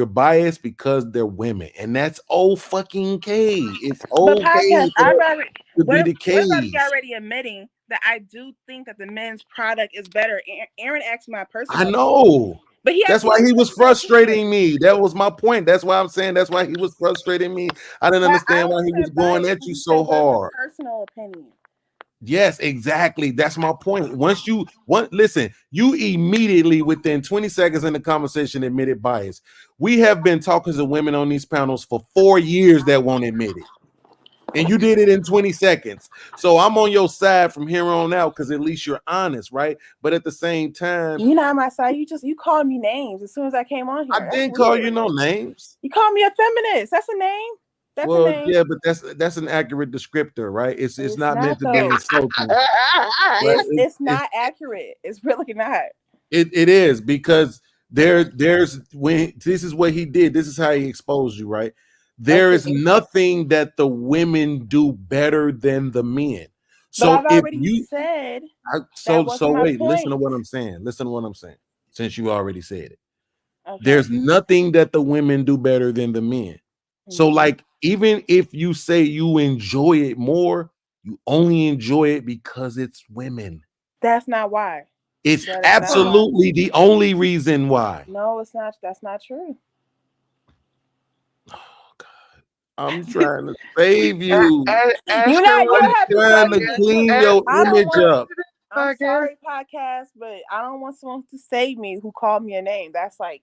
biased because they're women, and that's fucking K. It's But okay podcast, for I'd that rather to be the what about me case. already admitting that I do think that the men's product is better? Aaron asked my I personal opinion, know. but he That's asked me why his he was personal opinion. frustrating me. That was my point. That's why I'm saying that's why he was frustrating me. I didn't But I understand why he was wasn't going biased at when you he said, so "What's your hard. personal opinion?" Yes, exactly. That's my point. Listen, you immediately within 20 seconds in the conversation admitted bias. We have been talking to women on these panels for 4 years that won't admit it. And you did it in 20 seconds. So I'm on your side from here on out because at least you're honest, right? But at the same time, You're not on my side. You called me names as soon as I came on I here. That's didn't call you weird. no names. You called me a feminist. That's a name. That's a Well, name. yeah, but that's an accurate descriptor, right? It's It's not not meant to be though. insulting, right? It's not accurate. It's really not. It is because there's when this is what he did. This is how he exposed you, right? There Okay. is nothing that the women do better than the men. But So I've if already you said that so wasn't my wait, listen to point. what I'm saying. Listen to what I'm saying. Since you already said it. Okay. There's nothing that the women do better than the men. So, Mhm. like, even if you say you enjoy it more, you only enjoy it because it's women. That's not why. It's That is not why. absolutely the only reason why. No, it's not. That's not true. I'm trying to save you. You're Ask him not. You what don't he have did to this Trying save to podcast. me. clean Ask your I him don't image want. what he up. did this I'm podcast. sorry, podcast, but I don't want someone to save me who called me a name. That's like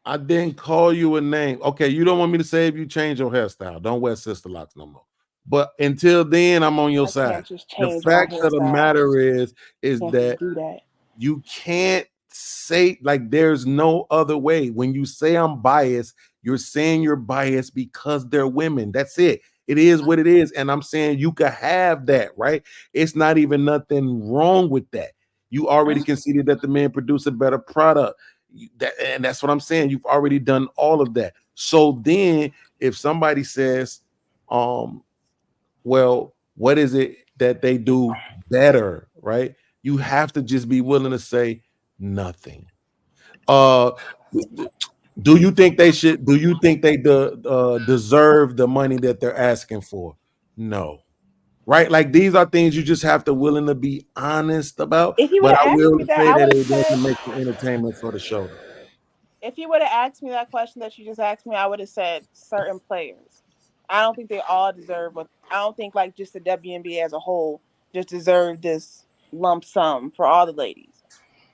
I didn't call you a name. Okay, you don't want me to save you, change your hairstyle. Don't wear sister locks no more. But until then, I'm on your I can't side. just The change my fact of the hairstyle. matter is Can't just that do that. you can't say like there's no other way. When you say I'm biased, you're saying you're biased because they're women. That's it. It is what it is. And I'm saying you could have that, right? It's not even nothing wrong with that. You already conceded that the men produce a better product. And that's what I'm saying. You've already done all of that. So then if somebody says, well, what is it that they do better, right? You have to just be willing to say nothing. Uh do you think they should do you think they deserve the money that they're asking for? No. Right? Like these are things you just have to willing to be honest about. If you would But I have asked will me that, say I that would have it said. doesn't make the entertainment for the show though. If you would have asked me that question that you just asked me, I would have said certain players. I don't think they all deserve what. I don't think like just the WNBA as a whole just deserve this lump sum for all the ladies.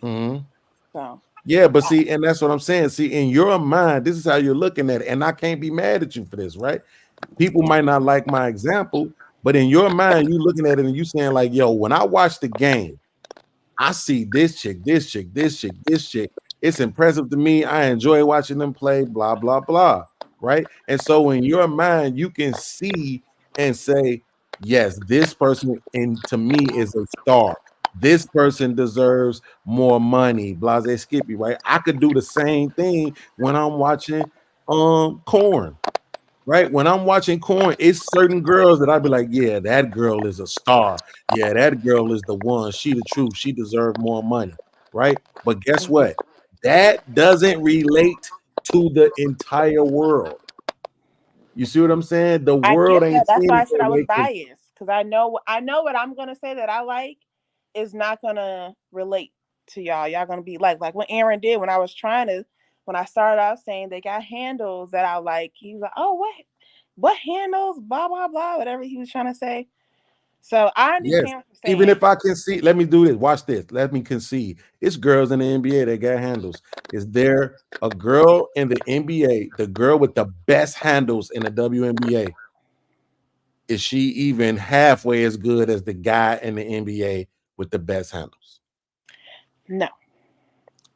Mhm. So Yeah, but see, and that's what I'm saying. See, in your mind, this is how you're looking at it, and I can't be mad at you for this, right? People might not like my example, but in your mind, you looking at it and you saying like, "Yo, when I watch the game, I see this chick, this chick, this chick, this chick. It's impressive to me. I enjoy watching them play, blah, blah, blah." Right. And so in your mind, you can see and say, yes, this person and to me is a star. This person deserves more money. Blase Skippy, right? I could do the same thing when I'm watching corn. Right when I'm watching corn, it's certain girls that I'd be like, yeah, that girl is a star. Yeah, that girl is the one. She the truth. She deserves more money. Right. But guess what? That doesn't relate to the entire world. You see what I'm saying? The I world get ain't that. That's seeing why I it said that I was way. biased because I know what I'm gonna say that I like is not gonna relate to y'all. Y'all gonna be like what Aaron did when when I started out saying they got handles that I like. He was like, oh what handles? Blah blah blah. Whatever he was trying to say. So I Yes. understand what you're Even saying. if I can see, let me do this. Watch this. Let me concede. It's girls in the NBA that got handles. Is there a girl in the NBA, the girl with the best handles in the WNBA? is she even halfway as good as the guy in the NBA with the best handles? No.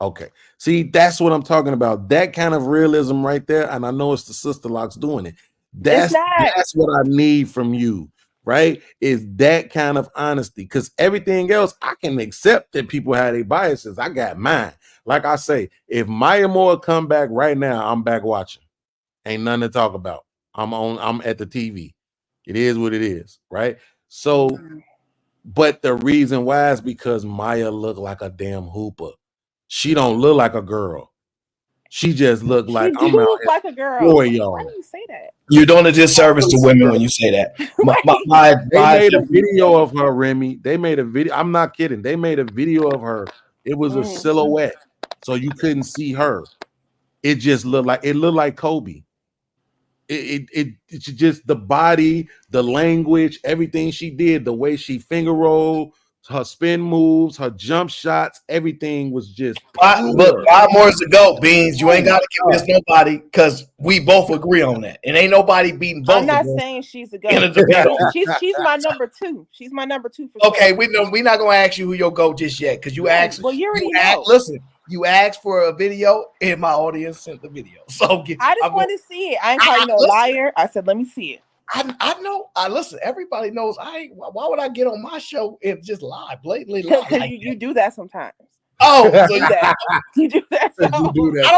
Okay. See, that's what I'm talking about. That kind of realism right there. And I know it's the Sister Locks doing it. That's what I need from you, right? Is that kind of honesty. Because everything else, I can accept that people have their biases. I got mine. Like I say, if Maya Moore come back right now, I'm back watching. Ain't nothing to talk about. I'm at the TV. It is what it is, right? So, but the reason why is because Maya looked like a damn hooper. She don't look like a girl. She just looked like she do look like a girl. Boy, y'all. Why do you say that? You're doing a disservice to women when you say that. They made a video of her, Remy. They made a video. I'm not kidding. They made a video of her. It was a silhouette, so you couldn't see her. It just looked like Kobe. It's just the body, the language, everything she did, the way she finger rolled, her spin moves, her jump shots, everything was just. Look, 5 more to go, Beans. You ain't got to convince nobody because we both agree on that. And ain't nobody beating both. I'm not saying she's a in a goat. debate. she's my number 2. She's my number 2 for Okay, sure. we're not gonna ask you who your GOAT just yet because you asked. Well, you already know. Listen, you asked for a video, and my audience sent the video. So I just want to see it. I ain't calling no liar. I said, let me see it. I know. Listen. Everybody knows. Why would I get on my show and just lie, blatantly lie? Because you do that sometimes. Oh, so you do that. So. You do that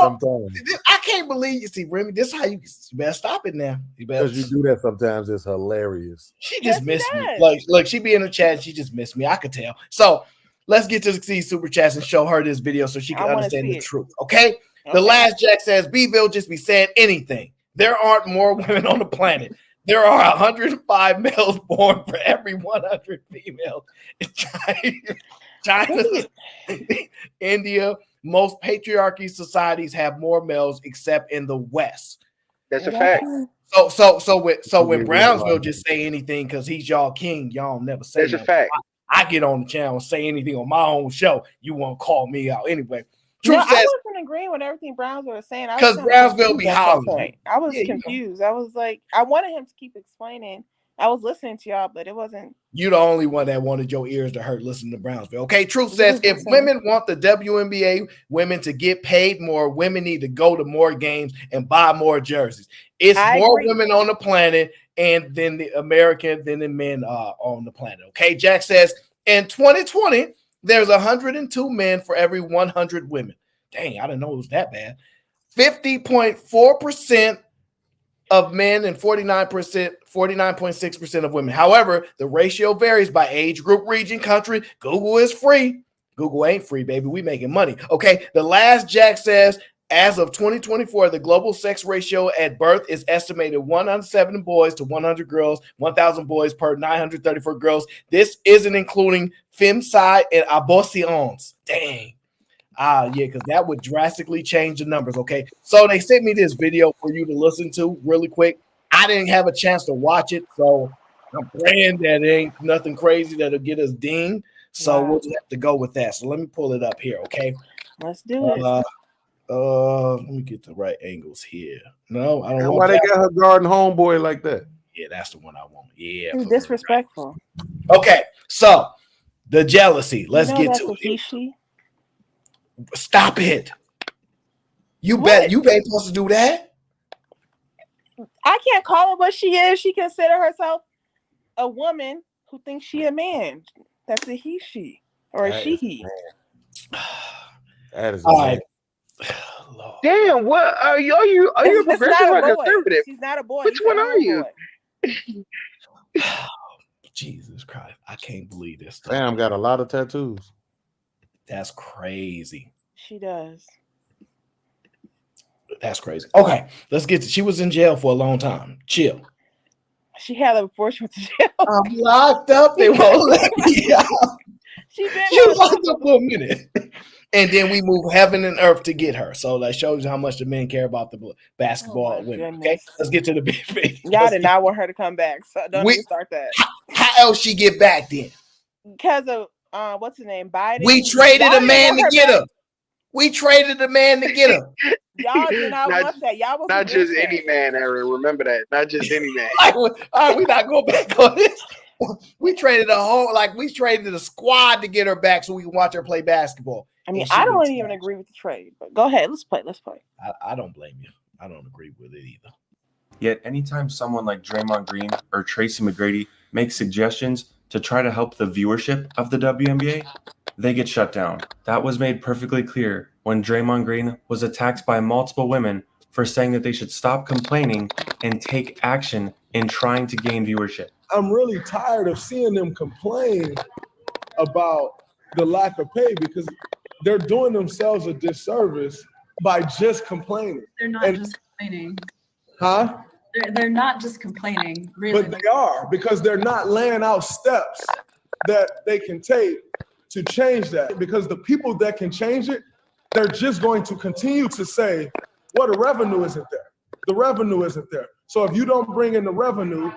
sometimes. I can't believe you. See, Remy, this is how you better stop it now. Because you do that sometimes. It's hilarious. She just missed me. Look, she be in the chat. She just missed me. I could tell. So let's get to the super chats and show her this video so she can understand the truth. Okay? The last Jack says, Bville just be saying anything. There aren't more women on the planet. There are 105 males born for every 100 females. China, India, most patriarchy societies have more males except in the West. That's a fact. So when Brownsville just say anything because he's y'all king, y'all never say that's nothing. A fact. I get on the channel and say anything on my own show. You won't call me out anyway. I wasn't agreeing with everything Brownsville was saying. Because Brownsville be hollering. I was confused. I was like, I wanted him to keep explaining. I was listening to y'all, but it wasn't. You the only one that wanted your ears to hurt listening to Brownsville. Okay, Truth says if women want the WNBA women to get paid more, women need to go to more games and buy more jerseys. It's more women on the planet and then the men on the planet. Okay, Jack says in 2020, there's 102 men for every 100 women. Dang, I didn't know it was that bad. 50.4% of men and 49.6% of women. However, the ratio varies by age group, region, country. Google is free. Google ain't free, baby. We making money. Okay. The last Jack says, as of 2024, the global sex ratio at birth is estimated 107 boys to 100 girls, 1,000 boys per 934 girls. This isn't including femicide and abortions. Dang. Yeah, because that would drastically change the numbers, okay? So they sent me this video for you to listen to really quick. I didn't have a chance to watch it, so I'm praying that it ain't nothing crazy that'll get us dinged. So we'll just have to go with that. So let me pull it up here, okay? Let's do it. Let me get the right angles here. No, I don't know. Why they got her guarding homeboy like that? Yeah, that's the one I want. Yeah. It's disrespectful. Okay, so the jealousy. Let's get to it. Stop it. You ain't supposed to do that. I can't call her what she is. She consider herself a woman who thinks she a man. That's a she or a he. That is all right. Damn, what are you a progressive or conservative? She's not a boy. Which one are you? Jesus Christ. I can't believe this. Sam got a lot of tattoos. That's crazy. She does. That's crazy. Okay, let's get to. She was in jail for a long time. Chill. She had a abortion to jail. I'm locked up. They won't let me out. She locked up for a minute. And then we move heaven and earth to get her. So that shows you how much the men care about the basketball women. Okay, let's get to the big thing. Y'all did not want her to come back, so don't even start that. How else she get back then? Because of what's his name, Biden. We traded a man to get her. We traded the man to get him. Y'all did not Not, want that. Y'all was not just against any that. man, Aaron. Remember that. Not just any man. All right, we not going back on this. We traded we traded a squad to get her back so we can watch her play basketball. I mean, I don't even agree with the trade, but go ahead. Let's play. I don't blame you. I don't agree with it either. Yet anytime someone like Draymond Green or Tracy McGrady makes suggestions to try to help the viewership of the WNBA, they get shut down. That was made perfectly clear when Draymond Green was attacked by multiple women for saying that they should stop complaining and take action in trying to gain viewership. I'm really tired of seeing them complain about the lack of pay because they're doing themselves a disservice by just complaining. They're not just complaining. Huh? They're not just complaining, really. But they are, because they're not laying out steps that they can take to change that. Because the people that can change it, they're just going to continue to say, well, the revenue isn't there. The revenue isn't there. So if you don't bring in the revenue,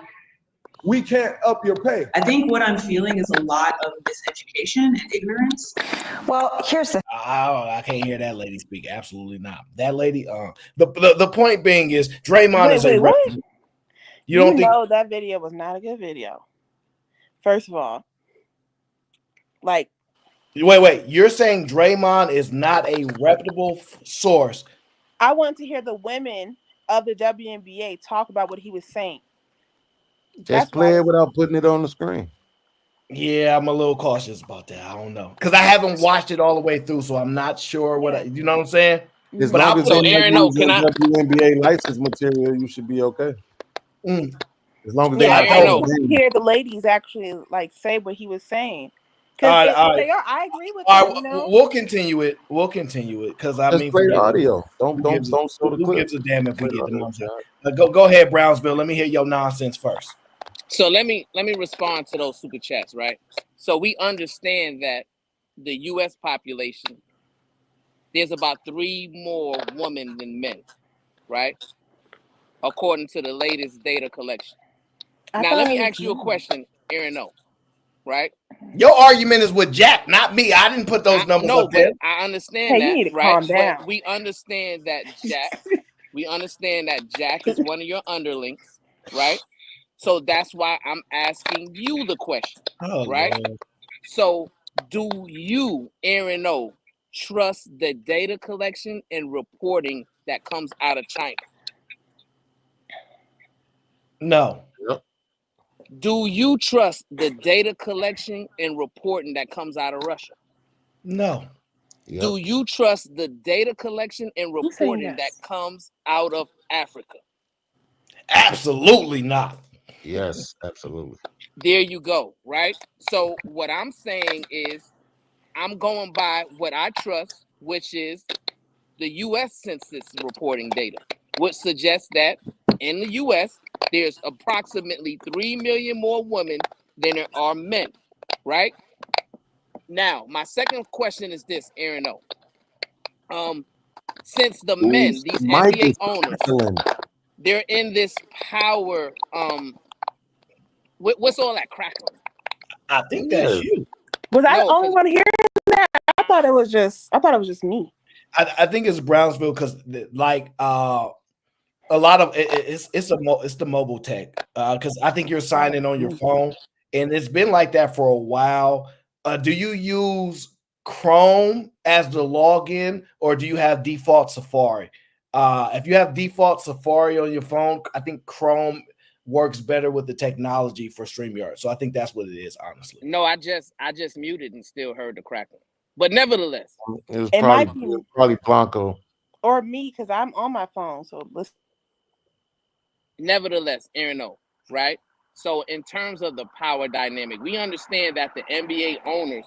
we can't up your pay. I think what I'm feeling is a lot of miseducation and ignorance. Well, here's the I can't hear that lady speak. Absolutely not. That lady, the point being is Draymond is a what? You don't think that video was not a good video? First of all, wait. You're saying Draymond is not a reputable source? I wanted to hear the women of the WNBA talk about what he was saying. Just play it without putting it on the screen. Yeah, I'm a little cautious about that. I don't know because I haven't watched it all the way through, so I'm not sure you know what I'm saying. As but long as Aaron, WNBA license material, you should be okay. As long as they hear the ladies actually say what he was saying. All right. They are. I agree with all them. Right, we'll continue it. Because I mean, play the audio. Don't show the who clip. gives a damn if we get the money? Go ahead, Brownsville. Let me hear your nonsense first. So let me respond to those super chats, right? So we understand that the U.S. population, there's about 3 more women than men, right? According to the latest data collection. Now let me ask you a question, Aaron. No, right? Your argument is with Jack, not me. I didn't put those numbers up there. I understand that, you need to right? calm down. But we understand that Jack is one of your underlings, right? So that's why I'm asking you the question, right? Lord. So do you, Aaron O, trust the data collection and reporting that comes out of China? No. Yep. Do you trust the data collection and reporting that comes out of Russia? No. Yep. Do you trust the data collection and reporting that comes out of Africa? Absolutely not. Yes, absolutely. There you go, right? So what I'm saying is I'm going by what I trust, which is the U.S. Census reporting data, which suggests that in the U.S., there's approximately 3 million more women than there are men, right? Now, my second question is this, Aaron O. Since the men, these NBA owners, they're in this power, what's all that crackling? I think that's you. Was I the only one hearing that? I thought it was just me. I think it's Brownsville because a lot of it's the mobile tech because I think you're signing on your phone and it's been like that for a while. Do you use Chrome as the login or do you have default Safari? If you have default Safari on your phone, I think Chrome works better with the technology for StreamYard. So I think that's what it is, honestly. No, I just muted and still heard the crackling. But nevertheless, it might be probably Blanco or me because I'm on my phone. So listen. Nevertheless, Aaron O, right? So in terms of the power dynamic, we understand that the NBA owners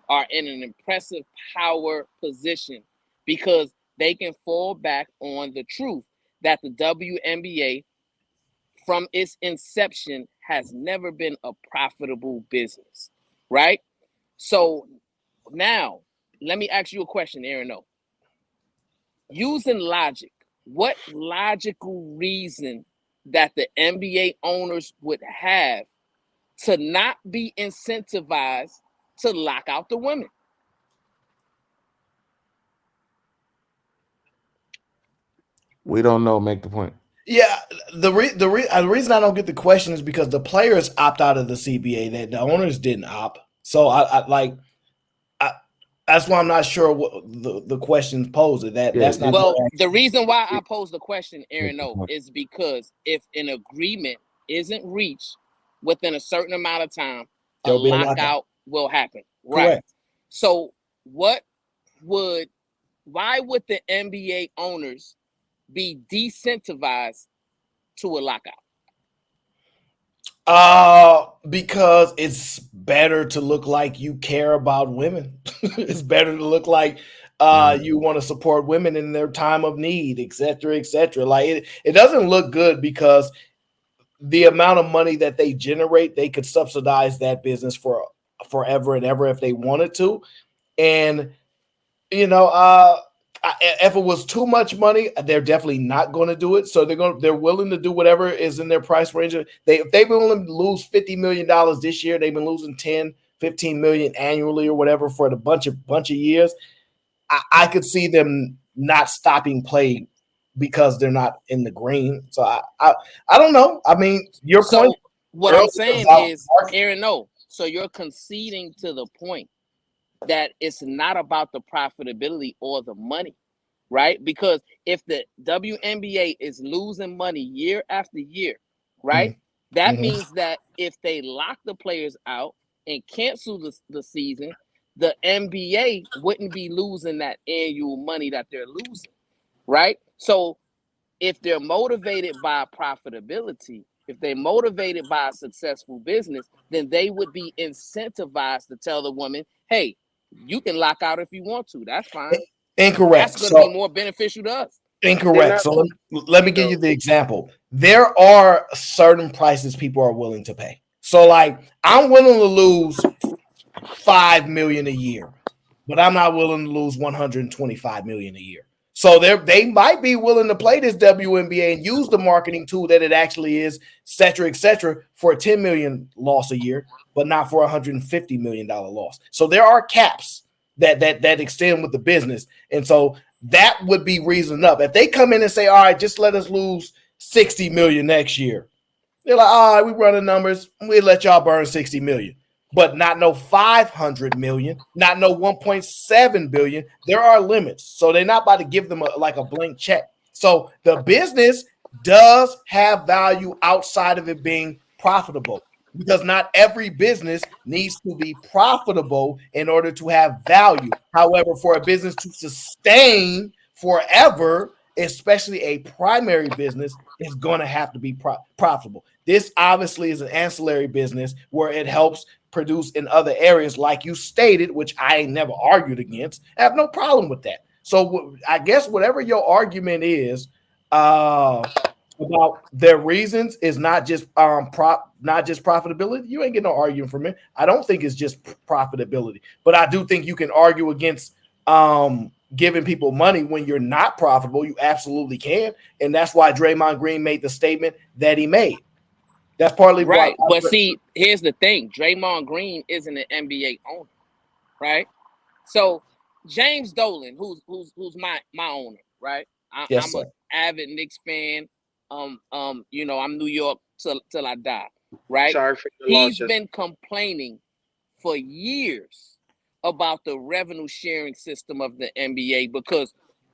are in an impressive power position because they can fall back on the truth that the WNBA from its inception has never been a profitable business, right? So now, let me ask you a question, Aaron O. Using logic, what logical reason that the NBA owners would have to not be incentivized to lock out the women? We don't know. Make the point. Yeah, the reason I don't get the question is because the players opt out of the CBA. That the owners didn't opt. So I like I, that's why I'm not sure what the questions posed. That's not. Well, the reason why I pose the question, Aaron, is because if an agreement isn't reached within a certain amount of time, a There'll be a lockout. lockout will happen. Right. Correct. So why would the NBA owners be decentivized to a lockout? Because it's better to look like you care about women. It's better to look like you want to support women in their time of need, et cetera, et cetera. Like it doesn't look good because the amount of money that they generate, they could subsidize that business for forever and ever if they wanted to. And if it was too much money, they're definitely not going to do it. So they're willing to do whatever is in their price range. If they've been willing to lose $50 million this year, they've been losing 10, 15 million annually or whatever for a bunch of years. I could see them not stopping play because they're not in the green. So I don't know. I mean, your point. What I'm saying is, Aaron, no. So you're conceding to the point that it's not about the profitability or the money, right? Because if the WNBA is losing money year after year, right? That means that if they lock the players out and cancel the season, the NBA wouldn't be losing that annual money that they're losing, right? So if they're motivated by profitability, if they're motivated by a successful business, then they would be incentivized to tell the woman, hey, you can lock out if you want to. That's fine. Incorrect. That's going to be more beneficial to us. Incorrect. So let me give you the example. There are certain prices people are willing to pay. So like I'm willing to lose $5 million a year, but I'm not willing to lose $125 million a year. So they might be willing to play this WNBA and use the marketing tool that it actually is, et cetera, for a $10 million loss a year, but not for $150 million loss. So there are caps that extend with the business. And so that would be reason enough. If they come in and say, all right, just let us lose 60 million next year. They're like, all right, we run the numbers. We'll let y'all burn 60 million. But not no 500 million, not no 1.7 billion. There are limits. So they're not about to give them a blank check. So the business does have value outside of it being profitable, because not every business needs to be profitable in order to have value. However, for a business to sustain forever, especially a primary business, is going to have to be profitable. This obviously is an ancillary business where it helps produce in other areas, like you stated, which I ain't never argued against. I have no problem with that. So I guess whatever your argument is about their reasons is not just profitability. You ain't getting no argument from me. I don't think it's just profitability, but I do think you can argue against giving people money when you're not profitable. You absolutely can, and that's why Draymond Green made the statement that he made. That's partly right. why. But see, here's the thing: Draymond Green isn't an NBA owner, right? So James Dolan, who's my owner, right? Yes, I'm an avid Knicks fan. I'm New York till I die, right? Sorry for your He's loss. been complaining for years about the revenue sharing system of the NBA, because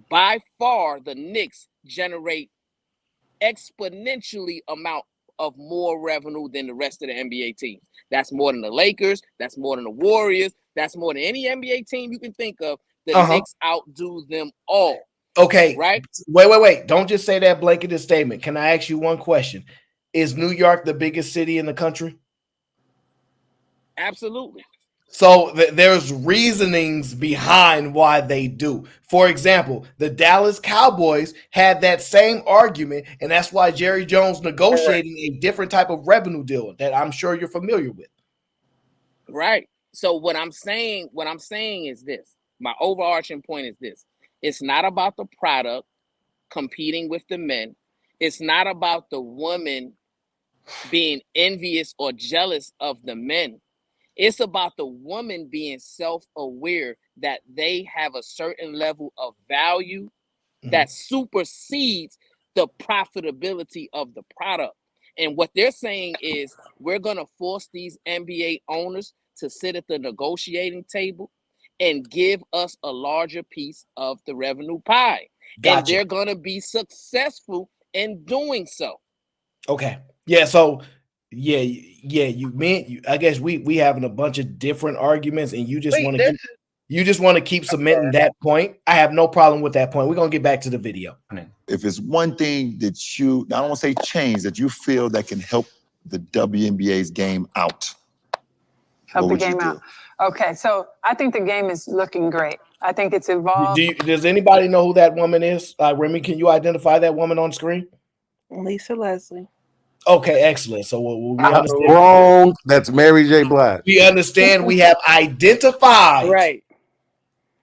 by far the Knicks generate exponentially amount of more revenue than the rest of the NBA teams. That's more than the Lakers. That's more than the Warriors. That's more than any NBA team you can think of. The Knicks outdo them all. Okay. Right? Wait. Don't just say that blanketed statement. Can I ask you one question? Is New York the biggest city in the country? Absolutely. So there's reasonings behind why they do. For example, the Dallas Cowboys had that same argument, and that's why Jerry Jones negotiating a different type of revenue deal that I'm sure you're familiar with. Right. So what I'm saying is this. My overarching point is this. It's not about the product competing with the men. It's not about the woman being envious or jealous of the men. It's about the woman being self-aware that they have a certain level of value that supersedes the profitability of the product. And what they're saying is we're going to force these NBA owners to sit at the negotiating table and give us a larger piece of the revenue pie. Gotcha. And they're going to be successful in doing so. Okay. Yeah. So, yeah. You mean I guess we having a bunch of different arguments, and you just want to keep cementing that point. I have no problem with that point. We're gonna get back to the video. If it's one thing that you, I don't want to say change, that you feel that can help the WNBA's game out, help the game out. Okay, so I think the game is looking great. I think it's evolved. Does anybody know who that woman is? Remy, can you identify that woman on screen? Lisa Leslie. Okay, excellent. So we understand. Wrong. That's Mary J. Blige. We understand. We have identified. Right.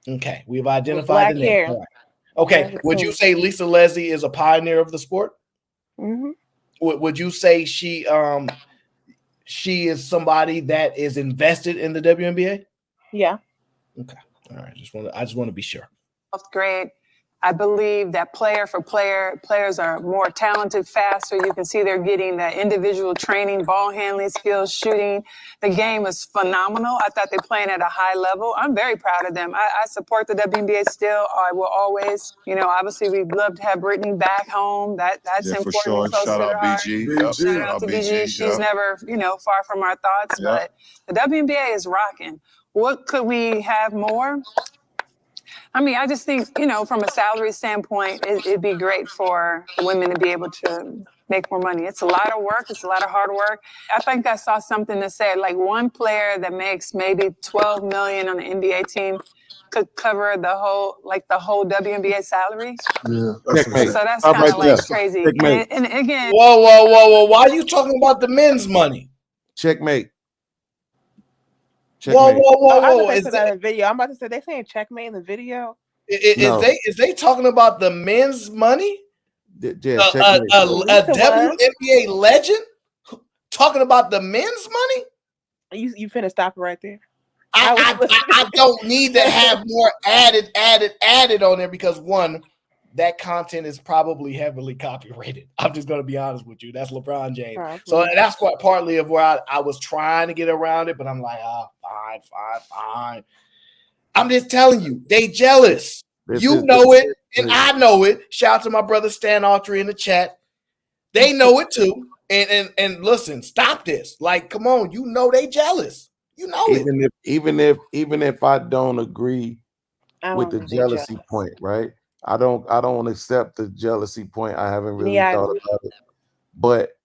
Okay, we've identified the name. Hair. Right. Okay, would you say Lisa Leslie is a pioneer of the sport? Mm-hmm. Would you say she is somebody that is invested in the WNBA? Yeah. Okay. All right. I just want to be sure. Great. I believe that player for player, players are more talented, faster. You can see they're getting that individual training, ball handling skills, shooting. The game is phenomenal. I thought they're playing at a high level. I'm very proud of them. I support the WNBA still. I will always, obviously we'd love to have Brittany back home. That's important. For sure. Shout out BG. Yep. Shout out to BG. She's never, far from our thoughts, but the WNBA is rocking. What could we have more? I mean, I just think, from a salary standpoint, it'd be great for the women to be able to make more money. It's a lot of work. It's a lot of hard work. I think I saw something that said like one player that makes maybe $12 million on the NBA team could cover the whole WNBA salary. Yeah. So that's kind of like crazy. And again, whoa! Why are you talking about the men's money? Checkmate. Whoa! I said that in the video. I'm about to say they saying checkmate in the video. Is they talking about the men's money? Yeah, a WNBA legend talking about the men's money? You finna stop it right there. I don't need to have more added on there because one, that content is probably heavily copyrighted. I'm just going to be honest with you. That's LeBron James. Right. So that's quite partly of where I was trying to get around it, but I'm like, fine. I'm just telling you, they jealous. You know it, and I know it. Shout out to my brother Stan Autry in the chat. They know it too. And listen, stop this. Like, come on, they jealous. You know it. Even if I don't agree with the jealousy point, right? I don't accept the jealousy point. I haven't really thought about it. But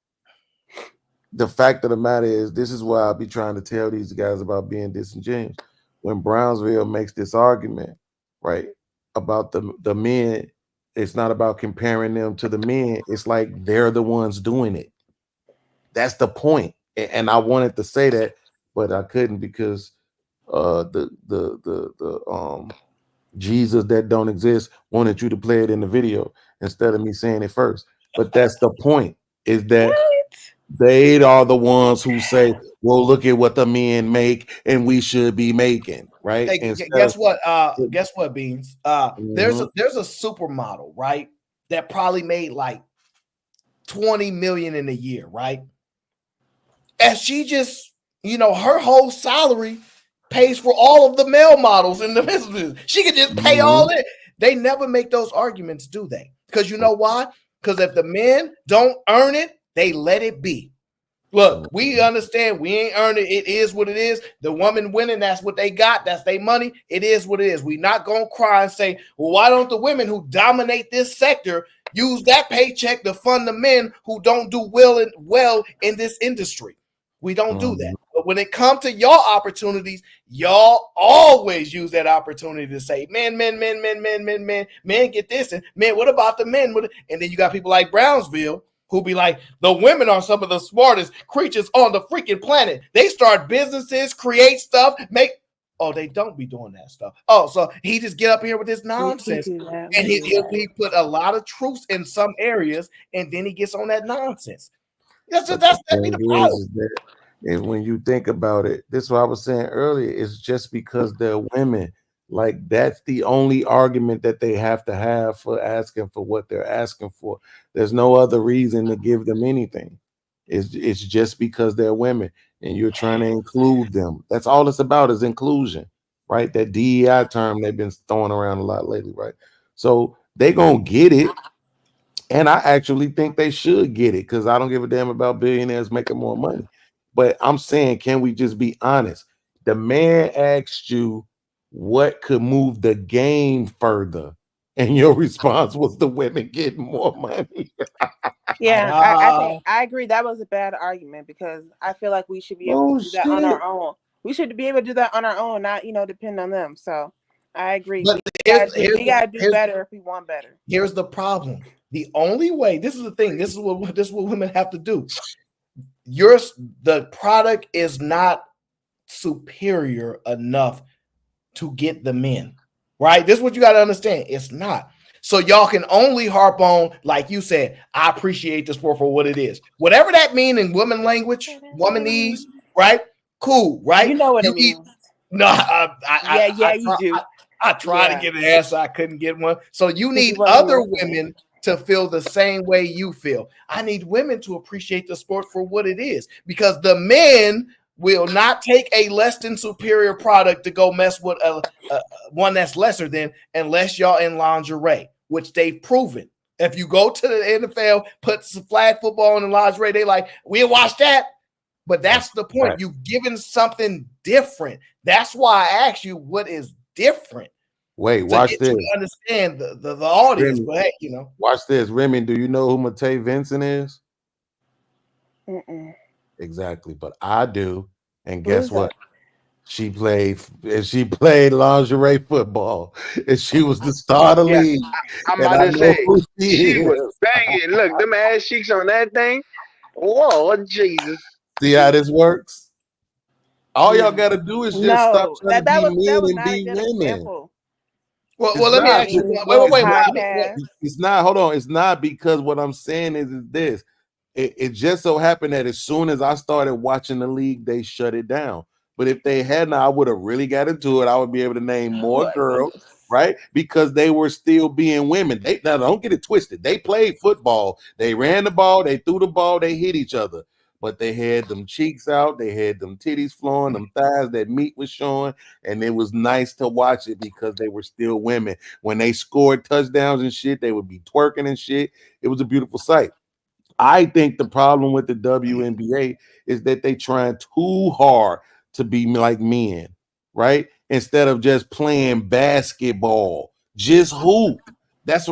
the fact of the matter is, this is why I be trying to tell these guys about being disingenuous. When Brownsville makes this argument, right, about the men, it's not about comparing them to the men. It's like they're the ones doing it. That's the point. And I wanted to say that, but I couldn't because the Jesus that don't exist wanted you to play it in the video instead of me saying it first. But that's the point, is that they are the ones who say, well, look at what the men make and we should be making, right? Hey, guess what? Guess what, Beans? There's a supermodel, right? That probably made like 20 million in a year, right? And she just, her whole salary pays for all of the male models in the business. She could just pay all it. They never make those arguments, do they? Because you know why? Because if the men don't earn it, they let it be. Look, we understand we ain't earned it. It is what it is. The woman winning, that's what they got. That's their money. It is what it is. We're not going to cry and say, well, why don't the women who dominate this sector use that paycheck to fund the men who don't do well in this industry? We don't do that. But when it comes to your opportunities, y'all always use that opportunity to say, men get this. And man, what about the men? And then you got people like Brownsville who be like, the women are some of the smartest creatures on the freaking planet. They start businesses, create stuff, they don't be doing that stuff. Oh, so he just get up here with this nonsense. And he put a lot of truth in some areas, and then he gets on that nonsense. That's be the problem. And when you think about it, this is what I was saying earlier, it's just because they're women Like that's the only argument that they have to have for asking for what they're asking for. There's no other reason to give them anything. It's just because they're women and you're trying to include them. That's all it's about is inclusion, right? That DEI term they've been throwing around a lot lately, right? So they gonna get it. And I actually think they should get it because I don't give a damn about billionaires making more money. But I'm saying, can we just be honest? The man asked you what could move the game further, and your response was the women getting more money. Yeah, I think I agree. That was a bad argument because I feel like we should be able to do that on our own. We should be able to do that on our own, not depend on them. So I agree. But We gotta do better if we want better. Here's the problem. The only way, this is the thing, this is what women have to do. The product is not superior enough to get the men, right? This is what you got to understand. It's not. So y'all can only harp on, like you said, I appreciate the sport for what it is. Whatever that means in woman language, womanese, right? Cool, right? You know what it means. No, you do. I tried to get an answer. I couldn't get one. So you need other women to feel the same way you feel. I need women to appreciate the sport for what it is because the men will not take a less than superior product to go mess with one that's lesser than unless y'all in lingerie, which they've proven. If you go to the NFL, put some flag football in the lingerie, they like, we'll watch that. But that's the point. Right. You've given something different. That's why I asked you what is different. Wait, watch this. To understand the audience, Remy, but hey, watch this. Remy, do you know who Matei Vincent is? Mm-mm. Exactly, but I do. And guess what? She played lingerie football, and she was the star of the league. I'm about to say she was banging. Look, them ass cheeks on that thing. Whoa, Jesus! See how this works? All y'all got to do is just stop trying to be men and be women. Example. Well, let me ask you. Wait. It's not. Hold on. It's not because what I'm saying is this. It just so happened that as soon as I started watching the league, they shut it down. But if they hadn't, I would have really got into it. I would be able to name more girls, right? Because they were still being women. Now, don't get it twisted. They played football. They ran the ball. They threw the ball. They hit each other. But they had them cheeks out. They had them titties flowing, them thighs, that meat was showing. And it was nice to watch it because they were still women. When they scored touchdowns and shit, they would be twerking and shit. It was a beautiful sight. I think the problem with the WNBA is that they trying too hard to be like men, right? Instead of just playing basketball, just hoop. That's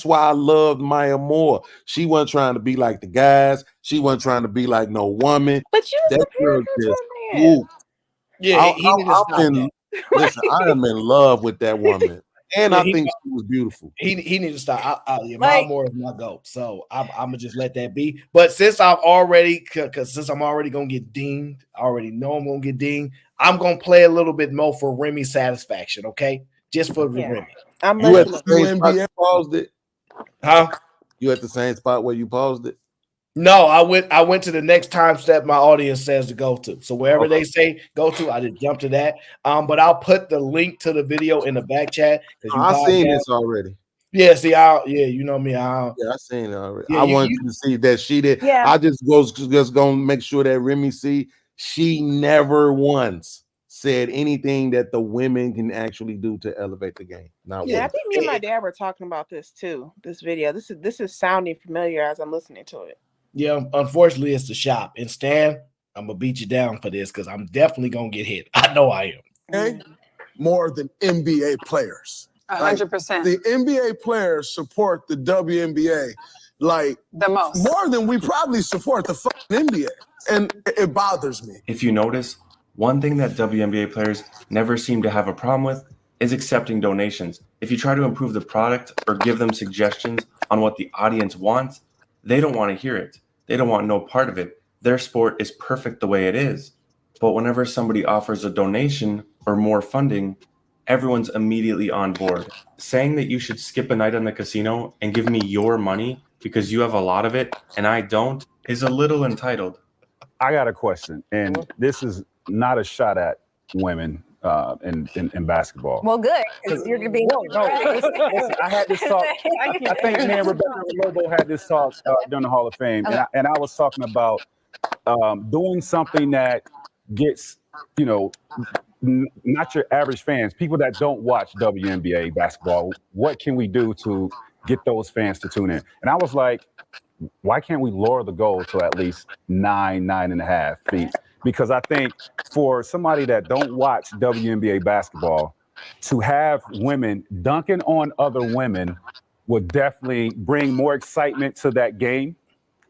why I loved Maya Moore. She wasn't trying to be like the guys. She wasn't trying to be like no woman. But you that girl just hoop. Yeah, listen, I am in love with that woman. And I think she was beautiful. He needs to stop. Maya Moore is my goat, so I'm gonna just let that be. But since I'm already gonna get dinged, I already know I'm gonna get dinged. I'm gonna play a little bit more for Remy's satisfaction, okay? Just for Remy. I'm you at the same spot you paused it, huh? You at the same spot where you paused it? No, I went to the next time step my audience says to go to. So wherever they say go to, I just jump to that. But I'll put the link to the video in the back chat because I've seen this already. Yeah, see, you know me. I seen it already. Yeah, I want you to see that she did. Yeah. I just gonna make sure that Remy see she never once said anything that the women can actually do to elevate the game. I think me and my dad were talking about this too. This video. This is sounding familiar as I'm listening to it. Yeah, unfortunately, it's the shop. And Stan, I'm gonna beat you down for this because I'm definitely gonna get hit. I know I am. Okay? More than NBA players. 100%. The NBA players support the WNBA like the most, more than we probably support the fucking NBA, and it bothers me. If you notice, one thing that WNBA players never seem to have a problem with is accepting donations. If you try to improve the product or give them suggestions on what the audience wants, they don't want to hear it. They don't want no part of it. Their sport is perfect the way it is. But whenever somebody offers a donation or more funding, everyone's immediately on board. Saying that you should skip a night on the casino and give me your money because you have a lot of it and I don't is a little entitled. I got a question, and this is not a shot at women in basketball. Well, good, because you're going to be. Listen, I had this talk. I think me and Rebecca Lobo had this talk during the Hall of Fame, and I was talking about doing something that gets, not your average fans, people that don't watch WNBA basketball. What can we do to get those fans to tune in? And I was like, why can't we lower the goal to at least 9.5 feet? Because I think for somebody that don't watch WNBA basketball, to have women dunking on other women would definitely bring more excitement to that game,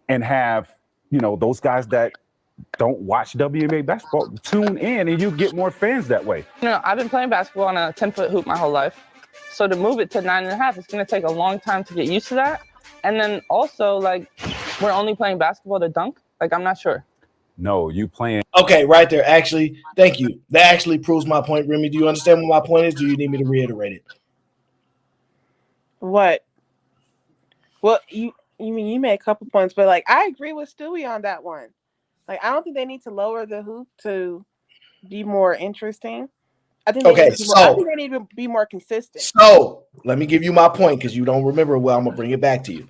and have, those guys that don't watch WNBA basketball tune in, and you get more fans that way. I've been playing basketball on a 10-foot hoop my whole life. So to move it to 9.5, it's going to take a long time to get used to that. And then also, we're only playing basketball to dunk? I'm not sure. No, you playing. Okay, right there. Actually, thank you. That actually proves my point, Remy. Do you understand what my point is? Do you need me to reiterate it? What? Well, you mean you made a couple points, but I agree with Stewie on that one. I don't think they need to lower the hoop to be more interesting. I think they need to be more consistent. So let me give you my point, because you don't remember well. I'm gonna bring it back to you.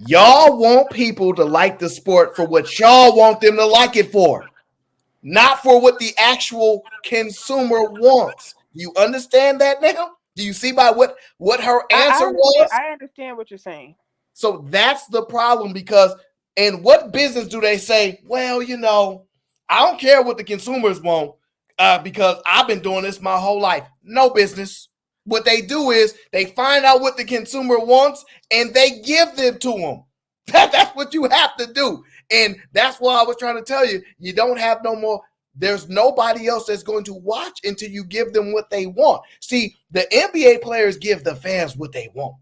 Y'all want people to like the sport for what y'all want them to like it for, not for what the actual consumer wants. You understand that now? Do you see by what her answer was? I understand what you're saying. So that's the problem, because in what business do they say, well, I don't care what the consumers want because I've been doing this my whole life. No business. What they do is they find out what the consumer wants and they give them to them. That's what you have to do. And that's why I was trying to tell you, you don't have no more. There's nobody else that's going to watch until you give them what they want. See, the NBA players give the fans what they want.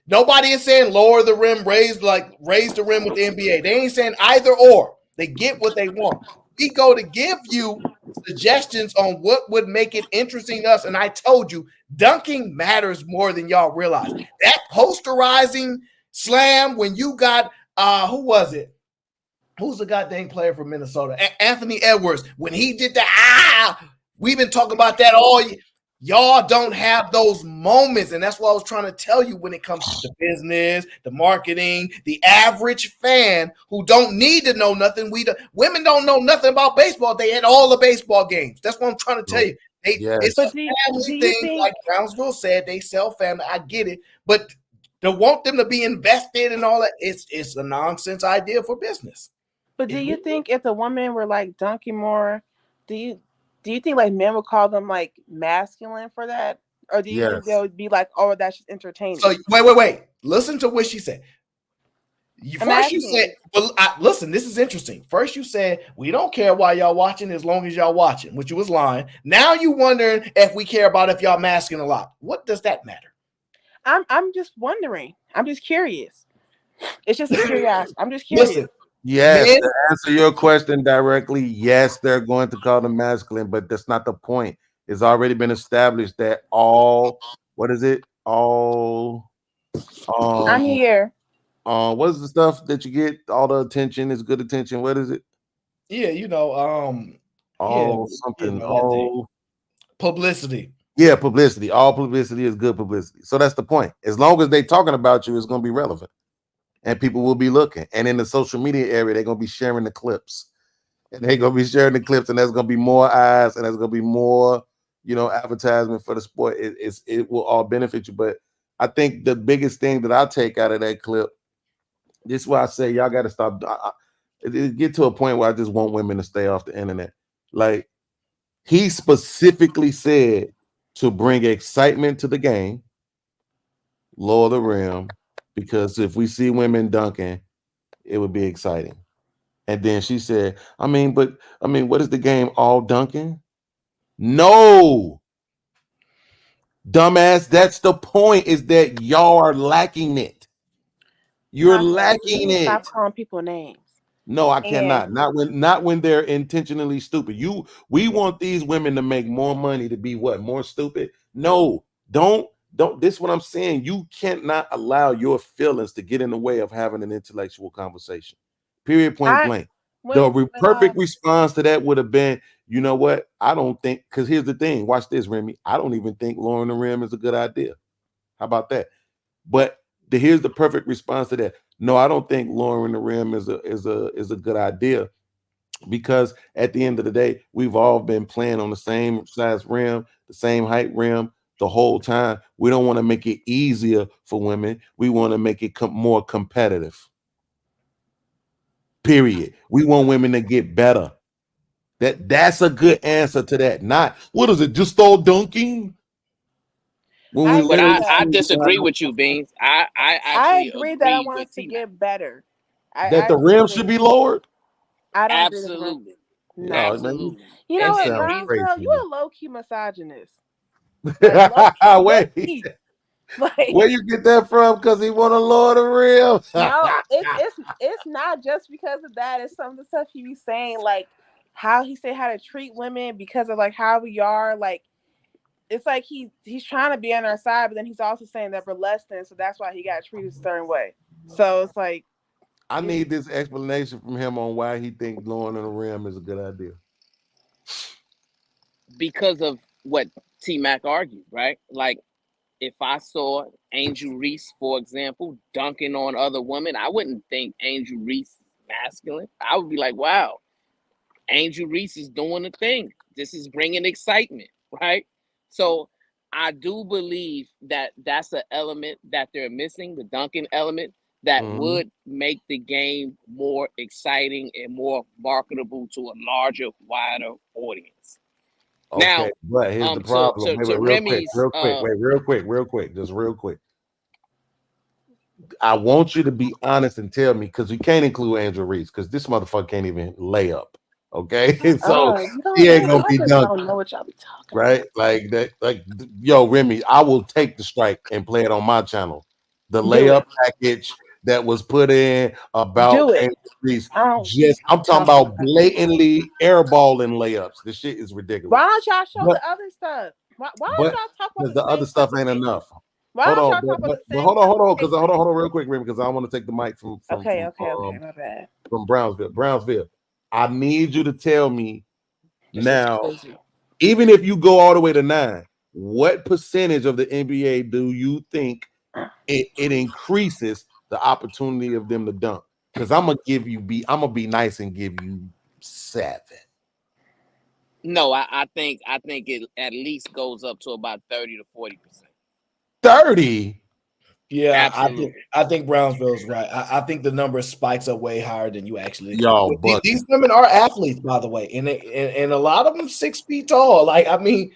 Nobody is saying lower the rim, raise the rim with the NBA. They ain't saying either or. They get what they want. We go to give you suggestions on what would make it interesting to us. And I told you, dunking matters more than y'all realize. That posterizing slam when you got who was it? Who's the goddamn player from Minnesota? Anthony Edwards. When he did that, we've been talking about that all year. Y'all don't have those moments, and that's what I was trying to tell you when it comes to the business, the marketing, the average fan who don't need to know nothing. Women don't know nothing about baseball. They had all the baseball games. That's what I'm trying to tell you. It's a family thing, like Brownsville said. They sell family. I get it, but to want them to be invested in all that, it's a nonsense idea for business. But do you think if the women were dunking more, do you think men would call them masculine for that? Or do you think they would be oh, that's just entertaining? So wait. Listen to what she said. First you said, listen, this is interesting. First you said, we don't care why y'all watching as long as y'all watching, which you was lying. Now you wondering if we care about if y'all masking a lot. What does that matter? I'm just wondering. I'm just curious. It's just a curiosity. I'm just curious. Listen. Yes, to answer your question directly, yes, they're going to call them masculine, but that's not the point. It's already been established that I'm here. What is the stuff that you get? All the attention is good attention. What is it? Yeah, publicity. Yeah, publicity. All publicity is good publicity. So that's the point. As long as they're talking about you, it's going to be relevant. And people will be looking. And in the social media area, they're going to be sharing the clips. And they're going to be sharing the clips, and there's going to be more eyes, and there's going to be more, advertisement for the sport. It will all benefit you. But I think the biggest thing that I take out of that clip, this is why I say y'all got to stop. It get to a point where I just want women to stay off the internet. He specifically said to bring excitement to the game, lower the rim, because if we see women dunking, it would be exciting. And then she said, what is the game, all dunking? No. Dumbass, that's the point, is that y'all are lacking it. You're lacking it. Stop calling people names. No, I cannot. Not when they're intentionally stupid. We want these women to make more money to be what? More stupid? No, don't. This is what I'm saying. You cannot allow your feelings to get in the way of having an intellectual conversation. Period, point blank. perfect response to that would have been, you know what? I don't think, because here's the thing. Watch this, Remy. I don't even think lowering the rim is a good idea. How about that? But here's the perfect response to that. No, I don't think lowering the rim is a good idea, because at the end of the day, we've all been playing on the same size rim, the same height rim the whole time. We don't want to make it easier for women. We want to make it more competitive. Period. We want women to get better. That's a good answer to that. Not what is it? Just start dunking. But I disagree with you, Beans. I actually agree that I agree want with us to T-Mac. get better. That the rim should be lowered. I don't Absolutely. agree. No. Absolutely. You know what, And Brownsville? You a low key misogynist. Wait. Where you get that from? Because he want to lower the rim. No, it's not just because of that. It's some of the stuff he be saying, like how he said how to treat women because of like how we are. Like it's like he's trying to be on our side, but then he's also saying that we're less than, so that's why he got treated a certain way. So it's like I need this explanation from him on why he thinks lowering the rim is a good idea. Because of what T-Mac argued, right? Like, if I saw Angel Reese, for example, dunking on other women, I wouldn't think Angel Reese is masculine. I would be like, wow, Angel Reese is doing a thing. This is bringing excitement, right? So I do believe that that's an element that they're missing, the dunking element, that would make the game more exciting and more marketable to a larger, wider audience. Okay, Now, but here's the problem. to Remy's, real quick. Just real quick. I want you to be honest and tell me, because you can't include Angel Reese, because this motherfucker can't even lay up. Okay, so he ain't gonna be done. I don't know what y'all be talking right? Like that, yo, Remy, I will take the strike and play it on my channel. The layup package that was put in about Angel Reese. I'm talking about blatantly airballing layups. This shit is ridiculous. Why don't y'all show the other stuff? Why don't y'all talk about the other stuff ain't enough. Why Hold don't y'all on, talk about the same? hold on, because hold on, real quick, Remy, because I want to take the mic from okay, my bad. From Brownsville. I need you to tell me now, even if you go all the way to 9, what percentage of the NBA do you think it increases the opportunity of them to dunk? Because I'm gonna be nice and give you 7. No, I think it at least goes up to about 30 to 40%. 30. Yeah, absolutely. I think Brownsville's right. I think the number spikes up way higher than you actually. Yo, these women are athletes, by the way, and a lot of them 6 feet tall. Like, I mean,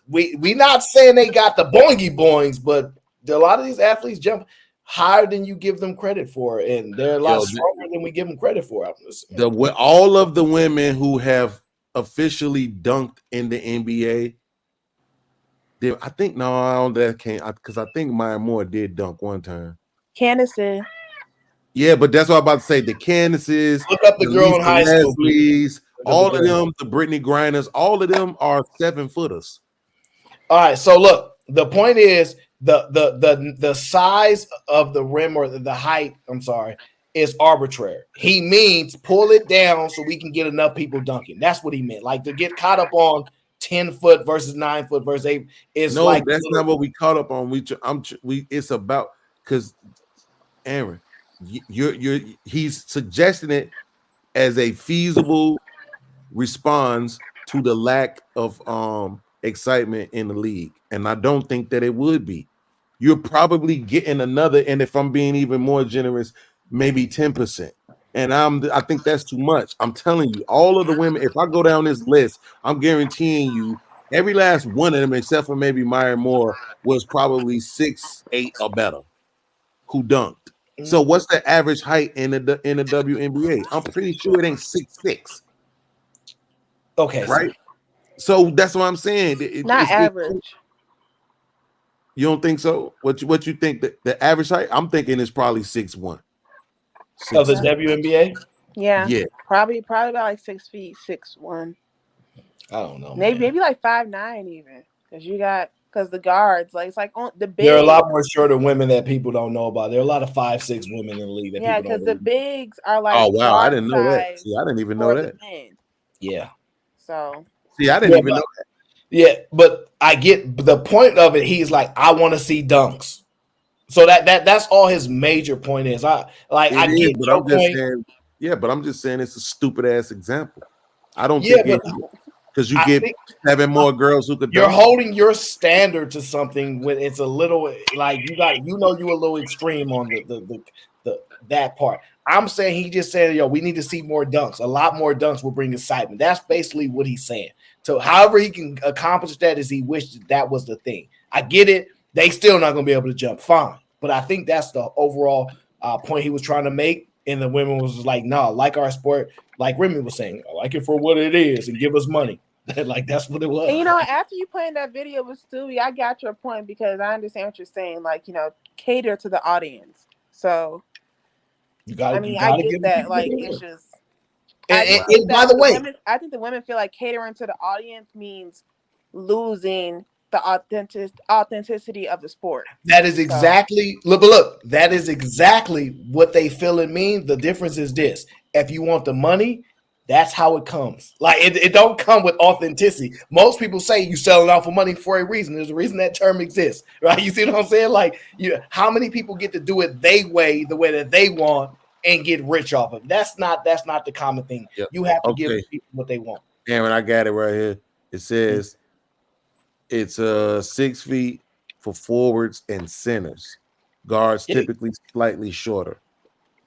we not saying they got the boingy boings, but a lot of these athletes jump higher than you give them credit for, and they're a lot stronger than we give them credit for. All of the women who have officially dunked in the NBA. I think that can't, because I think Maya Moore did dunk one time. Candace did. Yeah, but that's what I'm about to say. The Candaces, look up the girl in high school. Leslies, all of them, the Brittany Grinders, all of them are 7-footers. All right, so look, the point is the size of the rim or the height. I'm sorry, is arbitrary. He means pull it down so we can get enough people dunking. That's what he meant. Like, to get caught up on 10 foot versus 9 foot versus 8 is no, like that's not what we caught up on. It's about, because Aaron, he's suggesting it as a feasible response to the lack of excitement in the league, and I don't think that it would be. You're probably getting another, and if I'm being even more generous, maybe 10%. And I think that's too much. I'm telling you, all of the women, if I go down this list, I'm guaranteeing you every last one of them, except for maybe Maya Moore, was probably 6'8" or better who dunked. So what's the average height in the WNBA? I'm pretty sure it ain't 6'6". Okay, right. So that's what I'm saying. Not average. You don't think so? What you think that the average height? I'm thinking it's probably 6'1". Of the WNBA? Yeah. Yeah. Probably about like 6 feet, 6'1". I don't know. Maybe like 5'9" even, because you got because the guards, like it's like on the big. There are a lot more shorter women that people don't know about. There are a lot of 5'6" women in the league that Yeah, people because don't the really bigs are like Oh wow, I guard didn't know that. size See, I didn't even for know the that. men. Yeah. So See, I didn't even know that. Yeah, but I get the point of it. He's like, I want to see dunks. So that's all his major point is. I get but your I'm just point. saying, but I'm just saying it's a stupid ass example. I don't Yeah, think it because you I get think 7 more girls who could you're dunk. holding your standard to something when it's a little like you a little extreme on the that part. I'm saying he just said, we need to see more dunks. A lot more dunks will bring excitement. That's basically what he's saying. So however he can accomplish that is he wished that was the thing. I get it. They still not gonna be able to jump. Fine. But I think that's the overall point he was trying to make. And the women was like, no, like our sport, like Remy was saying, I like it for what it is and give us money. Like that's what it was. And after you playing that video with Stewie, I got your point because I understand what you're saying. Like, cater to the audience. So you got. I get that. Like, it's just. And by the way, I think the women feel like catering to the audience means losing the authenticity of the sport. That is exactly look. That is exactly what they feel it means. The difference is this: if you want the money, that's how it comes. Like it don't come with authenticity. Most people say you selling out for money for a reason. There's a reason that term exists, right? You see what I'm saying? Like, how many people get to do it the way that they want and get rich off of it? That's not the common thing. Yep. You have to give people what they want. Aaron, I got it right here. It says it's 6 feet for forwards and centers. Guards typically slightly shorter,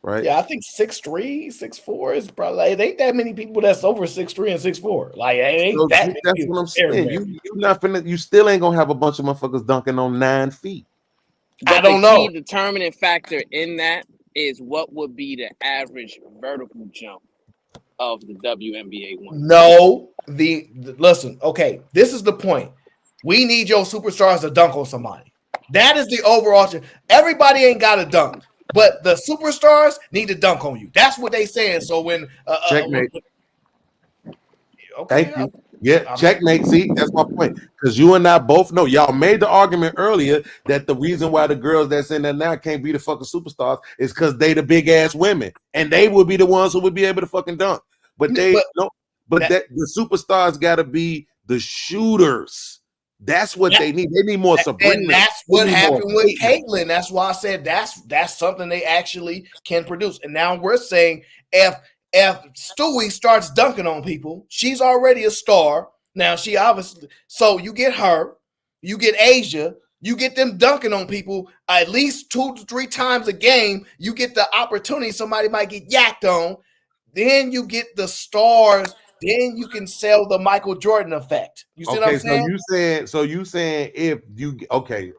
right? Yeah, I think 6'3", 6'4" is probably. It ain't that many people that's over 6'3" and 6'4". Like, it ain't that many. That's what I'm saying. You still ain't gonna have a bunch of motherfuckers dunking on 9 feet. But I don't know. The key determining factor in that is what would be the average vertical jump of the WNBA one. No, listen. Okay, this is the point. We need your superstars to dunk on somebody. That is the overall. Everybody ain't got to dunk, but the superstars need to dunk on you. That's what they saying. So when checkmate. Okay. Thank you. Yeah, checkmate. See, that's my point. Because you and I both know y'all made the argument earlier that the reason why the girls that's in there now can't be the fucking superstars is because they the big ass women, and they would be the ones who would be able to fucking dunk. But the superstars got to be the shooters. That's what they need. They need more Sabrina. And that's what happened with Caitlyn. That's why I said that's something they actually can produce. And now we're saying if Stewie starts dunking on people, she's already a star. Now she obviously, so you get her, you get Asia, you get them dunking on people at least 2 to 3 times a game. You get the opportunity, somebody might get yacked on. Then you get the stars. Then you can sell the Michael Jordan effect. You see what I'm saying? So you saying if you okay.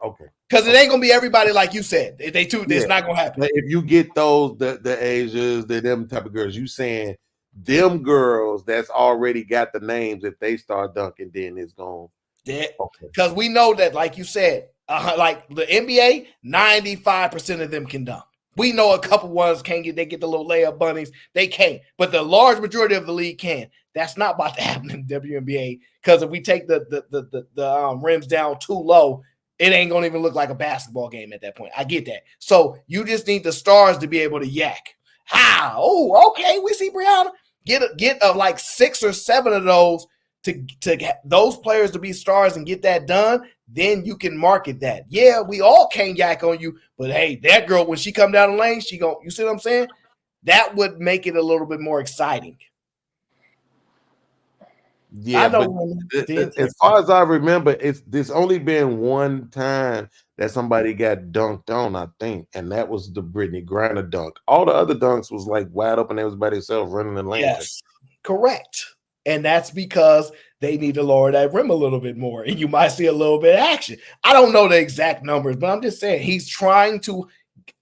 Because it ain't gonna be everybody like you said. It's not gonna happen. If you get those the Asias, them type of girls, you saying them girls that's already got the names, if they start dunking, then it's gone. Yeah, because we know that, like you said, like the NBA, 95% of them can dunk. We know a couple ones can't get. They get the little layup bunnies. They can't, but the large majority of the league can. That's not about to happen in WNBA because if we take the rims down too low, it ain't gonna even look like a basketball game at that point. I get that. So you just need the stars to be able to yak. How? Oh, okay. We see Brianna get like 6 or 7 of those to get those players to be stars and get that done. Then you can market that. Yeah, we all can't yak on you, but hey, that girl, when she come down the lane, she go. You see what I'm saying? That would make it a little bit more exciting. Yeah, but as far as I remember, there's only been one time that somebody got dunked on, I think, and that was the Brittany Griner dunk. All the other dunks was like wide open. They was by themselves running the lane. Yes, correct. And that's because they need to lower that rim a little bit more, and you might see a little bit of action. I don't know the exact numbers, but I'm just saying he's trying to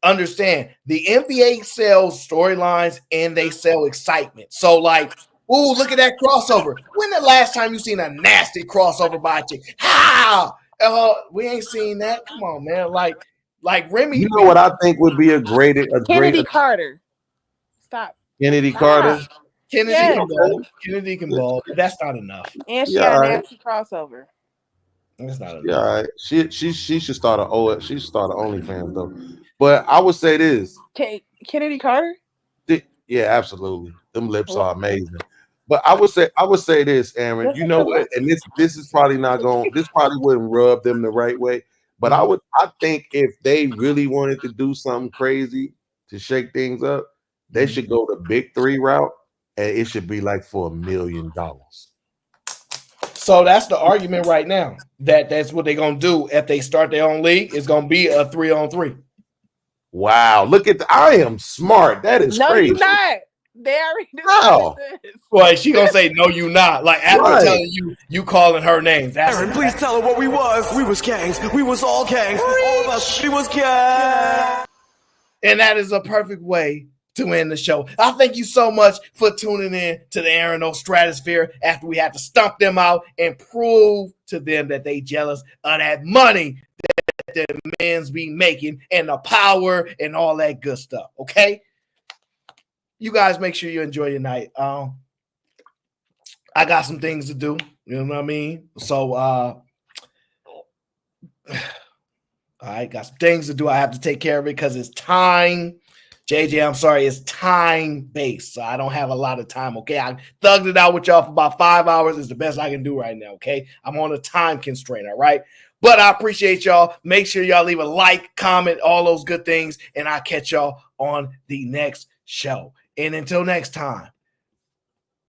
understand the NBA sells storylines and they sell excitement. So like, ooh, look at that crossover. When the last time you seen a nasty crossover by a chick? How? We ain't seen that. Come on, man. Like Remy. You know what I think would be a great Carter. Stop. Kennedy Carter. Kennedy can ball. Kennedy can ball. But that's not enough. And she got a nasty crossover. It's not Yeah, all right. She should start she should start an OnlyFans though. But I would say this. Kennedy Carter? Yeah, absolutely. Them lips are amazing. But I would say this, Aaron. You know what? And this is probably not going. This probably wouldn't rub them the right way. But I think if they really wanted to do something crazy to shake things up, they should go the big 3 route, and it should be like for $1 million. So that's the argument right now. That's what they're gonna do if they start their own league. It's gonna be a 3-on-3. Wow, look at I am smart. That is crazy. No, you're not. They already Wow. this. Well, she gonna say no, you not. Like after telling you calling her names. Aaron, please tell her what we was. We was gangs. We was all gangs. All of us. She was gangs. And that is a perfect way to end the show. I thank you so much for tuning in to the Aaron O Stratosphere after we had to stomp them out and prove to them that they jealous of that money that the men's be making and the power and all that good stuff. Okay? You guys make sure you enjoy your night. I got some things to do. You know what I mean? So all right, got some things to do. I have to take care of it because it's time. JJ, I'm sorry, it's time-based, so I don't have a lot of time, okay? I thugged it out with y'all for about 5 hours. It's the best I can do right now, okay? I'm on a time constraint, all right? But I appreciate y'all. Make sure y'all leave a like, comment, all those good things, and I'll catch y'all on the next show. And until next time,